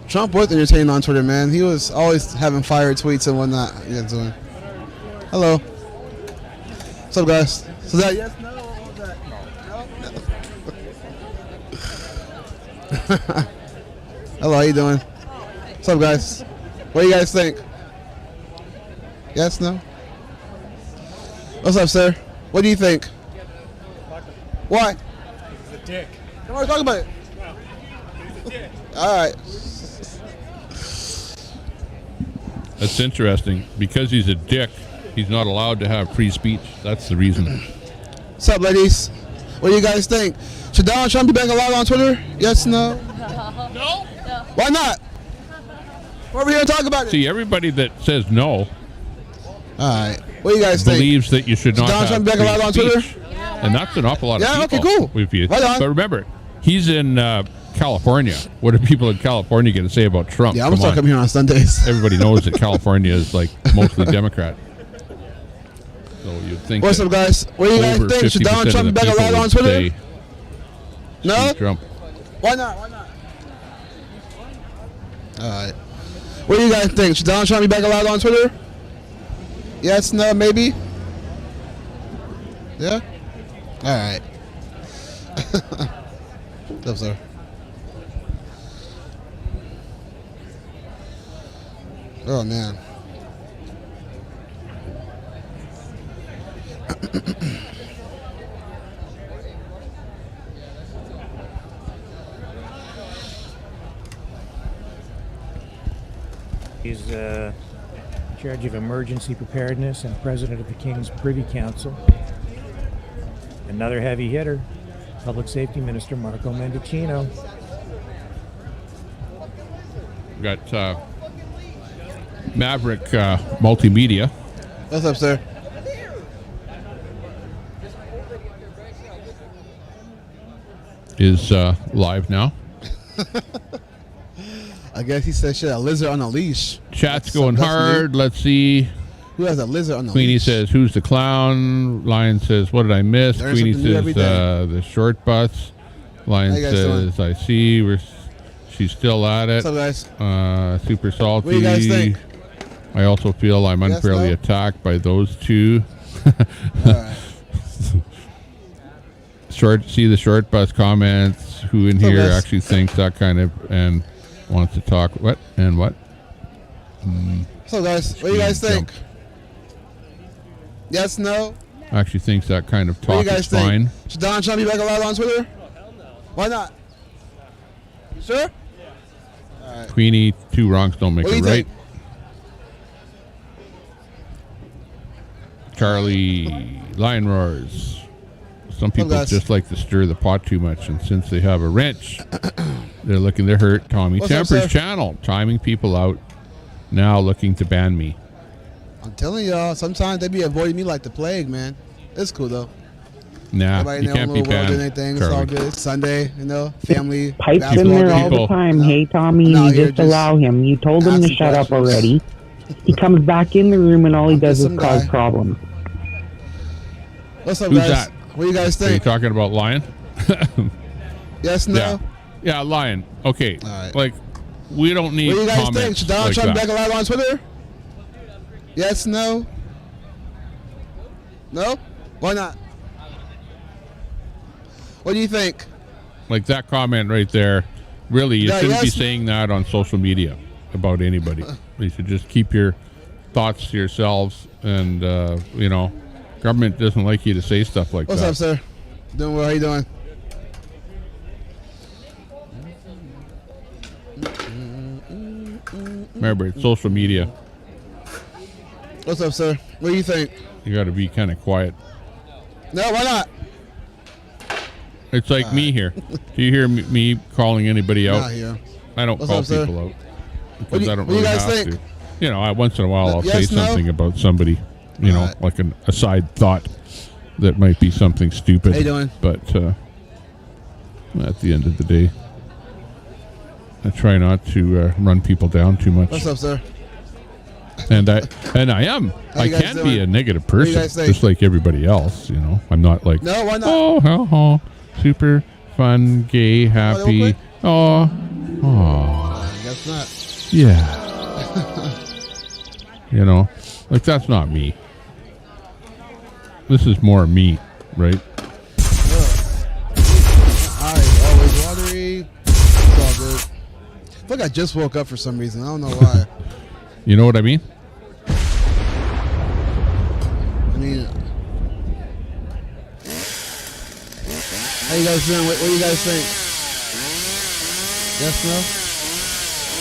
Trump was entertaining on Twitter, man. He was always having fire tweets and whatnot. Yeah, so. Hello. What's up, guys? So that yes, no, or that? No. Hello, how you doing? What's up, guys? What do you guys think? Yes, no? What's up, sir? What do you think? Why? He's a dick. Don't want to talk about it. No. He's a dick. All right. That's interesting. Because he's a dick, he's not allowed to have free speech. That's the reason. What's up, ladies? What do you guys think? Should Donald Trump be back allowed on Twitter? Yes, no? No. Why not? We're over here to talk about it. See, everybody that says no All right. What do you guys think? believes that you should not Donald have Trump back free allowed on speech. Twitter? And that's an awful lot of Yeah, people. okay, cool. If you, Right on. But remember, he's in California. What are people in California going to say about Trump? Yeah, I'm still coming here on Sundays. Everybody knows that California is like mostly Democrat. So you'd think. What's that up, guys? What do you guys over think? Should 50% Donald of Trump the be back people allowed on would Twitter? say, No? "Trump." Why not? Why not? All right. What do you guys think? Should Donald Trump be back allowed on Twitter? Yes, no, maybe? Yeah? All right. What's up, sir? Oh, man. He's in charge of emergency preparedness and president of the King's Privy Council. Another heavy hitter, Public Safety Minister Marco Mendicino. We got Maverick Multimedia. What's up, sir? Is live now. I guess he said shit, a lizard on a leash. Chat's going hard. New. Let's see. Who has a lizard on a Queenie leash? says, "Who's the clown?" Lion says, "What did I miss?" Learn Queenie something new every says, "The short bus." Lion How you guys says, "I see. She's still at it." What's up, guys? Super salty. What do you guys think? I also feel I'm Yes, unfairly no? attacked by those two. Alright. See the short bus comments. Who in What's up, here guys? actually thinks that kind of and wants to talk? What and what? So, guys, what do you guys think? Jump. Yes, no? Actually thinks that kind of What do talk you guys is think? fine. Should Donald Trump be back allowed on Twitter? Why not? You sure? Alright. Queenie, two wrongs don't make What do a you right. think? Charlie, lion roars. Some people guys? just like to stir the pot too much, and since they have a wrench, they're looking to hurt Tommy What's up, Temper's sir? channel, timing people out, now looking to ban me. I'm telling y'all, sometimes they be avoiding me like the plague, man. It's cool, though. Nah, Everybody you in their can't own be little world banned, doing their thing. It's all Charlie. good. It's Sunday, you know, family. Pipes in basketball there all game. the people. time. Hey, Tommy, I'm out you here just just allow him. You told him to asking shut up questions. already. He comes back in the room and all he I'm does just is some cause guy. problems. What's up, Who's guys? that? What do you guys Are you think? talking about Lion? Yes, no? Yeah, Lion. Okay, Alright. like we don't need What do you guys comments think? Should Donald like Trump that. back allowed on Twitter? Yes, no? No? Why not? What do you think? Like that comment right there. Really, you Yeah, shouldn't be yes. saying that on social media about anybody. You should just keep your thoughts to yourselves, and you know, government doesn't like you to say stuff like What's that. up, sir? Doing well. How you doing? Remember, it's social media. What's up, sir? What do you think? You got to be kind of quiet. No, why not? It's like me here. Do you hear me calling anybody out? Not here. I don't What's call up, sir? people out What because do you- I don't what do you really guys have think? to. You know, once in a while I'll Yes, say no? something about somebody. You know, Alright. like a side thought that might be something stupid. How you doing? But at the end of the day, I try not to run people down too much. What's up, sir? And I am. How I you guys can be doing? a negative What do you person, guys think? just like everybody else. You know, I'm not like No, why not? oh, ha, ha, super fun, gay, happy. quick? Oh, I guess not. yeah. You know, like that's not me. This is more me, right? Eyes always watery. It's all good. I feel like I just woke up for some reason. I don't know why. You know what I mean? I mean, how you guys doing? What do you guys think? Yes,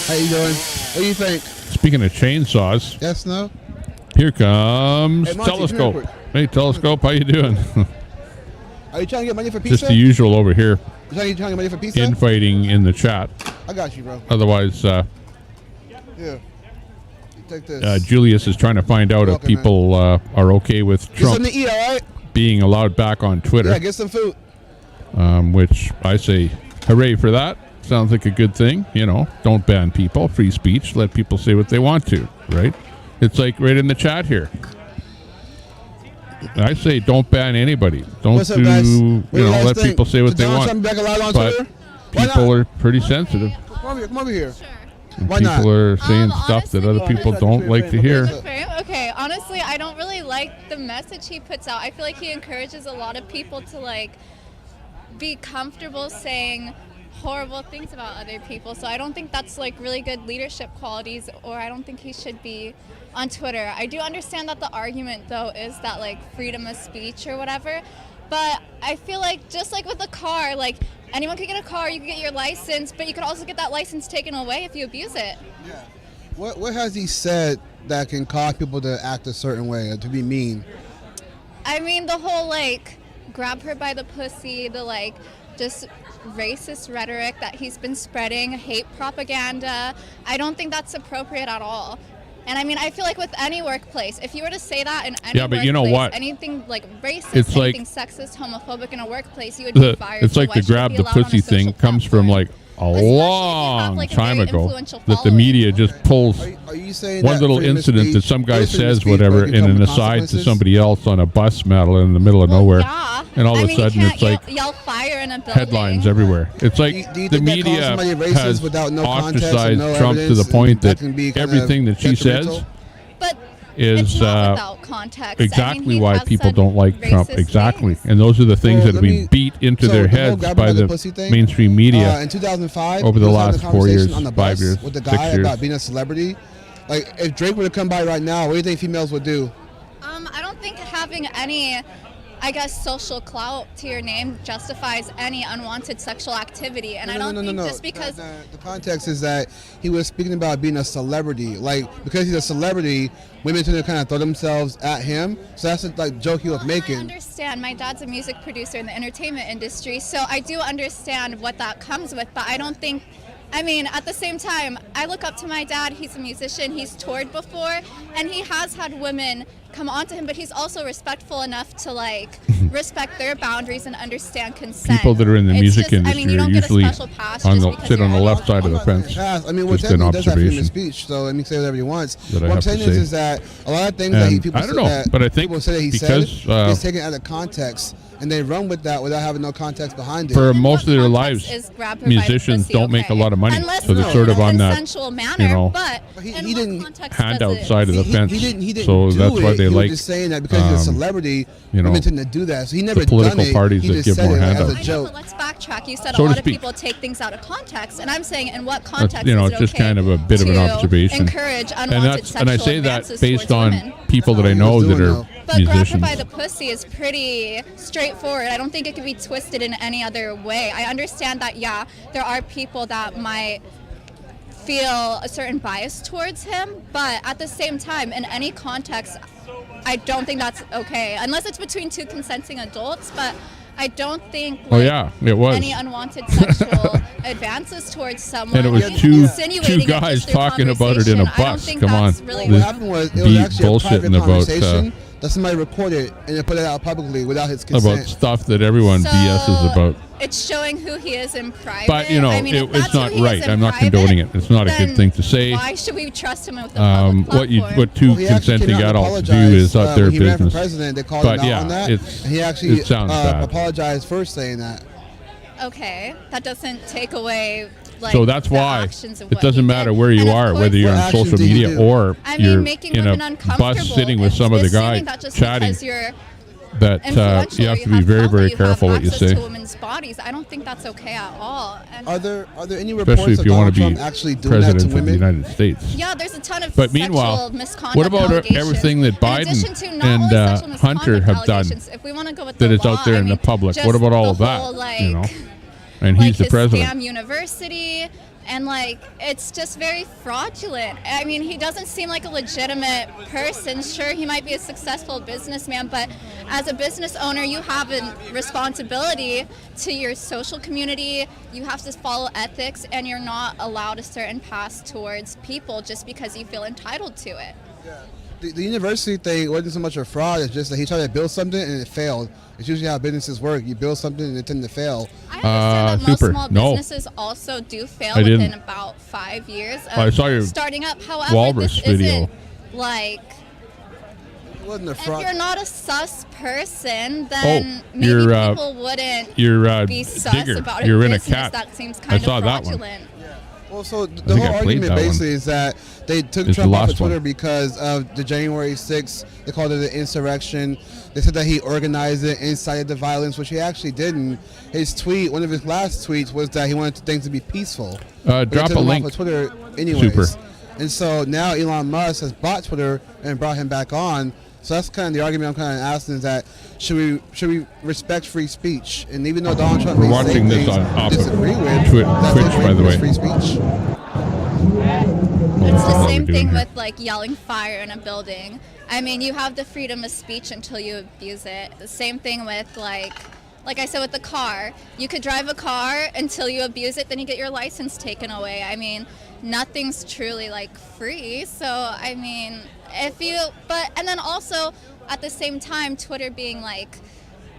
no? How you doing? What do you think? Speaking of chainsaws, Yes, no? here comes Hey, Monty, come here Telescope. quick. Hey, Telescope, how you doing? Are you trying to get money for pizza? Just the usual over here. You trying to get money for pizza? Infighting in the chat. I got you, bro. Otherwise, Here. You take this. Julius is trying to find out if Welcome, man. people are okay with Get Trump something to eat, all right? being allowed back on Twitter. Yeah, get some food. Which I say hooray for that. Sounds like a good thing. You know, don't ban people. Free speech. Let people say what they want to, right? It's like right in the chat here. I say don't ban anybody. Don't What's up, do, guys? you What do you know, guys let think? people say what Should they Donald want. Trump be back allowed on But Twitter? Why people not? are pretty sensitive. Come over here. Come over here. And Why not? people are saying stuff that other people don't like to hear. Okay, honestly, I don't really like the message he puts out. I feel like he encourages a lot of people to like be comfortable saying horrible things about other people. So I don't think that's like really good leadership qualities, or I don't think he should be on Twitter. I do understand that the argument though is that like freedom of speech or whatever, but I feel like just like with a car, like anyone could get a car, you can get your license, but you could also get that license taken away if you abuse it. Yeah. What has he said that can cause people to act a certain way or to be mean? I mean, the whole like grab her by the pussy, the like just racist rhetoric that he's been spreading, hate propaganda. I don't think that's appropriate at all. And I mean, I feel like with any workplace, if you were to say that in any but you know workplace, what? anything like racist, It's like- anything sexist, homophobic in a workplace, you would be fired. It's So like why the should it grab be the allowed on a pussy social thing comes from like a long like, a time very ago influential that the media just pulls Are you saying one that little freedom of incident speech- that some guy those freedom of says speech whatever might in come an with aside to consequences? somebody else on a bus medal in the middle of nowhere, and all I of a mean, sudden you it's can't like yell fire in a building. headlines everywhere. It's like Do you the think that calls media somebody racist has without no context and ostracized no Trump to the evidence, point that that can be kind of everything that she detrimental? says But is it's not without context. exactly he why has people said don't like Trump. racist Exactly, and those are the things Well, that have been beat into so their the whole heads grab by by the the pussy thing, mainstream media in 2005, over the we was having last a 4 years, conversation on the 5 bus years, with the 6 guy years. about being a celebrity. Like, if Drake were to come by right now, what do you think females would do? I don't think having any, I guess, social clout to your name justifies any unwanted sexual activity. And I don't think just because The context is that he was speaking about being a celebrity. Like, because he's a celebrity, women tend to kind of throw themselves at him. So that's the like joke he was I making. understand. My dad's a music producer in the entertainment industry, so I do understand what that comes with, but I don't think, I mean, at the same time, I look up to my dad. He's a musician. He's toured before, and he has had women come on to him, but he's also respectful enough to, like, respect their boundaries and understand consent. People that are in the It's music just, I industry mean, you are don't get a usually special pass on just the because sit on the you're left side of the fence. I mean, well, Just an technically does have freedom of observation. speech, so he can say whatever he wants. That I What I'm have to saying say. is that a lot of things that And people I don't say know, that but I think people say that he because, said is taken out of context, and they run with that without having no context behind it. For most of their lives, is grab her by the musicians pussy, don't make a lot of money, Unless so they're it's sort in of a on that, consensual manner, you know, but he didn't handout side of the fence. He didn't So do that's why it. they He like. was just saying that because he's a celebrity, you know, women tend to do that. So he never the political done it. parties he that just give said more it as handouts. a I know, joke. but let's backtrack. You said So a to lot of speak. people take things out of context, and I'm saying in what That's, context you know, is it's it just okay kind of a bit of an to observation. encourage and unwanted that's and I sexual say that advances based towards on women? people that I know that are But grab her musicians. by the pussy is pretty straightforward. I don't think it could be twisted in any other way. I understand that, yeah, there are people that might feel a certain bias towards him, but at the same time, in any context, I don't think that's okay, unless it's between two consenting adults, but I don't think Oh, yeah, it was. any unwanted sexual advances towards someone. And it was even two insinuating it guys just through talking about it in a conversation. I don't bus. think Come on, that's really What happened was it was beat actually a private bullshitting about conversation that somebody recorded and they put it out publicly without his consent. about stuff that everyone So, BS's about. It's showing who he is in private. But you know, I mean, if it's that's who not he is right. in I'm not private, condoning it. It's not a good then thing to say. Why should we trust him with the public What two Well, he actually consenting came out and adults do apologized, is not their when he ran for business. president, they called But him out yeah, on that, it's and he actually it sounds bad. apologized for saying that. Okay, that doesn't take away. Like, So that's the why actions of it what doesn't he matter did. where you And of are, course- whether you're What on actions social did he media do? or I mean, you're making in a women bus uncomfortable. sitting with It's some other guy assuming that just chatting. because you're That influential, you have to you be very, power, very you careful have what you access say. to women's bodies. I don't think that's okay at all. And Are there any Especially reports if of you Donald want to be Trump actually doing that president to of the women? United States. yeah, there's a ton of But meanwhile, sexual misconduct what about allegations. everything that In addition Biden to not and only sexual Hunter misconduct have done allegations, if we want to go with that the is law, out there I in the mean, public? just What about all of the that? whole, like, You know, and like he's the his president. scam university, and like it's just very fraudulent. I mean, he doesn't seem like a legitimate person. Sure, he might be a successful businessman, but as a business owner, you have a responsibility to your social community. You have to follow ethics, and you're not allowed a certain pass towards people just because you feel entitled to it. The university thing wasn't so much a fraud. It's just that he tried to build something and it failed. It's usually how businesses work. You build something and it tends to fail. I understand that most super. small No. businesses also do fail I within didn't. about 5 years of I saw your starting up. However, Walrus this video. isn't like It wasn't a if fraud. you're not a sus person, then Oh, maybe you're, people wouldn't you're be sus digger. about a You're in a business cat. that seems I kind saw of that one. fraudulent. Well, so the whole argument basically is that they took Trump off of Twitter because of the January 6th. They called it an insurrection. They said that he organized it, incited the violence, which he actually didn't. His tweet, one of his last tweets, was that he wanted things to be peaceful. Drop a link. Off of Twitter anyways. Super. And so now Elon Musk has bought Twitter and brought him back on. So that's kind of the argument I'm kind of asking, is that should we respect free speech? And even though Donald Trump may say things disagree with, Twitch, by the way. Free speech. It's the same thing with like yelling fire in a building. I mean, you have the freedom of speech until you abuse it. The same thing with like I said with the car. You could drive a car until you abuse it, then you get your license taken away. I mean, nothing's truly like free. So I mean, and then also at the same time, Twitter being like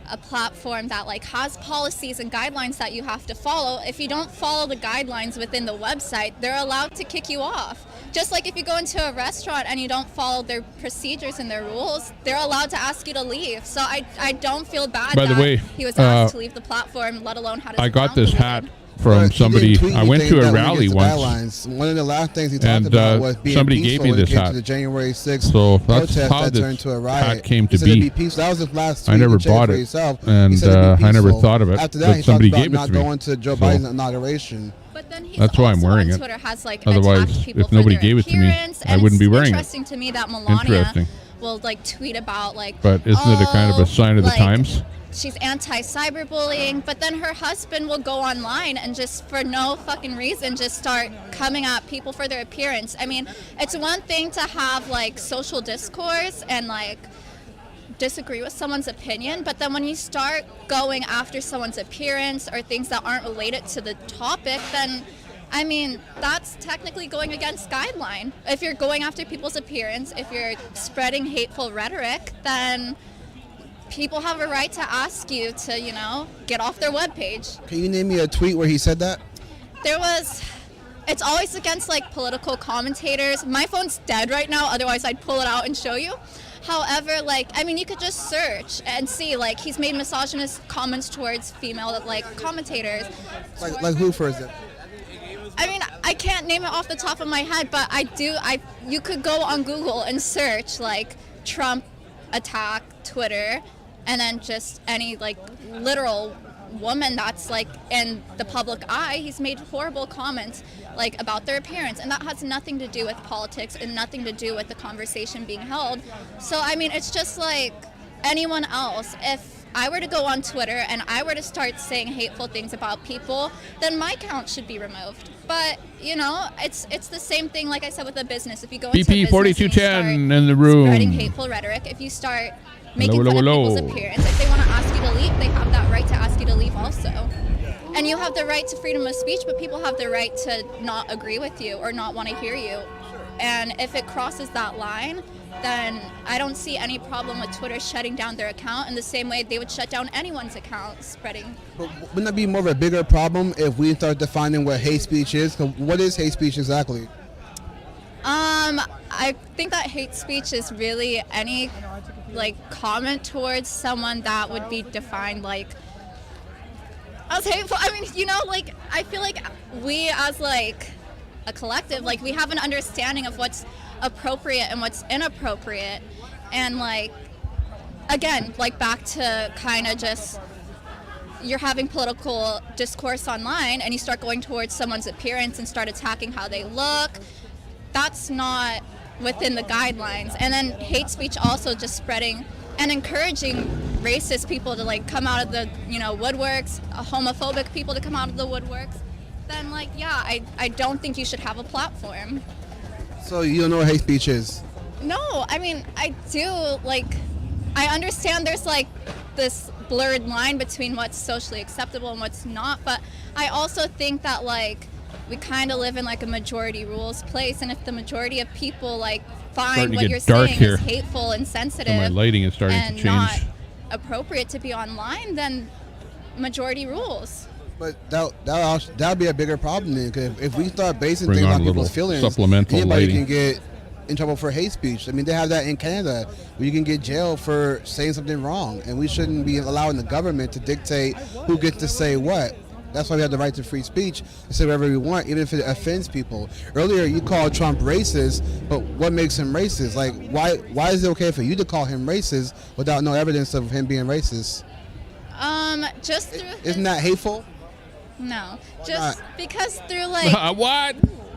a platform that like has policies and guidelines that you have to follow. If you don't follow the guidelines within the website, they're allowed to kick you off. Just like if you go into a restaurant and you don't follow their procedures and their rules, they're allowed to ask you to leave. So I don't feel bad By the way, he was asked to leave the platform, let alone had his I got account this deleted. hat from somebody. I went to a rally once. One of the last things he talked about was being somebody peaceful gave me this to hat. the January 6th So that's protest how that this turned into a riot. hat came to He said it'd be. peaceful. That was his last I tweet. never Check bought for it, yourself. and He said it'd be I never peaceful. thought of it. After that, But he somebody talked gave about it not to me. going to Joe So Biden's inauguration. But then he's that's why I'm also wearing on it. Twitter has like Otherwise, attacked people if for nobody their gave it to me, appearance, I and wouldn't be it's wearing it. interesting to me that Melania Interesting. will like tweet about like, But isn't it a kind of a sign of the like, times? she's anti-cyberbullying, but then her husband will go online and just for no fucking reason just start coming at people for their appearance. I mean, it's one thing to have like social discourse and like disagree with someone's opinion, but then when you start going after someone's appearance or things that aren't related to the topic, then I mean, that's technically going against guideline. If you're going after people's appearance, if you're spreading hateful rhetoric, then people have a right to ask you to, you know, get off their webpage. Can you name me a tweet where he said that? It's always against like political commentators. My phone's dead right now, otherwise I'd pull it out and show you. However, like, I mean, you could just search and see, like, he's made misogynist comments towards female, like, commentators. Like who, for example? I mean, I can't name it off the top of my head, but you could go on Google and search, like, Trump attack Twitter, and then just any, like, literal woman that's, like, in the public eye. He's made horrible comments, like, about their appearance, and that has nothing to do with politics and nothing to do with the conversation being held. So, I mean, it's just like anyone else. If I were to go on Twitter and I were to start saying hateful things about people, then my account should be removed. But, you know, it's the same thing, like I said, with a business. If you go into a business and you start 4210 in the room. spreading hateful rhetoric, if you start making Hello, fun hello, of hello. people's appearance, if they want to ask you to leave, they have that right to ask you to leave also. And you have the right to freedom of speech, but people have the right to not agree with you or not want to hear you. And if it crosses that line, then I don't see any problem with Twitter shutting down their account in the same way they would shut down anyone's account spreading. But wouldn't that be more of a bigger problem if we start defining what hate speech is? 'Cause what is hate speech exactly? I think that hate speech is really any like comment towards someone that would be defined like as hateful. I mean, you know, like I feel like we as like a collective, like we have an understanding of what's appropriate and what's inappropriate, and like again, like back to kind of just you're having political discourse online and you start going towards someone's appearance and start attacking how they look. That's not within the guidelines. And then hate speech also just spreading and encouraging racist people to like come out of the, you know, woodworks, homophobic people to come out of the woodworks, then like, yeah, I don't think you should have a platform. So you don't know what hate speech is? No, I mean, I do, like, I understand there's like this blurred line between what's socially acceptable and what's not, but I also think that like we kind of live in like a majority rules place, and if the majority of people like find what you're saying is hateful and sensitive So my lighting is starting and to change. not appropriate to be online, then majority rules. But that'll be a bigger problem then, because if we start basing Bring things on on a people's little feelings, supplemental anybody lighting. can get in trouble for hate speech. I mean, they have that in Canada, where you can get jailed for saying something wrong, and we shouldn't be allowing the government to dictate who gets to say what. That's why we have the right to free speech to say whatever we want, even if it offends people. Earlier, you called Trump racist, but what makes him racist? Like, why is it okay for you to call him racist without no evidence of him being racist? Just through Isn't that hateful? No, Why just not? because through like what?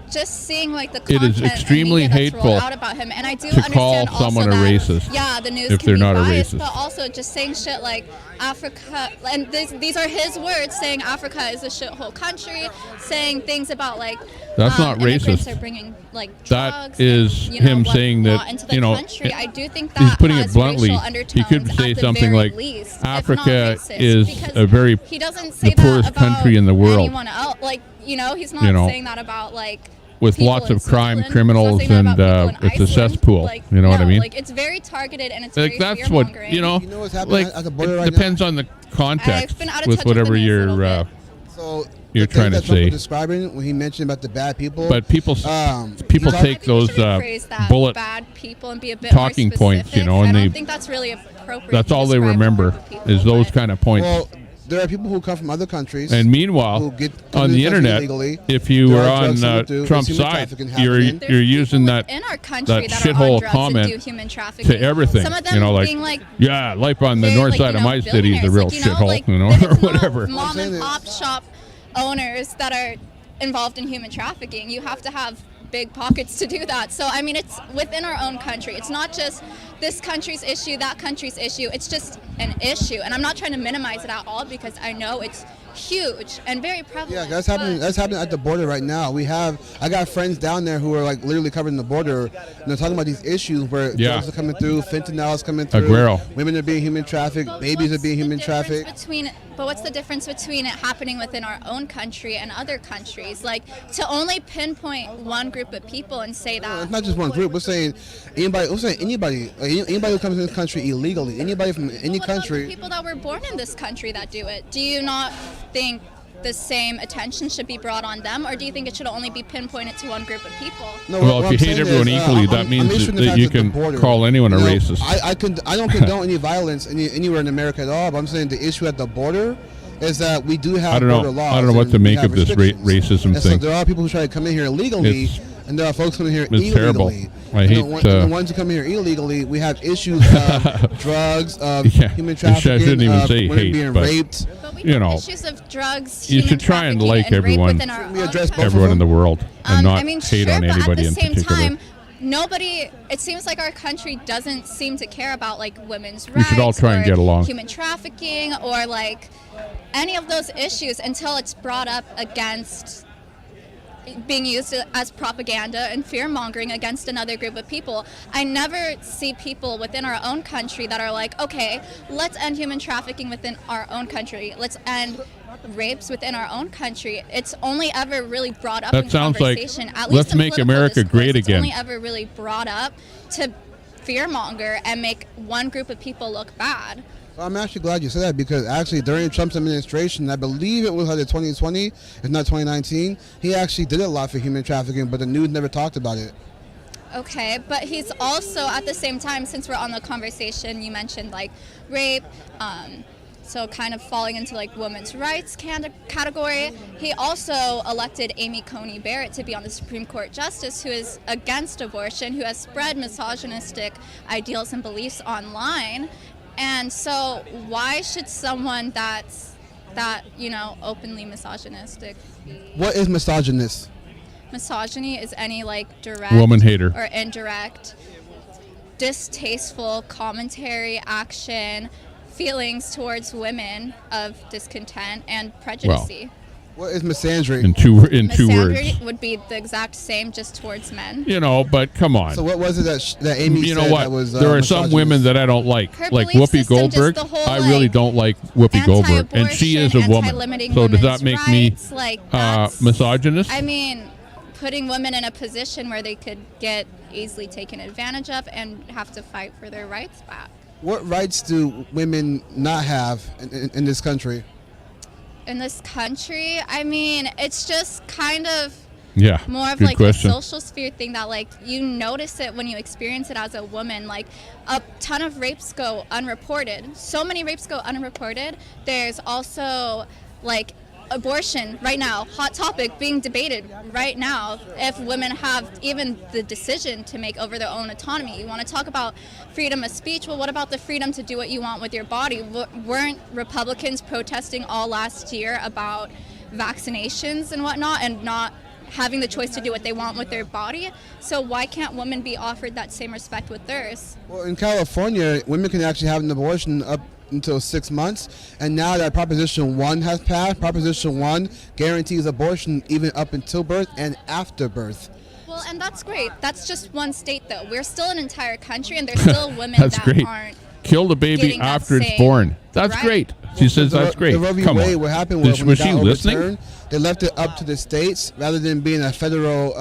Just seeing like the It content is extremely and media that's rolled hateful out about him, and I do to call understand also someone a that, racist yeah, the news if can they're be not a biased, racist. but also just saying shit like Africa, and these are his words, saying Africa is a shithole country, saying things about like That's not immigrants racist. are bringing like That drugs is and, you know, him what saying brought that, into the you know, country. I do think that he's putting it has bluntly. racial He undertones could say at the something very like, least, if not Africa racist, is because a very he doesn't say the poorest that about country in the world. anyone else. Like, you know, he's not You know, saying that about like with people lots in of crime, Switzerland. criminals, He's not saying and that about people in it's a Iceland. cesspool. Like, You know what I no, mean? Like, it's very targeted and it's Like very that's what fear-mongering. you know. what's happening Like at the border right it depends now? on the context I've been out of with touch with the whatever news a you're little bit. So you're the thing trying to that Trump was say. describing when he mentioned about the bad people. But people he take those Rephrase that, bullet bad people and be a bit talking more points, you specific. know, I and don't they think that's really appropriate. that's to all they describe remember is those kind of points. Well, there are people who come from other countries. And meanwhile, who come on to the country internet, illegally. if you There were are drugs on coming through. Trump's There's human side, trafficking you're happening. using that in our country that that are on shithole drugs and comment do human trafficking. to everything. Some of them You know, like, being like yeah, life on the they're north like, side you of know, my city is a real billionaires, like, you know, shithole, like, you know, there's or no whatever. mom and pop shop owners that are involved in human trafficking. You have to have big pockets to do that. So I mean, it's within our own country. It's not just this country's issue, that country's issue. It's just an issue, and I'm not trying to minimize it at all because I know it's huge and very prevalent. Yeah, that's happening. That's happening at the border right now. I got friends down there who are like literally covering the border, and they're talking about these issues where drugs are coming through, fentanyl is coming through, Aguero. women are being human trafficked, babies are being human trafficked. But what's the difference between it happening within our own country and other countries? Like, to only pinpoint one group of people and say that. It's not just one group. We're saying anybody. We're saying anybody. Anybody who comes in this country illegally. Anybody from any country. People that were born in this country that do it. Do you not think the same attention should be brought on them, or do you think it should only be pinpointed to one group of people? No, Well, what if you I'm hate saying everyone is, equally, I'm that means issuing the that fact you the can border. call anyone a You know, racist. I don't condone any violence anywhere in America at all. But I'm saying the issue at the border is that we do have I don't border know. laws. I don't know what and to we make have of this restrictions. racism And so thing. there are people who try to come in here illegally, It's- and there are folks coming here it's illegally. terrible. I And hate, the ones who come here illegally, we have issues of drugs, of Yeah, human I shouldn't trafficking, even of say women hate, being but, raped. you know, Issues of drugs, you human should try and trafficking, like and rape everyone, within our own everyone in the world, and not I mean, hate sure, on but anybody at in the same particular. time, nobody. It seems like our country doesn't seem to care about like women's We rights. should all try and or get along. Human trafficking or like any of those issues until it's brought up against being used as propaganda and fear mongering against another group of people. I never see people within our own country that are like, okay, let's end human trafficking within our own country. Let's end rapes within our own country. It's only ever really brought up That in sounds like, conversation. At let's least in make political America discourse, great it's again. only ever really brought up to fearmonger and make one group of people look bad. Well, I'm actually glad you said that because actually during Trump's administration, I believe it was either 2020, if not 2019, he actually did a lot for human trafficking, but the news never talked about it. Okay, but he's also at the same time, since we're on the conversation, you mentioned like rape, so kind of falling into like women's rights category. He also elected Amy Coney Barrett to be on the Supreme Court justice, who is against abortion, who has spread misogynistic ideals and beliefs online. And so why should someone that's openly misogynistic? What is misogynist? Misogyny is any like direct Woman hater. or indirect distasteful commentary, action, feelings towards women of discontent and prejudice. What is misandry? In two words. Misandry would be the exact same, just towards men. You know, but come on. So what was it that Amy you know said what? that was there are some misogynist? women that I don't like Her Whoopi belief system, Goldberg. just the whole, I really like, don't like Whoopi Goldberg, and she is a woman. anti-limiting So does that women's make me rights, like, that's- misogynist? I mean, putting women in a position where they could get easily taken advantage of and have to fight for their rights back. What rights do women not have in this country? In this country, I mean, it's just kind of Yeah, more of good like question. a social sphere thing that like you notice it when you experience it as a woman. Like a ton of rapes go unreported. So many rapes go unreported. There's also like abortion right now, hot topic being debated right now, if women have even the decision to make over their own autonomy. You want to talk about freedom of speech? Well, what about the freedom to do what you want with your body? Weren't Republicans protesting all last year about vaccinations and whatnot, and not having the choice to do what they want with their body? So why can't women be offered that same respect with theirs? Well, in California, women can actually have an abortion up until 6 months, and now that Proposition 1 has passed, Proposition 1 guarantees abortion even up until birth and after birth. Well, and that's great. That's just one state, though. We're still an entire country, and there's still women That's that great. aren't. Kill the baby getting that after it's same born. That's right. great. She says that's great. The Roe v. Come Wade, on. what happened was when Was it she got listening? overturned, they left it up to the states rather than being a federal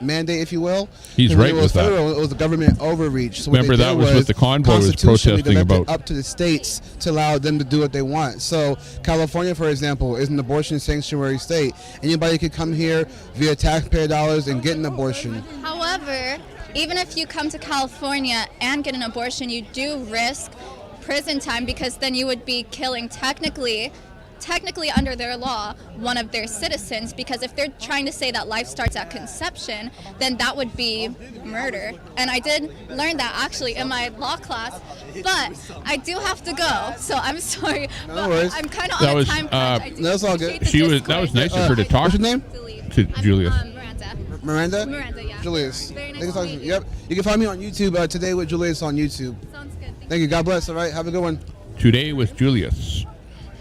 mandate, if you will. He's And when right it was with that. federal, it was a government overreach. So what Remember they that did was what the Convoy was constitutionally, they protesting left it about. up to the states to allow them to do what they want. So California, for example, is an abortion sanctuary state. Anybody could come here via taxpayer dollars and get an abortion. However, even if you come to California and get an abortion, you do risk prison time, because then you would be killing technically under their law one of their citizens, because if they're trying to say that life starts at conception, then that would be murder. And I did learn that actually in my law class, but I do have to go, so I'm sorry. No but worries. I'm kind of That on was a time crunch. I do that's all appreciate good. the That was discourse. nice of her to talk. What's your name? To Julius. Miranda? Miranda, yeah. Julius. Very nice Thank you to so meet much. you. Yep. You can find me on YouTube, Today with Julius on YouTube. Sounds good. Thank you. God bless. All right. Have a good one. Today with Julius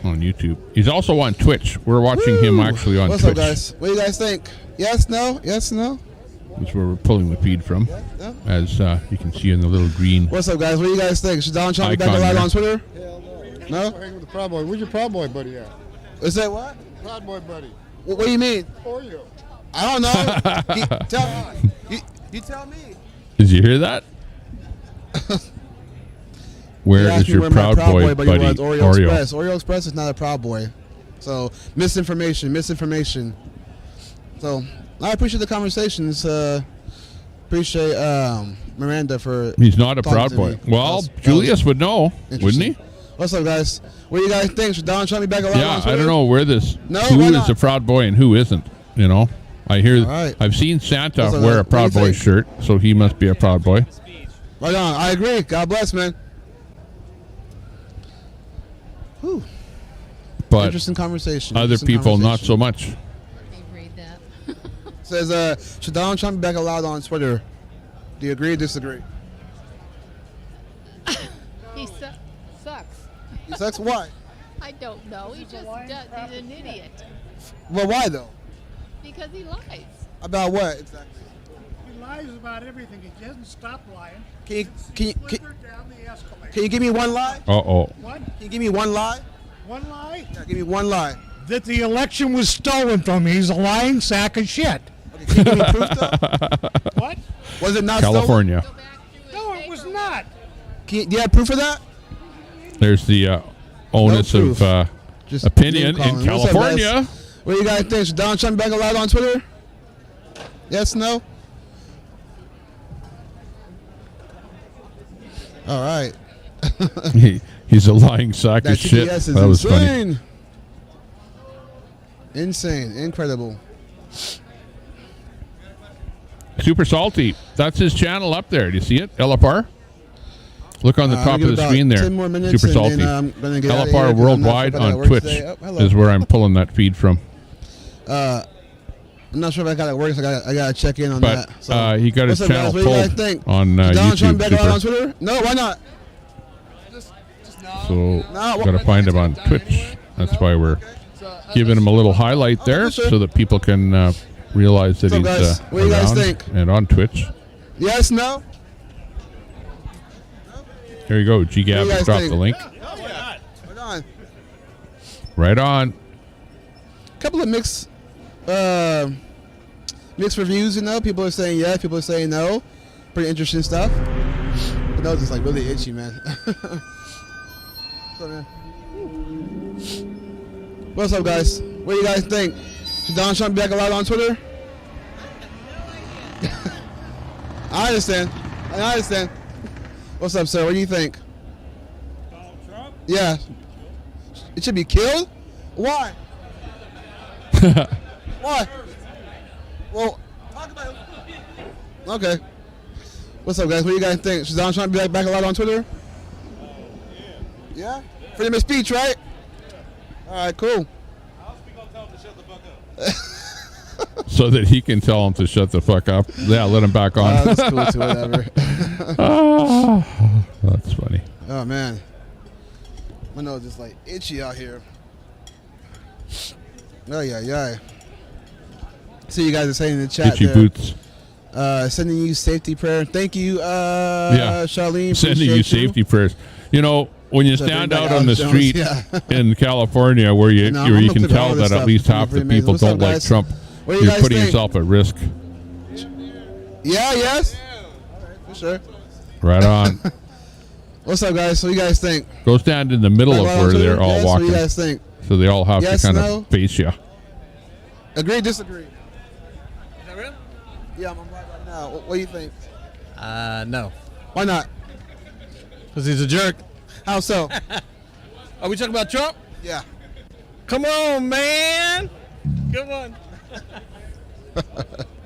on YouTube. He's also on Twitch. We're watching him actually on What's Twitch. up, guys? What do you guys think? Yes, no? Yes, no? That's where we're pulling the feed from. Yeah. As you can see in the little green. What's up, guys? What do you guys think? Should Donald Trump be back icon alive there. on Twitter? No? Hang with the Proud Boy. Where's your Proud Boy buddy at? Is that what? Proud Boy buddy. What do you mean? Oreo. I don't know. You tell me. Did you hear that? Where He asked is me your where my Proud Boy buddy? was. Oreo Express. Oreo Express is not a Proud Boy. So, misinformation. So, I appreciate the conversations. Appreciate Miranda for He's not a talking Proud to Boy. me. Well, That was Julius would know, wouldn't interesting. he? What's up, guys? What do you guys think? Should Donald Trump be back alive on Yeah, Twitter? I don't know where this. No, who why is not? a Proud Boy and who isn't? You know, I hear. right. I've seen Santa What's up, wear guys? a What Proud do you Boy think? shirt, so he must be a Proud Boy. Right on. I agree. God bless, man. Whew. But Interesting conversation. other Interesting people, not conversation. so much. Says, should Donald Trump be back allowed on Twitter? Do you agree or disagree? He sucks. He sucks? Why? I don't know. He just does. He's an idiot. Well, why though? Because he lies. About what exactly? He lies about everything. He doesn't stop lying. Can you Down the escalator. can you give me one lie? Uh-oh. What? Can you give me one lie? One lie? Yeah, give me one lie. That the election was stolen from him. He's a lying sack of shit. Can you give me proof though? What? Was it not California. No, it was not. Do you have proof of that? There's the onus No of proof. Just opinion name in calling. What's up, guys? California. What do you guys think? Should Donald Trump be back allowed on Twitter? Yes, no? All right. He's a lying sack That of shit. TPS is That was funny. insane. Insane. Incredible. Super Salty. That's his channel up there. Do you see it? LFR? Look on the I'm top gonna of give the about screen there. 10 more minutes Super and then Salty. I'm gonna get out of here 'cause LFR I'm not Worldwide sure if I gotta on work Twitch today. Oh, hello. is where I'm pulling that feed from. I'm not sure if I got it works. I got to check in on But that. So, he got his what's up, channel guys? What do you guys pulled think? on Should Donald Trump YouTube. back allowed on Super. Twitter? No, why not? So got to find him on Twitch. That's why we're giving him a little highlight there so that people can realize that What's up, he's guys? What do you guys around think? and on Twitch. Yes, no? Here you go. What do G-Gab you guys dropped think? the link. Hold on. Right on. Couple of mixed reviews, you know. People are saying yes, people are saying no. Pretty interesting stuff. But that was just like really itchy, man. What's up, man? What's up, guys? What do you guys think? Should Donald Trump be back allowed on Twitter? I understand. What's up, sir? What do you think? Donald Trump? Yeah. It should be killed? Why? Why? Well, talk about it. Okay. What's up, guys? What do you guys think? Should Donald Trump be back a lot on Twitter? Yeah? Freedom of speech, right? All right, cool. So that he can tell him to shut the fuck up. Yeah, let him back on. That's cool too, whatever. That's funny. Oh, man. My nose is like itchy out here. Oh, yeah. See, you guys are saying in the chat Itchy there. boots. Sending you safety prayer. Thank you, Charlene. Sending you safety prayers. You know, when you stand out on the street in California where you can tell that at least half the people don't like Trump, you're putting yourself at risk. Yeah, yes. For sure. Right on. What's up, guys? What do you guys think? Go stand in the middle of where they're all walking. What do you guys think? So they all have to kind no? of face you. Agree, disagree? Is that real? Yeah, I'm right now. What do you think? No. Why not? Because he's a jerk. How so? Are we talking about Trump? Yeah. Come on, man. Good one.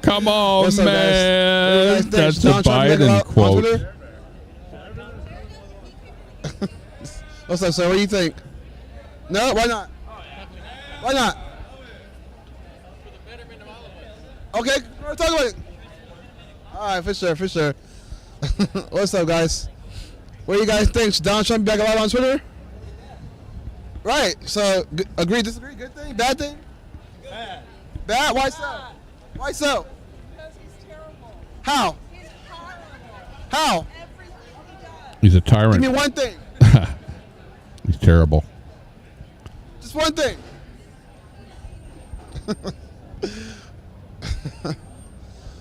Come on, What's up, man. guys? That's a Donald Trump Biden on quote. Twitter? What's up, sir? What do you think? No? Why not? Why not? Okay, talk about it. All right, for sure. What's up, guys? What do you guys think? Should Donald Trump be back a lot on Twitter? Right. So, agree, disagree? Good thing? Bad thing? Bad. Bad? Why so? Why so? Because he's terrible. How? He's horrible. How? Everything he does. He's a tyrant. Give me one thing. He's terrible. Just one thing.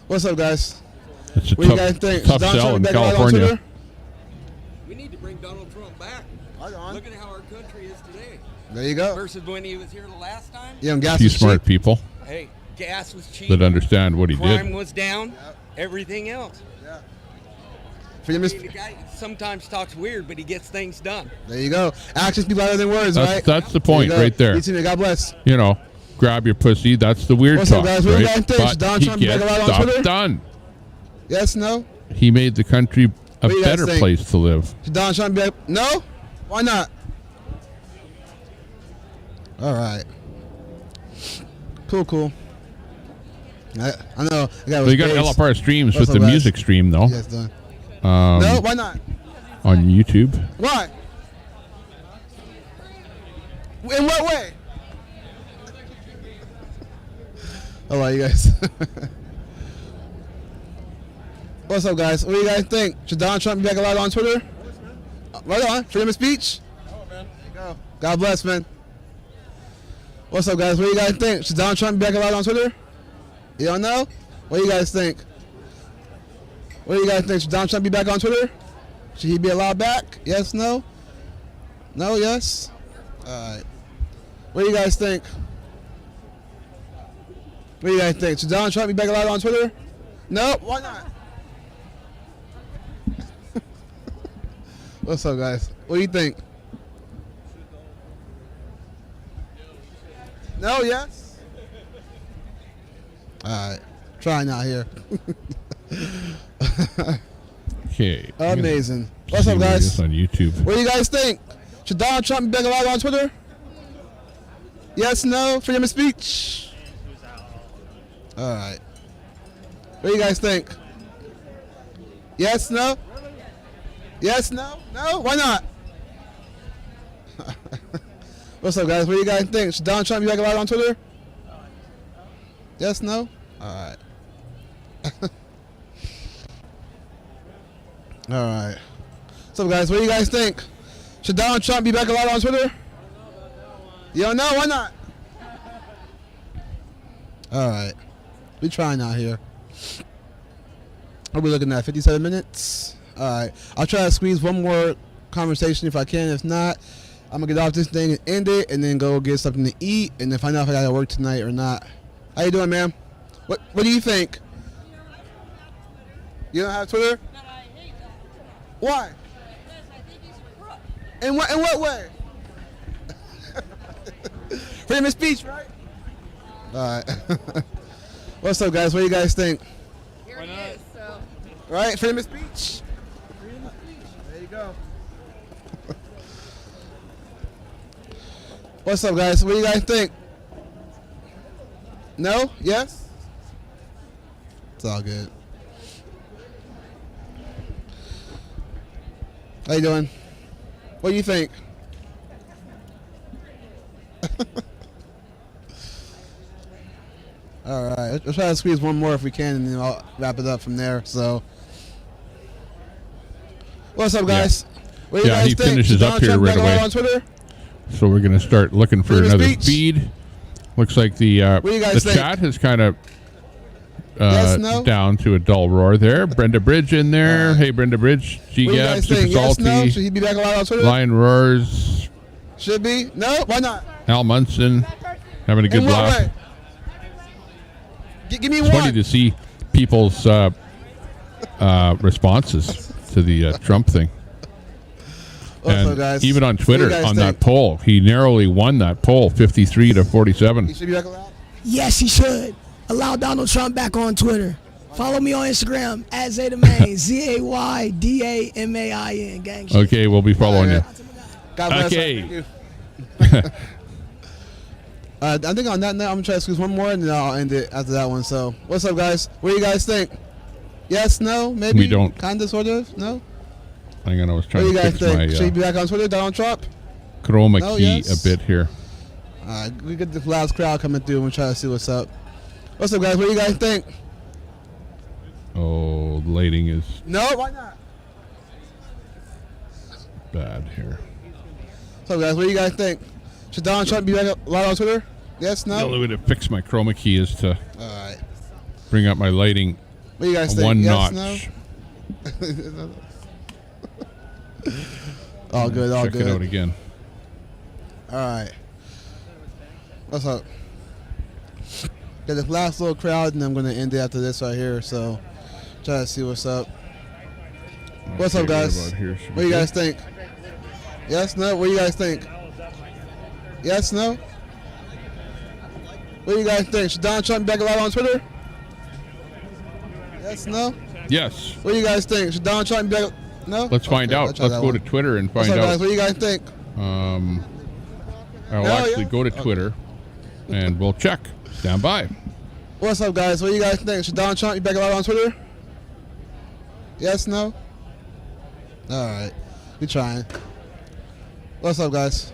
What's up, guys? It's a what do you guys think? tough Donald sell Trump in back a lot on California. Twitter? We need to bring Donald Trump back. Look at how our country is today. There you go. Versus when he was here the last time. Yeah, gas Few is smart cheap. people Hey, gas was cheap. that understand what he Crime did. was down. Everything else. Freedom is- The guy sometimes talks weird, but he gets things done. There you go. Actions speak louder than words, right? That's the point There you go. right there. You too, man. God bless. You know, grab your pussy. That's the weird What's talk, up, guys? What do you right? guys think? But Should Donald he Trump be gets back a lot on stuff Twitter? done. Yes, no? He made the country a What do you guys better think? place to live. Should Donald Trump be back? No? Why not? All right. Cool. I know. So you got to up our streams What's with up, the guys? music stream, though. Yes, done. No, why not? On YouTube. Why? In what way? All right, you guys. What's up, guys? What do you guys think? Should Donald Trump be back a lot on Twitter? Right on. Freedom of speech? Go. God bless, man. What's up, guys? What do you guys think? Should Donald Trump be back a lot on Twitter? You don't know? What do you guys think? What do you guys think? Should Donald Trump be back on Twitter? Should he be allowed back? Yes, no? No, yes? All right. What do you guys think? What do you guys think? Should Donald Trump be back allowed on Twitter? No? Why not? What's up, guys? What do you think? No, yes? All right. Trying out here. Okay. Amazing. What's up, See where it guys? is on YouTube. What do you guys think? Should Donald Trump be back allowed on Twitter? Yes, no? Freedom of speech? All right. What do you guys think? Yes, no? Yes, no? No? Why not? What's up, guys? What do you guys think? Should Donald Trump be back allowed on Twitter? Yes, no? All right. All right. What's up, guys? What do you guys think? Should Donald Trump be back allowed on Twitter? You don't know? Why not? All right. We trying out here. Are we looking at 57 minutes? All right. I'll try to squeeze one more conversation if I can. If not, I'm going to get off this thing and end it and then go get something to eat and then find out if I got to work tonight or not. How you doing, ma'am? What do you think? You don't have Twitter? No, I hate that. Why? Because I think he's a crook. In what way? Freedom of speech, right? All right. What's up, guys? What do you guys think? Why not? So. Right, freedom of speech. There you go. What's up, guys? What do you guys think? No? Yes? It's all good. How you doing? What do you think? All right, let's try to squeeze one more if we can, and then I'll wrap it up from there. So, what's up, guys? What do you guys he think? finishes Donald up here Trump right back away. on Twitter? So we're going to start looking for Freedom of another speech? feed. Looks like the What do you guys think? chat has kind of Yes, no? down to a dull roar there. Brenda Bridge in there. Hey, Brenda Bridge. What do you G-Gab, guys Super think? Yes, Salty. no? Should he be back alive on Twitter? Lion Roars. Should be? No? Why not? Al Munson. Having a good In what laugh. way? Give me It's one. funny to see people's responses to the Trump thing. What's And up, guys? even on What do you Twitter, guys on think? that poll, he narrowly won that poll, 53 to 47. He should be back alive? Yes, he should. Allow Donald Trump back on Twitter. Follow me on Instagram at Zaydamain, ZAYDAMAIN. Gang shit. Okay, we'll be following you. God bless. Okay. Thank you. I think on that note, I'm going to try to squeeze one more, and then I'll end it after that one. So, what's up, guys? What do you guys think? Yes, no, maybe? We don't. Kind of, sort of? No? Hang on, I was What trying do you to guys fix think? my Should he be back on Twitter, Donald Trump? chroma No, key yes? a bit here. We get the last crowd coming through, and we'll try to see what's up. What's up, guys? What do you guys think? Oh, the lighting is No? Why not? bad here. What's up, guys? What do you guys think? Should Donald Trump be back alive on Twitter? Yes, The no? only way to fix my chroma key is to Alright. bring up my lighting What do you guys think? one Yes, notch. no? All good, all Check good. it out again. Alright. What's up? Got this last little crowd, and I'm going to end it after this right here, so try to see what's up. What's up, Okay, what guys? about here? Should What we do you go? guys think? Yes, no? What do you guys think? Yes, no? What do you guys think? Should Donald Trump be back alive on Twitter? Yes, no? Yes. What do you guys think? Should Donald Trump be back? No? Let's find Okay, out. I'll try Let's that go one. to Twitter and What's find up, out. guys? What do you guys think? I'll No, actually yeah? go to Twitter and we'll check. Stand by. What's up, guys? What do you guys think? Should Donald Trump be back alive on Twitter? Yes, no? All right. We trying. What's up, guys?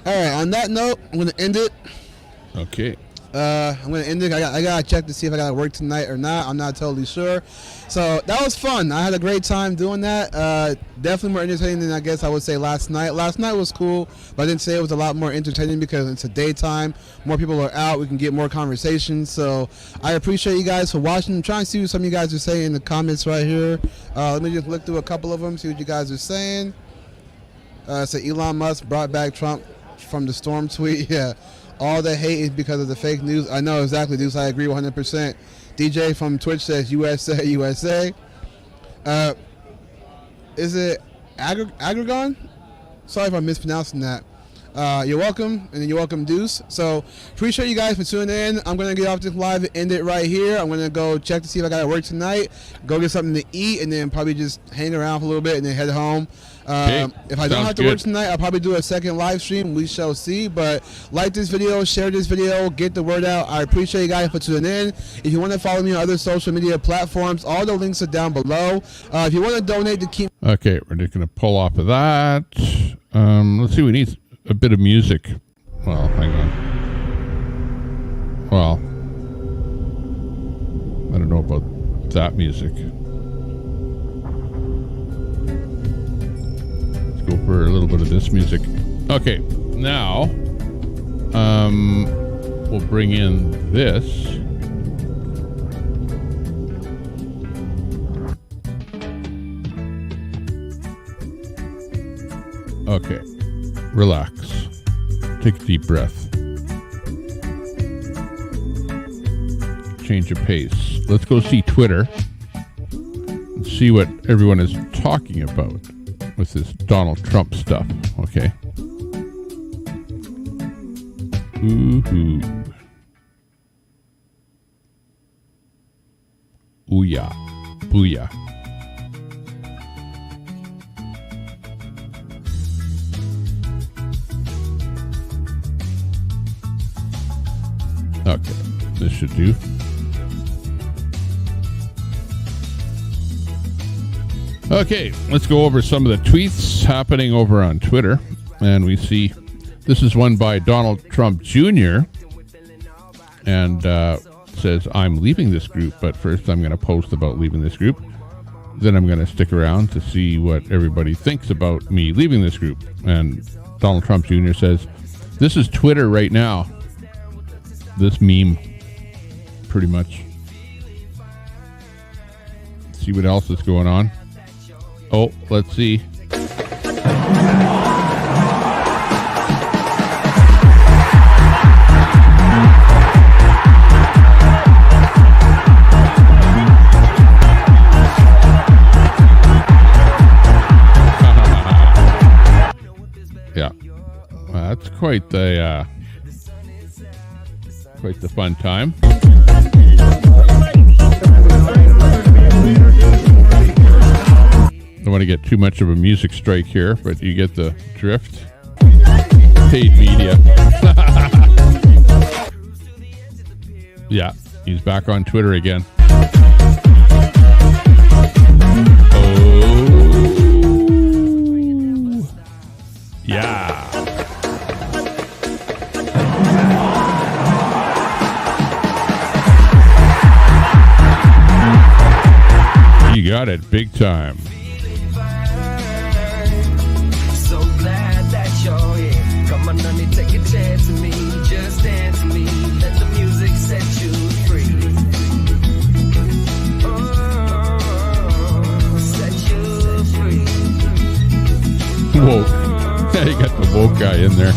All right. On that note, I'm going to end it. Okay. I'm going to end it. I got to check to see if I got to work tonight or not. I'm not totally sure. So that was fun. I had a great time doing that. Definitely more entertaining than I guess I would say last night. Last night was cool, but I didn't say it was a lot more entertaining because it's a daytime. More people are out. We can get more conversations. So I appreciate you guys for watching. I'm trying to see what some of you guys are saying in the comments right here. Let me just look through a couple of them, see what you guys are saying. So Elon Musk brought back Trump from the storm tweet. Yeah. All the hate is because of the fake news. I know exactly, Deuce. I agree 100%. DJ from Twitch says USA, USA. Is it Aggregon? Sorry if I'm mispronouncing that. You're welcome, and then you're welcome, Deuce. So appreciate you guys for tuning in. I'm going to get off this live and end it right here. I'm going to go check to see if I got to work tonight, go get something to eat, and then probably just hang around for a little bit and then head home. Okay. If I don't Sounds have to work good. tonight, I'll probably do a second live stream. We shall see. But like this video, share this video, get the word out. I appreciate you guys for tuning in. If you want to follow me on other social media platforms, all the links are down below. If you want to donate to keep... Okay, we're just going to pull off of that. Let's see, we need a bit of music. Well, hang on. Well, I don't know about that music. Let's go for a little bit of this music. Okay, now we'll bring in this. Okay, relax. Take a deep breath. Change of pace. Let's go see Twitter and see what everyone is talking about with this Donald Trump stuff. Okay. Ooh-hoo. Ooh-yah. Booyah. Okay, this should do. Okay, let's go over some of the tweets happening over on Twitter. And we see this is one by Donald Trump Jr. and says, I'm leaving this group, but first I'm going to post about leaving this group. Then I'm going to stick around to see what everybody thinks about me leaving this group. And Donald Trump Jr. says, this is Twitter right now. This meme, pretty much. See what else is going on. Oh, let's see. Yeah, that's quite the fun time. Don't want to get too much of a music strike here, but you get the drift. Paid media. Yeah, he's back on Twitter again. Oh, yeah. You got it big time. So glad that you're here. Come on, honey, take a chance with me. Just dance with me. Let the music set you free. Oh, set you free. Whoa. Yeah, you got the woke guy in there.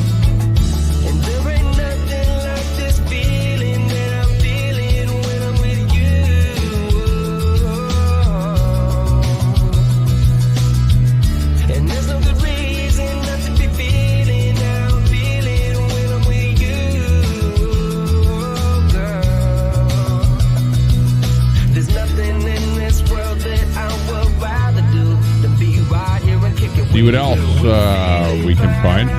See what else we can find.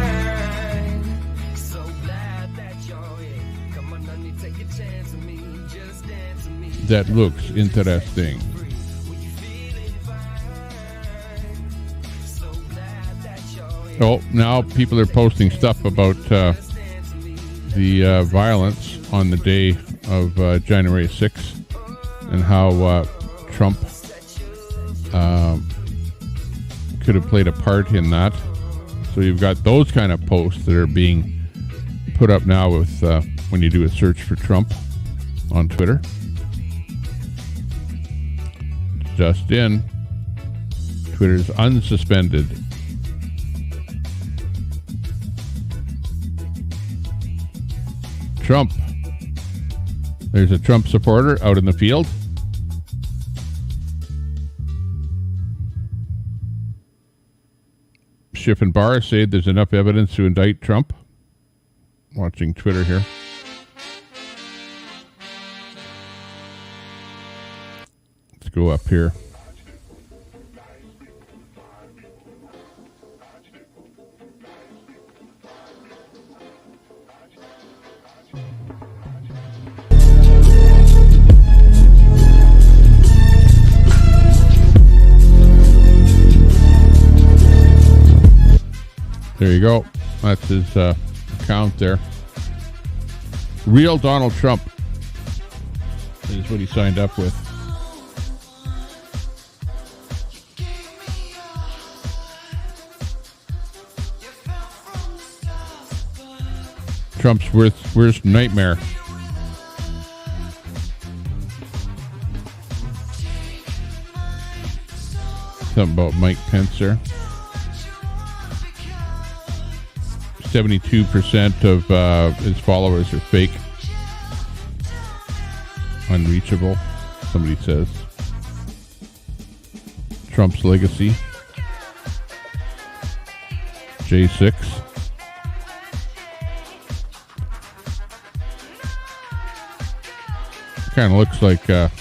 That looks interesting. Oh, now people are posting stuff about the violence on the day of January 6th and how Trump could have played a part in that. So you've got those kind of posts that are being put up now with when you do a search for Trump on Twitter. Just in, Twitter's unsuspended. Trump. There's a Trump supporter out in the field. Schiff and Barr say there's enough evidence to indict Trump. Watching Twitter here. Let's go up here. There you go. That's his account there. Real Donald Trump is what he signed up with. Trump's worst nightmare. Something about Mike Pence there. 72% of his followers are fake. Unreachable, somebody says. Trump's legacy. J6. kind of looks like a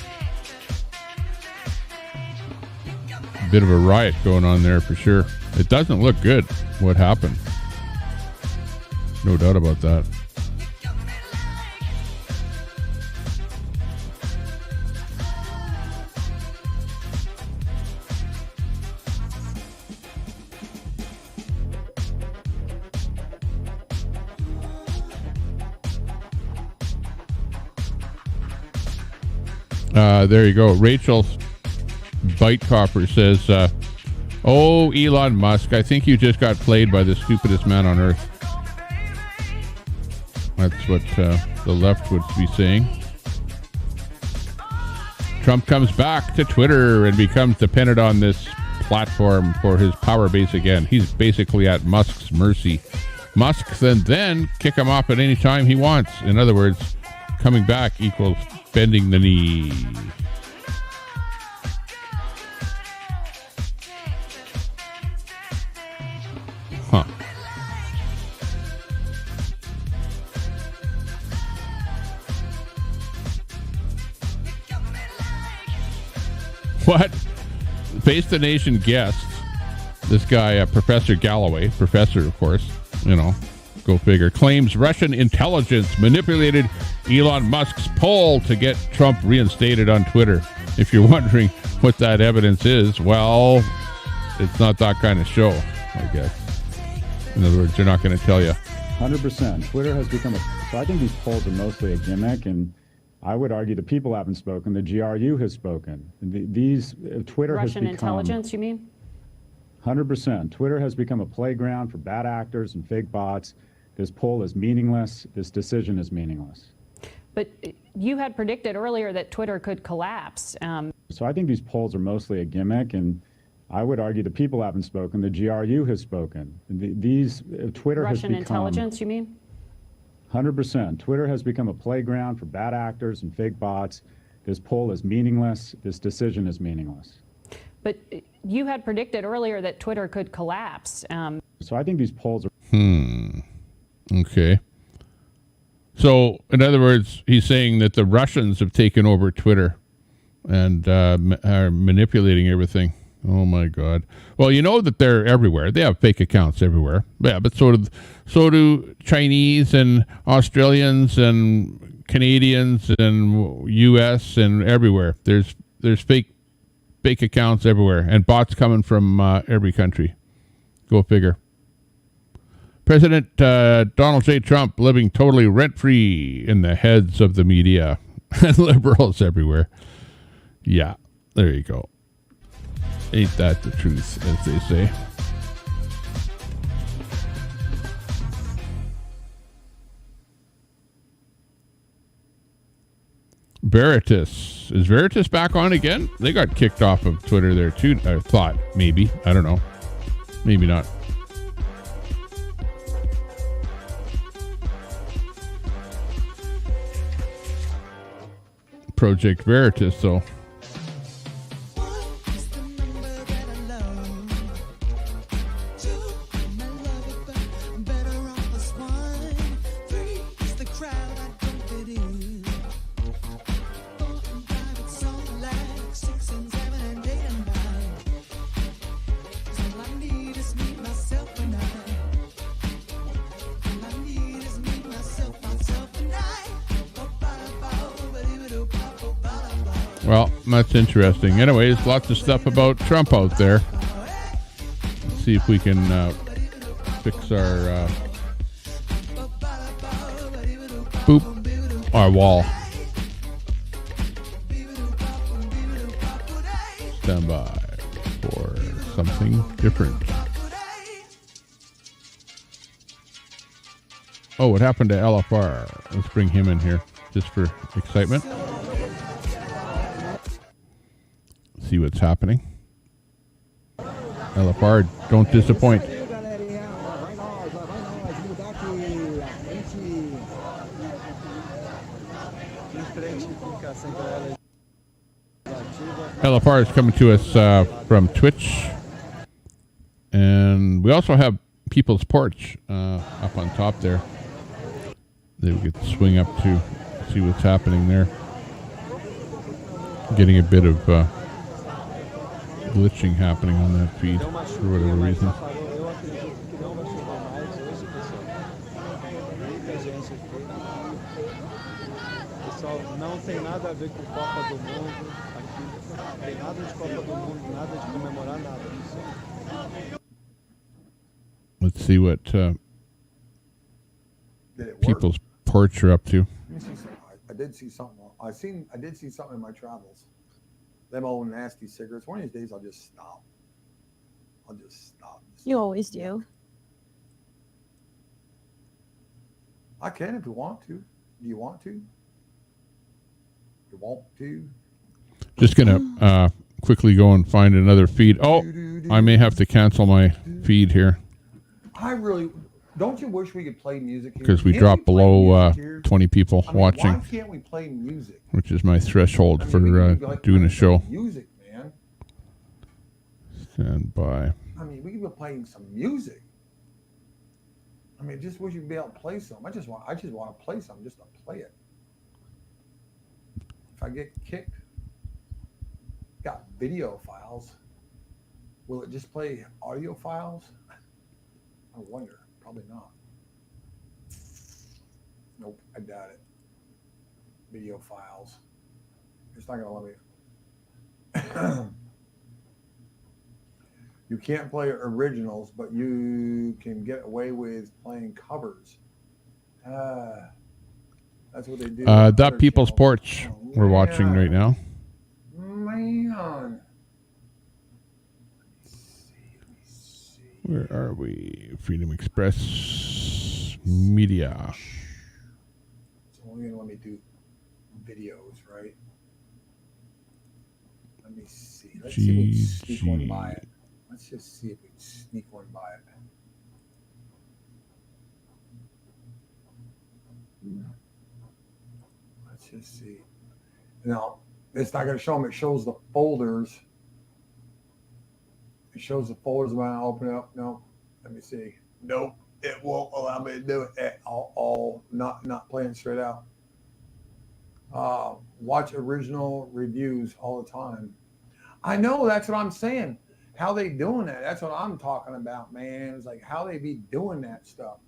bit of a riot going on there for sure. It doesn't look good what happened. No doubt about that. There you go. Rachel Bite Copper says, oh, Elon Musk, I think you just got played by the stupidest man on earth. That's what the left would be saying. Trump comes back to Twitter and becomes dependent on this platform for his power base again. He's basically at Musk's mercy. Musk can then kick him off at any time he wants. In other words, coming back equals bending the knee. Huh. What? Face the Nation guest, this guy, Professor Galloway, professor, of course, go figure, claims Russian intelligence manipulated Elon Musk's poll to get Trump reinstated on Twitter. If you're wondering what that evidence is, well, it's not that kind of show, I guess. In other words, they're not going to tell you. 100%. Twitter has become so I think these polls are mostly a gimmick, and I would argue the people haven't spoken. The GRU has spoken. Twitter Russian has become... intelligence, you mean? 100%. Twitter has become a playground for bad actors and fake bots. This poll is meaningless. This decision is meaningless. But you had predicted earlier that Twitter could collapse. So I think these polls are mostly a gimmick, and I would argue the people haven't spoken. The GRU has spoken. Twitter Russian has become... intelligence, you mean? 100%. Twitter has become a playground for bad actors and fake bots. This poll is meaningless. This decision is meaningless. But you had predicted earlier that Twitter could collapse. So I think these polls are... Okay. So, in other words, he's saying that the Russians have taken over Twitter and are manipulating everything. Oh, my God. Well, you know that they're everywhere. They have fake accounts everywhere. Yeah, but so do Chinese and Australians and Canadians and U.S. and everywhere. There's fake accounts everywhere and bots coming from every country. Go figure. President Donald J. Trump living totally rent-free in the heads of the media and liberals everywhere. Yeah, there you go. Ain't that the truth, as they say. Veritas. Is Veritas back on again? They got kicked off of Twitter there too, I thought. Maybe. I don't know. Maybe not. Project Veritas, though. Well, that's interesting. Anyways, lots of stuff about Trump out there. Let's see if we can fix our our wall. Stand by for something different. Oh, what happened to LFR? Let's bring him in here just for excitement. See what's happening. LFR, don't disappoint. LFR is coming to us from Twitch. And we also have People's Porch up on top there. That we get to swing up to see what's happening there. getting a bit of glitching happening on that feed for whatever reason. Pessoal, não tem nada a ver com Copa do Mundo aqui. Não tem nada de Copa do Mundo, nada de comemorar, nada. Let's see what people's ports are up to. I did see something. I did see something in my travels. Them old nasty cigarettes. One of these days, I'll just stop. You always do. I can if you want to. Do you want to? You want to? Just gonna quickly go and find another feed. Oh, I may have to cancel my feed here I really don't. You wish we could play music here? because we Can't dropped play below music here? 20 people I mean, watching, Why can't we play music? which is my threshold for we could be like doing a playing show. some music, man. Stand by. I mean, we could be playing some music. I mean, just wish you'd be able to play some. I just want to play some just to play it. If I get kicked, got video files. Will it just play audio files? I wonder. Probably not. Nope, I doubt it. Video files. It's not gonna let me. You can't play originals, but you can get away with playing covers. That's what they do. That People's Porch we're watching right now. Man. Where are we? Freedom Express Media. It's only gonna let me do videos, right? Let me see. Let's see if we can sneak one by it. Let's just see if we can sneak one by it. Let's just see. Now, it's not going to show them. It shows the folders. It shows the folders when I open it up. No, let me see. Nope, it won't allow me to do it at all. Not playing straight out. Watch original reviews all the time. I know, that's what I'm saying. How they doing that? That's what I'm talking about, man. It's like how they be doing that stuff.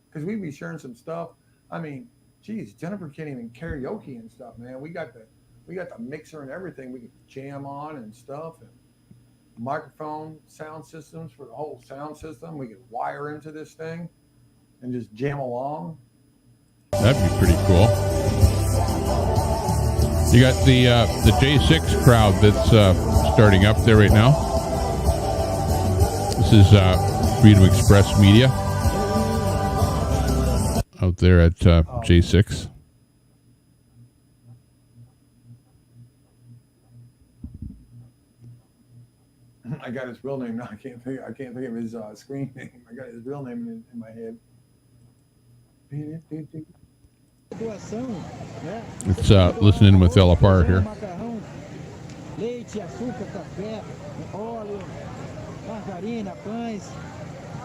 Because we be sharing some stuff. I mean, geez, Jennifer can't even karaoke and stuff, man. We got the mixer and everything we can jam on and stuff, and microphone sound systems for the whole sound system. We can wire into this thing and just jam along. That'd be pretty cool. You got the J6 crowd that's starting up there right now. This is Freedom Express Media out there at J6. I got his real name now. I can't think of his screen name. I got his real name in my head. It's listening with Ella Parr here. Leite, açúcar, café, óleo, margarina, pães,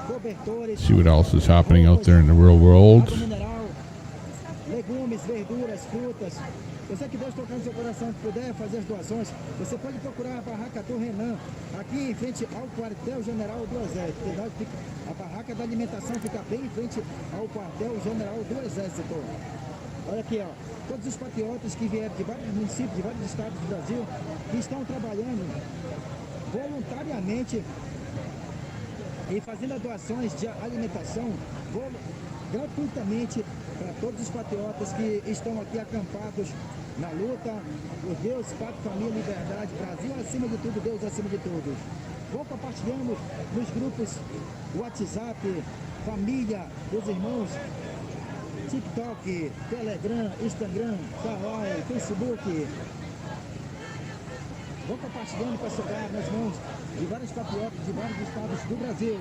cobertores. See what else is happening out there in the real world. Legumes, verduras, frutas. Você que Deus tocar no seu coração, que puder fazer as doações, você pode procurar a barraca do Renan, aqui em frente ao quartel-general do Exército. A barraca da alimentação fica bem em frente ao quartel-general do Exército. Olha aqui, ó, todos os patriotas que vieram de vários municípios, de vários estados do Brasil, que estão trabalhando voluntariamente e fazendo doações de alimentação gratuitamente para todos os patriotas que estão aqui acampados na luta por Deus, pátria, família, liberdade, Brasil acima de tudo, Deus acima de tudo. Vão compartilhando nos grupos WhatsApp, família, os irmãos, TikTok, Telegram, Instagram, Convoy, Facebook. Vão compartilhando para chegar nas mãos de vários patriotas de vários estados do Brasil.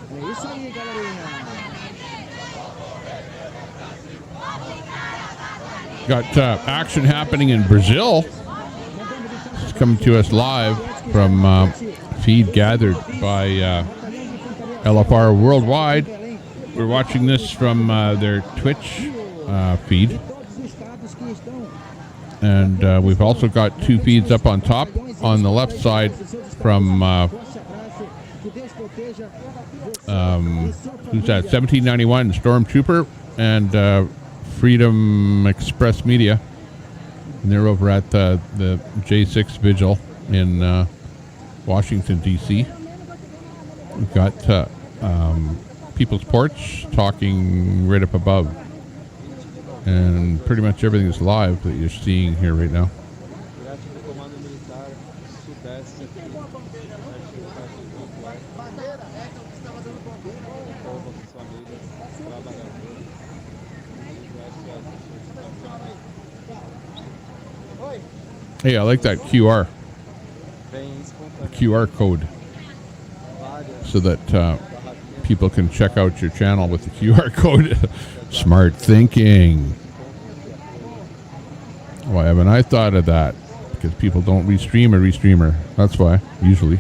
É isso aí, galerinha. Got action happening in Brazil. It's coming to us live from feed gathered by LFR Worldwide. We're watching this from their Twitch feed. And we've also got 2 feeds up on top. On the left side from, who's that, 1791 Stormtrooper and Freedom Express Media. And they're over at the J6 Vigil in Washington, D.C. We've got People's Porch talking right up above. And pretty much everything is live that you're seeing here right now. Hey, I like that QR code so that people can check out your channel with the QR code. Smart thinking. Why haven't I thought of that? Because people don't restream a restreamer. That's why, usually.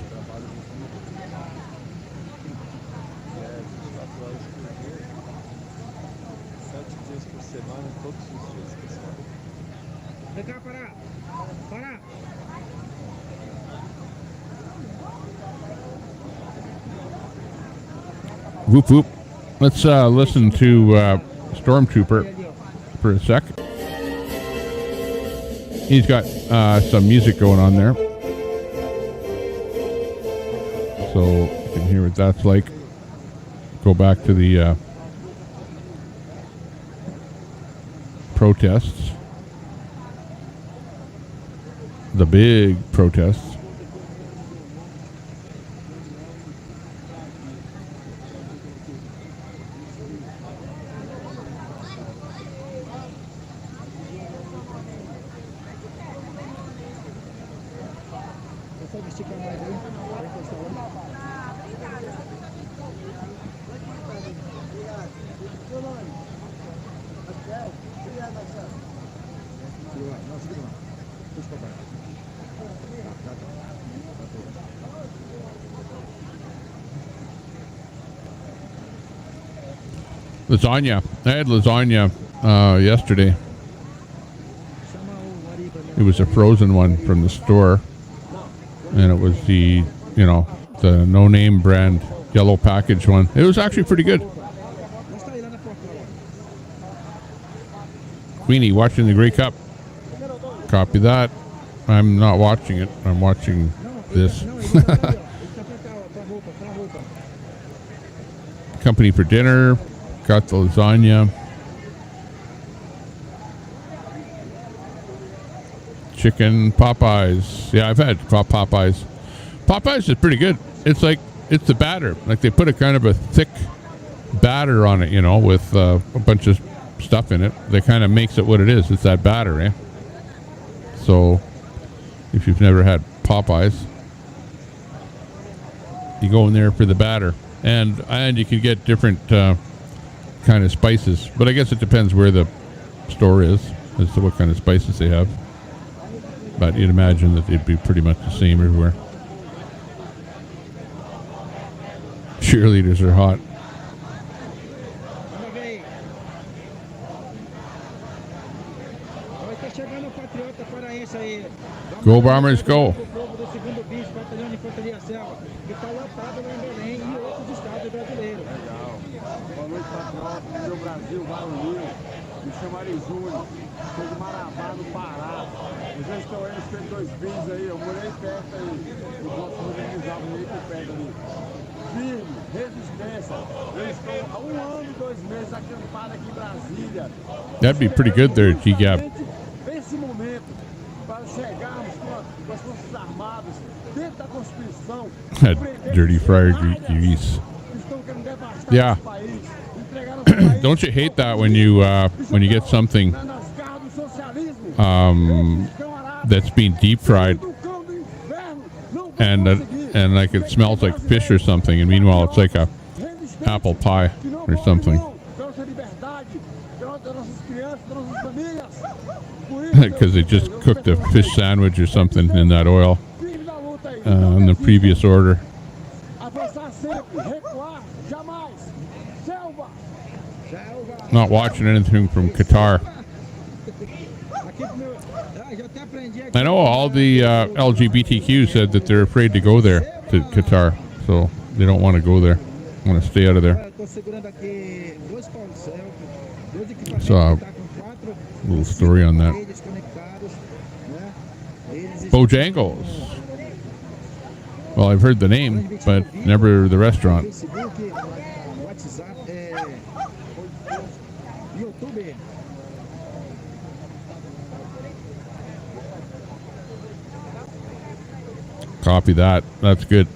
Whoop whoop. Let's listen to Stormtrooper for a sec. He's got some music going on there. So you can hear what that's like. Go back to the protests. The big protests. Lasagna. I had lasagna yesterday. It was a frozen one from the store. And it was the, the no-name brand yellow package one. It was actually pretty good. Queenie watching the Grey Cup. Copy that. I'm not watching it. I'm watching this. Company for dinner. Got the lasagna. Chicken Popeyes. Yeah, I've had Popeyes. Popeyes is pretty good. It's like, it's the batter. Like they put a kind of a thick batter on it, with a bunch of stuff in it. That kind of makes it what it is. It's that batter, eh? So, if you've never had Popeyes, you go in there for the batter. And you can get different kind of spices. But I guess it depends where the store is as to what kind of spices they have. But you'd imagine that they'd be pretty much the same everywhere. Cheerleaders are hot. Go Bombers, go. Os restaurantes tem 2 bins aí, eu morei perto aí, eu gosto muito de usar meio por perto ali. Firme, resistência. Eu estou há 1 ano e 2 meses acampado aqui em Brasília. That'd be pretty good there, G-Gab. Esse momento, para chegarmos com as Forças Armadas dentro da Constituição, Dirty fryer grease. Yeah. Don't you hate that when you get something that's being deep fried and like it smells like fish or something, and meanwhile it's like a apple pie or something. Because they just cooked a fish sandwich or something in that oil on the previous order. Not watching anything from Qatar. I know all the LGBTQ said that they're afraid to go there, to Qatar, so they don't want to go there. Want to stay out of there. Saw a little story on that. Bojangles. Well, I've heard the name, but never the restaurant. Copy that. That's good.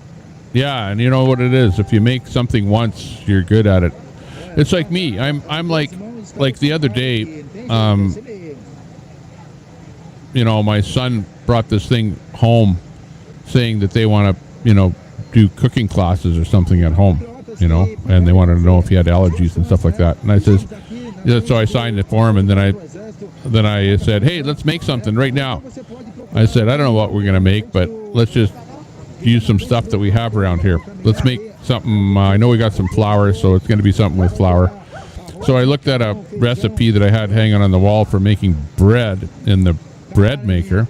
Yeah, and you know what it is. If you make something once, you're good at it. It's like me. I'm like the other day. You know, my son brought this thing home, saying that they want to, you know, do cooking classes or something at home. You know, and they wanted to know if he had allergies and stuff like that. And I says, yeah, so I signed it for him, and then I said, hey, let's make something right now. I said, I don't know what we're gonna make, but let's just use some stuff that we have around here. Let's make something. I know we got some flour, so it's going to be something with flour. So I looked at a recipe that I had hanging on the wall for making bread in the bread maker,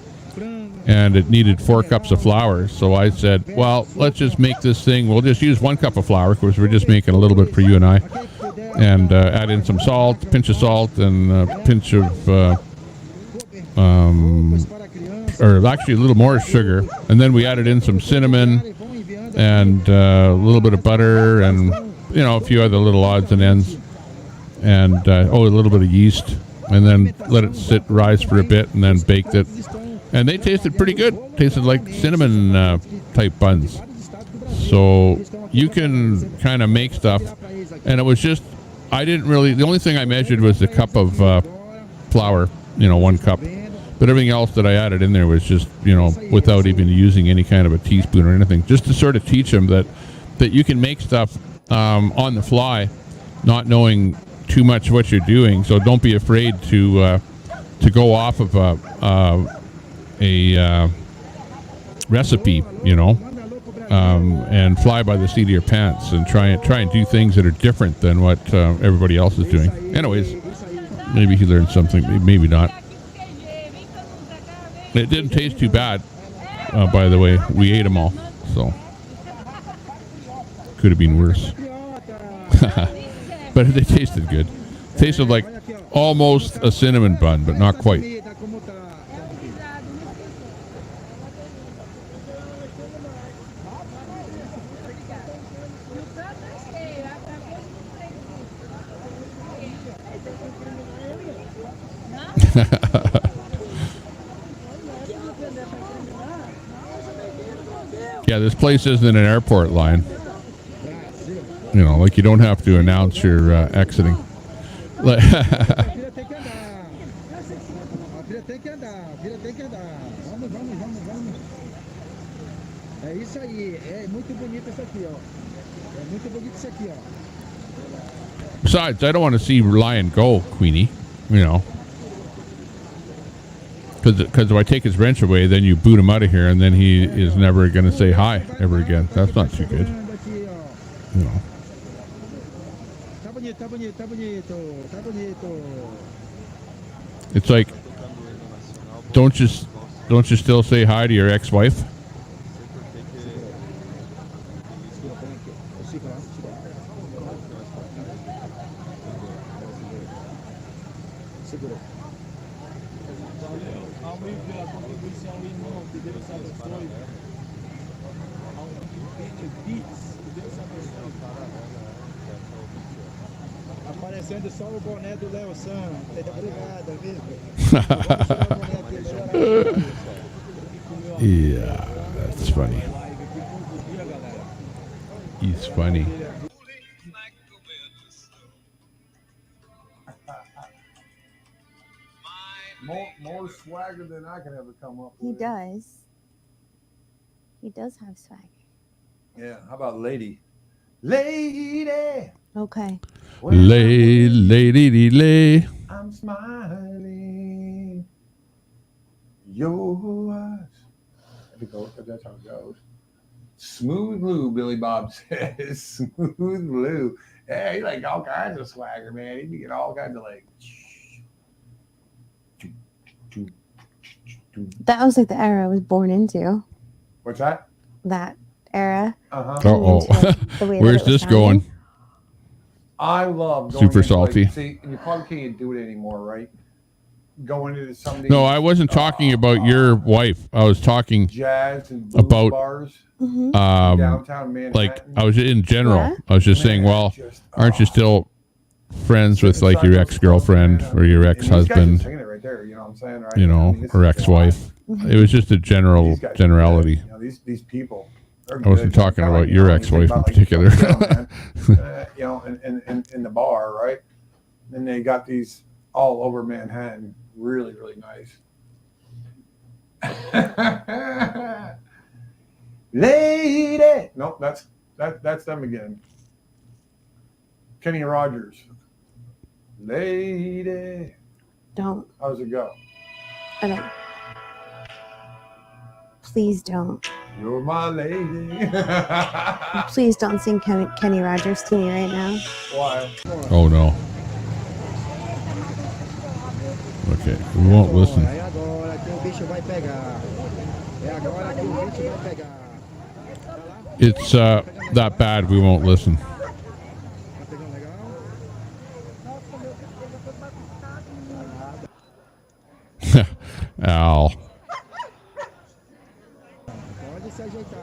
and it needed 4 cups of flour. So I said, well, let's just make this thing. We'll just use 1 cup of flour, because we're just making a little bit for you and I, and add in some salt, a pinch of salt, and a pinch of or actually a little more sugar, and then we added in some cinnamon and a little bit of butter, and you know, a few other little odds and ends, and a little bit of yeast, and then let it rise for a bit, and then baked it, and they tasted pretty good. Tasted like cinnamon type buns. So you can kind of make stuff, and it was just, I didn't really, the only thing I measured was the cup of flour, you know, 1 cup. But everything else that I added in there was just, you know, without even using any kind of a teaspoon or anything, just to sort of teach them that you can make stuff on the fly, not knowing too much what you're doing. So don't be afraid to go off of a recipe, you know, and fly by the seat of your pants, and try and do things that are different than what everybody else is doing. Anyways, maybe he learned something, maybe not. It didn't taste too bad, by the way. We ate them all, so could have been worse. But they tasted good. Tasted like almost a cinnamon bun, but not quite. Yeah, this place isn't an airport line. You know, like you don't have to announce you're exiting. Besides, I don't want to see Lion go, Queenie. You know. Because if I take his wrench away, then you boot him out of here, and then he is never going to say hi ever again. That's not too good. You know. It's like, don't you still say hi to your ex-wife? Aparecendo só o boné do Léo San. Obrigado, amigo. Yeah, that's funny. He's funny. More swagger than I can ever come up He with. does. He does have swag. Yeah, how about lady? Lady! Okay. Lay, lady, lay. I'm smiling. Your eyes. If that's how it goes. Smooth blue, Billy Bob says. Smooth blue. Yeah, he like all kinds of swagger, man. He can get all kinds of like. That was like the era I was born into. What's that? That era. Uh-oh. Where's this going? I love going Super into, salty. Like, see, you probably can't do it anymore, right? Going into some of these, No, I wasn't talking about your wife. I was talking jazz and blues about bars. downtown Manhattan. Like I was in general. Yeah. I was just saying, well, aren't you still friends with like your ex-girlfriend or your ex-husband? Singing it right there, you know what I'm saying, right? You know, I mean, this or is ex-wife. It was just a generality. You know, these people. I wasn't talking about your ex-wife in particular. You know, in the bar, right? And they got these all over Manhattan, really, really nice. Lady, nope, that's them again. Kenny Rogers. Lady. Don't. How's it go? I don't. Please don't. You're my lady. Please don't sing Kenny Rogers to me right now. Why? Oh no. Okay, we won't listen. It's that bad we won't listen. Al. Pode se ajeitar.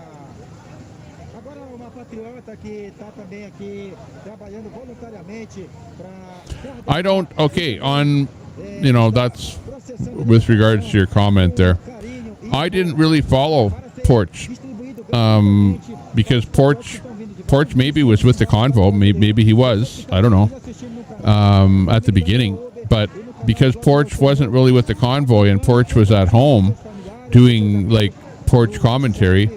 Agora uma patriota que está também aqui trabalhando voluntariamente para. I don't. Okay, on, you know, that's with regards to your comment there. I didn't really follow Porch, because Porch maybe was with the Convo. Maybe he was. I don't know. At the beginning, but because Porch wasn't really with the Convoy and Porch was at home doing like Porch commentary,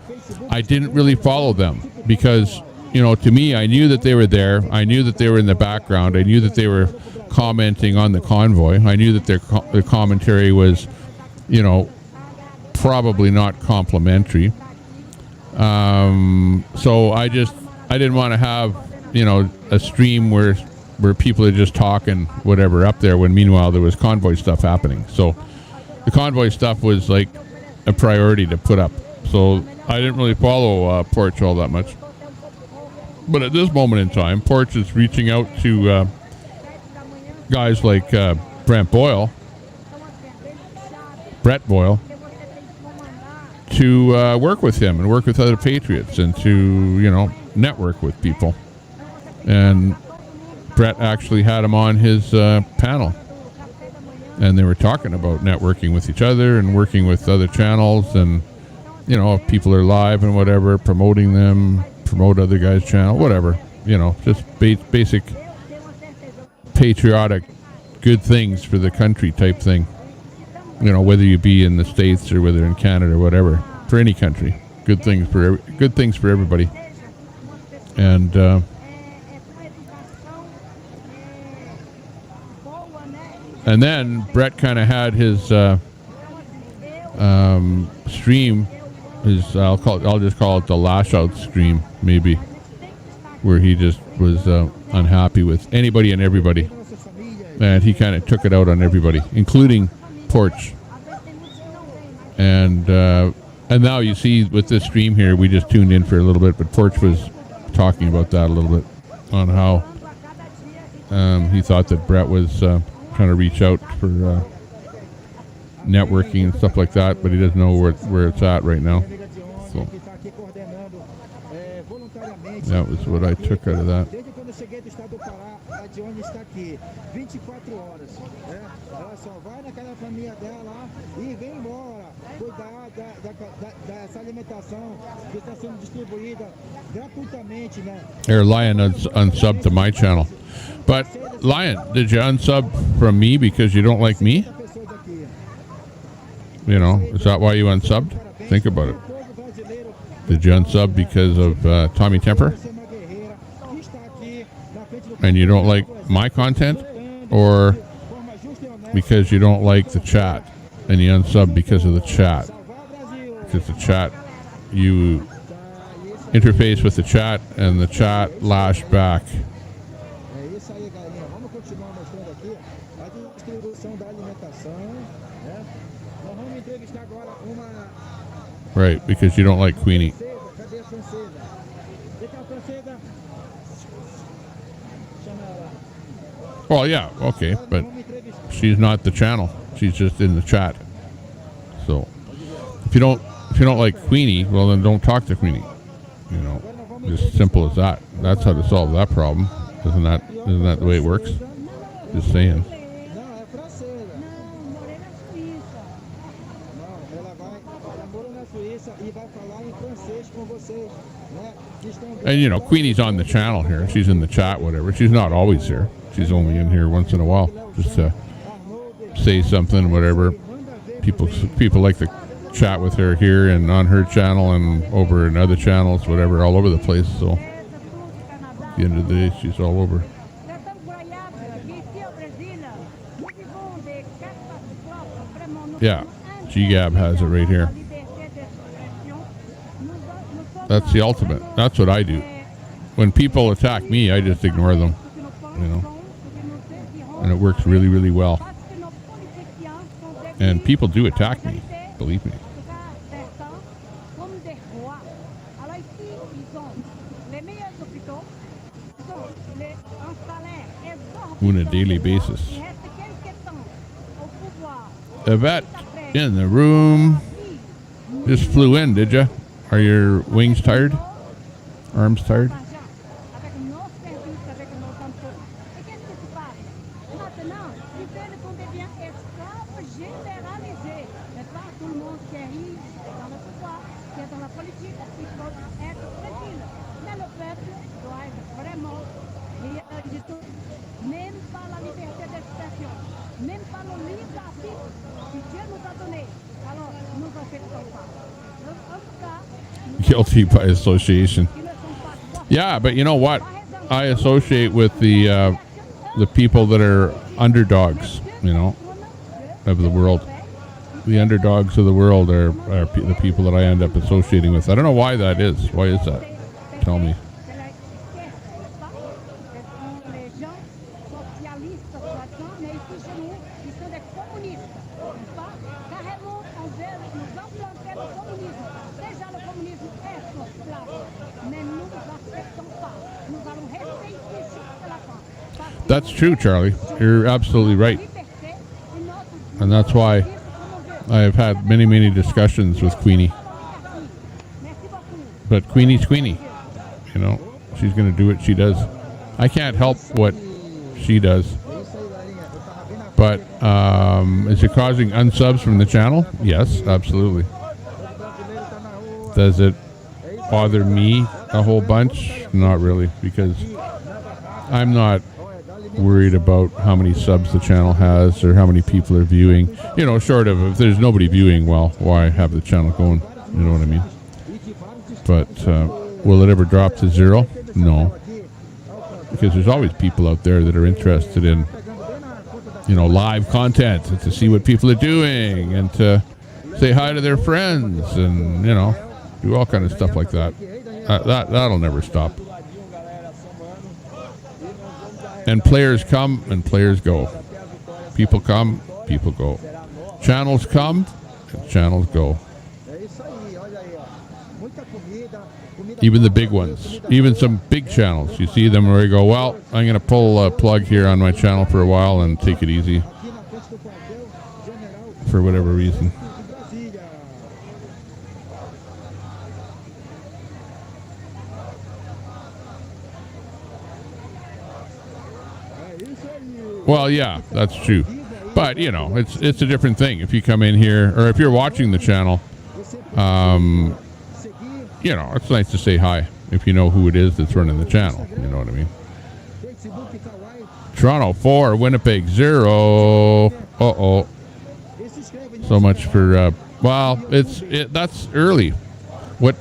I didn't really follow them because, you know, to me, I knew that they were there. I knew that they were in the background. I knew that they were commenting on the Convoy. I knew that their commentary was, you know, probably not complimentary. So I didn't want to have, you know, a stream where people are just talking whatever up there when meanwhile there was Convoy stuff happening. So the Convoy stuff was like a priority to put up. So I didn't really follow Porch all that much. But at this moment in time, Porch is reaching out to guys like Brett Boyle, to work with him and work with other patriots and to, you know, network with people. And Brett actually had him on his panel. And they were talking about networking with each other and working with other channels and, you know, if people are live and whatever, promoting them, promote other guys' channel, whatever. You know, just basic patriotic good things for the country type thing. You know, whether you be in the States or whether in Canada or whatever, for any country, good things for everybody. And then Brett kind of had his stream, I'll just call it the lash out stream, maybe, where he just was unhappy with anybody and everybody, and he kind of took it out on everybody, including Porch. And now you see with this stream here, we just tuned in for a little bit, but Porch was talking about that a little bit on how he thought that Brett was trying to reach out for networking and stuff like that, but he doesn't know where it's at right now. So that was what I took out of that. Here, Lion unsubbed to my channel. But, Lion, did you unsub from me because you don't like me? You know, is that why you unsubbed? Think about it. Did you unsub because of Tommy Temper? and you don't like my content, or because you don't like the chat and you unsub because of the chat? Because the chat, you interface with the chat and the chat lash back. É isso aí, galerinha. Vamos continuar mostrando aqui a distribuição da alimentação, né? Nós vamos entrevistar agora uma Right, because you don't like Queenie. Cadê a francesa? Cadê a francesa? Chama ela. Well, yeah, okay, but she's not the channel. She's just in the chat. So if you don't like Queenie, well then don't talk to Queenie. You know, just simple as that. That's how to solve that problem. Isn't that the way it works? Just saying. Não, é francesa. Não, morei na Suíça. Não, ela morou na Suíça e vai falar em francês com vocês, né? And you know, Queenie's on the channel here. She's in the chat, whatever. She's not always here. She's only in here once in a while, just to say something, whatever. People like to chat with her here and on her channel and over in other channels, whatever, all over the place. So at the end of the day, she's all over. Yeah, GGAB has it right here. That's the ultimate. That's what I do. When people attack me, I just ignore them, you know. And it works really, really well. And people do attack me, believe me. On a daily basis. Yvette in the room. Just flew in, did you? Are your wings tired? Arms tired? Guilty by association. Yeah, but you know what? I associate with the people that are underdogs, you know, of the world. The underdogs of the world are the people that I end up associating with. I don't know why that is. Why is that? Tell me. That's true, Charlie. You're absolutely right. And that's why I have had many, many discussions with Queenie. But Queenie's Queenie. You know, she's going to do what she does. I can't help what she does. But is it causing unsubs from the channel? Yes, absolutely. Does it bother me a whole bunch? Not really, because I'm not worried about how many subs the channel has or how many people are viewing. You know, short of if there's nobody viewing, well, why have the channel going? You know what I mean? But will it ever drop to zero? No. Because there's always people out there that are interested in, you know, live content and to see what people are doing and to say hi to their friends and, you know, do all kind of stuff like that. That'll never stop. And players come and players go. People come, people go. Channels come and channels go. Even the big ones. Even some big channels. You see them where you go, well, I'm going to pull a plug here on my channel for a while and take it easy. For whatever reason. Well, yeah, that's true. But, you know, it's a different thing. If you come in here, or if you're watching the channel, you know, it's nice to say hi if you know who it is that's running the channel. You know what I mean? Toronto 4, Winnipeg 0. Uh-oh. So much for, well, that's early. What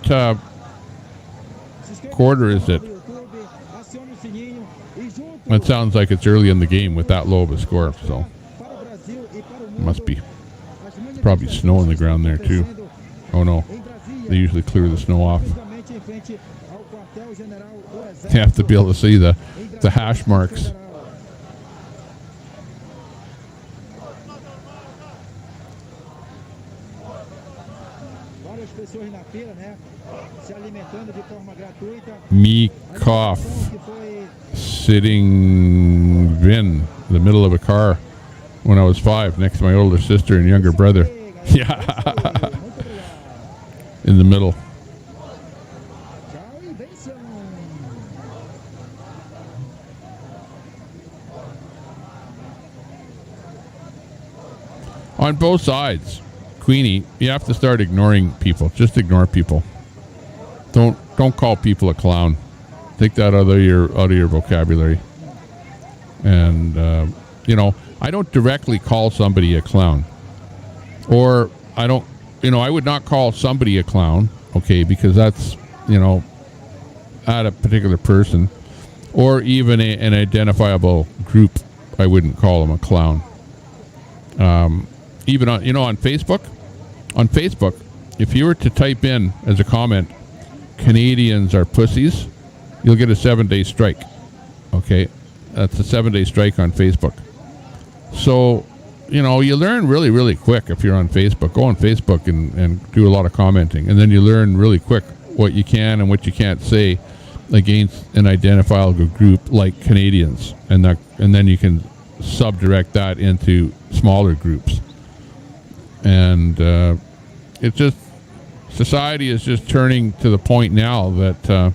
quarter is it? It sounds like it's early in the game with that low of a score, so must be probably snow on the ground there too. Oh no, they usually clear the snow off. You have to be able to see the hash marks. Me cough sitting in the middle of a car when I was 5 next to my older sister and younger brother. Yeah. In the middle. On both sides, Queenie, you have to start ignoring people. Just ignore people. Don't call people a clown. Take that out of your vocabulary. And I don't directly call somebody a clown, or I would not call somebody a clown. Okay, because that's at a particular person, or even an identifiable group. I wouldn't call them a clown. Even on Facebook. On Facebook, if you were to type in as a comment, "Canadians are pussies," you'll get a 7-day strike. Okay, that's a 7-day strike on Facebook. So, you learn really, really quick if you're on Facebook. Go on Facebook and do a lot of commenting, and then you learn really quick what you can and what you can't say against an identifiable group like Canadians, and then you can subdirect that into smaller groups. And it's just, society is just turning to the point now that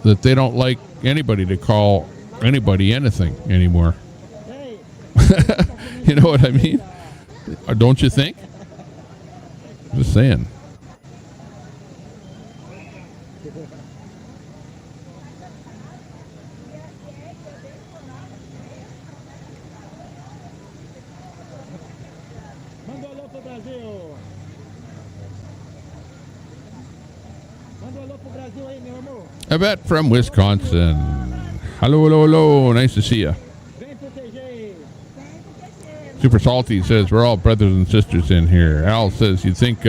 they don't like anybody to call anybody anything anymore. You know what I mean? Or don't you think? Just saying. Yvette from Wisconsin. Hello, hello, hello. Nice to see you. Super Salty says, we're all brothers and sisters in here. Al says, you'd think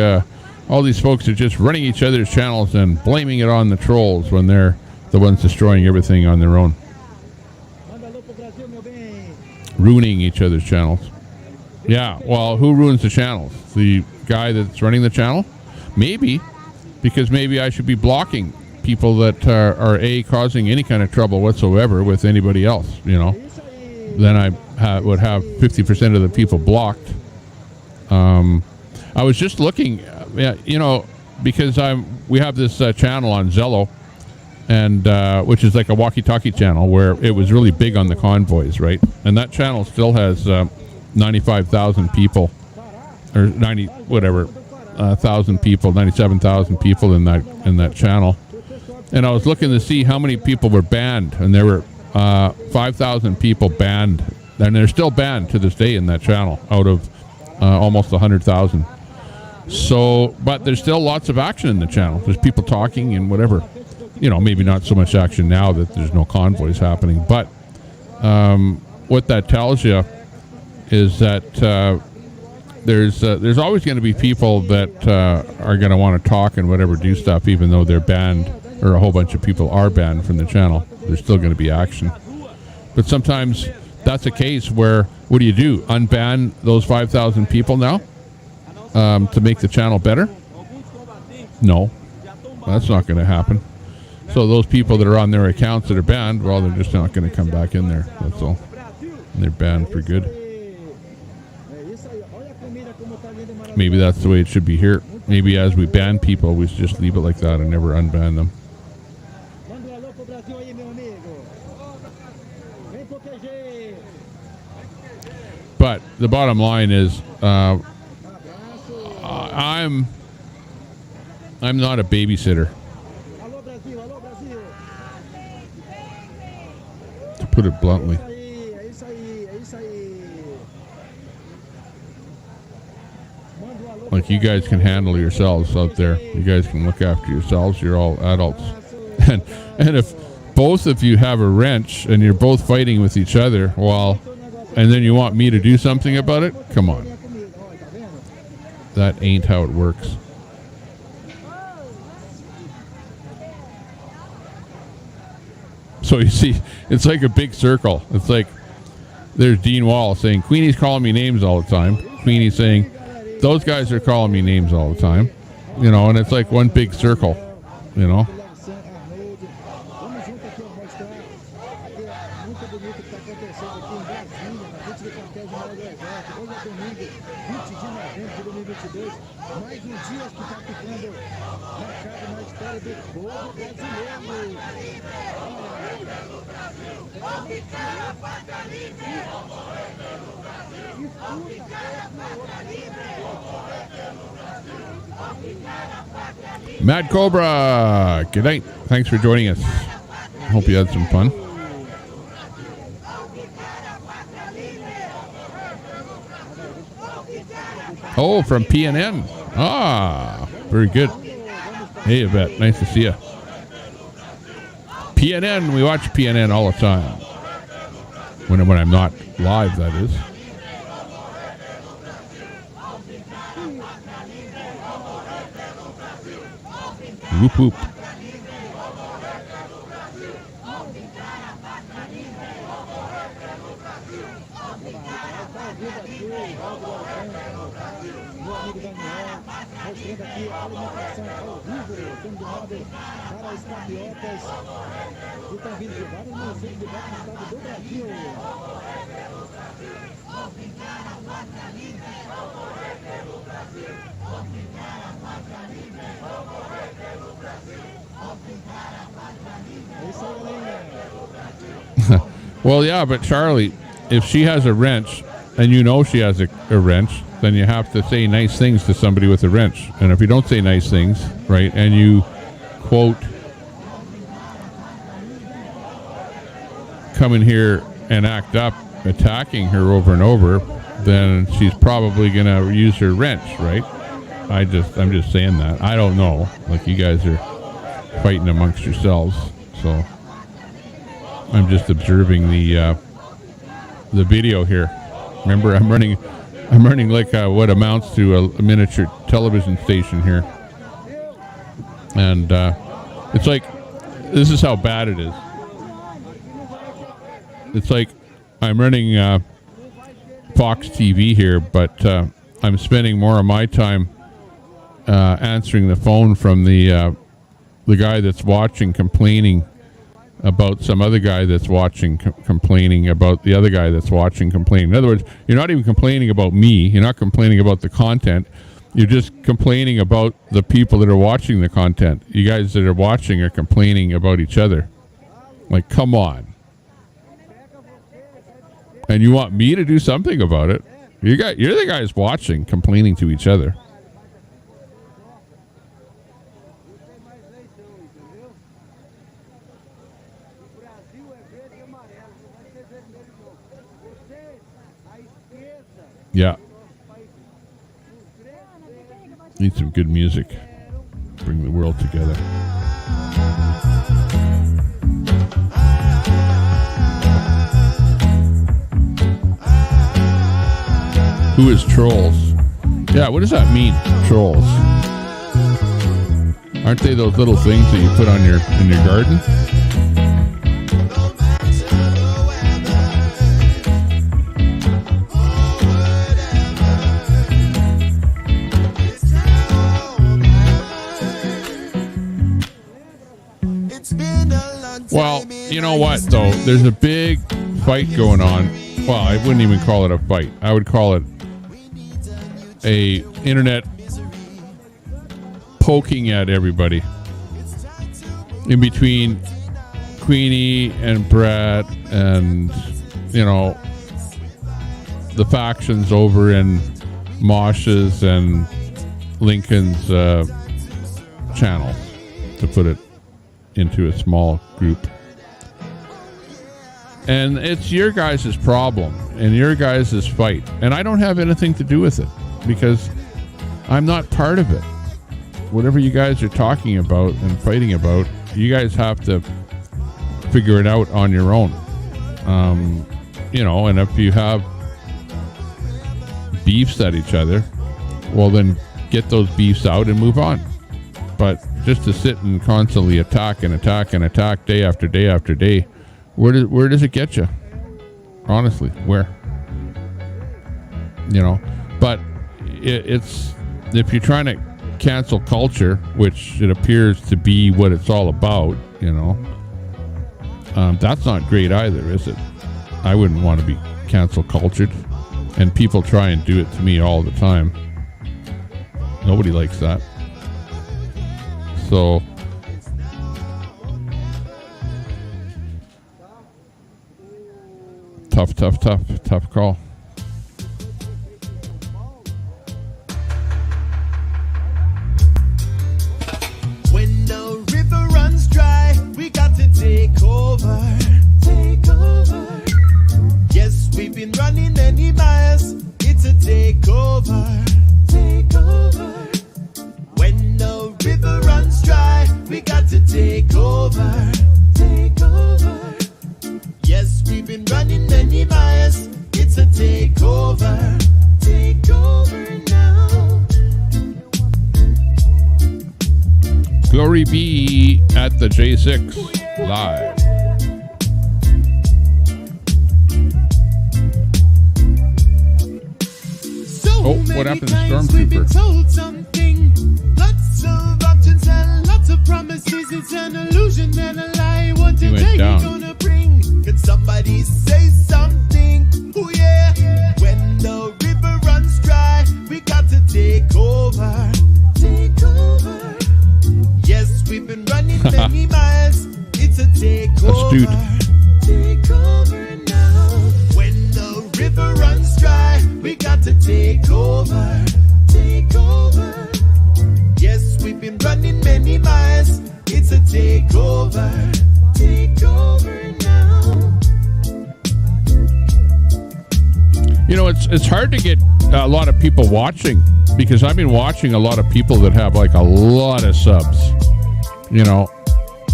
all these folks are just running each other's channels and blaming it on the trolls when they're the ones destroying everything on their own. Ruining each other's channels. Yeah, well, who ruins the channels? The guy that's running the channel? Maybe, because maybe I should be blocking people that are causing any kind of trouble whatsoever with anybody else, Then I would have 50% of the people blocked. I was just looking, because we have this channel on Zello, and which is like a walkie-talkie channel where it was really big on the convoys, right? And that channel still has 95,000 people, or 1,000 people, 97,000 people in that channel. And I was looking to see how many people were banned, and there were 5,000 people banned, and they're still banned to this day in that channel out of almost 100,000. So, but there's still lots of action in the channel. There's people talking and whatever. Maybe not so much action now that there's no convoys happening, but what that tells you is that there's always going to be people that are going to want to talk and whatever, do stuff, even though they're banned, or a whole bunch of people are banned from the channel. There's still going to be action. But sometimes that's a case where, what do? Unban those 5,000 people now to make the channel better? No, that's not going to happen. So those people that are on their accounts that are banned, well, they're just not going to come back in there. That's all. And they're banned for good. Maybe that's the way it should be here. Maybe as we ban people, we should just leave it like that and never unban them. But the bottom line is, I'm not a babysitter, to put it bluntly. Like, you guys can handle yourselves out there. You guys can look after yourselves. You're all adults. And if both of you have a wrench and you're both fighting with each other, and then you want me to do something about it? Come on. That ain't how it works. So you see, it's like a big circle. It's like there's Dean Wall saying, Queenie's calling me names all the time. Queenie's saying, those guys are calling me names all the time. You know, and it's like one big circle, you know. Mad Cobra, good night. Thanks for joining us. Hope you had some fun. Oh, from PNN. Ah, very good. Hey, Yvette, nice to see you. PNN, we watch PNN all the time. When I'm not live, that is. Whoop whoop. Mostrando aqui a alimentação ao vivo, combinado para os patriotas que estão vindo de vários municípios de vários estados do Brasil. É isso aí, galera. Well, yeah, but Charlie, if she has a wrench and you know she has a wrench, then you have to say nice things to somebody with a wrench. And if you don't say nice things, right, and you, quote, come in here and act up, attacking her over and over, then she's probably going to use her wrench, right? I'm just saying that. I don't know. Like, you guys are fighting amongst yourselves, so I'm just observing the video here. Remember, I'm running like what amounts to a miniature television station here, and it's like, this is how bad it is. It's like I'm running Fox TV here, but I'm spending more of my time answering the phone from the guy that's watching, complaining about some other guy that's watching, complaining about the other guy that's watching, complaining. In other words, you're not even complaining about me. You're not complaining about the content. You're just complaining about the people that are watching the content. You guys that are watching are complaining about each other. Like, come on. And you want me to do something about it? You're the guys watching, complaining to each other. Yeah. Need some good music. Bring the world together. Who is trolls? Yeah, what does that mean, trolls? Aren't they those little things that you put on in your garden? Well, you know what, though? There's a big fight going on. Well, I wouldn't even call it a fight. I would call it a internet poking at everybody. In between Queenie and Brett and, you know, the factions over in Mosh's and Lincoln's channel, to put it into a small group. And it's your guys' problem and your guys' fight. And I don't have anything to do with it because I'm not part of it. Whatever you guys are talking about and fighting about, you guys have to figure it out on your own. You know, and if you have beefs at each other, well, then get those beefs out and move on. But just to sit and constantly attack day after day after day, where does it get you? Honestly, where? You know, but it's if you're trying to cancel culture, which it appears to be what it's all about, you know, that's not great either, is it? I wouldn't want to be cancel cultured, and people try and do it to me all the time. Nobody likes that. So tough call. When the river runs dry, we got to take over. Take over. Yes, we've been running many miles. It's a takeover. Take over. When the river runs dry, we got to take over. Take over. Yes, we've been running many miles. It's a takeover. Take over now. Glory be at the J6 live. Oh, what happened to Stormtrooper? Told something. Lots of options and lots of promises. It's an illusion and a lie. What He went today down. you gonna bring? Can somebody say something? Oh yeah. When the river runs dry, we got to take over. Take over. Yes, we've been running many miles. It's a takeover. Take over now. When the river runs dry, we got to take over. Take over. Yes, we've been running many miles. It's a takeover. Take over now. You know, it's hard to get a lot of people watching, because I've been watching a lot of people that have like a lot of subs, you know,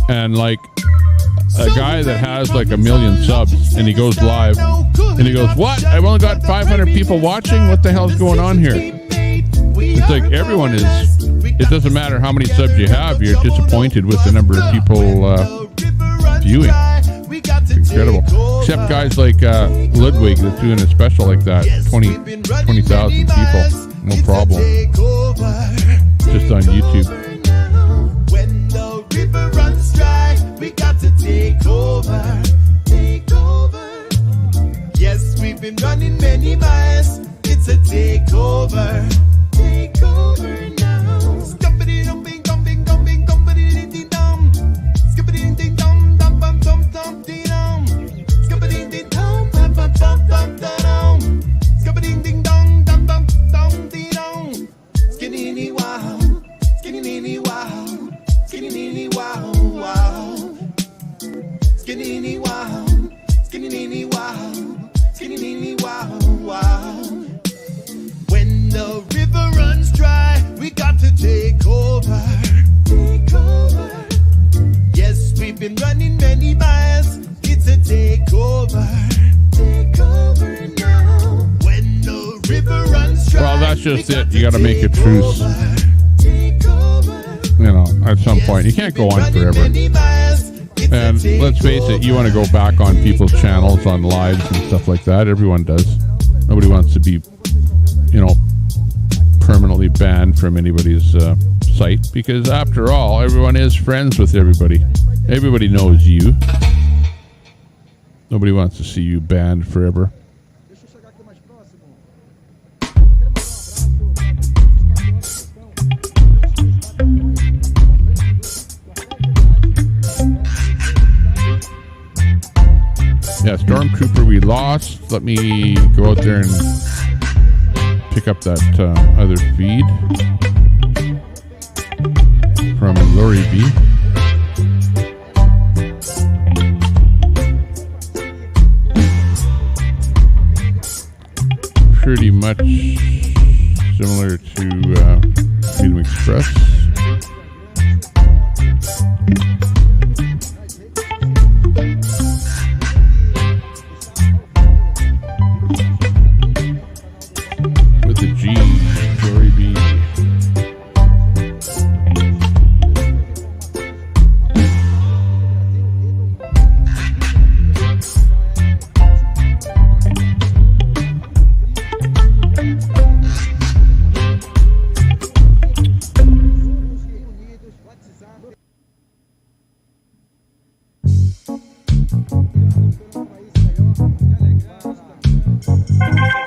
and like a guy that has like 1 million subs and he goes live and he goes, what? I've only got 500 people watching. What the hell's going on here? It's like everyone is, it doesn't matter how many subs you have, you're disappointed with the number of people viewing. It's incredible. Except guys like Ludwig that's doing a special like that, 20,000 people, no problem. Just on YouTube. When the river runs dry, we got to take over. Take over. Yes, we've been running many miles. It's a takeover. Take over now. Scumpity dum bing dum bing dum bing dumpity ding ding dum. Scumpity ding dum dum bum dum dum ding dum. Scumpity ding dum bum bum bum dum dum. Scumpity ding dum dum dum dum ding dum. Skinny wow. Skinny wow. Skinny wow wow. Skinny wow. Skinny wow. Skinny wow wow. When the river runs dry, we got to take over. Take over. Yes, we've been running many miles. It's a takeover. Take over now. When the river runs dry. Well, that's just it. You got to make a truce. You know, at some point. You can't go on forever. And let's face it, you want to go back on people's channels, on lives and stuff like that. Everyone does. Nobody wants to be, you know, permanently banned from anybody's site, because after all, everyone is friends with everybody. Everybody knows you. Nobody wants to see you banned forever. Yeah, Stormtrooper we lost. Let me go out there and pick up that other feed from Lori B. Pretty much similar to Freedom Express.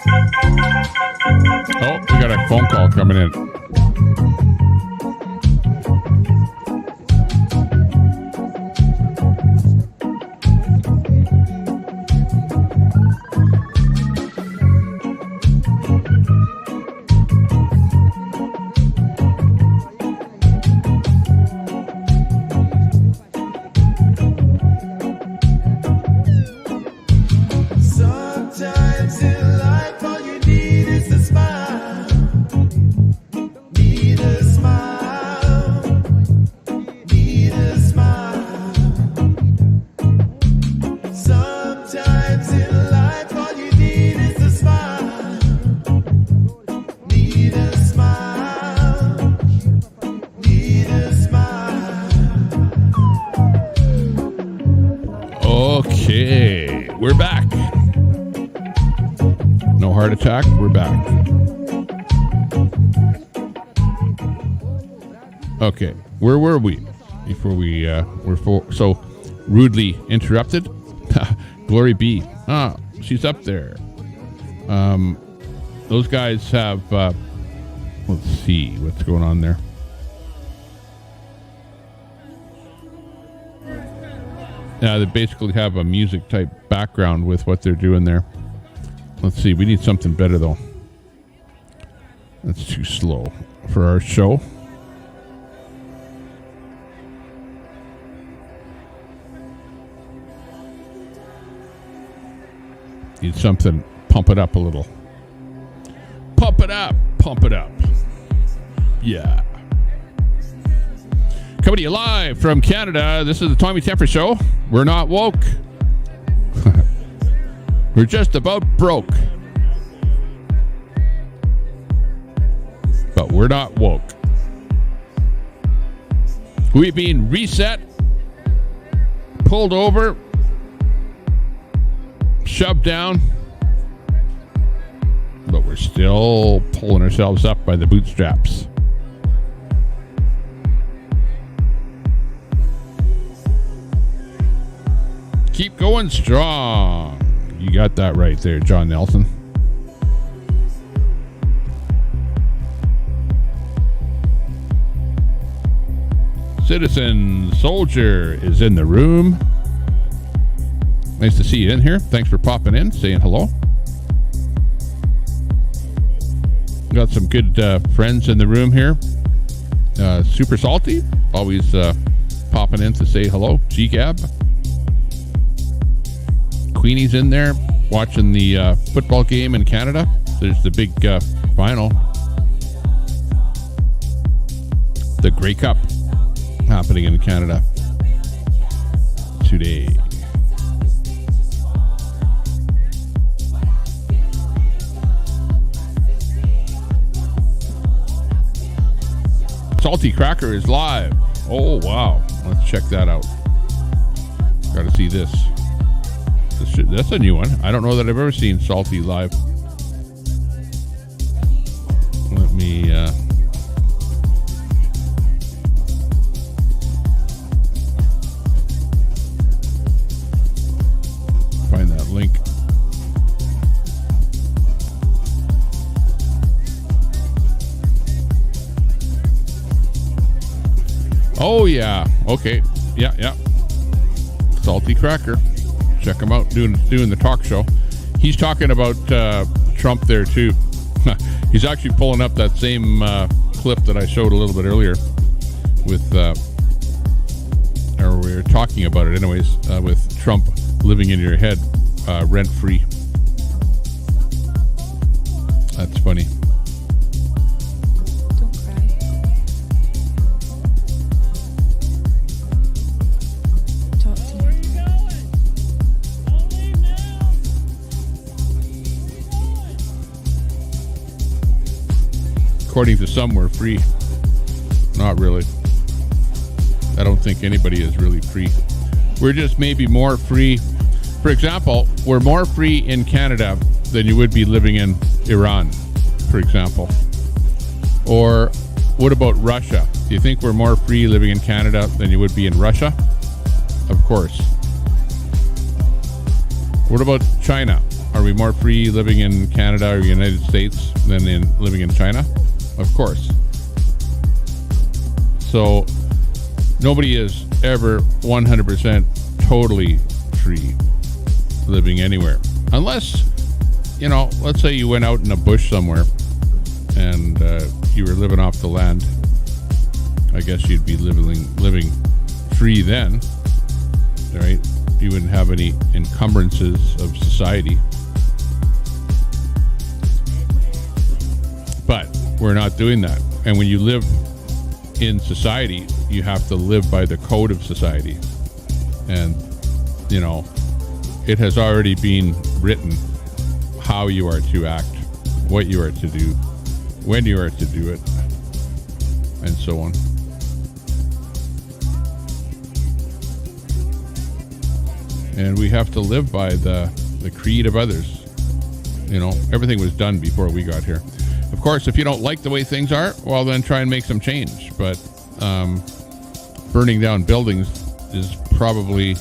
Oh, we got a phone call coming in. Sometimes in life all you need is a smile. Need a smile. Need a smile. Sometimes in life all you need is a smile. Need a smile. Need a smile. Okay, we're back. No heart attack, we're back. Okay, where were we before we were so rudely interrupted? Glory be. She's up there. Those guys have, let's see what's going on there. Yeah, they basically have a music type background with what they're doing there. Let's see, we need something better though. That's too slow for our show. Need something, pump it up a little. Pump it up, pump it up. Yeah. Coming to you live from Canada, this is the Tommy Temper Show. We're not woke. We're just about broke. But we're not woke. We've been reset, pulled over, shoved down, but we're still pulling ourselves up by the bootstraps. Keep going strong. You got that right there, John Nelson. Citizen Soldier is in the room. Nice to see you in here. Thanks for popping in, saying hello. Got some good friends in the room here. Super Salty, always popping in to say hello. G-Gab. Queenie's in there watching the football game in Canada. There's the big final. The Grey Cup happening in Canada today. Salty Cracker is live. Oh, wow. Let's check that out. Got to see this. That's a new one. I don't know that I've ever seen Salty live. Let me find that link. Oh yeah. Okay. Yeah. Salty Cracker. Check him out doing the talk show. He's talking about Trump there too. He's actually pulling up that same clip that I showed a little bit earlier with, or we were talking about it anyways, with Trump living in your head rent-free. That's funny. According to some, we're free. Not really. I don't think anybody is really free. We're just maybe more free. For example, we're more free in Canada than you would be living in Iran, for example. Or what about Russia? Do you think we're more free living in Canada than you would be in Russia? Of course. What about China? Are we more free living in Canada or United States than living in China? Of course. So nobody is ever 100% totally free living anywhere. Unless, let's say you went out in a bush somewhere and you were living off the land. I guess you'd be living free then, right? You wouldn't have any encumbrances of society. But we're not doing that. And when you live in society, you have to live by the code of society. And, it has already been written how you are to act, what you are to do, when you are to do it, and so on. And we have to live by the creed of others. Everything was done before we got here. Of course, if you don't like the way things are, well, then try and make some change. But burning down buildings is probably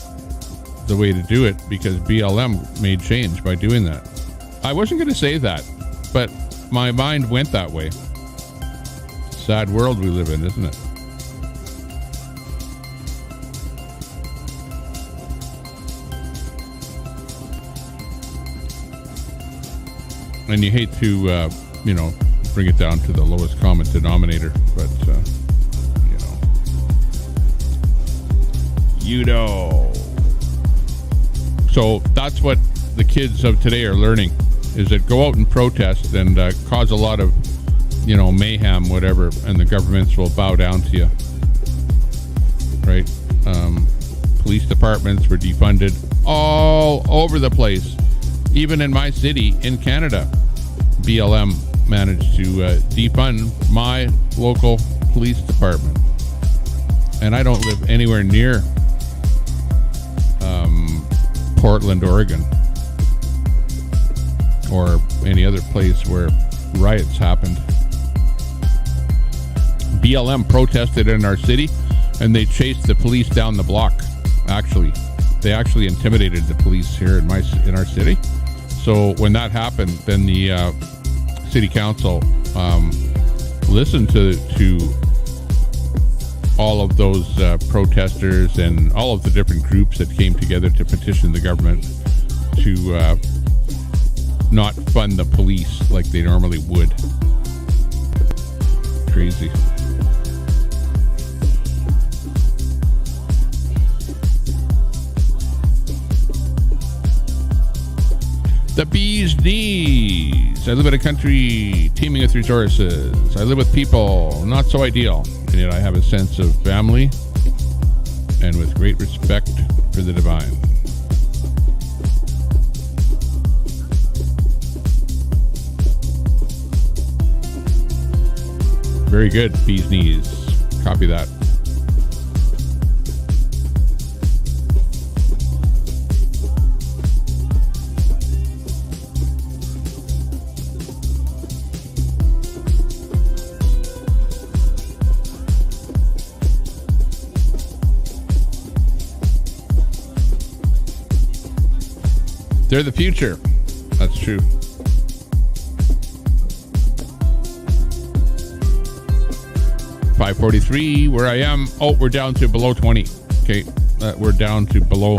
the way to do it, because BLM made change by doing that. I wasn't going to say that, but my mind went that way. Sad world we live in, isn't it? And you hate to, bring it down to the lowest common denominator, but, So that's what the kids of today are learning, is that go out and protest and cause a lot of, mayhem, whatever, and the governments will bow down to you. Right? Police departments were defunded all over the place. Even in my city in Canada, BLM managed to defund my local police department. And I don't live anywhere near Portland, Oregon, or any other place where riots happened. BLM protested in our city, and they chased the police down the block. They actually intimidated the police here in our city. So when that happened, then the city council listened to all of those protesters and all of the different groups that came together to petition the government to not fund the police like they normally would. Crazy. The bee's knees. I live in a country teeming with resources. I live with people not so ideal, and yet I have a sense of family and with great respect for the divine. Very good, bee's knees. Copy that. They're the future. That's true. $5:43 where I am. Oh, we're down to below 20. Okay, we're down to below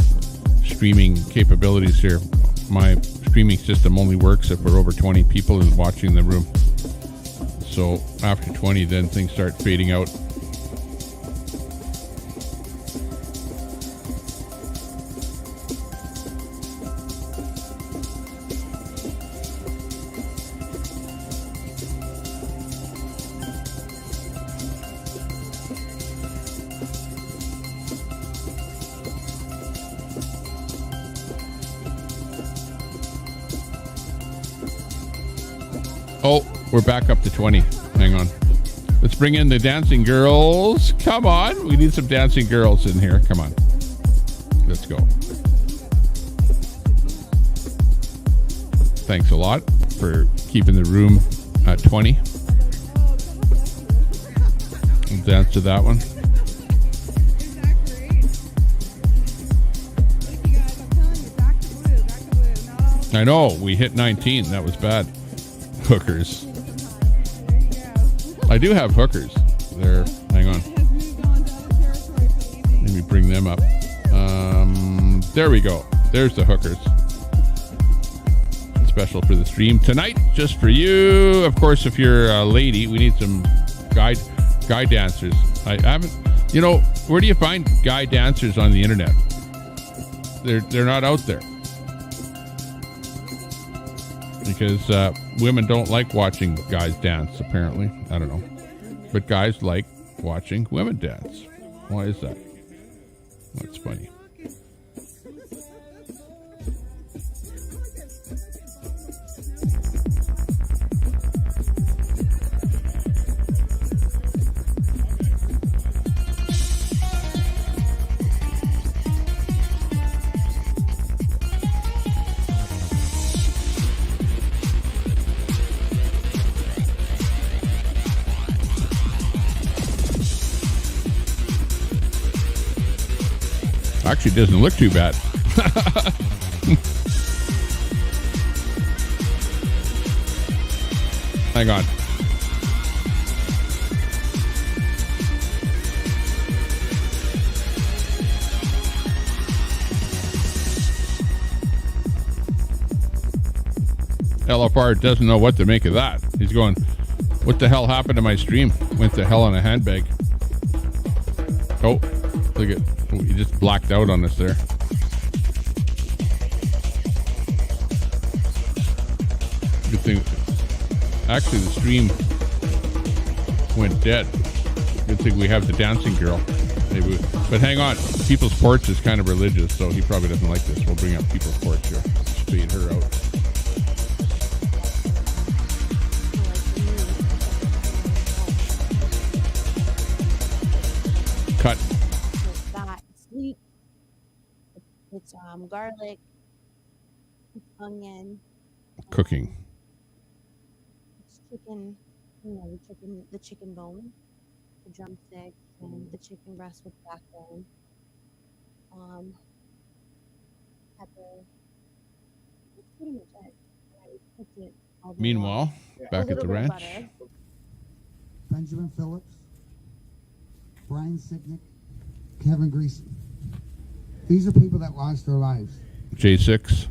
streaming capabilities here. My streaming system only works if we're over 20 people and watching the room. So after 20, then things start fading out. Oh, we're back up to 20. Hang on. Let's bring in the dancing girls. Come on. We need some dancing girls in here. Come on. Let's go. Thanks a lot for keeping the room at 20. We'll dance to that one. I know, we hit 19. That was bad. Hookers. I do have hookers. There, hang on. Let me bring them up. There we go. There's the hookers. Special for the stream tonight, just for you. Of course, if you're a lady, we need some guy dancers. I haven't, you know, where do you find guy dancers on the internet? They're not out there. Because women don't like watching guys dance, apparently. I don't know. But guys like watching women dance. Why is that? That's funny. Actually, doesn't look too bad. Hang on. LFR doesn't know what to make of that. He's going, what the hell happened to my stream? Went to hell in a handbag. Oh, look at, he just blacked out on us there. Good thing. Actually, the stream went dead. Good thing we have the dancing girl. Maybe, but hang on. People's Porch is kind of religious, so he probably doesn't like this. We'll bring up People's Porch here. Speed her out. Cut. It's that sweet. It's garlic. It's onion. Cooking. It's chicken. You know, the chicken bone, the drumstick, and the chicken breast with backbone. Pepper. That's pretty much it. I cooked it all day Meanwhile, long. back A at the little bit of ranch. butter. Benjamin Phillips, Brian Sicknick, Kevin Greasy. These are people that lost their lives. J6.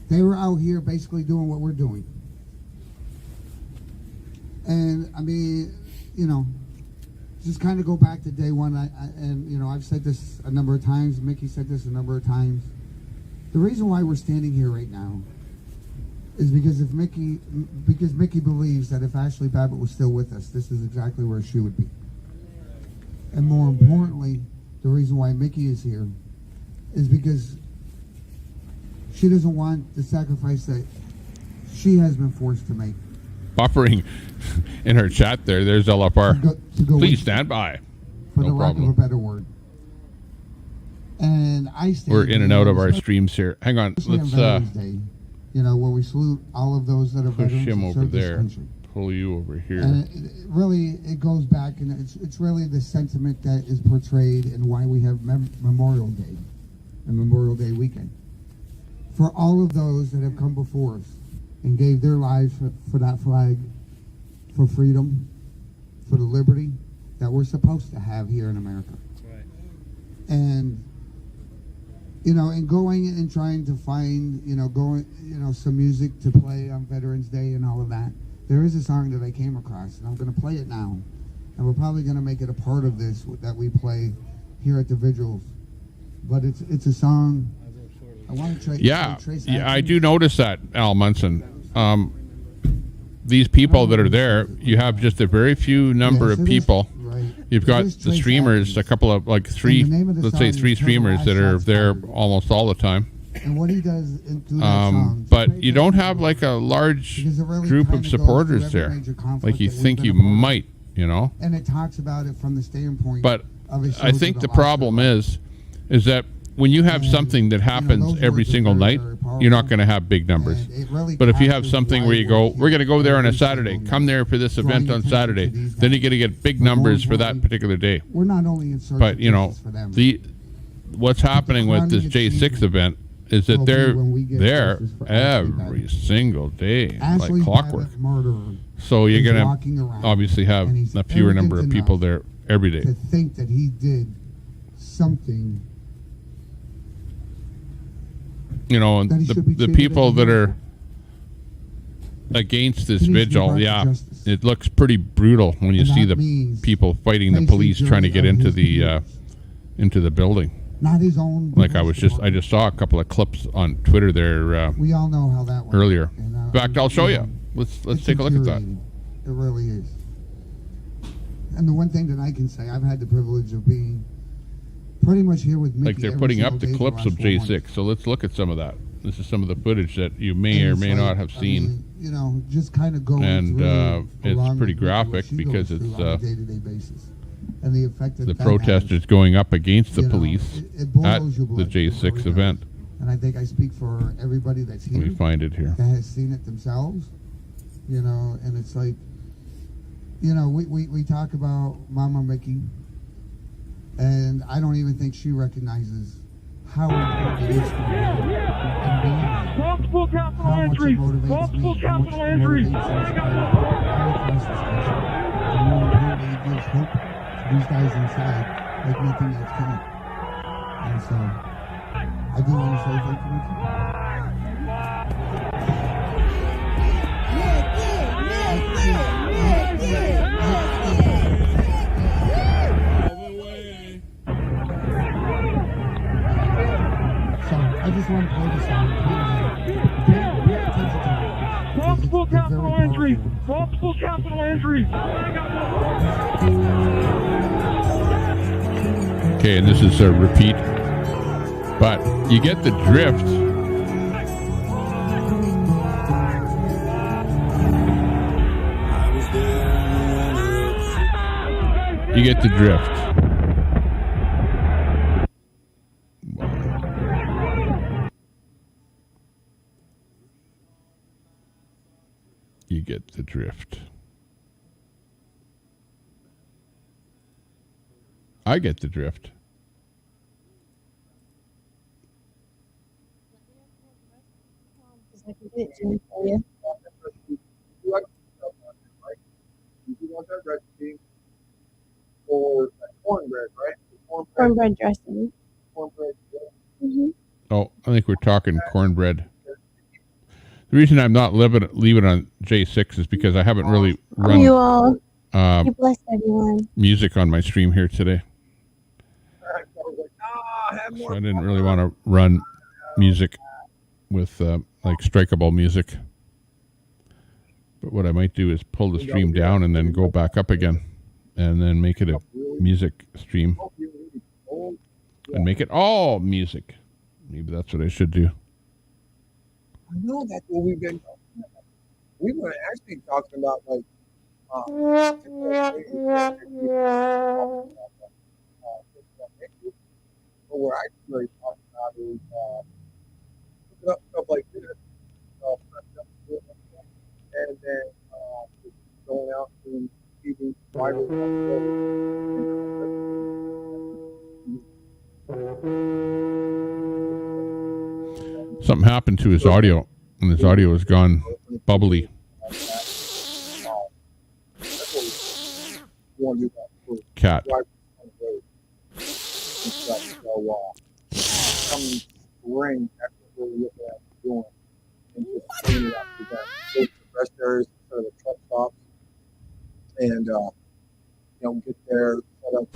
They were out here basically doing what we're doing. And I mean, you know, just kind of go back to day one. And you know, I've said this a number of times. Mickey said this a number of times. The reason why we're standing here right now is because Mickey believes that if Ashley Babbitt was still with us, this is exactly where she would be. And more importantly, the reason why Mickey is here is because she doesn't want the sacrifice that she has been forced to make. Offering in her chat there. There's LFR. To go Please stand by. For No the lack problem. of a better word. And I stand We're in and out of our here, streams here. Hang on. especially Let's Veterans Day, you know, where we salute all of those that are push veterans him who over served this there. country. Pull you over here. And it really, it goes back, and it's really the sentiment that is portrayed and why we have Memorial Day and Memorial Day weekend. For all of those that have come before us and gave their lives for that flag, for freedom, for the liberty that we're supposed to have here in America. Right. And, you know, and going and trying to find, some music to play on Veterans Day and all of that. There is a song that I came across, and I'm going to play it now. And we're probably going to make it a part of this that we play here at the vigils. But it's a song. I want to trace. Yeah, I do notice that, Al Munson. These people that are there, you have just a very few number of people. Right. You've got the streamers, a couple of three, let's say three streamers that are there almost all the time. And what he does through that song, But you don't have like a large group of supporters there, like you think you might, you know. and it talks about it from the standpoint. But of it I shows think that the lost their problem lives. is that when you have something that happens every single night, you're not going to have big numbers. But if you have something where you go, we're going to go there on a Saturday, come there for this event on Saturday, then you're going to get big numbers for that particular day. We're not only in search But of you know, justice for them. what's happening with this J6 event is that will they're be when we get there justice for Ashley every Babbitt. single day, Ashley like clockwork. Babbitt murderer So you're is gonna walking around, obviously have and he's a fewer number of arrogant people enough there every day. to think that he did something. You know, and That he should be the treated people as a that hero. are against this He needs to be vigil, brought to yeah, justice. it looks pretty brutal when you And see that the means people fighting the facing police trying to jury get of into his the into the building. Not his own. Like I just saw a couple of clips on Twitter there We all know how that works. earlier. And, In fact, I'll show you. Let's it's take a look at that. infuriating. It really is. And the one thing that I can say, I've had the privilege of being pretty much here with Mickey. Like they're every putting single up the day for clips last of 4 months. J6. So let's look at some of that. This is some of the footage that you may And or it's may like, not have I seen. mean, you know, just kind of going And through it's along pretty with what graphic she because goes it's through on a day-to-day basis, and the effect that the that protesters has. going up against the You know, police it boils at your the blood. It J6 really does. event. And I think I speak for everybody that's here. Let me find it here. That has seen it themselves, you know, and it's like, you know, we talk about Mama Mickey, and I don't even think she recognizes how important it is to her and being there. Multiple capital How much it entries. motivates Multiple me, how much capital it entries. motivates us all across this country. And more importantly, it gives hope to these guys inside like nothing else can. And so, I do want to say thank you, Mickey. So, I just want to play this song. Pay real attention to it. Multiple It's very capital entries. powerful. Multiple capital entries. Okay, and this is a repeat. But you get the drift. You get the drift. You get the drift. I get the drift. I can get it Jim, for you. You want that recipe for that cornbread, right? Cornbread dressing. Cornbread. Oh, I think we're talking cornbread. The reason I'm not leaving on J6 is because I haven't really run You all. You bless everyone. music on my stream here today. So I didn't really want to run music with like strikeable music. But what I might do is pull the stream down and then go back up again and then make it a music stream and make it all music. Maybe that's what I should do. I know that's what we've been talking about. We were actually talking about like what we're actually talking about is looking up stuff like this, and then just going out to TV Something happened to his audio, and his audio has gone bubbly. Cat. Come spring, that's what we're looking at doing. And just clean it up. We got the rest areas instead of the truck stops. And, get there, set up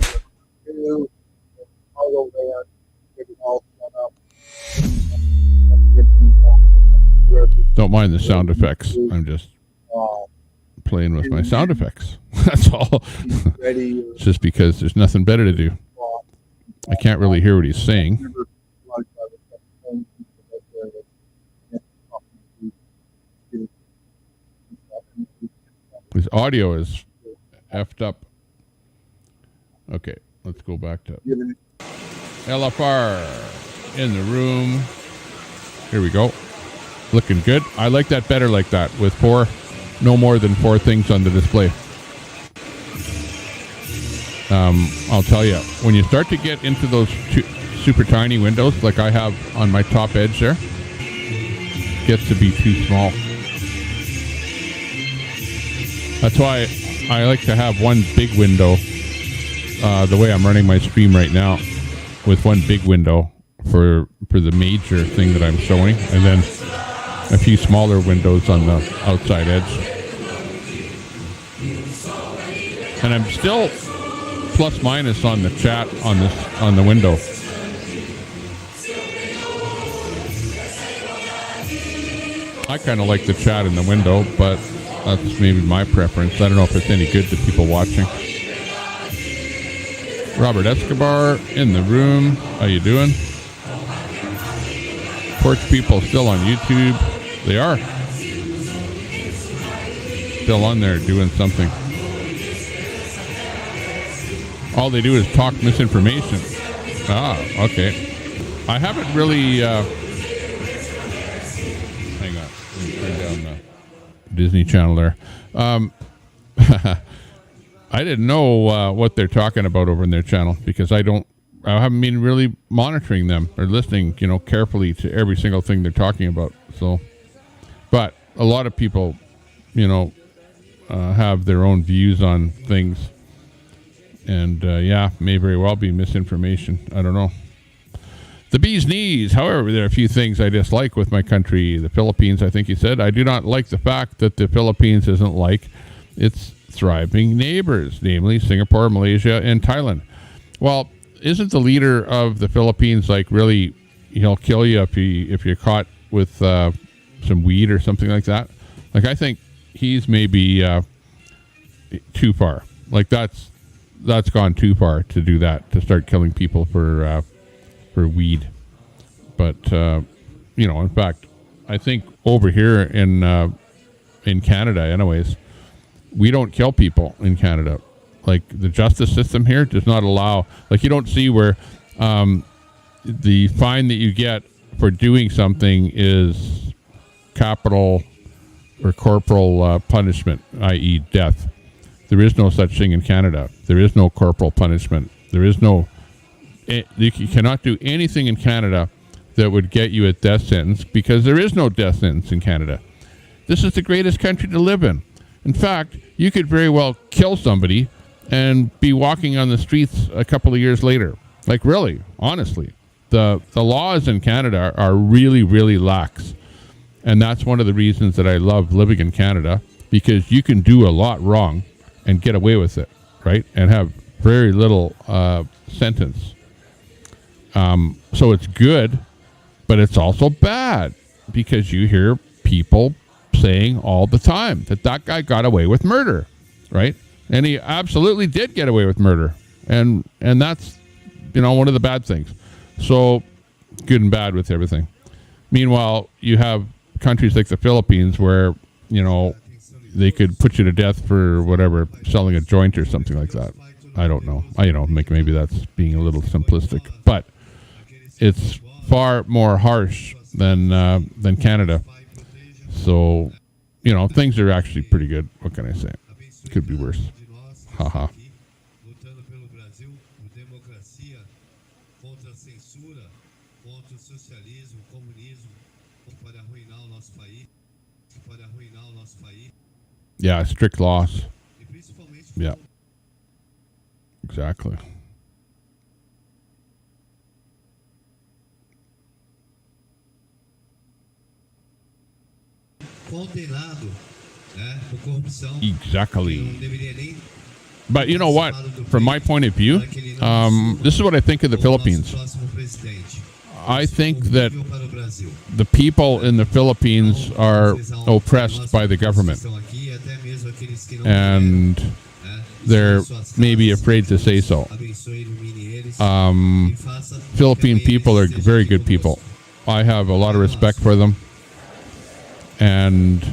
new cargo van, get it all set up. Don't mind the sound effects. I'm just playing with my sound effects. That's all. It's just because there's nothing better to do. I can't really hear what he's saying. His audio is effed up. Okay, let's go back to LFR in the room. Here we go. Looking good. I like that better like that with no more than 4 things on the display. I'll tell you, when you start to get into those super tiny windows like I have on my top edge there, gets to be too small. That's why I like to have one big window, the way I'm running my stream right now, with one big window for the major thing that I'm showing, and then a few smaller windows on the outside edge. And I'm still plus minus on the chat on the window. I kind of like the chat in the window, but that's maybe my preference. I don't know if it's any good to people watching. Robert Escobar in the room. How you doing? Porch people still on YouTube. They are still on there doing something. All they do is talk misinformation. Ah, okay. I haven't really... hang on. Let me turn down the Disney Channel there. I didn't know what they're talking about over in their channel because I haven't been really monitoring them or listening, carefully to every single thing they're talking about. So, but a lot of people, have their own views on things. And, may very well be misinformation. I don't know. The bee's knees. However, there are a few things I dislike with my country. The Philippines, I think he said. I do not like the fact that the Philippines isn't like its thriving neighbors, namely Singapore, Malaysia, and Thailand. Well, isn't the leader of the Philippines really, he'll kill you if you're caught with some weed or something like that? I think he's maybe too far. That's gone too far to do that, to start killing people for weed. But in fact, I think over here in Canada, anyways, we don't kill people in Canada. The justice system here does not allow. You don't see where the fine that you get for doing something is capital or corporal punishment, i.e., death. There is no such thing in Canada. There is no corporal punishment. There is no... You cannot do anything in Canada that would get you a death sentence because there is no death sentence in Canada. This is the greatest country to live in. In fact, you could very well kill somebody and be walking on the streets a couple of years later. Really, honestly. The laws in Canada are really, really lax. And that's one of the reasons that I love living in Canada, because you can do a lot wrong and get away with it, right? And have very little sentence. So it's good, but it's also bad because you hear people saying all the time that guy got away with murder, right? And he absolutely did get away with murder. And that's, one of the bad things. So good and bad with everything. Meanwhile, you have countries like the Philippines where, they could put you to death for whatever, selling a joint or something like that. I don't know. Maybe that's being a little simplistic, but it's far more harsh than Canada. So, things are actually pretty good. What can I say? Could be worse. Haha. Yeah, strict laws. Yeah. Exactly. Exactly. But you know what? From my point of view, this is what I think of the Philippines. I think that the people in the Philippines are oppressed by the government. And they're maybe afraid to say so. Philippine people are very good people. I have a lot of respect for them. And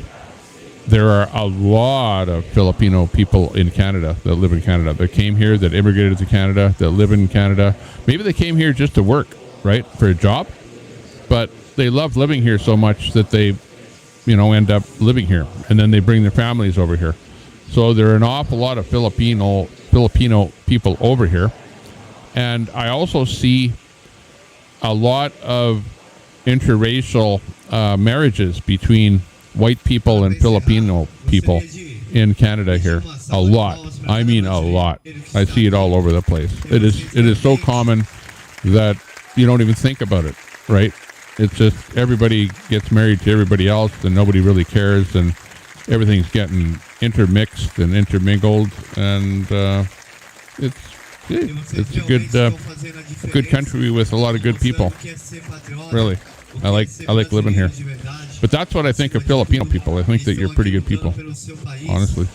there are a lot of Filipino people in Canada that live in Canada, that came here, that immigrated to Canada, that live in Canada. Maybe they came here just to work, right, for a job, but they love living here so much that they, end up living here, and then they bring their families over here. So there are an awful lot of Filipino people over here, and I also see a lot of interracial marriages between white people and Filipino people in Canada here. A lot. I mean a lot. I see it all over the place. It is so common that you don't even think about it, right? It's just everybody gets married to everybody else and nobody really cares, and everything's getting intermixed and intermingled, and it's a good country with a lot of good people. Really, I like living here. But that's what I think of Filipino people. I think that you're pretty good people, honestly.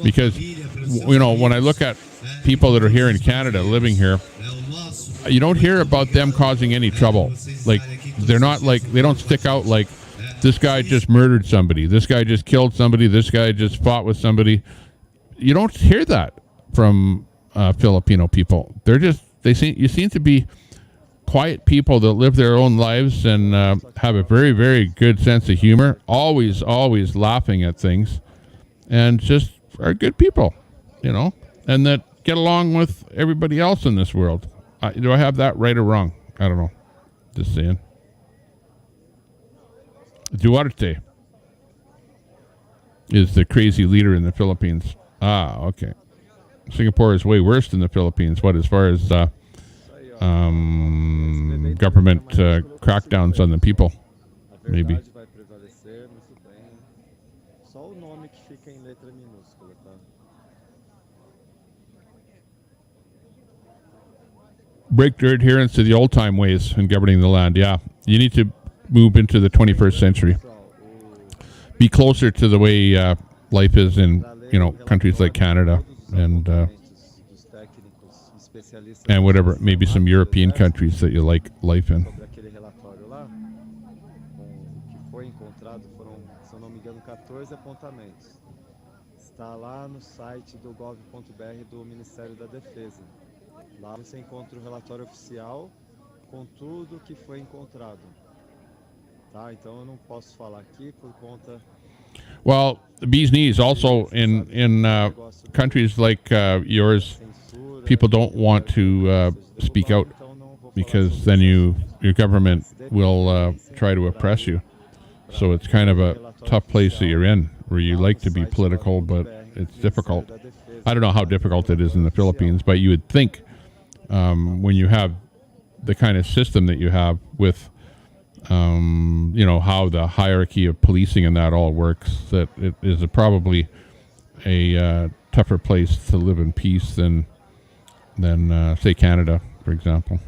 Because when I look at people that are here in Canada living here, you don't hear about them causing any trouble. Like they don't stick out like this guy just murdered somebody, this guy just killed somebody, this guy just fought with somebody. You don't hear that from Filipino people. You seem to be quiet people that live their own lives and have a very, very good sense of humor, always laughing at things, and just are good people, and that get along with everybody else in this world. Do I have that right or wrong? I don't know. Just saying. Duarte is the crazy leader in the Philippines. Okay. Singapore is way worse than the Philippines. What, as far as government crackdowns on the people? Maybe. Break their adherence to the old-time ways in governing the land. Yeah, you need to move into the 21st century. Be closer to the way life is in, countries like Canada and whatever, maybe some European countries that you like life in. Está lá no site do gov.br do Ministério da Defesa. Lá você encontra o relatório oficial com tudo que foi encontrado. Tá? Então eu não posso falar aqui por conta. Well, the bee's knees also in countries like yours, people don't want to speak out because then your government will try to oppress you. So it's kind of a tough place that you're in, where you like to be political, but it's difficult. I don't know how difficult it is in the Philippines, but you would think when you have the kind of system that you have with, how the hierarchy of policing and that all works, that it is probably a tougher place to live in peace than say, Canada, for example.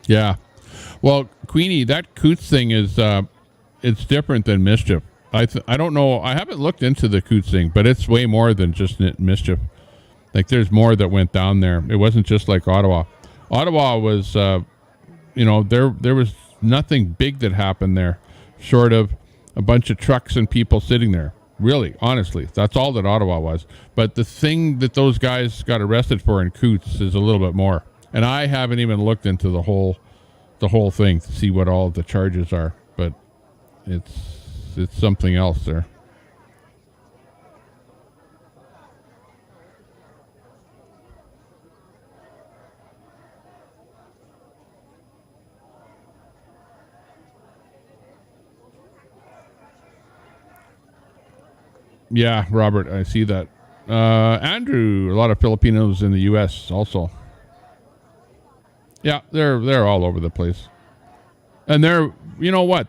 Yeah. Well, Queenie, that Coots thing is it's different than mischief. I don't know. I haven't looked into the Coots thing, but it's way more than just mischief. Like, there's more that went down there. It wasn't just like Ottawa. Ottawa was, there was nothing big that happened there, short of a bunch of trucks and people sitting there. Really, honestly, that's all that Ottawa was. But the thing that those guys got arrested for in Coots is a little bit more. And I haven't even looked into the whole thing to see what all the charges are, but it's something else there. Yeah, Robert, I see that. Andrew, a lot of Filipinos in the U.S. also. Yeah, they're all over the place. And they're,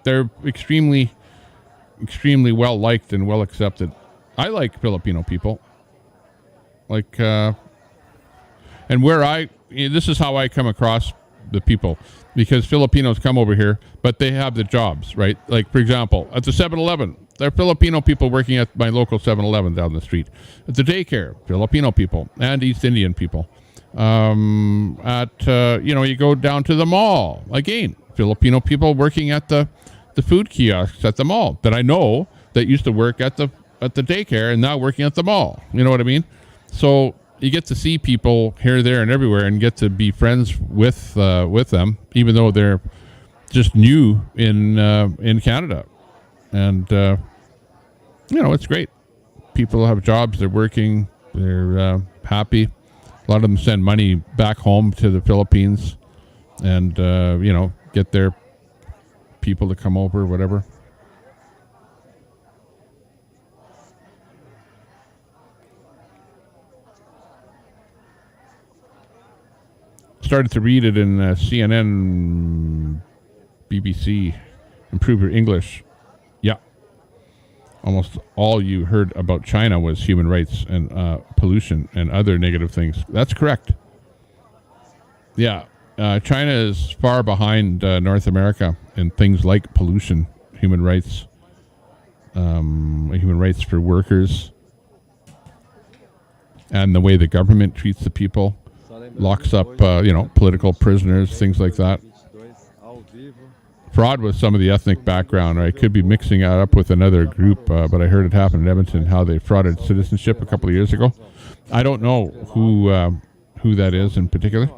they're extremely, extremely well liked and well accepted. I like Filipino people. Like, and this is how I come across the people, because Filipinos come over here, but they have the jobs, right? Like, for example, at the 7-Eleven, there are Filipino people working at my local 7-Eleven down the street. At the daycare, Filipino people and East Indian people. You go down to the mall, again, Filipino people working at the food kiosks at the mall that I know that used to work at the daycare and now working at the mall. You know what I mean? So you get to see people here, there, and everywhere, and get to be friends with them, even though they're just new in Canada. And, it's great. People have jobs, they're working, they're happy. A lot of them send money back home to the Philippines and, get their people to come over, whatever. Started to read it in CNN, BBC. Improve your English. Yeah. Almost all you heard about China was human rights and pollution and other negative things. That's correct. Yeah. China is far behind North America in things like pollution, human rights for workers, and the way the government treats the people. Locks up, political prisoners, things like that. Fraud with some of the ethnic background. I could be mixing it up with another group, but I heard it happen in Edmonton, how they frauded citizenship a couple of years ago. I don't know who that is in particular.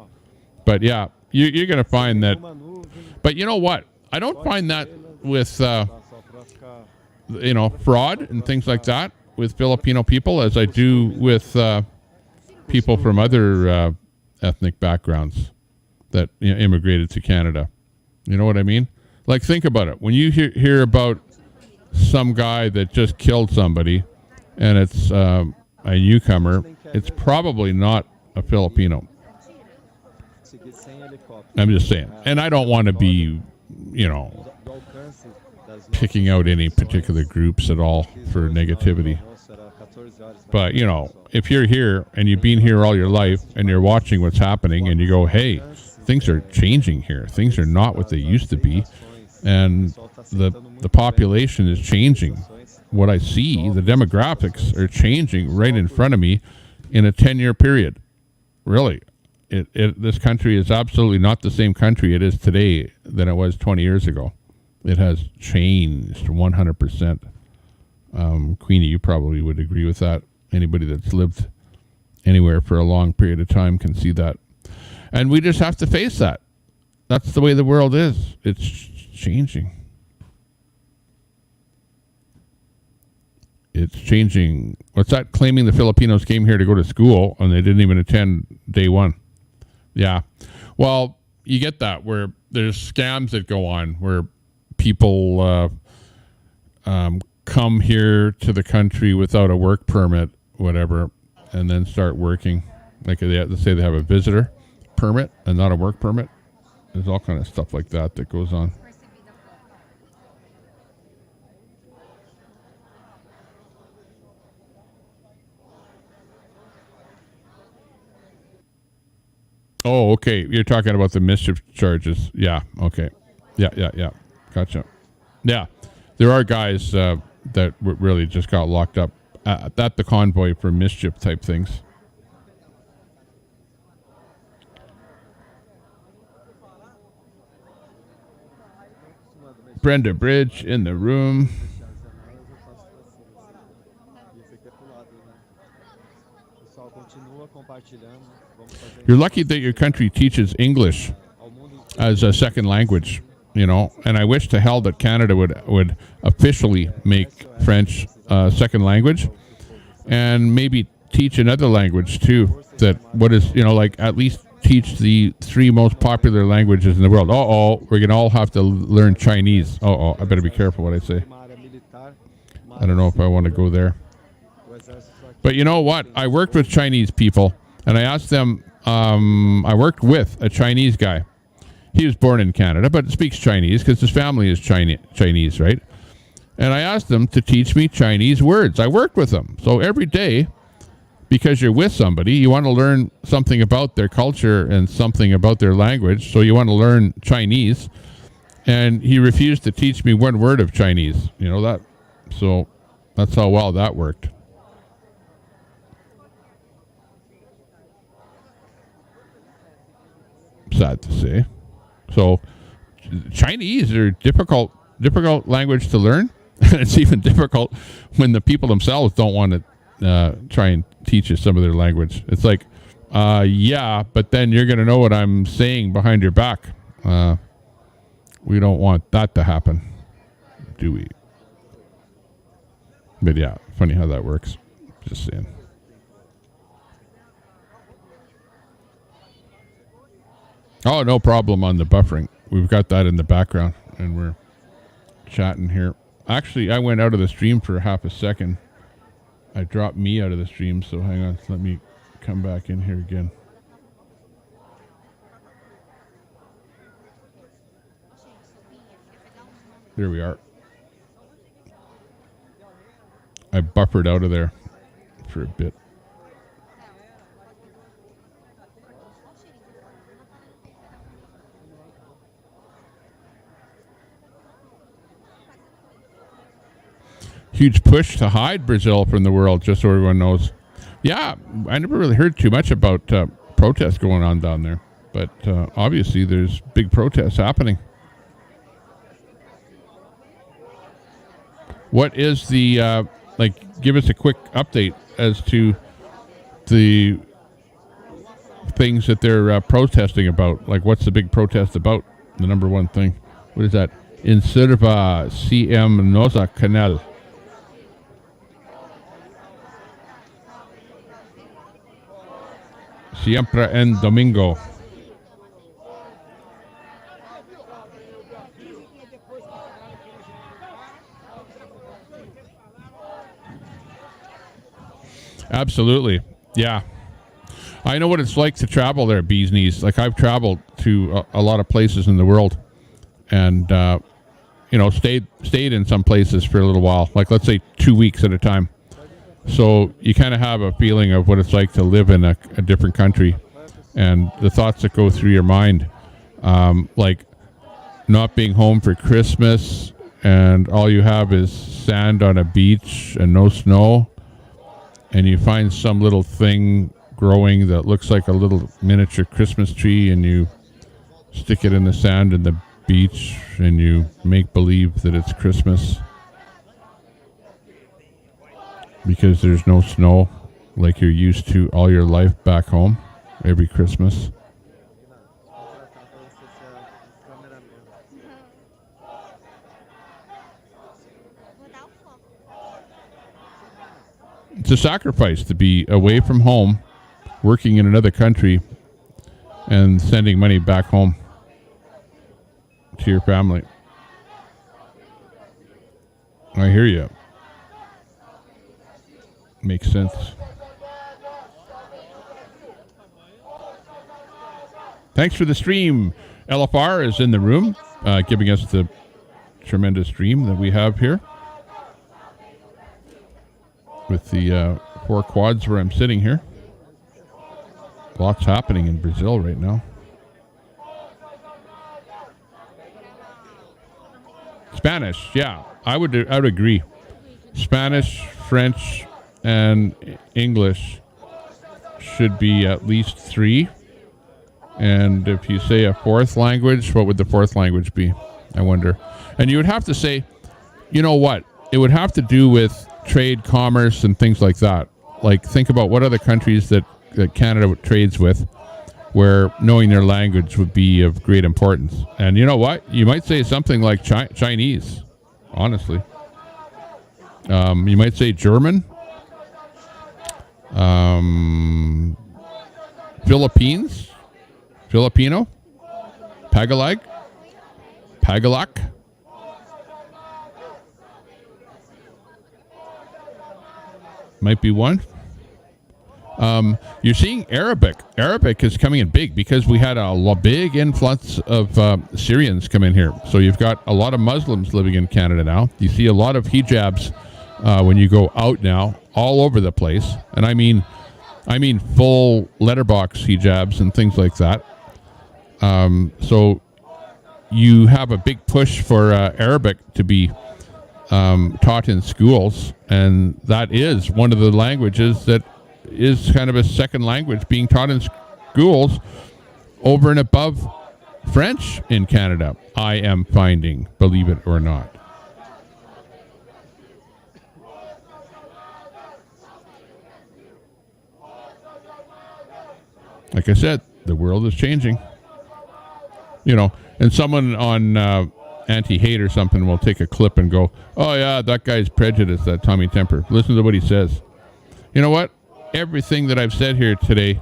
But yeah, you're going to find that. But you know what? I don't find that with, fraud and things like that with Filipino people as I do with people from other ethnic backgrounds that immigrated to Canada. You know what I mean? Like, think about it. When you hear about some guy that just killed somebody and it's a newcomer, it's probably not a Filipino. I'm just saying. And I don't want to be, picking out any particular groups at all for negativity. But, if you're here and you've been here all your life and you're watching what's happening and you go, hey, things are changing here. Things are not what they used to be. And the population is changing. What I see, the demographics are changing right in front of me in a 10-year period. Really. This country is absolutely not the same country it is today than it was 20 years ago. It has changed 100%. Queenie, you probably would agree with that. Anybody that's lived anywhere for a long period of time can see that. And we just have to face that. That's the way the world is. It's changing. It's changing. What's that? Claiming the Filipinos came here to go to school and they didn't even attend day one. Yeah. Well, you get that where there's scams that go on where people come here to the country without a work permit, whatever, and then start working. Like they have to say they have a visitor permit and not a work permit. There's all kind of stuff like that goes on. Oh, okay. You're talking about the mischief charges. Yeah. Okay. Yeah. Gotcha. Yeah. There are guys that really just got locked up at the Convoy for mischief type things. Brenda Bridge in the room. You're lucky that your country teaches English as a second language, and I wish to hell that Canada would officially make French second language and maybe teach another language too, that what is, like at least teach the 3 most popular languages in the world. We're going to all have to learn Chinese. I better be careful what I say. I don't know if I want to go there. But you know what? I worked with Chinese people, and I asked them, I worked with a Chinese guy. He was born in Canada, but speaks Chinese because his family is Chinese, right? And I asked them to teach me Chinese words. I worked with them. So every day, because you're with somebody, you want to learn something about their culture and something about their language. So you want to learn Chinese. And he refused to teach me one word of Chinese. That. So that's how well that worked. Sad to say. So Chinese are difficult language to learn. It's even difficult when the people themselves don't want to try and teach you some of their language. It's like, but then you're going to know what I'm saying behind your back. We don't want that to happen, do we? But yeah, funny how that works. Just saying. Oh, no problem on the buffering. We've got that in the background, and we're chatting here. Actually, I went out of the stream for half a second. I dropped me out of the stream, so hang on. Let me come back in here again. There we are. I buffered out of there for a bit. Huge push to hide Brazil from the world, just so everyone knows. Yeah, I never really heard too much about protests going on down there. But obviously there's big protests happening. What is the, give us a quick update as to the things that they're protesting about. Like, what's the big protest about? The number one thing. What is that? Inserva CM Nosa Canal. Siempre en domingo. Absolutely. Yeah. I know what it's like to travel there, Bee's Knees. Like, I've traveled to a lot of places in the world and, stayed in some places for a little while. Like, let's say 2 weeks at a time. So you kind of have a feeling of what it's like to live in a different country and the thoughts that go through your mind. Like not being home for Christmas and all you have is sand on a beach and no snow. And you find some little thing growing that looks like a little miniature Christmas tree and you stick it in the sand in the beach and you make believe that it's Christmas. Because there's no snow like you're used to all your life back home every Christmas. It's a sacrifice to be away from home, working in another country, and sending money back home to your family. I hear you. Makes sense. Thanks for the stream. LFR is in the room, giving us the tremendous stream that we have here with the 4 quads where I'm sitting here. Lots happening in Brazil right now. Spanish, yeah, I would agree. Spanish, French, and English should be at least 3. And if you say a 4th language, what would the 4th language be? I wonder. And you would have to say, you know what? It would have to do with trade, commerce, and things like that. Like, think about what other countries that Canada trades with, where knowing their language would be of great importance. And you know what? You might say something like Chinese, honestly. You might say German. Filipino, Tagalog, might be one. You're seeing Arabic. Arabic is coming in big because we had a big influx of Syrians come in here. So you've got a lot of Muslims living in Canada now. You see a lot of hijabs when you go out now, all over the place. And I mean full letterbox hijabs and things like that. So you have a big push for Arabic to be taught in schools, and that is one of the languages that is kind of a second language being taught in schools over and above French in Canada, I am finding, believe it or not. Like I said, the world is changing. You know, and someone on anti-hate or something, we'll take a clip and go, oh yeah, that guy's prejudiced, that Tommy Temper. Listen to what he says. You know what? Everything that I've said here today,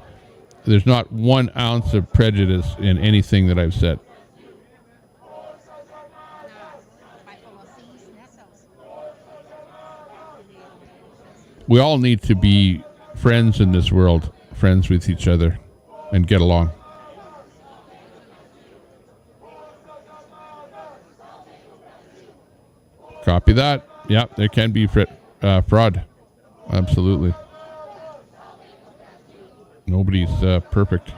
there's not 1 ounce of prejudice in anything that I've said. We all need to be friends in this world, friends with each other, and get along. Copy that. Yeah, there can be fraud. Absolutely. Nobody's perfect.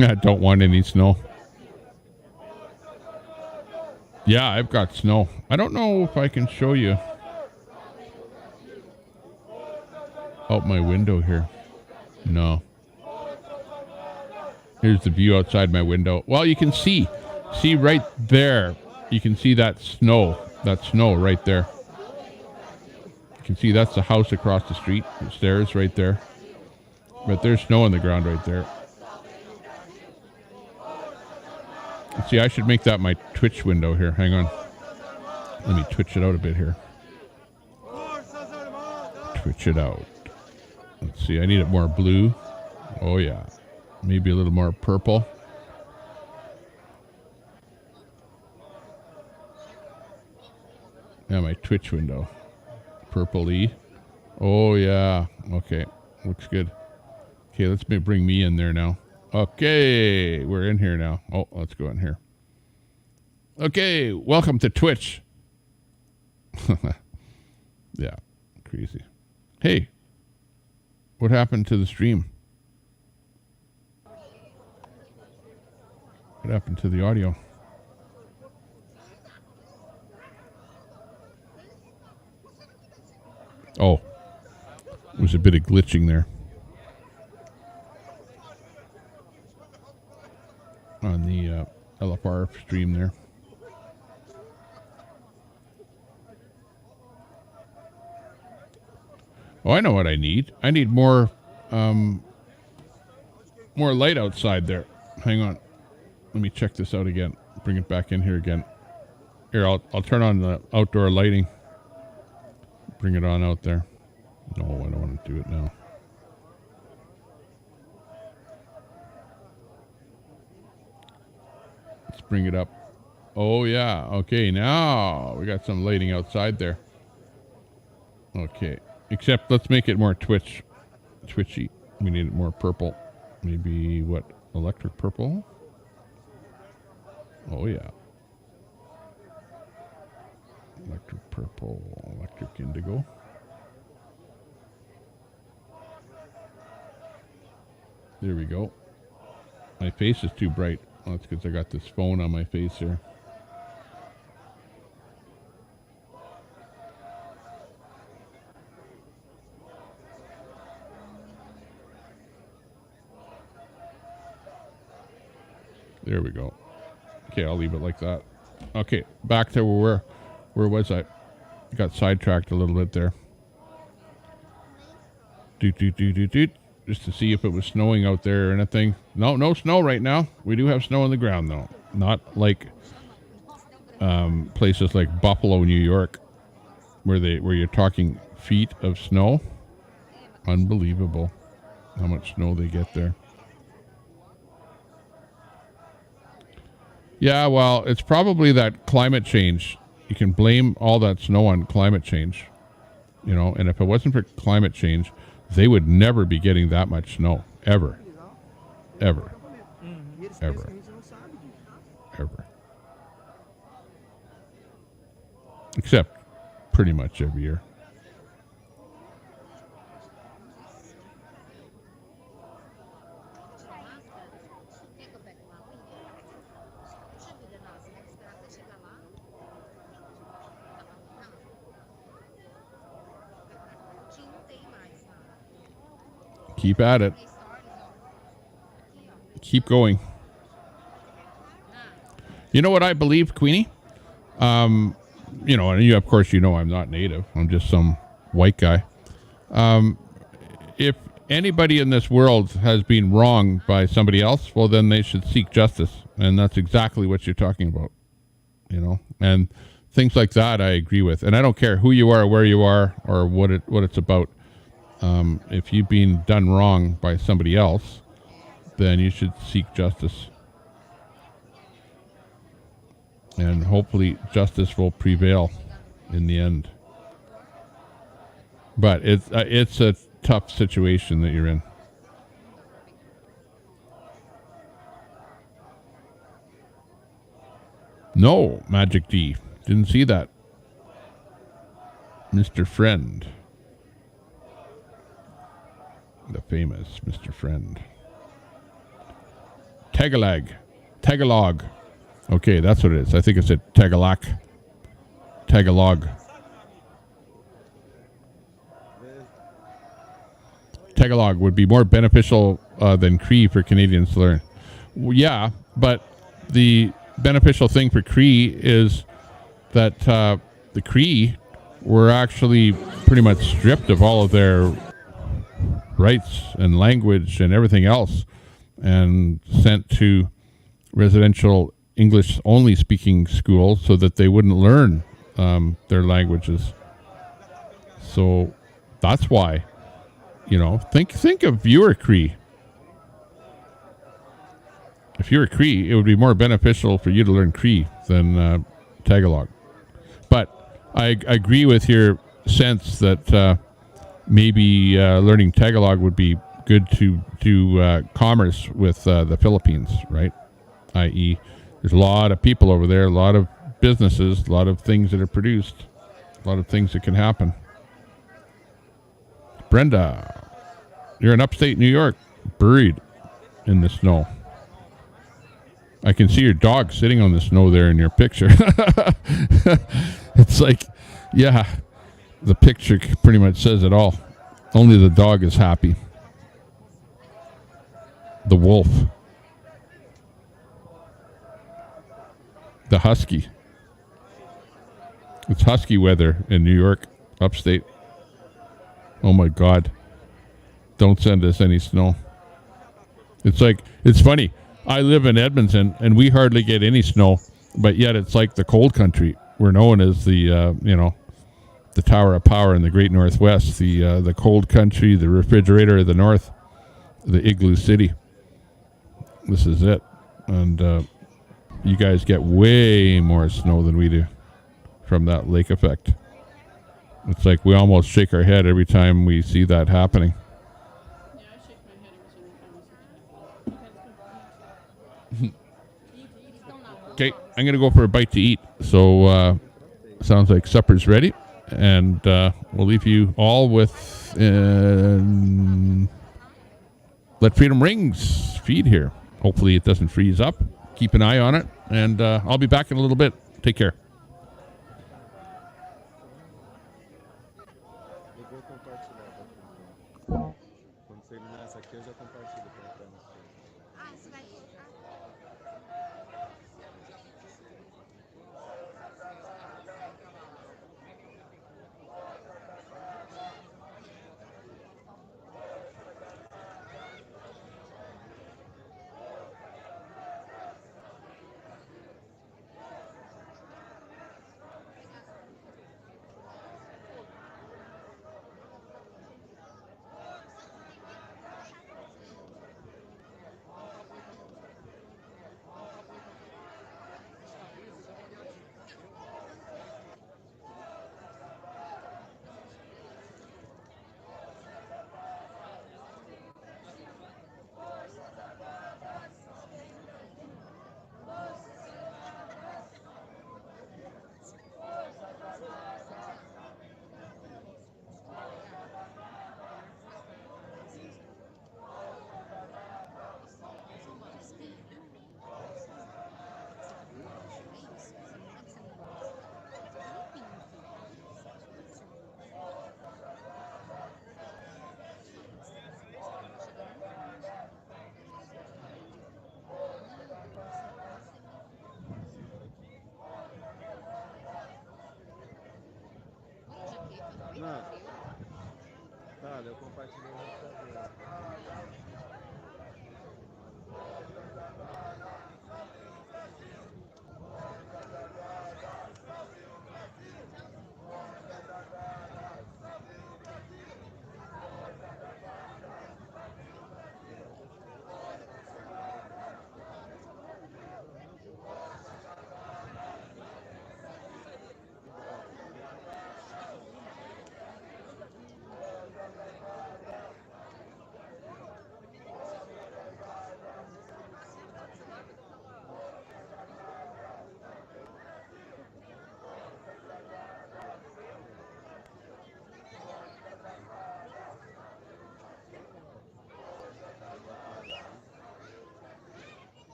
I don't want any snow. Yeah, I've got snow. I don't know if I can show you out my window here. No. Here's the view outside my window. Well, you can see right there. You can see that snow right there. You can see that's the house across the street. The stairs right there. But there's snow on the ground right there. See, I should make that my Twitch window here. Hang on. Let me twitch it out a bit here. Twitch it out. Let's see, I need it more blue. Oh, yeah. Maybe a little more purple. Yeah, my Twitch window. Purple-y. Oh, yeah. Okay. Looks good. Okay, let's bring me in there now. Okay, we're in here now. Oh, let's go in here. Okay, welcome to Twitch. Yeah, crazy. Hey, what happened to the stream? What happened to the audio? Oh, there was a bit of glitching there. On the LFR stream there. Oh, I know what I need. I need more light outside there. Hang on. Let me check this out again. Bring it back in here again. Here, I'll turn on the outdoor lighting. Bring it on out there. No, I don't want to do it now. Bring it up. Oh yeah. Okay, now we got some lighting outside there. Okay. Except let's make it more twitchy. We need it more purple. Maybe what? Electric purple? Oh yeah. Electric purple, electric indigo. There we go. My face is too bright. Well, that's because I got this phone on my face here. There we go. Okay, I'll leave it like that. Okay, back to where was I? Got sidetracked a little bit there. Just to see if it was snowing out there or anything. No snow right now. We do have snow on the ground though. Not like places like Buffalo, New York, where you're talking feet of snow. Unbelievable how much snow they get there. Yeah, well, it's probably that climate change. You can blame all that snow on climate change. You know, and if it wasn't for climate change, they would never be getting that much snow. Ever. Ever. Ever. Ever. Except pretty much every year. Keep at it. Keep going. You know what I believe, Queenie? and you, of course, I'm not native. I'm just some white guy. If anybody in this world has been wronged by somebody else, well, then they should seek justice. And that's exactly what you're talking about, and things like that I agree with. And I don't care who you are, where you are, or what it's about. If you've been done wrong by somebody else, then you should seek justice. And hopefully justice will prevail in the end. But it's a tough situation that you're in. No, Magic D. Didn't see that. Mr. Friend. The famous Mr. Friend. Tagalog. Okay, that's what it is. I think it's a Tagalog. Tagalog would be more beneficial than Cree for Canadians to learn. Yeah, but the beneficial thing for Cree is that the Cree were actually pretty much stripped of all of their rights and language and everything else and sent to residential English only speaking schools so that they wouldn't learn their languages. So that's why, think of your Cree. If you're a Cree, it would be more beneficial for you to learn Cree than Tagalog. But I agree with your sense that maybe learning Tagalog would be good to do commerce with the Philippines, right? I.e., there's a lot of people over there, a lot of businesses, a lot of things that are produced, a lot of things that can happen. Brenda, you're in upstate New York, buried in the snow. I can see your dog sitting on the snow there in your picture. It's like, yeah, the picture pretty much says it all. Only the dog is happy. The wolf. The husky. It's husky weather in New York, upstate. Oh my God. Don't send us any snow. It's funny. I live in Edmonton and we hardly get any snow, but yet it's like the cold country. We're known as the Tower of Power in the Great Northwest, the cold country, the refrigerator of the North, the igloo city. This is it. And you guys get way more snow than we do from that lake effect. It's like we almost shake our head every time we see that happening. Okay, I'm going to go for a bite to eat. So, sounds like supper's ready. And we'll leave you all with Let Freedom Rings feed here. Hopefully it doesn't freeze up. Keep an eye on it. And I'll be back in a little bit. Take care.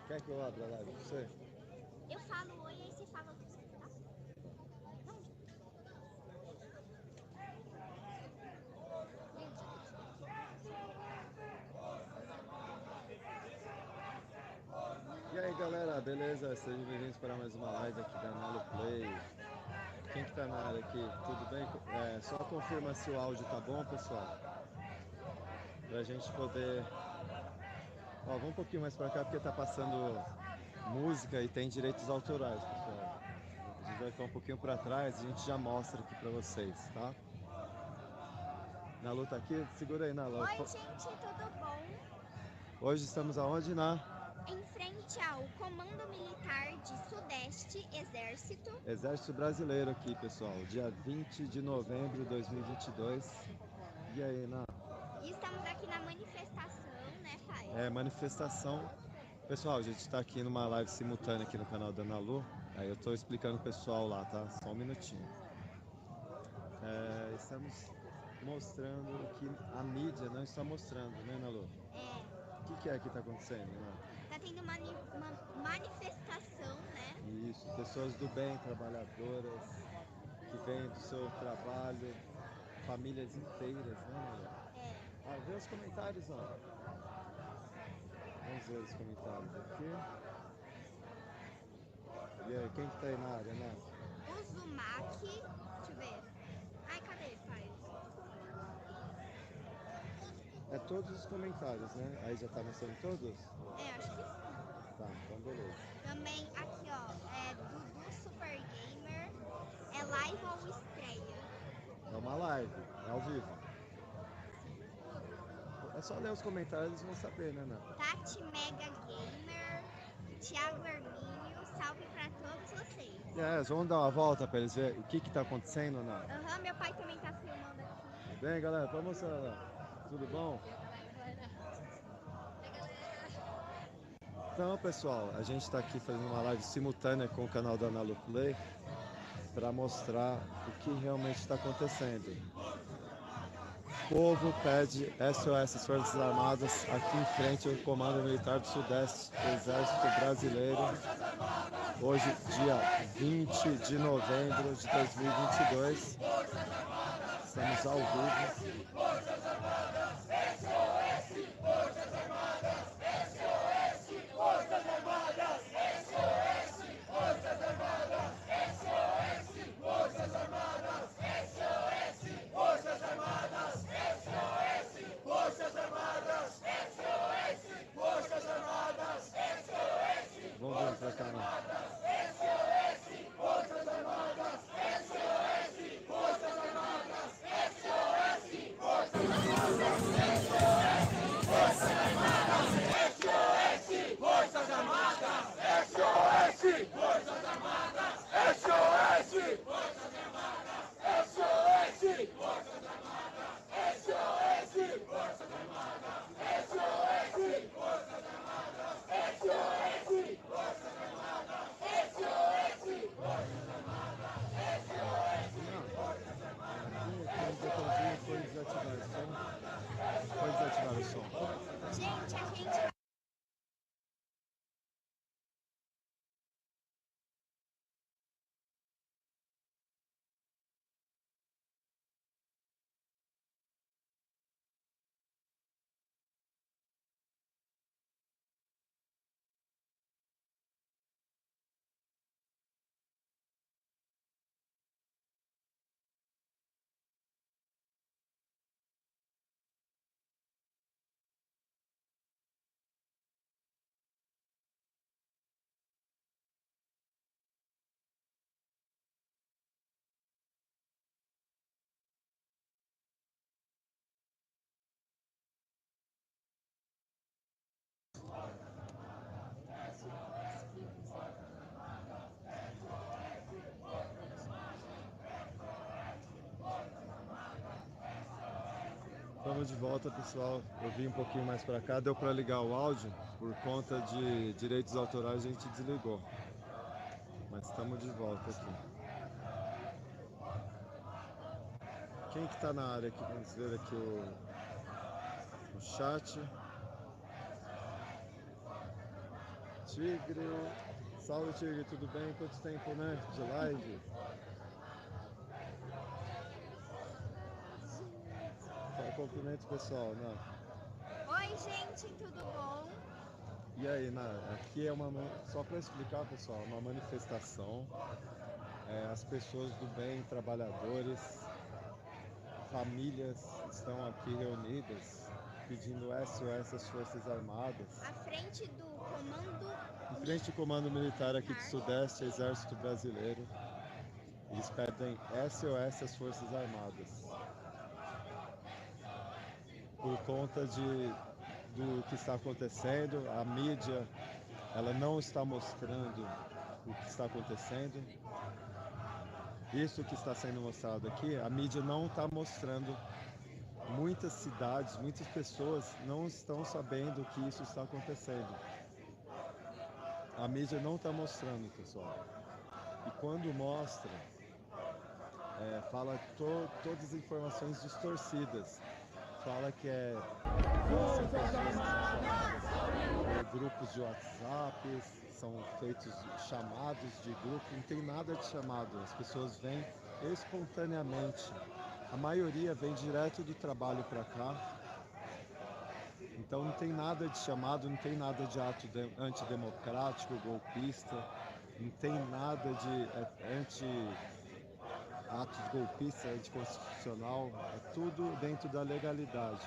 Quer que eu abra a live pra você? Eu falo oi, aí você fala o que você tá? E aí galera, beleza? Sejam bem-vindos para mais uma live aqui da Nalo Play. Quem que tá na área aqui? Tudo bem? Só confirma se o áudio tá bom, pessoal. Pra gente poder... Ó, vamos um pouquinho mais pra cá porque tá passando música e tem direitos autorais, pessoal. A gente vai ficar um pouquinho pra trás e a gente já mostra aqui pra vocês, tá? Nalu tá aqui? Segura aí, Nalu. Oi, gente, tudo bom? Hoje estamos aonde, Em frente ao Comando Militar de Sudeste Exército. Exército Brasileiro aqui, pessoal. Dia 20 de novembro de 2022. E aí, E estamos aqui na manifestação, né, pai? Manifestação. Pessoal, a gente está aqui numa live simultânea aqui no canal da Nalu. Aí eu estou explicando o pessoal lá, tá? Só um minutinho. Estamos mostrando o que a mídia não está mostrando, né, Nalu? O que é que está acontecendo, né? Tá tendo uma manifestação, né? Isso, pessoas do bem, trabalhadoras, que vêm do seu trabalho, famílias inteiras, né, Nalu? Vê os comentários, ó. Vamos ver os comentários aqui. E aí, quem que tá aí na área, né? Uzumaki. Deixa eu ver. Ai, cadê, pai? É todos os comentários, né? Aí já tá mostrando todos? Acho que sim. Tá, então beleza. Também aqui, ó, Dudu Super Gamer. É live ou estreia? É uma live, é ao vivo. É só ler os comentários, eles vão saber, né, Nath? Tati Mega Gamer. Thiago Hermínio. Salve pra todos vocês. Vamos dar uma volta pra eles verem o que que tá acontecendo, Nath? Meu pai também tá filmando aqui. Bem, galera, pode mostrar lá. Tudo bom? Então, pessoal, a gente está aqui fazendo uma live simultânea com o canal da Nalu Play para mostrar o que realmente está acontecendo. O povo pede SOS Forças Armadas aqui em frente ao Comando Militar do Sudeste do Exército Brasileiro. Hoje, dia 20 de novembro de 2022. Estamos ao vivo. Vamos ver pra cá, né? SOS, Forças Armadas! SOS, Forças Armadas! SOS, Forças Armadas! SOS, Forças Armadas! SOS, Forças Armadas! SOS, Forças Armadas! SOS, Forças Armadas! SOS, Forças Armadas! SOS, Forças Armadas! SOS, Forças Armadas! SOS, Forças Armadas! SOS, Forças Armadas! Foi desativar o som. Pode desativar o som. Gente, a gente... Estamos de volta, pessoal. Eu vim um pouquinho mais para cá, deu para ligar o áudio. Por conta de direitos autorais a gente desligou. Mas estamos de volta aqui. Quem que está na área aqui? Vamos ver aqui o chat. Tigre. Salve, Tigre, tudo bem? Quanto tempo, né? De live? Cumprimento pessoal, né? Oi, gente, tudo bom? E aí, aqui é só para explicar, pessoal, uma manifestação. As pessoas do bem, trabalhadores, famílias estão aqui reunidas pedindo SOS às Forças Armadas. À frente do comando. Em frente ao Comando Militar aqui do Sudeste, Exército Brasileiro. Eles pedem SOS às Forças Armadas. Por conta do que está acontecendo, a mídia ela não está mostrando o que está acontecendo. Isso que está sendo mostrado aqui, a mídia não está mostrando. Muitas cidades, muitas pessoas não estão sabendo que isso está acontecendo. A mídia não está mostrando, pessoal. E quando mostra, fala todas as informações distorcidas. Fala que são grupos de WhatsApp, são feitos chamados de grupo, não tem nada de chamado, as pessoas vêm espontaneamente. A maioria vem direto do trabalho para cá, então não tem nada de chamado, não tem nada de ato antidemocrático, golpista, não tem nada de atos golpistas, anticonstitucional, é tudo dentro da legalidade.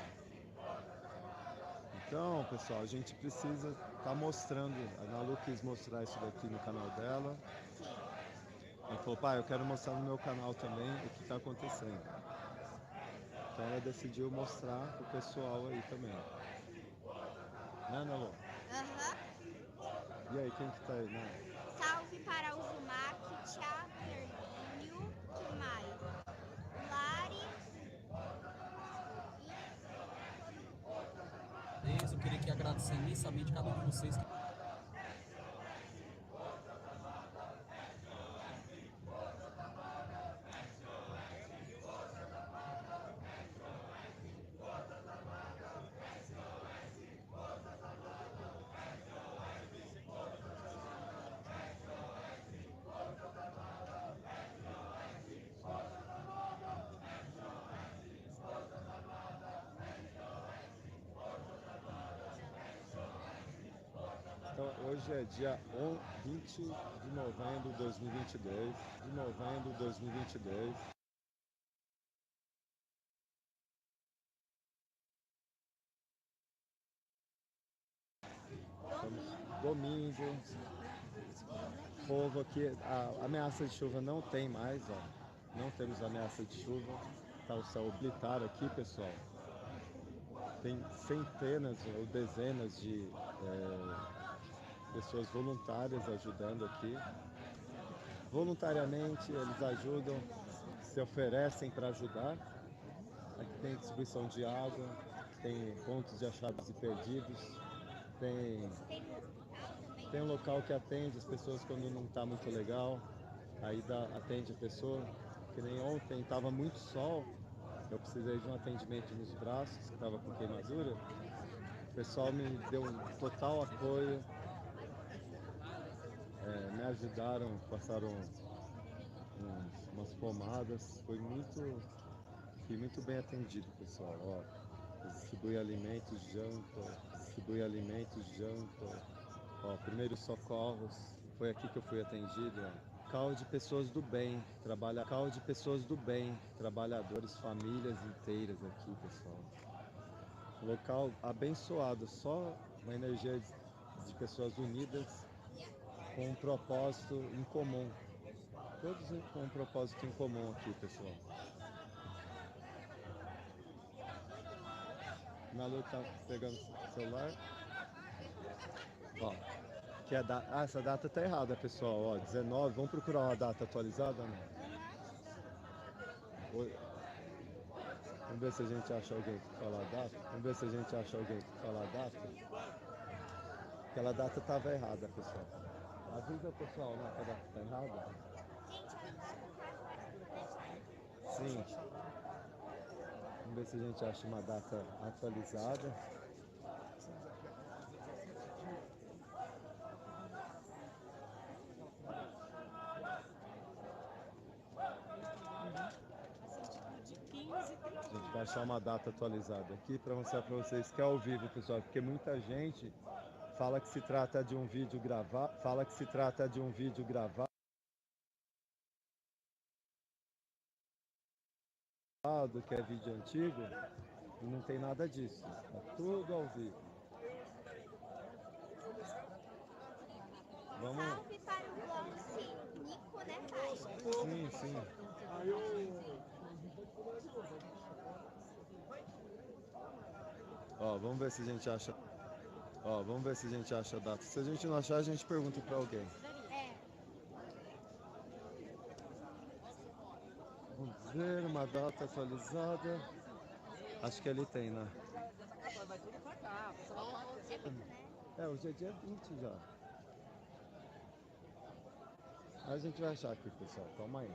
Então, pessoal, a gente precisa estar mostrando, a Nalu quis mostrar isso daqui no canal dela. Ela falou, pai, eu quero mostrar no meu canal também o que está acontecendo. Então ela decidiu mostrar pro pessoal aí também. Né, Nalu? Aham. E aí, quem que tá aí, né? Salve para o Zumac, Thiago Hermínio, que mais? Lari. Eu queria aqui agradecer imensamente cada um de vocês. Então, hoje é dia 20 de novembro de 2022. Domingo. Fogo aqui, a ameaça de chuva não tem mais, ó. Não temos ameaça de chuva. Tá o céu blitar aqui, pessoal. Tem centenas ou dezenas de pessoas voluntárias ajudando aqui. Voluntariamente eles ajudam, se oferecem para ajudar. Aqui tem distribuição de água, tem pontos de achados e perdidos, tem um local que atende as pessoas quando não está muito legal, aí atende a pessoa, que nem ontem estava muito sol, eu precisei de um atendimento nos braços, que estava com queimadura, o pessoal me deu um total apoio, me ajudaram, passaram umas pomadas, fui muito bem atendido, pessoal. Ó, distribui alimentos, janta, ó, primeiros socorros, foi aqui que eu fui atendido. Ó. Local de pessoas do bem, trabalhadores, famílias inteiras aqui, pessoal. Local abençoado, só uma energia de pessoas unidas com um propósito em comum. Todos com um propósito em comum aqui, pessoal. Nalu tá pegando o celular. Ó, que essa data tá errada, pessoal. Ó, 19, vamos procurar uma data atualizada, né? Vamos ver se a gente acha alguém que fala a data. Aquela data tava errada, pessoal. Avisa o pessoal, né, que a data tá errada. Sim. Vamos ver se a gente acha uma data atualizada. achar uma data atualizada aqui para mostrar para vocês que é ao vivo, pessoal, porque muita gente fala que se trata de um vídeo gravado, que é vídeo antigo, e não tem nada disso. É tudo ao vivo. Vamos. Salve para o blog sim, Nico, né, pai? Sim, sim. Ó, vamos ver se a gente acha. Ó, vamos ver se a gente acha a data. Se a gente não achar, a gente pergunta para alguém. É. Vamos ver uma data atualizada. Acho que ali tem, né? É, hoje é dia 20 já. A gente vai achar aqui, pessoal. Calma aí.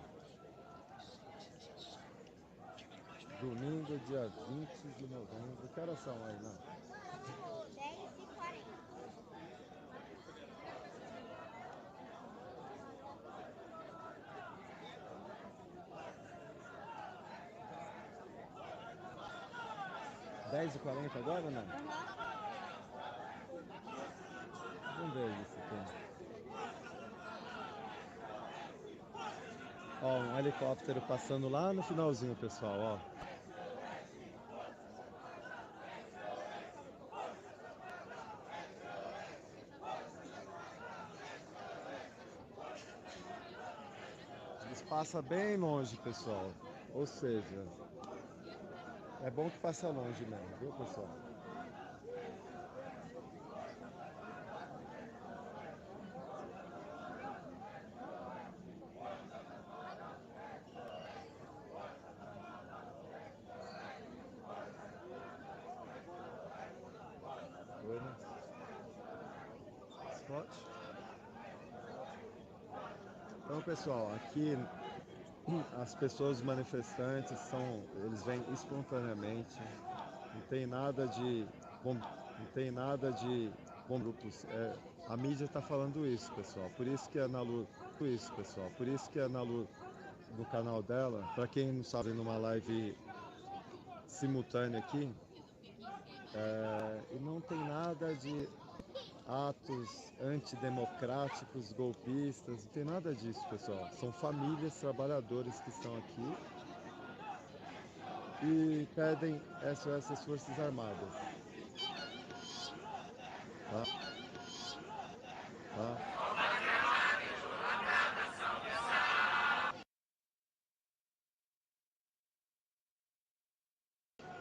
Domingo, dia 20 de novembro. Que horas são aí, né? 10h40. (10h40 agora, né? Vamos ver isso aqui. Ó, um helicóptero passando lá no finalzinho, pessoal, ó. Eles passam bem longe, pessoal. Ou seja, é bom que passa longe mesmo, viu, pessoal? Spot. Então, pessoal, aqui as pessoas manifestantes eles vêm espontaneamente. Não tem nada de grupos. A mídia está falando isso, pessoal. Por isso que a Nalu, no canal dela, para quem não sabe, numa live simultânea aqui, e não tem nada de atos antidemocráticos, golpistas, não tem nada disso, pessoal. São famílias trabalhadoras que estão aqui e pedem essas Forças Armadas. Tá? Tá?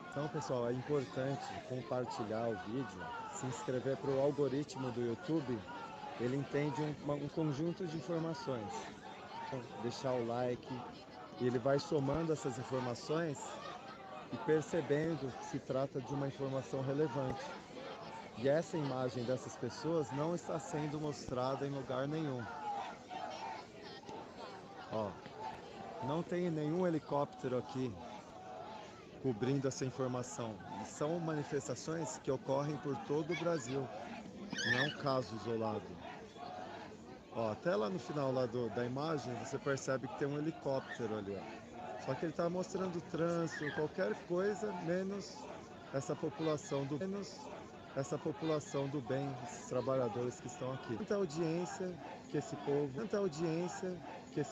Então, pessoal, é importante compartilhar o vídeo, se inscrever para o algoritmo do YouTube. Ele entende um conjunto de informações. Então, deixar o like e ele vai somando essas informações e percebendo que se trata de uma informação relevante. E essa imagem dessas pessoas não está sendo mostrada em lugar nenhum. Ó, não tem nenhum helicóptero aqui cobrindo essa informação. E são manifestações que ocorrem por todo o Brasil. Não é um caso isolado. Ó, até lá no final lá da imagem você percebe que tem um helicóptero ali, ó. Só que ele está mostrando trânsito, qualquer coisa, menos essa população do bem, esses trabalhadores que estão aqui. Tanta audiência que esse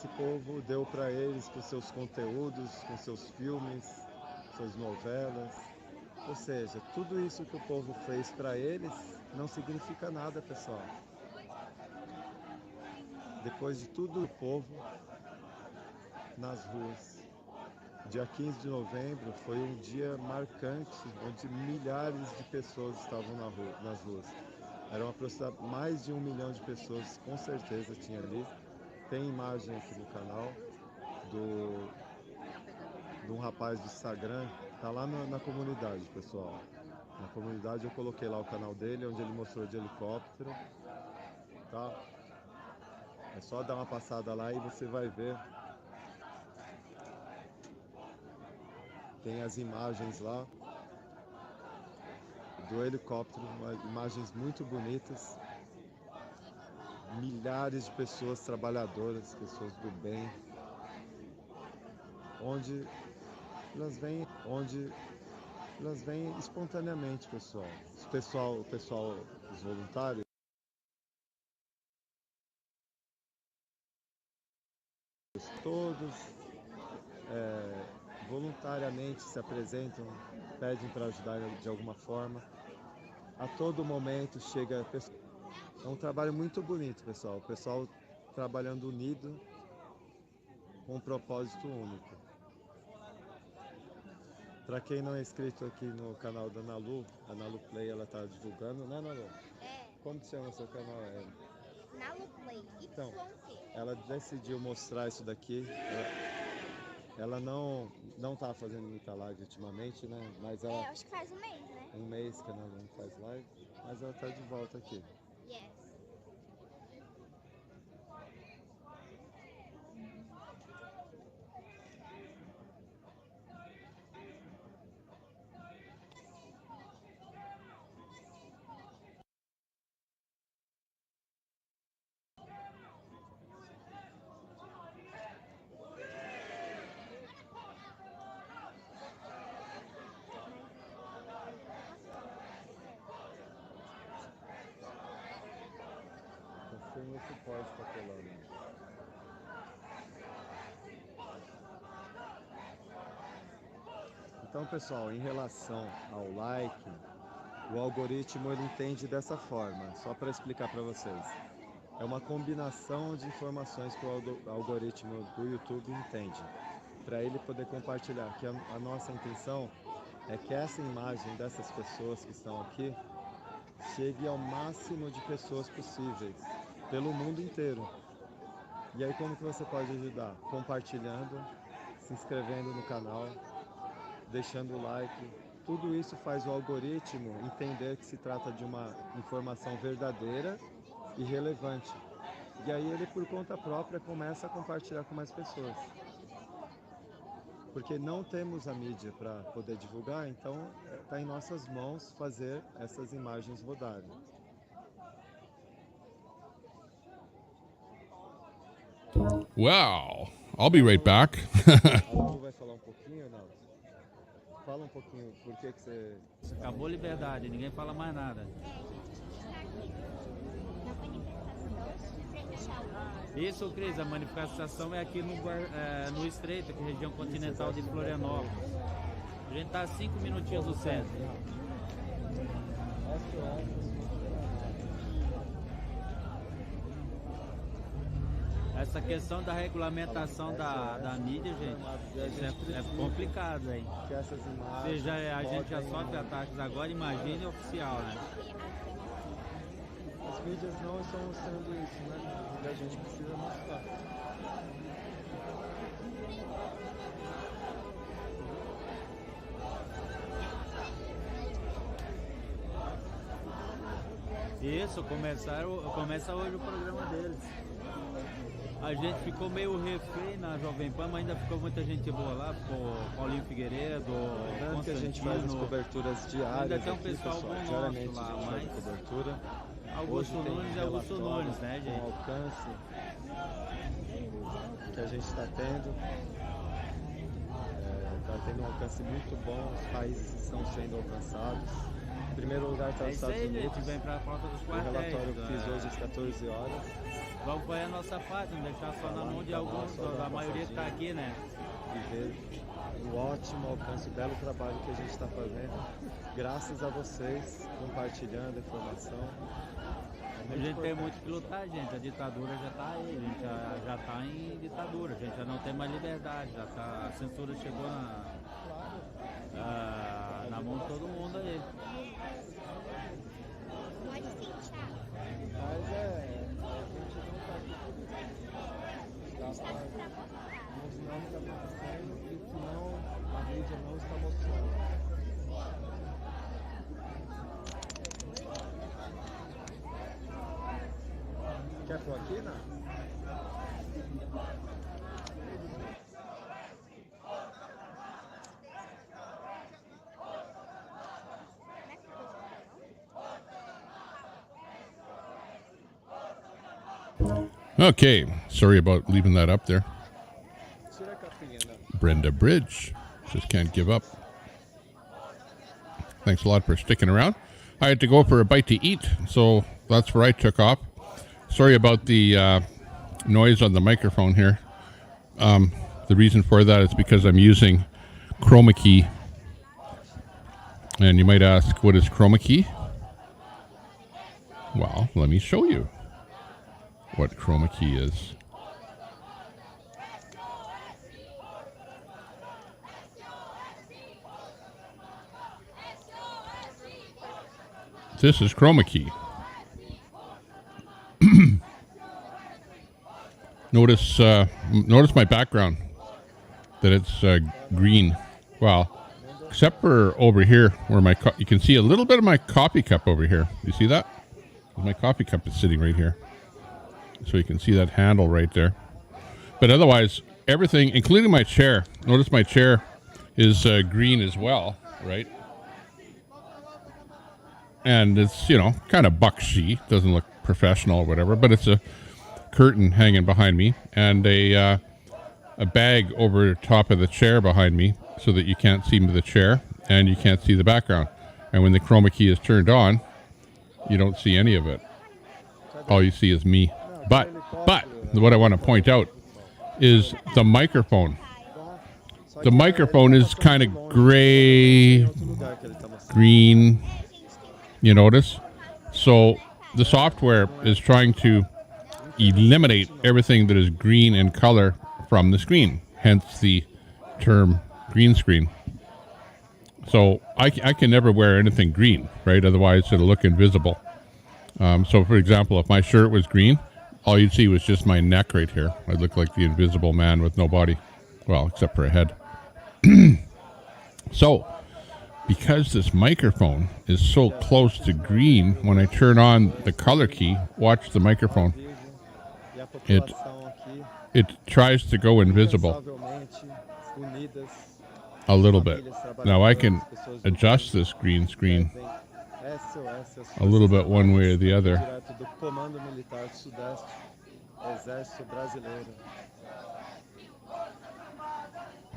povo deu para eles, com seus conteúdos, com seus filmes, suas novelas. Ou seja, tudo isso que o povo fez para eles não significa nada, pessoal. Depois de tudo, o povo nas ruas. Dia 15 de novembro foi um dia marcante, onde milhares de pessoas estavam nas ruas. Eram aproximadamente mais de 1 milhão de pessoas, com certeza tinha ali. Tem imagem aqui no canal de um rapaz do Instagram, tá lá na comunidade, pessoal. Na comunidade eu coloquei lá o canal dele, onde ele mostrou de helicóptero, tá? É só dar uma passada lá e você vai ver. Tem as imagens lá do helicóptero, imagens muito bonitas. Milhares de pessoas trabalhadoras, pessoas do bem, onde elas vêm espontaneamente, pessoal. Os voluntários, todos voluntariamente se apresentam, pedem para ajudar de alguma forma. A todo momento chega. É um trabalho muito bonito, pessoal. O pessoal trabalhando unido com um propósito único. Para quem não é inscrito aqui no canal da Nalu, a Nalu Play, ela tá divulgando, né, Nalu? É, Como que chama o seu canal? Nalu Play. Então, YT. ela decidiu mostrar isso daqui. Ela não tá fazendo muita live ultimamente, né? Mas ela, acho que faz um mês, né? um mês que a Nalu não faz live, mas ela tá de volta aqui. Yes. Confirma o suporte para a Polônia. Então, pessoal, em relação ao like, o algoritmo ele entende dessa forma, só para explicar para vocês. É uma combinação de informações que o algoritmo do YouTube entende, para ele poder compartilhar. Que a nossa intenção é que essa imagem dessas pessoas que estão aqui chegue ao máximo de pessoas possíveis, pelo mundo inteiro. E aí como que você pode ajudar? Compartilhando, se inscrevendo no canal, deixando o like. Tudo isso faz o algoritmo entender que se trata de uma informação verdadeira e relevante. E aí ele, por conta própria, começa a compartilhar com mais pessoas. Porque não temos a mídia para poder divulgar, então está em nossas mãos fazer essas imagens rodarem. Wow. I'll be right back. A Lu vai falar um pouquinho, não? Fala um pouquinho, por que você... Acabou a liberdade, ninguém fala mais nada. Isso, Cris, a manifestação é aqui no Estreito, aqui região continental de Florianópolis. A gente está a 5 minutinhos do centro. Essa questão da regulamentação da mídia, gente, é complicado, hein? Seja a gente já sofre ataques agora, imagine oficial, né? As mídias não estão mostrando isso, né? E a gente precisa mostrar. Isso, começa hoje o programa deles. A gente ficou meio refém na Jovem Pan, mas ainda ficou muita gente boa lá, ficou Paulinho Figueiredo, Constantino, que a gente faz as coberturas diárias. Ainda tem um aqui, pessoal bom diariamente nosso lá, a gente faz mas cobertura. Augusto Nunes é Augusto Nunes, né, gente? Com alcance que a gente está tendo. Está tendo um alcance muito bom, os países estão sendo alcançados. Em primeiro lugar está os Estados Unidos. Gente, vem para a porta dos O quartéis. relatório que fiz hoje às 14 horas. Qual foi a nossa parte? Não deixar só na mão de alguns, da maioria que está aqui, né? E ver o ótimo alcance, o belo trabalho que a gente está fazendo. Graças a vocês, compartilhando a informação. A gente tem muito que lutar, gente. A ditadura já está aí, a gente já está em ditadura, a gente já não tem mais liberdade, já tá, a censura chegou na mão de todo mundo aí. Pode sim, Thiago. Mas a gente não está aqui por isso. Mostrando o que está acontecendo e que não, a mídia não está mostrando. Quer pôr aqui, não? Okay, sorry about leaving that up there. Tira a capinha, não. Brenda Bridge just can't give up. Thanks a lot for sticking around. I had to go for a bite to eat, so that's where I took off. Sorry about the noise on the microphone here. The reason for that is because I'm using chroma key. And you might ask, what is chroma key? Well, let me show you what chroma key is. This is chroma key. Notice my background, that it's green. Well, except for over here where you can see a little bit of my coffee cup over here. You see that? My coffee cup is sitting right here. So you can see that handle right there. But otherwise, everything, including my chair. Notice my chair is green as well, right? And it's, kind of bucksy. Doesn't look professional or whatever, but it's a curtain hanging behind me and a bag over top of the chair behind me so that you can't see the chair and you can't see the background. And when the chroma key is turned on, you don't see any of it. All you see is me. But what I want to point out is the microphone. The microphone is kind of gray, green, you notice? So the software is trying to eliminate everything that is green in color from the screen, hence the term green screen. So I can never wear anything green, right? Otherwise it'll look invisible. So for example, if my shirt was green, all you'd see was just my neck right here. I'd look like the Invisible Man with no body. Well, except for a head. So, because this microphone is so close to green, when I turn on the color key, watch the microphone. It tries to go invisible a little bit. Now I can adjust this green screen a little bit one way or the other.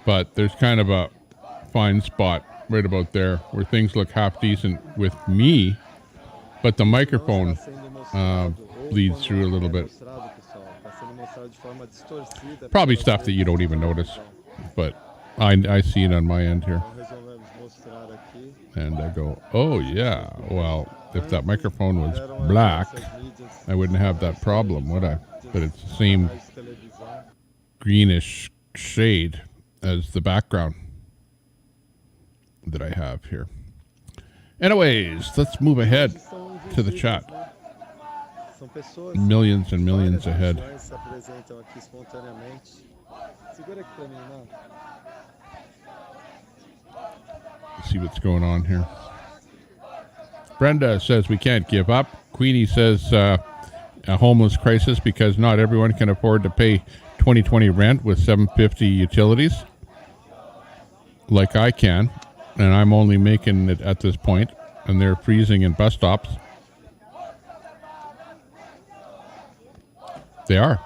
But there's kind of a fine spot right about there where things look half decent with me, but the microphone bleeds through a little bit. Probably stuff that you don't even notice, but I see it on my end here. And I go, oh yeah, well, if that microphone was black, I wouldn't have that problem, would I? But it's the same greenish shade as the background that I have here. Anyways, let's move ahead to the chat. Millions and millions ahead. Let's see what's going on here. Brenda says we can't give up. Queenie says a homeless crisis because not everyone can afford to pay 2020 rent with $7.50 utilities like I can, and I'm only making it at this point, and they're freezing in bus stops. They are.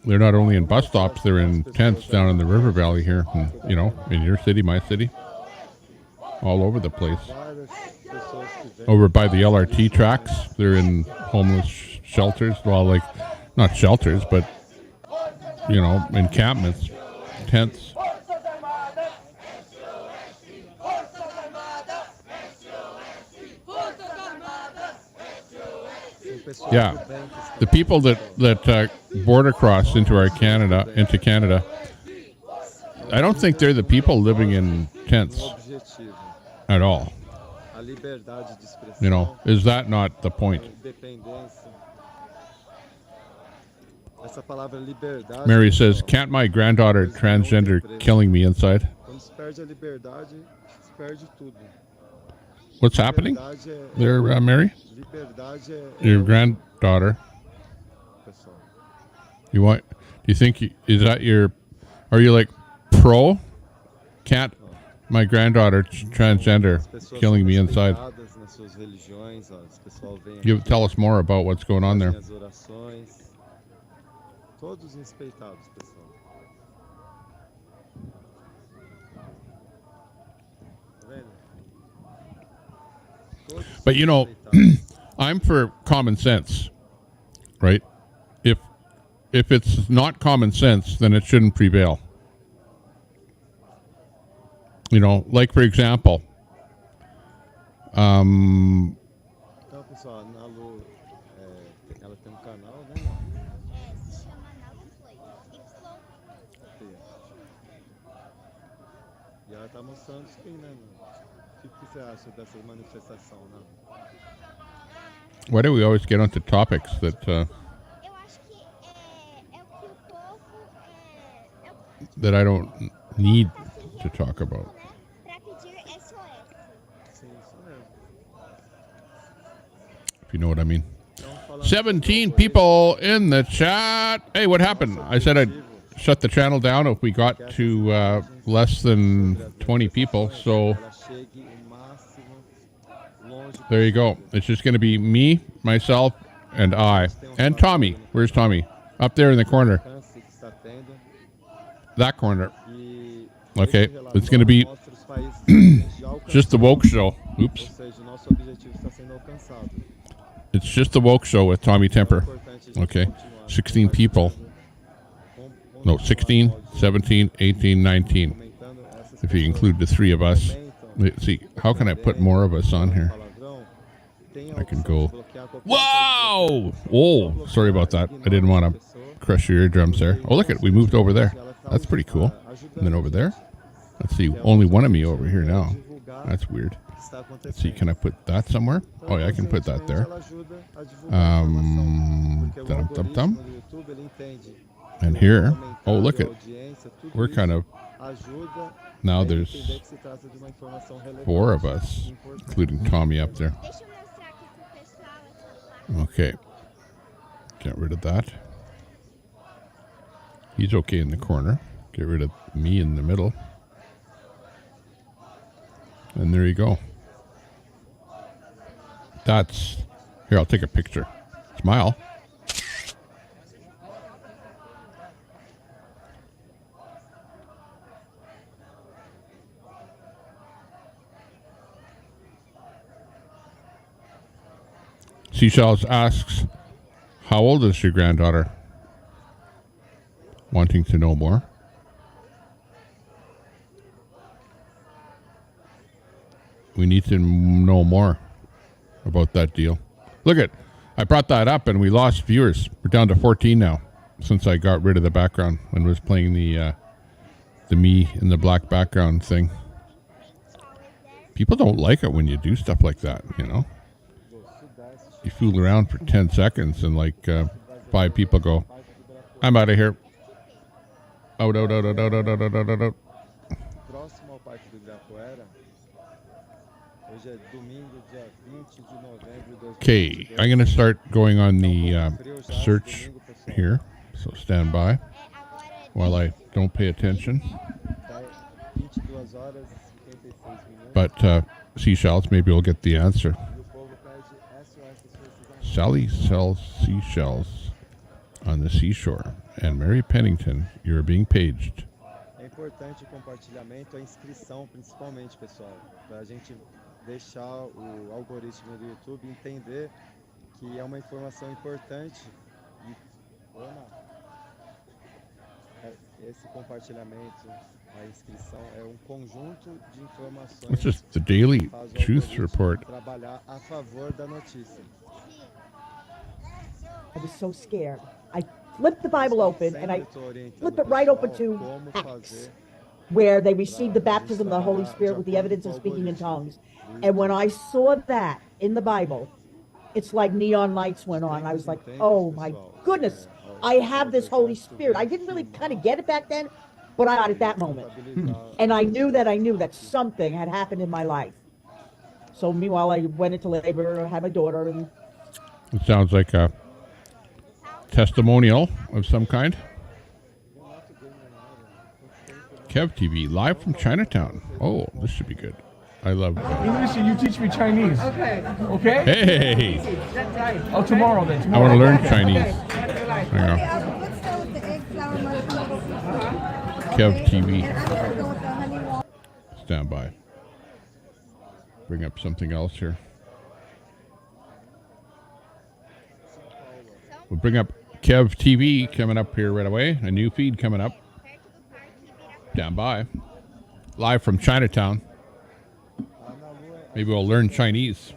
They're not only in bus stops, they're in tents down in the river valley here, and, in your city, my city, all over the place. Over by the LRT tracks, they're in homeless shelters. Well, like, not shelters, but, encampments, tents. Yeah, the people that border cross into Canada, I don't think they're the people living in tents at all. Is that not the point? Mary says, can't my granddaughter transgender killing me inside? What's happening there, Mary? Your granddaughter. Do you think, are you like pro? Can't my granddaughter transgender killing me inside? Tell us more about what's going on there. But you know, I'm for common sense, right? If it's not common sense, then it shouldn't prevail. You know, like for example, Então, pessoal, a Lu, ela tem um canal, né? Se chama Nada Foi. E ela tá mostrando isso aí, né? O que você acha dessa manifestação, né? why do we always get onto topics that Eu acho que é o que o povo that I don't need to talk about? para pedir SOS. Sim, isso mesmo. If you know what I mean. 17 people in the chat. Hey, what happened? I said I'd shut the channel down if we got to less than 20 people. So there you go. It's just going to be me, myself, and I. And Tommy. Where's Tommy? Up there in the corner. That corner. Okay. It's going to be just the woke show. Oops. It's just the woke show with Tommy Temper. Okay. 16 people. No, 16, 17, 18, 19. If you include the three of us. Let's see, how can I put more of us on here? I can go. Whoa! Oh, sorry about that. I didn't want to crush your eardrums there. Oh, look at it. We moved over there. That's pretty cool. And then over there. Let's see. Only one of me over here now. That's weird. Let's see. Can I put that somewhere? Oh, yeah, I can put that there. Dum-dum-dum. And here. Oh, look at. We're kind of. Now there's 4 of us, including Tommy up there. Okay. Get rid of that. He's okay in the corner. Get rid of me in the middle. And there you go. That's... Here, I'll take a picture. Smile. Seashells asks, how old is your granddaughter? Wanting to know more. We need to know more about that deal. Look at, I brought that up and we lost viewers. We're down to 14 now since I got rid of the background and was playing the me in the black background thing. People don't like it when you do stuff like that, you know. You fool around for 10 seconds and like 5 people go, I'm out of here. Out. Okay, I'm going to start going on the search here. So stand by while I don't pay attention. But seashells, maybe we'll get the answer. Sally sells seashells on the seashore. And Mary Pennington, you're being paged. É importante o compartilhamento, a inscrição principalmente, pessoal, para a gente deixar o algoritmo do YouTube entender que é uma informação importante. E esse compartilhamento, a inscrição é um conjunto de informações. What's this? The Daily Truth Report. Trabalhar a favor da notícia. I was so scared. I flipped the Bible open and I flipped it right open to Acts, where they received the baptism of the Holy Spirit with the evidence of speaking in tongues. And when I saw that in the Bible, it's like neon lights went on. I was like, oh my goodness, I have this Holy Spirit. I didn't really kind of get it back then, but I got it that moment. And I knew that something had happened in my life. So meanwhile, I went into labor, had my daughter. And it sounds like a testimonial of some kind. Kev TV, live from Chinatown. Oh, this should be good. I love English and you teach me Chinese. Okay. Okay? Hey! That's right. Oh, tomorrow then. I want to learn Chinese. Hang on. Kev TV. Stand by. Bring up something else here. We'll bring up Kev TV coming up here right away. A new feed coming up. Down by. Live from Chinatown. Maybe we'll learn Chinese.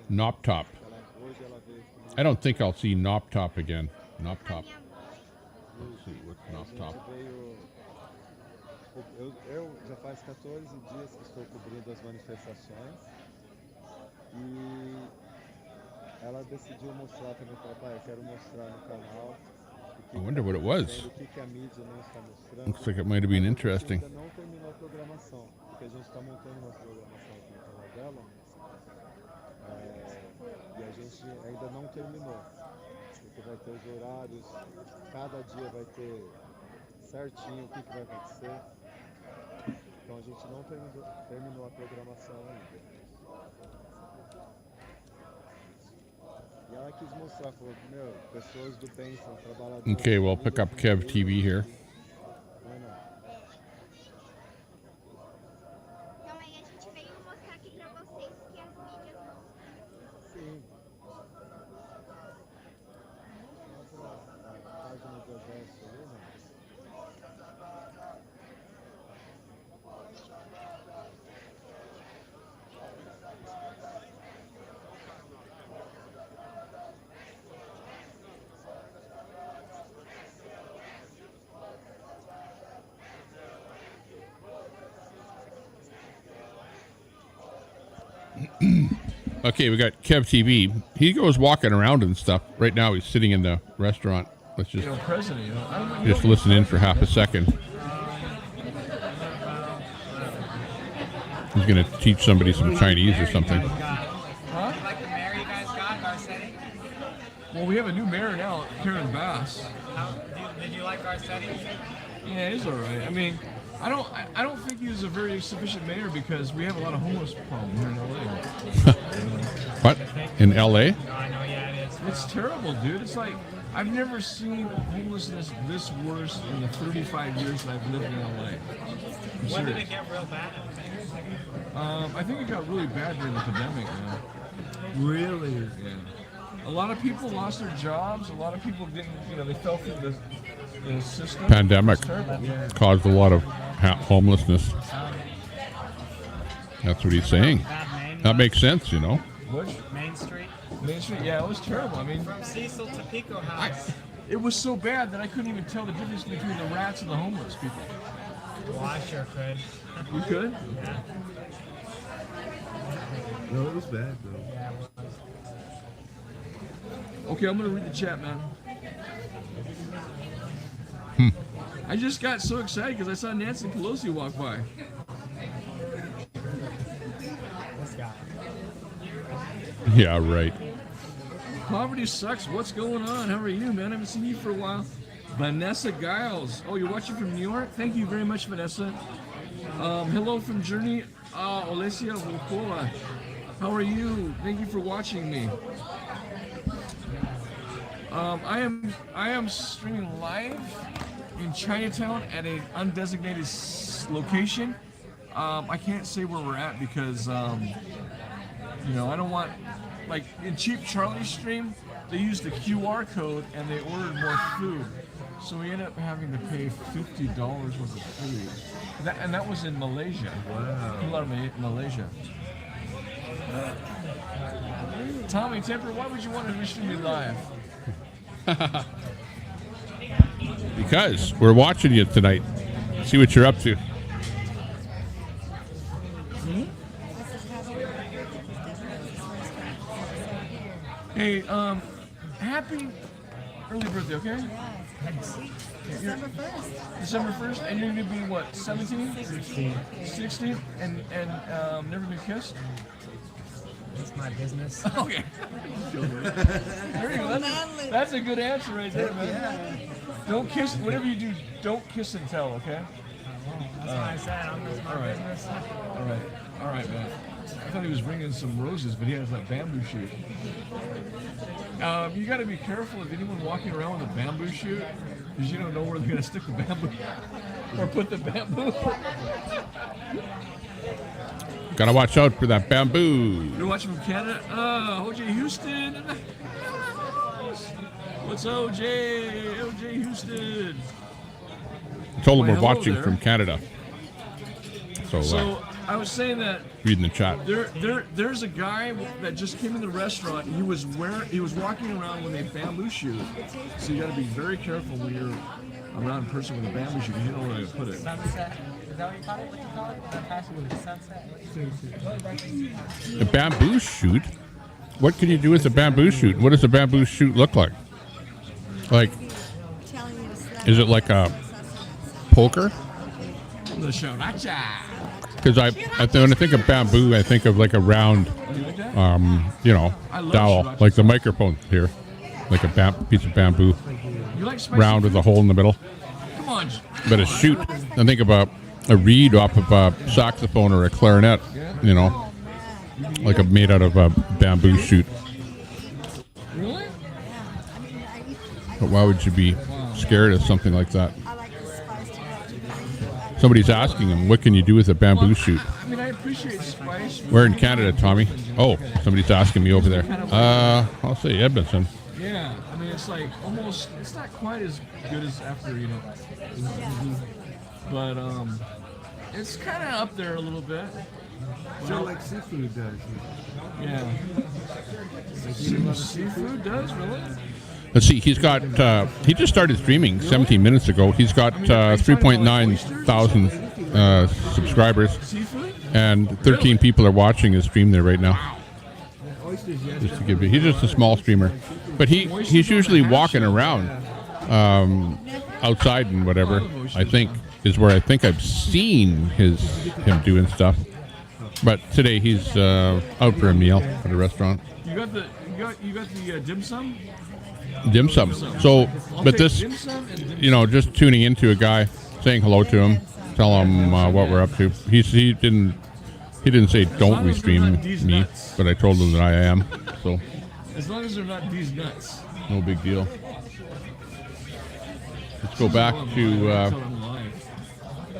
Nop Top. I don't think I'll see Nop Top again. Nop Top. Let's see, what's Nop Top? Eu já faz 14 dias que estou cobrindo as manifestações e ela decidiu mostrar também para pai, eu quero mostrar no canal. I wonder what it was. O que a mídia não está mostrando. Looks like it might have been interesting. Ainda não terminou a programação, porque a gente está montando uma programação aqui no canal dela, e a gente ainda não terminou, porque vai ter os horários, cada dia vai ter certinho o que vai acontecer. Então a gente não terminou a programação ainda. E ela quis mostrar, falou, meu, pessoas do bem são trabalhadoras. Okay, we'll pick up Kev TV here. Então aí a gente veio mostrar aqui pra vocês que as mídias não. Sim. A página do exército ali, né? Okay, we got Kev TV. He goes walking around and stuff. Right now he's sitting in the restaurant. Let's just just listen in for half a second. He's going to teach somebody some Chinese or something. Huh? Like the mayor you guys got, Garcetti? Well, we have a new mayor now, Karen Bass. Did you like Garcetti? Yeah, he's all right. I mean, I don't think he was a very sufficient mayor because we have a lot of homeless problem here in LA. What? In LA? No, I know, yeah, it is. It's terrible, dude. It's like I've never seen homelessness this worse in the 35 years that I've lived in LA. When did it get real bad? I think it got really bad during the pandemic, man. Really? Yeah. A lot of people lost their jobs. A lot of people didn't, they fell through the system. Pandemic Yeah. caused a lot of homelessness. That's what he's saying. That makes sense, What? Main Street? Main Street, yeah, it was terrible. I mean, From Cecil to Pico House. it was so bad that I couldn't even tell the difference between the rats and the homeless people. Well, I sure could. You could? Yeah. No, it was bad, though. Yeah, it was. Okay, I'm going to read the chat, man. I just got so excited because I saw Nancy Pelosi walk by. This guy. Yeah, right. Poverty sucks. What's going on? How are you, man? I haven't seen you for a while. Vanessa Giles. Oh, you're watching from New York? Thank you very much, Vanessa. Hello from Journey. Olesia Volkola. How are you? Thank you for watching me. I am streaming live in Chinatown at an undesignated location. I can't say where we're at because I don't want, like in Cheap Charlie's stream, they used the QR code and they ordered more food. So we ended up having to pay $50 worth of food. And that was in Malaysia. Wow. Malaysia. Tommy Temper, why would you want to stream me live? Because we're watching you tonight. See what you're up to. Hey, happy early birthday, okay? December 1st. December 1st, and you're gonna be what, 17? 16. 16, and never been kissed? It's my business. Okay. There you go. That's a good answer right there, man. Yeah. Don't kiss, whatever you do, don't kiss and tell, okay? That's what I said. It's my business. All right, man. I thought he was bringing some roses, but he has that bamboo shoot. You got to be careful of anyone walking around with a bamboo shoot, because you don't know where they're going to stick the bamboo or put the bamboo. Gotta watch out for that bamboo. You're watching from Canada? OJ Houston in the house. What's OJ? OJ Houston. I told him Why, we're hello watching there. from Canada. So I was saying that reading the chat. there's a guy that just came in the restaurant. He was walking around with a bamboo shoot. So you got to be very careful when you're around a person with a bamboo shoot. You don't know where to put it. Sunset. Is that what you call it? What you call it? That passion with sunset? A bamboo shoot? What can you do with a bamboo shoot? What does a bamboo shoot look like? Like, is it like a poker? The showracha. Because when I think of bamboo, I think of like a round, dowel, like the microphone here, like a piece of bamboo, You like spicy round with a food? hole in the middle. Come on. But a shoot, I think of a reed off of a saxophone or a clarinet, like made out of a bamboo shoot. Really? But why would you be scared of something like that? Somebody's asking him, what can you do with a bamboo shoot? I mean, I appreciate spice. We're in Canada, Tommy. Oh, somebody's asking me over there. I'll say Edmonton. Yeah, I mean, it's like almost, it's not quite as good as after, but it's kind of up there a little bit. So like seafood does. Yeah. Seafood does, really? Let's see, he's got, he just started streaming 17 minutes ago. He's got 3.9 thousand subscribers, and 13 people are watching his stream there right now. Just to give you, he's just a small streamer. But he's usually walking around outside and whatever, I think, is where I think I've seen him doing stuff. But today he's out for a meal at a restaurant. You got the dim sum? Dim sum. So, but this, just tuning into a guy, saying hello to him, tell him what we're up to. He didn't say don't restream me, but I told him that I am. So, As long as they're not these nuts. no big deal. Let's go back to.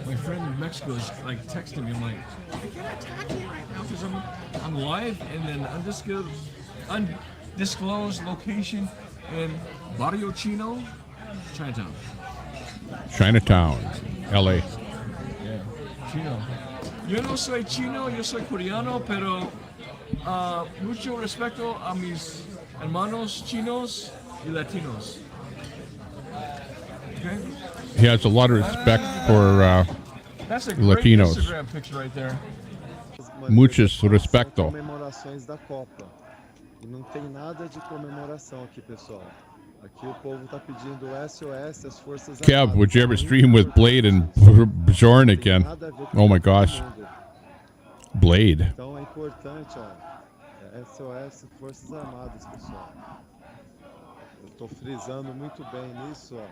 My friend in Mexico is like texting me. I'm like, I can't attack you right now because I'm live, and then undisclosed location in Barrio Chino, Chinatown. Chinatown, LA. Yeah, Chino. Yo no soy chino, yo soy coreano, pero mucho respeto a mis hermanos chinos y latinos. Okay? He has a lot of respect for That's a great Latinos. Instagram picture right there. Muchos respecto. Comemorações da Copa. E não tem nada de comemoração aqui, pessoal. Aqui o povo tá pedindo SOS, as Forças Kev, Armadas. would you ever stream with Blade and Bjorn again? Oh my gosh. Blade. Então é importante, ó. SOS, Forças Armadas, pessoal. Eu tô frisando muito bem nisso, ó.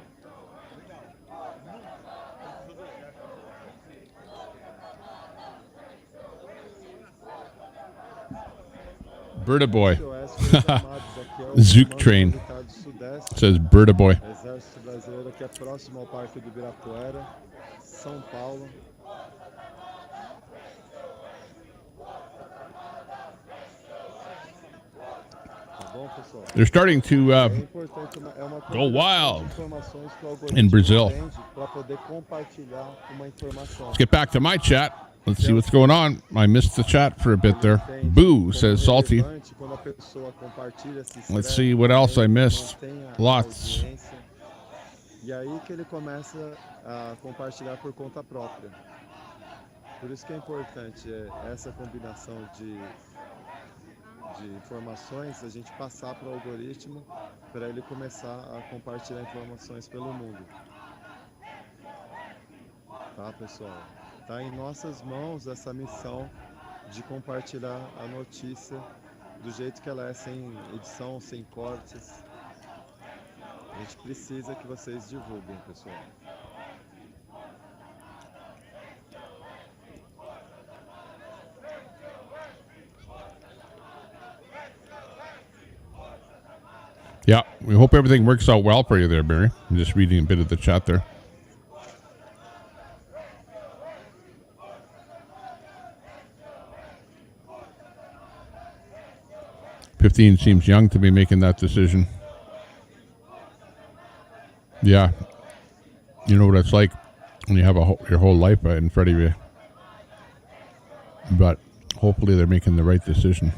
Birda Boy. Zook Train. Says Birda Boy. Exército Brasileiro que é próximo ao Parque do Ibirapuera, São Paulo. Tá bom, pessoal? They're starting to É importante go wild informações que o algoritmo in Brazil. entende para poder compartilhar uma informação. Let's get back to my chat. Let's see what's going on. I missed the chat for a bit there. Boo, says Salty. Quando a pessoa compartilha, se inscreve, Let's see what else I missed. mantém a Lots. audiência. E aí que ele começa a compartilhar por conta própria. Por isso que é importante essa combinação de informações, a gente passar para o algoritmo para ele começar a compartilhar informações pelo mundo. Tá, pessoal? Tá em nossas mãos essa missão de compartilhar a notícia do jeito que ela é, sem edição, sem cortes. A gente precisa que vocês divulguem, pessoal. Yeah, we hope everything works out well for you there, Barry. I'm just reading a bit of the chat there. 15 seems young to be making that decision. Yeah. You know what it's like when you have your whole life in front of you. But hopefully they're making the right decision.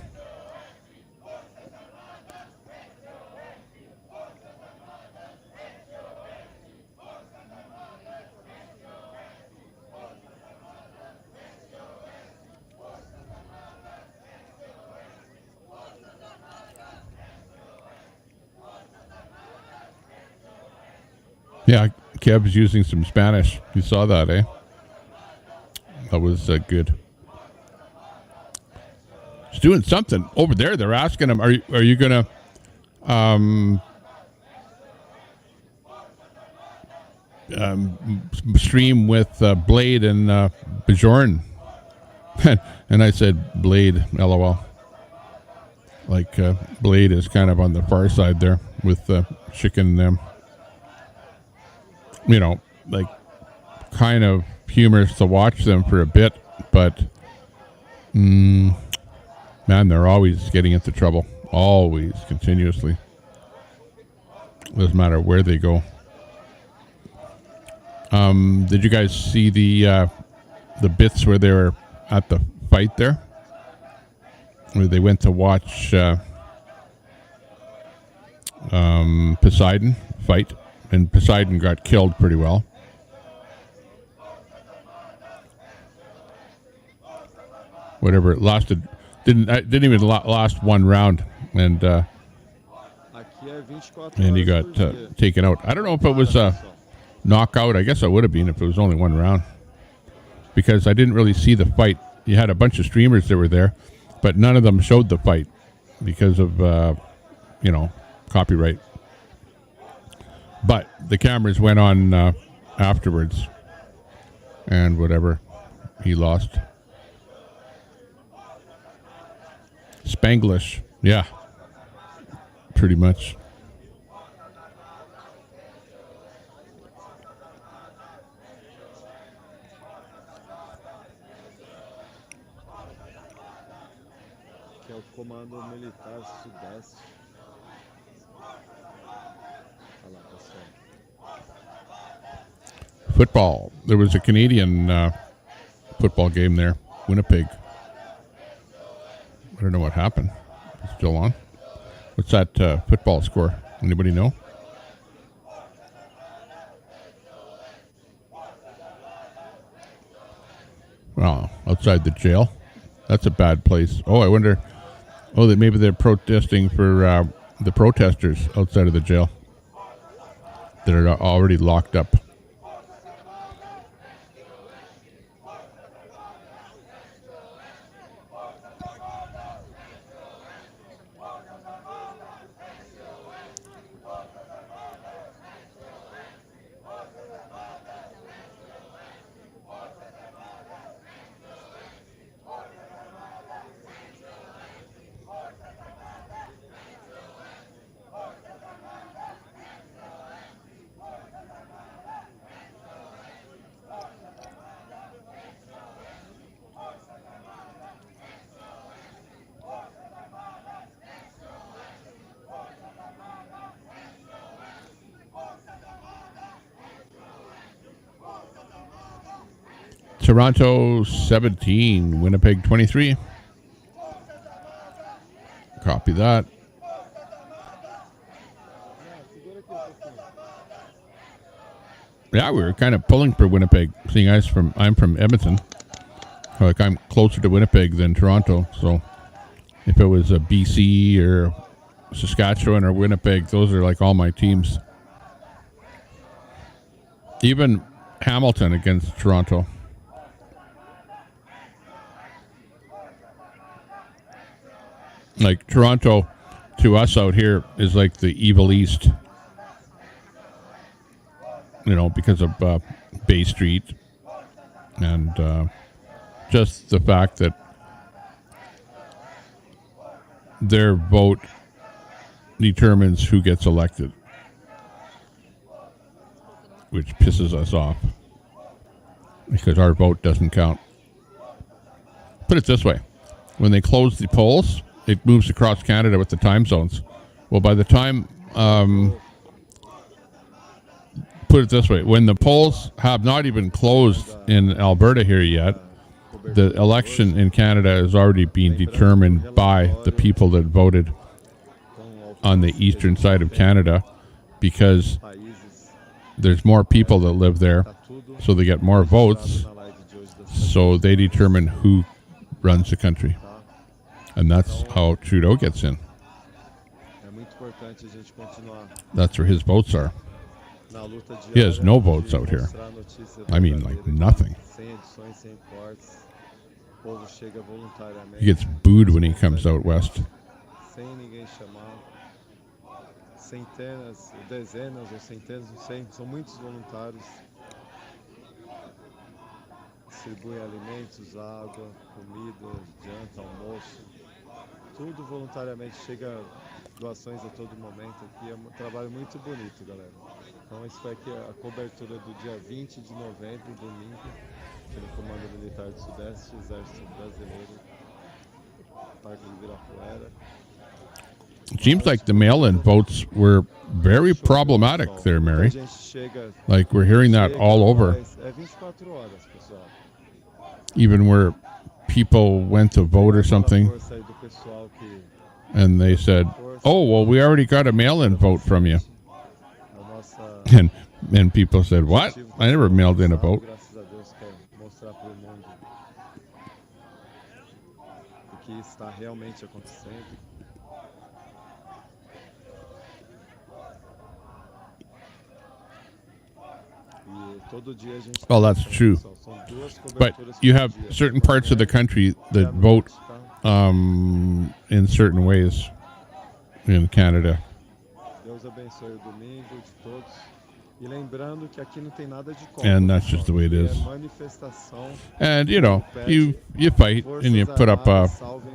Yeah, Kev's using some Spanish. You saw that, eh? That was good. He's doing something over there. They're asking him, "Are you gonna stream with Blade and Bjorn?" And I said, "Blade, LOL." Like Blade is kind of on the far side there with Chicken and them. You know, like kind of humorous to watch them for a bit, but man, they're always getting into trouble. Always, continuously. Doesn't matter where they go. Did you guys see the bits where they were at the fight there? Where they went to watch Poseidon fight, and Poseidon got killed pretty well. Whatever, it lasted, didn't even last one round, and he got taken out. I don't know if it was a knockout. I guess it would have been if it was only one round, because I didn't really see the fight. You had a bunch of streamers that were there, but none of them showed the fight because of copyright. But the cameras went on afterwards, and whatever, he lost. Spanglish, yeah, pretty much. Que é o Comando Militar Sudeste. Olha lá, pessoal. Football. There was a Canadian football game there, Winnipeg. I don't know what happened. It's still on. What's that football score? Anybody know? Oh, outside the jail. That's a bad place. Oh, I wonder. Oh, that maybe they're protesting for the protesters outside of the jail that are already locked up. Toronto 17, Winnipeg 23. Copy that. Yeah, we were kind of pulling for Winnipeg, seeing I'm from Edmonton. Like, I'm closer to Winnipeg than Toronto, so if it was a BC or Saskatchewan or Winnipeg, those are like all my teams. Even Hamilton against Toronto. Like, Toronto to us out here is like the evil East, because of Bay Street and just the fact that their vote determines who gets elected, which pisses us off because our vote doesn't count. Put it this way. When they close the polls, it moves across Canada with the time zones. Well, by the time, put it this way, when the polls have not even closed in Alberta here yet, the election in Canada is already being determined by the people that voted on the eastern side of Canada, because there's more people that live there, so they get more votes, so they determine who runs the country. And that's how Trudeau gets in. That's where his votes are. He has no votes out here. I mean, like nothing. He gets booed when he comes out west. Centenas, dezenas ou centenas, não sei, são muitos voluntários. Distribuem alimentos, água, comida, janta, almoço. Tudo voluntariamente. Chega doações a todo momento aqui. É um trabalho muito bonito, galera. Então, isso foi aqui a cobertura do dia 20 de novembro, domingo, pelo Comando Militar do Sudeste, Exército Brasileiro, Parque de Ibirapuera. It seems like the mail-in votes were very problematic there, Mary. Like, we're hearing that all over. Even where people went to vote or something, and they said, oh, well, we already got a mail-in vote from you. And people said, what? I never mailed in a vote. Well, that's true. But you have certain parts of the country that vote in certain ways in Canada. And that's just the way it is. And, you know, you fight and you put up a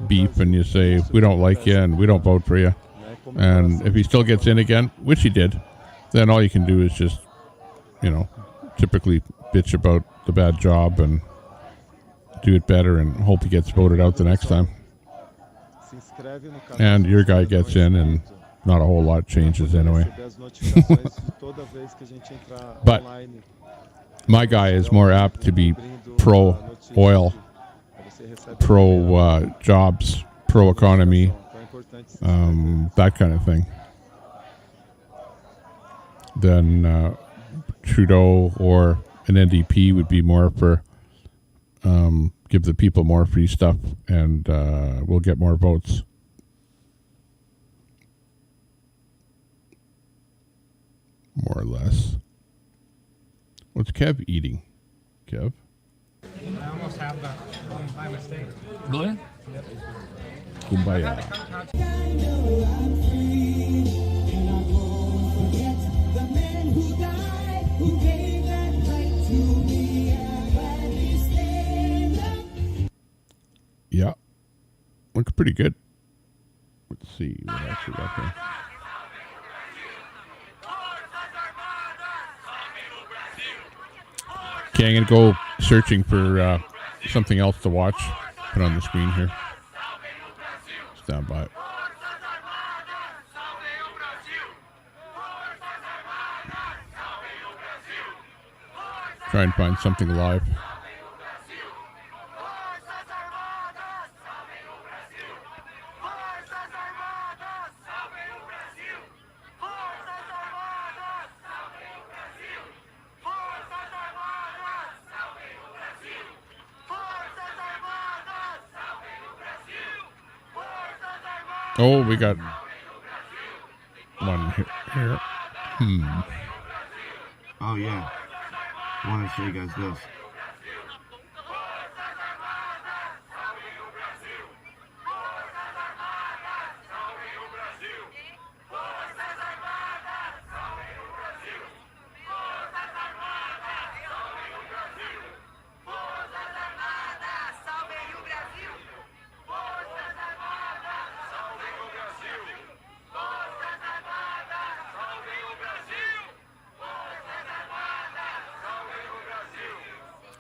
beef and you say, we don't like you and we don't vote for you. And if he still gets in again, which he did, then all you can do is just, you know, typically bitch about the bad job and do it better and hope he gets voted out the next time. And your guy gets in and not a whole lot changes anyway. But my guy is more apt to be pro-oil, pro-jobs, pro-economy, that kind of thing, than Trudeau or an NDP would be more for give the people more free stuff and we'll get more votes. More or less. What's Kev eating? Kev? I almost have that by mistake. Really? Yep. Kumbaya. Yeah. Looks pretty good. Let's see what else we got here. Okay, I'm going to go searching for something else to watch. Put on the screen here. Stand by. Try and find something live. Oh, we got one here. Oh, yeah. I want to show you guys this.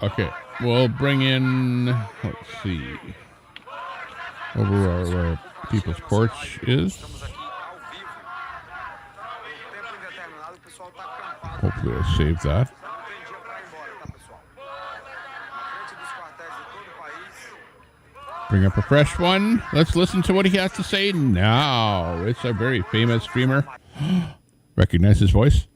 Okay, we'll bring in, let's see. over where People's Porch is. Hopefully I saved that. Bring up a fresh one. Let's listen to what he has to say now. It's a very famous streamer. Recognize his voice?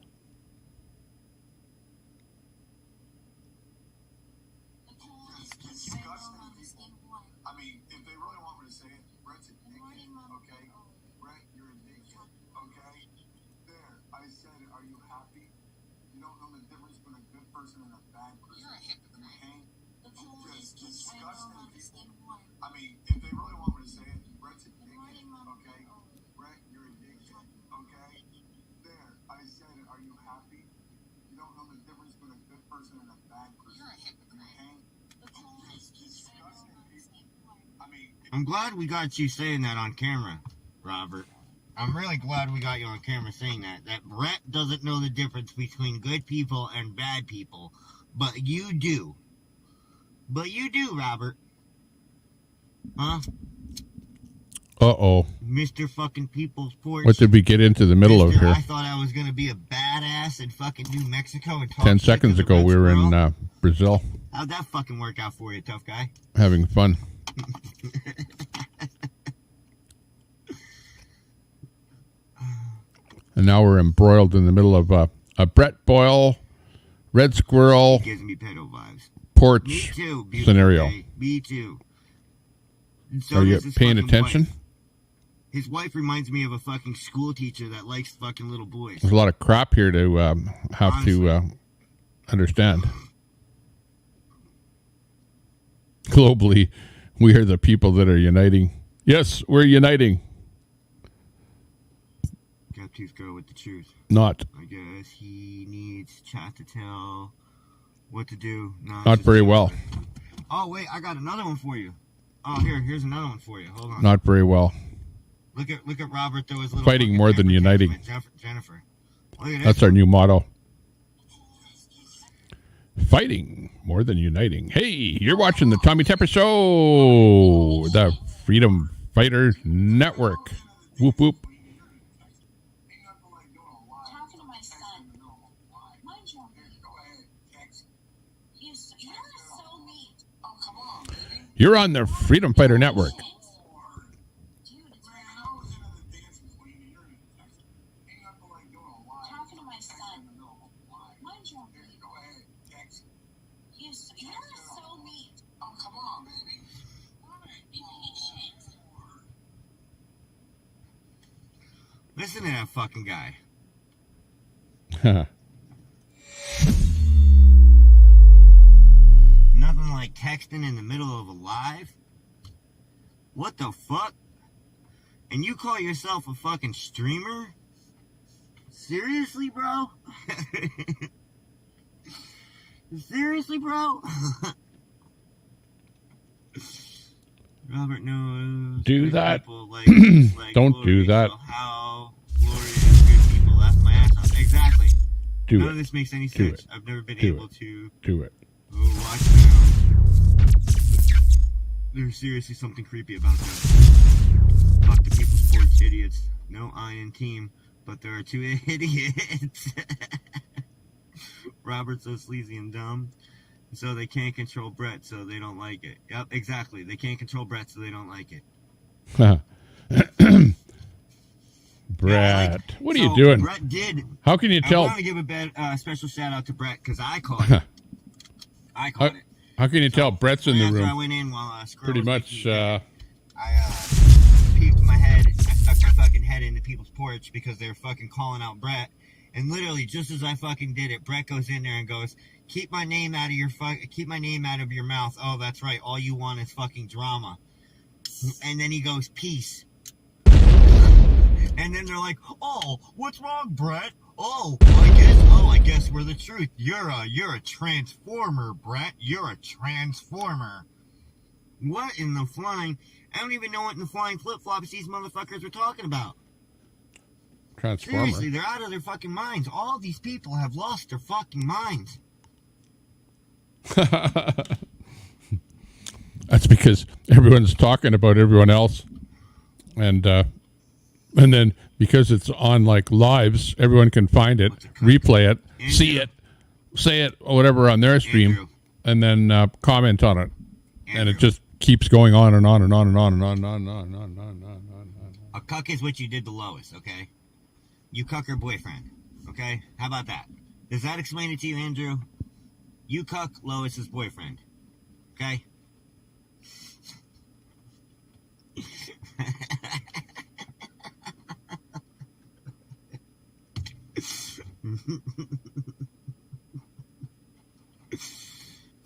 I'm glad we got you saying that on camera, Robert. I'm really glad we got you on camera saying that. That Brett doesn't know the difference between good people and bad people. But you do. But you do, Robert. Huh? Uh-oh. Mr. fucking People's Porch. What did we get into the middle of here? I thought I was going to be a badass in fucking New Mexico and talk 10 seconds ago, we were in Brazil. How'd that fucking work out for you, tough guy? Having fun. And now we're embroiled in the middle of a Brett Boyle, Red Squirrel, gives me pedo vibes. Porch Me too, scenario. Day. Me too. And so Are you does his paying fucking attention? wife. His wife reminds me of a fucking school teacher that likes fucking little boys. There's a lot of crap here to have to understand. Globally, we are the people that are uniting. Yes, we're uniting. Gap-tooth girl with the truth. Not. I guess he needs chat to tell what to do. No, Not very well. Oh, wait, I got another one for you. Oh, here's another one for you. Hold on. Not very well. Look at Robert though. His little Fighting more than uniting. Jennifer. Look at this That's our one. new motto. Fighting more than uniting. Hey, you're watching the Tommy Tepper Show, the Freedom Fighters Network. Whoop whoop. You're on the Freedom Fighter Network. Listen to that fucking guy. Nothing like texting in the middle of a live. What the fuck? And you call yourself a fucking streamer? Seriously, bro? Seriously, bro? Robert knows. Do that. Like Don't Glory, do that. So how glorious good people laugh my ass off. Exactly. Do None it. of this makes any Do sense. it. I've never been Do able it. to Do it. watch now. There's seriously something creepy about that. Fuck the People's Porch idiots. No I in team, but there are two idiots. Robert's so sleazy and dumb. So they can't control Brett, so they don't like it. Yep, exactly. They can't control Brett, so they don't like it. Brett, what are you So doing? Brett did. How can you tell? I want to give a special shout out to Brett because I caught it. I caught it. How can you tell Brett's in the After I room? went in while Pretty much. I peeked my head. I stuck my fucking head into People's Porch because they were fucking calling out Brett. And literally, just as I fucking did it, Brett goes in there and goes, keep my name out of your mouth. Oh, that's right. All you want is fucking drama. And then he goes, peace. And then they're like, oh, what's wrong, Brett? I guess we're the truth. You're a transformer, Brett. You're a transformer. What in the flying? I don't even know what in the flying flip-flops these motherfuckers were talking about. Transformer. Seriously, they're out of their fucking minds. All these people have lost their fucking minds. That's because everyone's talking about everyone else, and then because it's on like lives, everyone can find it, replay it, see it, say it, or whatever on their stream, and then comment on it, and it just keeps going on and on and on and on and on and on and on and on and on and on. A cuck is what you did to Lois, okay? You cuck her boyfriend, okay? How about that? Does that explain it to you, Andrew? You cuck Lois's boyfriend, okay?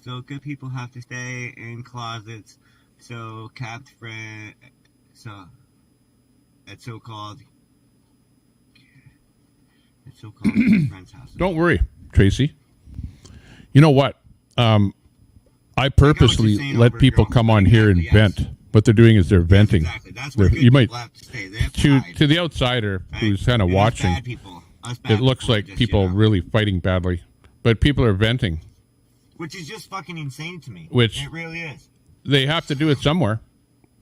So good people have to stay in closets. So capped friend, so at so-called friend's house. Don't worry, Tracy. You know what? I purposely let people come on here and vent. What they're doing is they're venting. Exactly. That's what You might to the outsider who's kind of watching. It looks like people really fighting badly, but people are venting. Which is just fucking insane to me. Which it really is. They have to do it somewhere.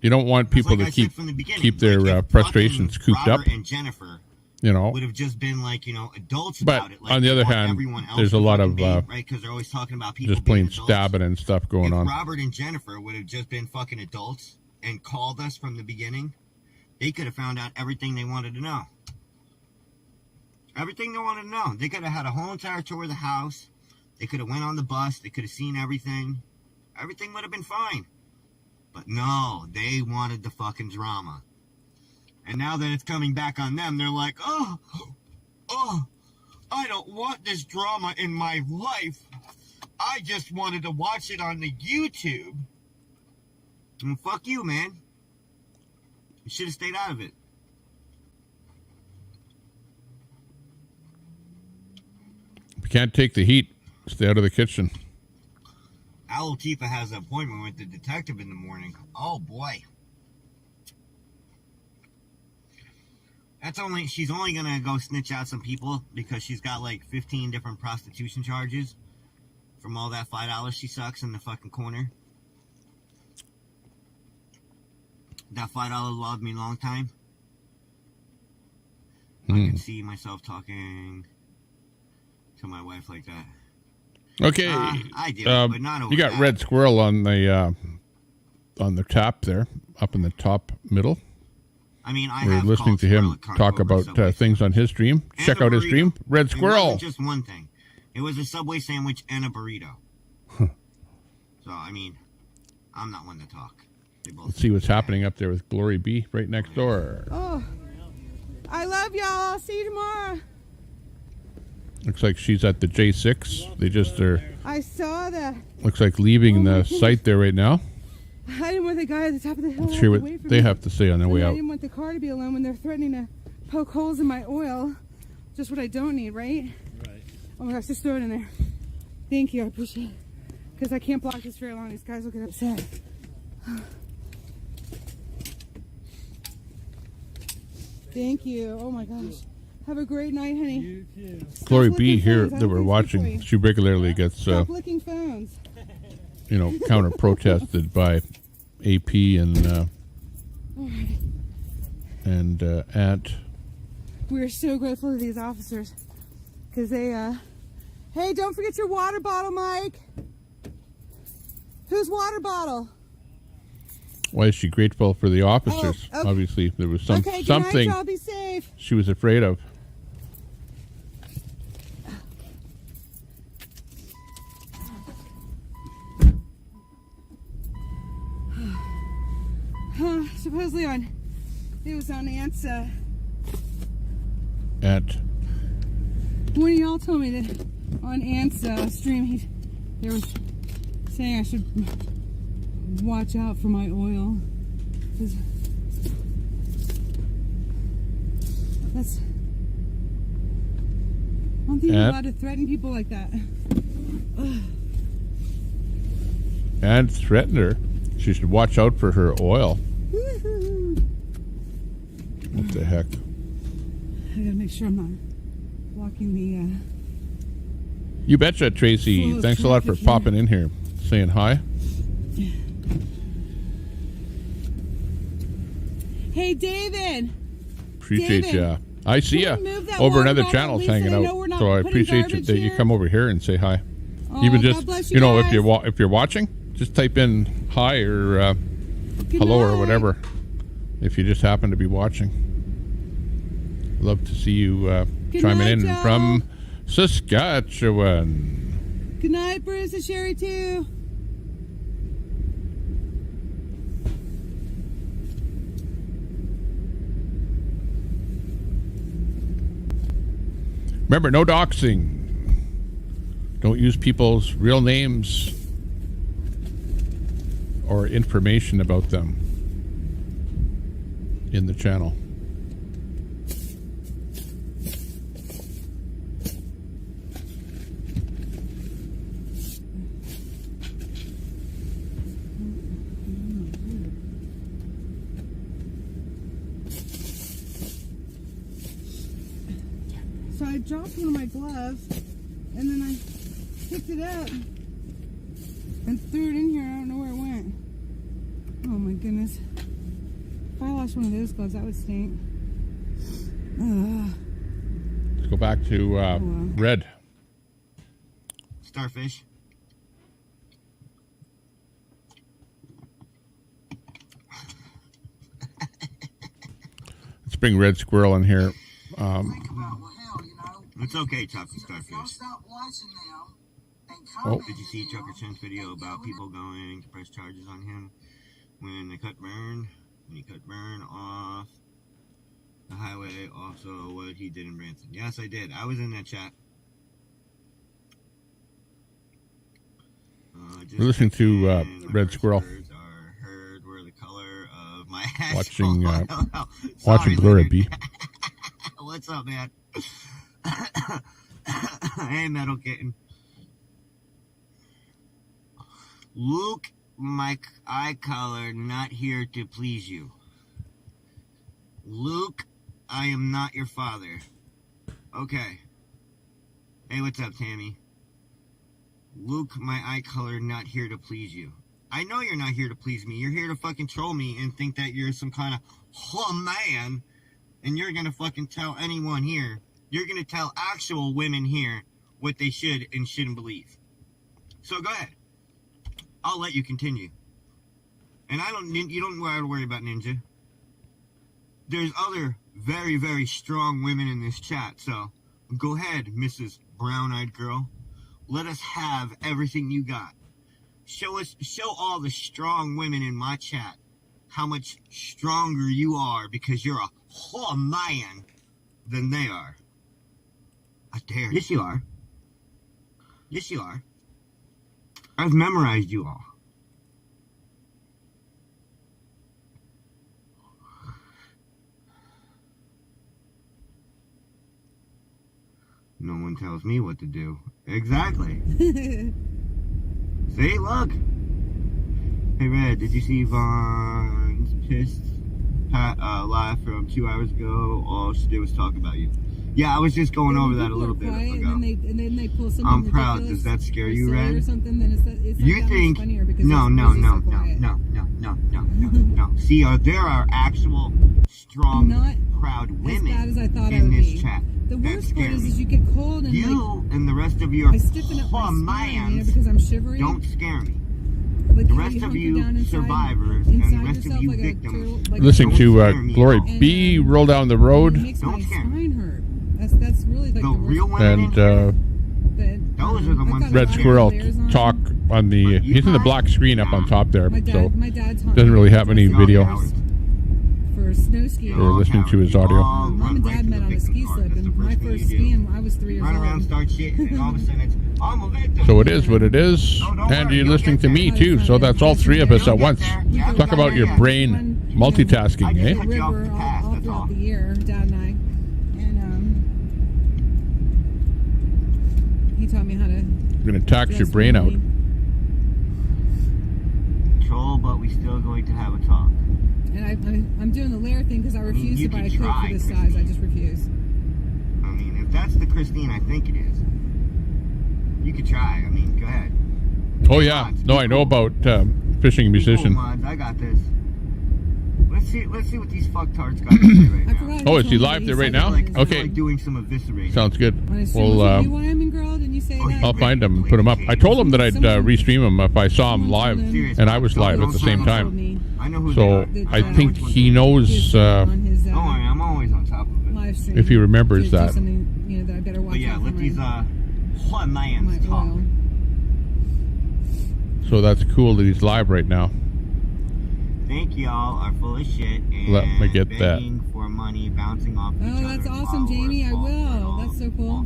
You don't want people to keep their frustrations cooped up. Robert and Jennifer, would have just been like, adults about it. Like on the other hand, there's a lot of right, because they're always talking about people just plain being stabbing and stuff going on. Robert and Jennifer would have just been fucking adults and called us from the beginning, they could have found out everything they wanted to know. Everything they wanted to know. They could have had a whole entire tour of the house. They could have went on the bus. They could have seen everything. Everything would have been fine. But no, they wanted the fucking drama. And now that it's coming back on them, they're like, oh, I don't want this drama in my life. I just wanted to watch it on the YouTube. Well, fuck you, man. You should have stayed out of it. If you can't take the heat, stay out of the kitchen. Al Tifa has an appointment with the detective in the morning. Oh, boy. She's only going to go snitch out some people because she's got like 15 different prostitution charges from all that $5 she sucks in the fucking corner. That $5 loved me a long time. I can see myself talking to my wife like that. Okay, I do, but not over you got that. Red Squirrel on the top there, up in the top middle. I mean, we're listening to him talk about things on his stream. Check out his stream, Red Squirrel. It wasn't just one thing. It was a Subway sandwich and a burrito. So I mean, I'm not one to talk. Let's see what's happening up there with Glory B right next door. Oh, I love y'all. I'll see you tomorrow. Looks like she's at the J6. They just are. I saw that. Looks like leaving the site there right now. I didn't want the guy at the top of the hill. Let's hear what they have to say on their way I out. didn't want the car to be alone when they're threatening to poke holes in my oil. Just what I don't need, right? Right. Oh my gosh, just throw it in there. Thank you, I appreciate it. Because I can't block this very long. These guys will get upset. Thank you. Oh my gosh. Have a great night, honey. You too. Glory B here that we're watching. She regularly gets Stop licking phones. Counter protested by AP and Ant. We're so grateful to these officers because they hey, don't forget your water bottle, Mike. Whose water bottle? Why is she grateful for the officers? Oh, okay. Obviously, there was something night, y'all. Be safe. She was afraid of. Supposedly it was on Ant's. Ant. One of y'all told me that on Ant's stream they were saying I should watch out for my oil. That's. I don't think you're allowed to threaten people like that. And threatened her. She should watch out for her oil. What the heck? I gotta make sure I'm not blocking the. You betcha, Tracy. Thanks a lot for popping in here, saying hi. Hey, David. Appreciate David, ya. I see ya can we move that over water another bottle, channel Lisa? hanging I out. know we're not So I putting appreciate you garbage that you here. come over here and say hi. Oh, Even God just bless you you know guys. if you're watching, just type in hi or hello or whatever. If you just happen to be watching, love to see you chiming night, in Joe. from Saskatchewan. Good night, Bruce and Sherry, too. Remember, no doxing. Don't use people's real names or information about them in the channel. So I dropped one of my gloves, and then I picked it up and threw it in here. I don't know where it went. Oh my goodness. If I lost one of those gloves, that would stink. Let's go back to Red. Starfish. Let's bring Red Squirrel in here. It's okay, Chocolate Starfish. Oh. Did you see Trucker Chen's video about people going to press charges on him when they cut Burn? When he cut Burn off the highway, also what he did in Branson. Yes, I did. I was in that chat. We're listening to Red Squirrel. Heard were the color of my Watching Sorry, Gloria Leonard. B. What's up, man? Hey, Metal Kitten. Luke, my eye color, not here to please you. Luke, I am not your father. Okay. Hey, what's up, Tammy? Luke, my eye color, not here to please you. I know you're not here to please me. You're here to fucking troll me and think that you're some kind of man. And you're gonna fucking tell anyone here. You're gonna tell actual women here what they should and shouldn't believe. So go ahead. I'll let you continue. And you don't have to worry about Ninja. There's other very, very strong women in this chat. So go ahead, Mrs. Brown-Eyed Girl. Let us have everything you got. Show all the strong women in my chat how much stronger you are because you're a whole man than they are. I dare. Yes, you are. Yes, you are. I've memorized you all. No one tells me what to do. Exactly. See, look. Hey, Red, did you see Vaughn's pissed live from 2 hours ago? All she did was talk about you. Yeah, I was just going over that a little bit ago. And then they pull something I'm proud. ridiculous Does that scare or you, silly Red? Or something, then it's You that think? much funnier because No. no. See, there are actual strong, proud women as bad as I thought in it would this be. chat. The that worst scare part is me. you get cold and You and the rest of your I stiffen up my spine, because I'm shivering. don't scare me. Like The how rest you of hunker you down inside- survivors and the inside rest of yourself you like a victims, turtle- like Listening a to turtle. Glory B roll down the road. It makes my spine hurt. That's really like the real worst. And those are the ones. Red Squirrel talk on the. He's in the black screen up on top there, My dad taught doesn't me really have any video. for snow skiing. We're listening to his audio. Mom and Dad met on a ski slip, and my first skiing, I was 3 years Run old. around, start shit, and all of a sudden it's, I'm a victim. So it is what it is, and you're listening to me too. So that's all three of us at once. Talk about your brain multitasking, The eh? river all throughout the year, Dad and I, and he taught me how to. You're gonna tax your brain out. Troll, but we still going to have a talk. And I'm doing the layer thing because I refuse you to buy a could coat try, for this size. I just refuse. I mean, if that's the Christine I think it is, you could try. I mean, go ahead. Oh yeah, no, I know about fishing musician. Cool, mods. I got this. Let's see what these fucktards got to say right now. Oh, is he live there right now? Okay. Doing some eviscerating. Sounds good. Well, Well, you Wyoming girl? Didn't you say that? I'll find him and put him up. I told him that I'd restream him if I saw him live, and I was live at the same time. So I think he knows Don't worry, I'm always on top of it. Live stream. if he remembers Do that. something, that I better watch But yeah, out let for these my hot mans talk. oil. So that's cool that he's live right now. Think y'all are full of shit and Let me get that. begging for money, bouncing off each Oh, that's other's awesome, Jamie. I will. That's so cool.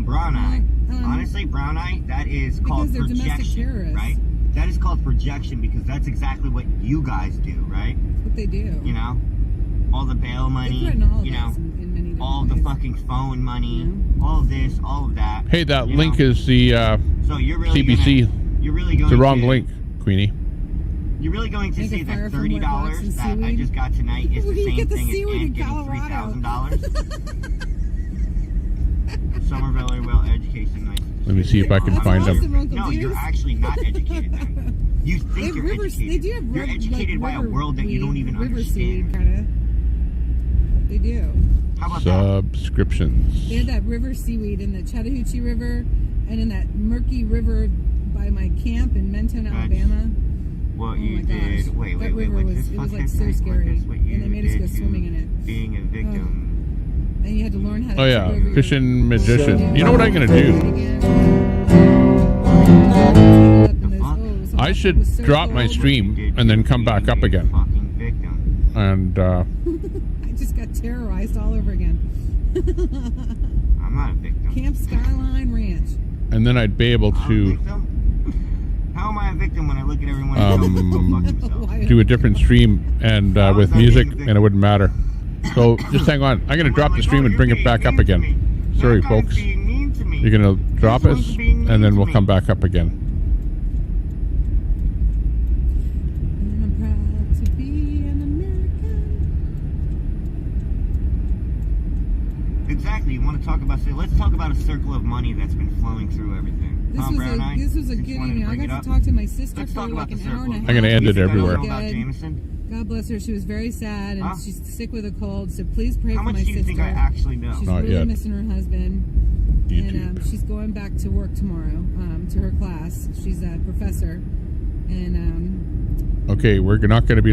Brown Eye. Honestly, Brown Eye, that is called they're domestic projection, terrorists. right? That is called projection because that's exactly what you guys do, right? That's what they do. You know, all the bail money, threaten all of you know, us in many different all the fucking phone money, all of this, all of that. Hey, that you link know? is the So you're really CBC. you're really It's going the wrong to, link, Queenie. You're really going to Make say a that fire from $30 wet rocks and that I seaweed? just got tonight is the We same get the thing as seaweed Ant in getting Colorado. $3,000? Somerville well education. Nice. Let me see if I can find him. No, you're actually not educated then. You They think have you're rivers. They educated. do have You're educated by a river world that you don't even river understand. seed, kind of. They do. How about Subscriptions. They had that river seaweed in the Chattahoochee River and in that murky river by my camp in Menton, Alabama. what Oh you my gosh. did? Wait, That river what's was, this it was fucking like so thing? scary. What And you they made us did go to swimming in it. Being a victim. And you had to learn how to Oh yeah, trip over your- fishing magician. You know what I'm gonna do? I should drop my stream and then come back up again. And I just got terrorized all over again. I'm not a victim. Camp Skyline Ranch. and then I'd be able to How am I a victim when I look at everyone else go fuck themselves? do a different stream and with music, and it wouldn't matter. So just hang on. I'm gonna drop the stream and bring it back up again. Sorry, folks. You're gonna drop us, and then we'll come back up again. Exactly. You want to talk about? Let's talk about a circle of money that's been flowing through everything. This was a good evening. I got to talk to my sister for like an hour and a half. I'm gonna end it everywhere. God bless her. She was very sad and she's sick with a cold. So please pray for my sister. How much do you think I actually know? She's Not really yet. missing her husband. And she's going back to work tomorrow to her class. She's a professor. And Okay, we're not going to be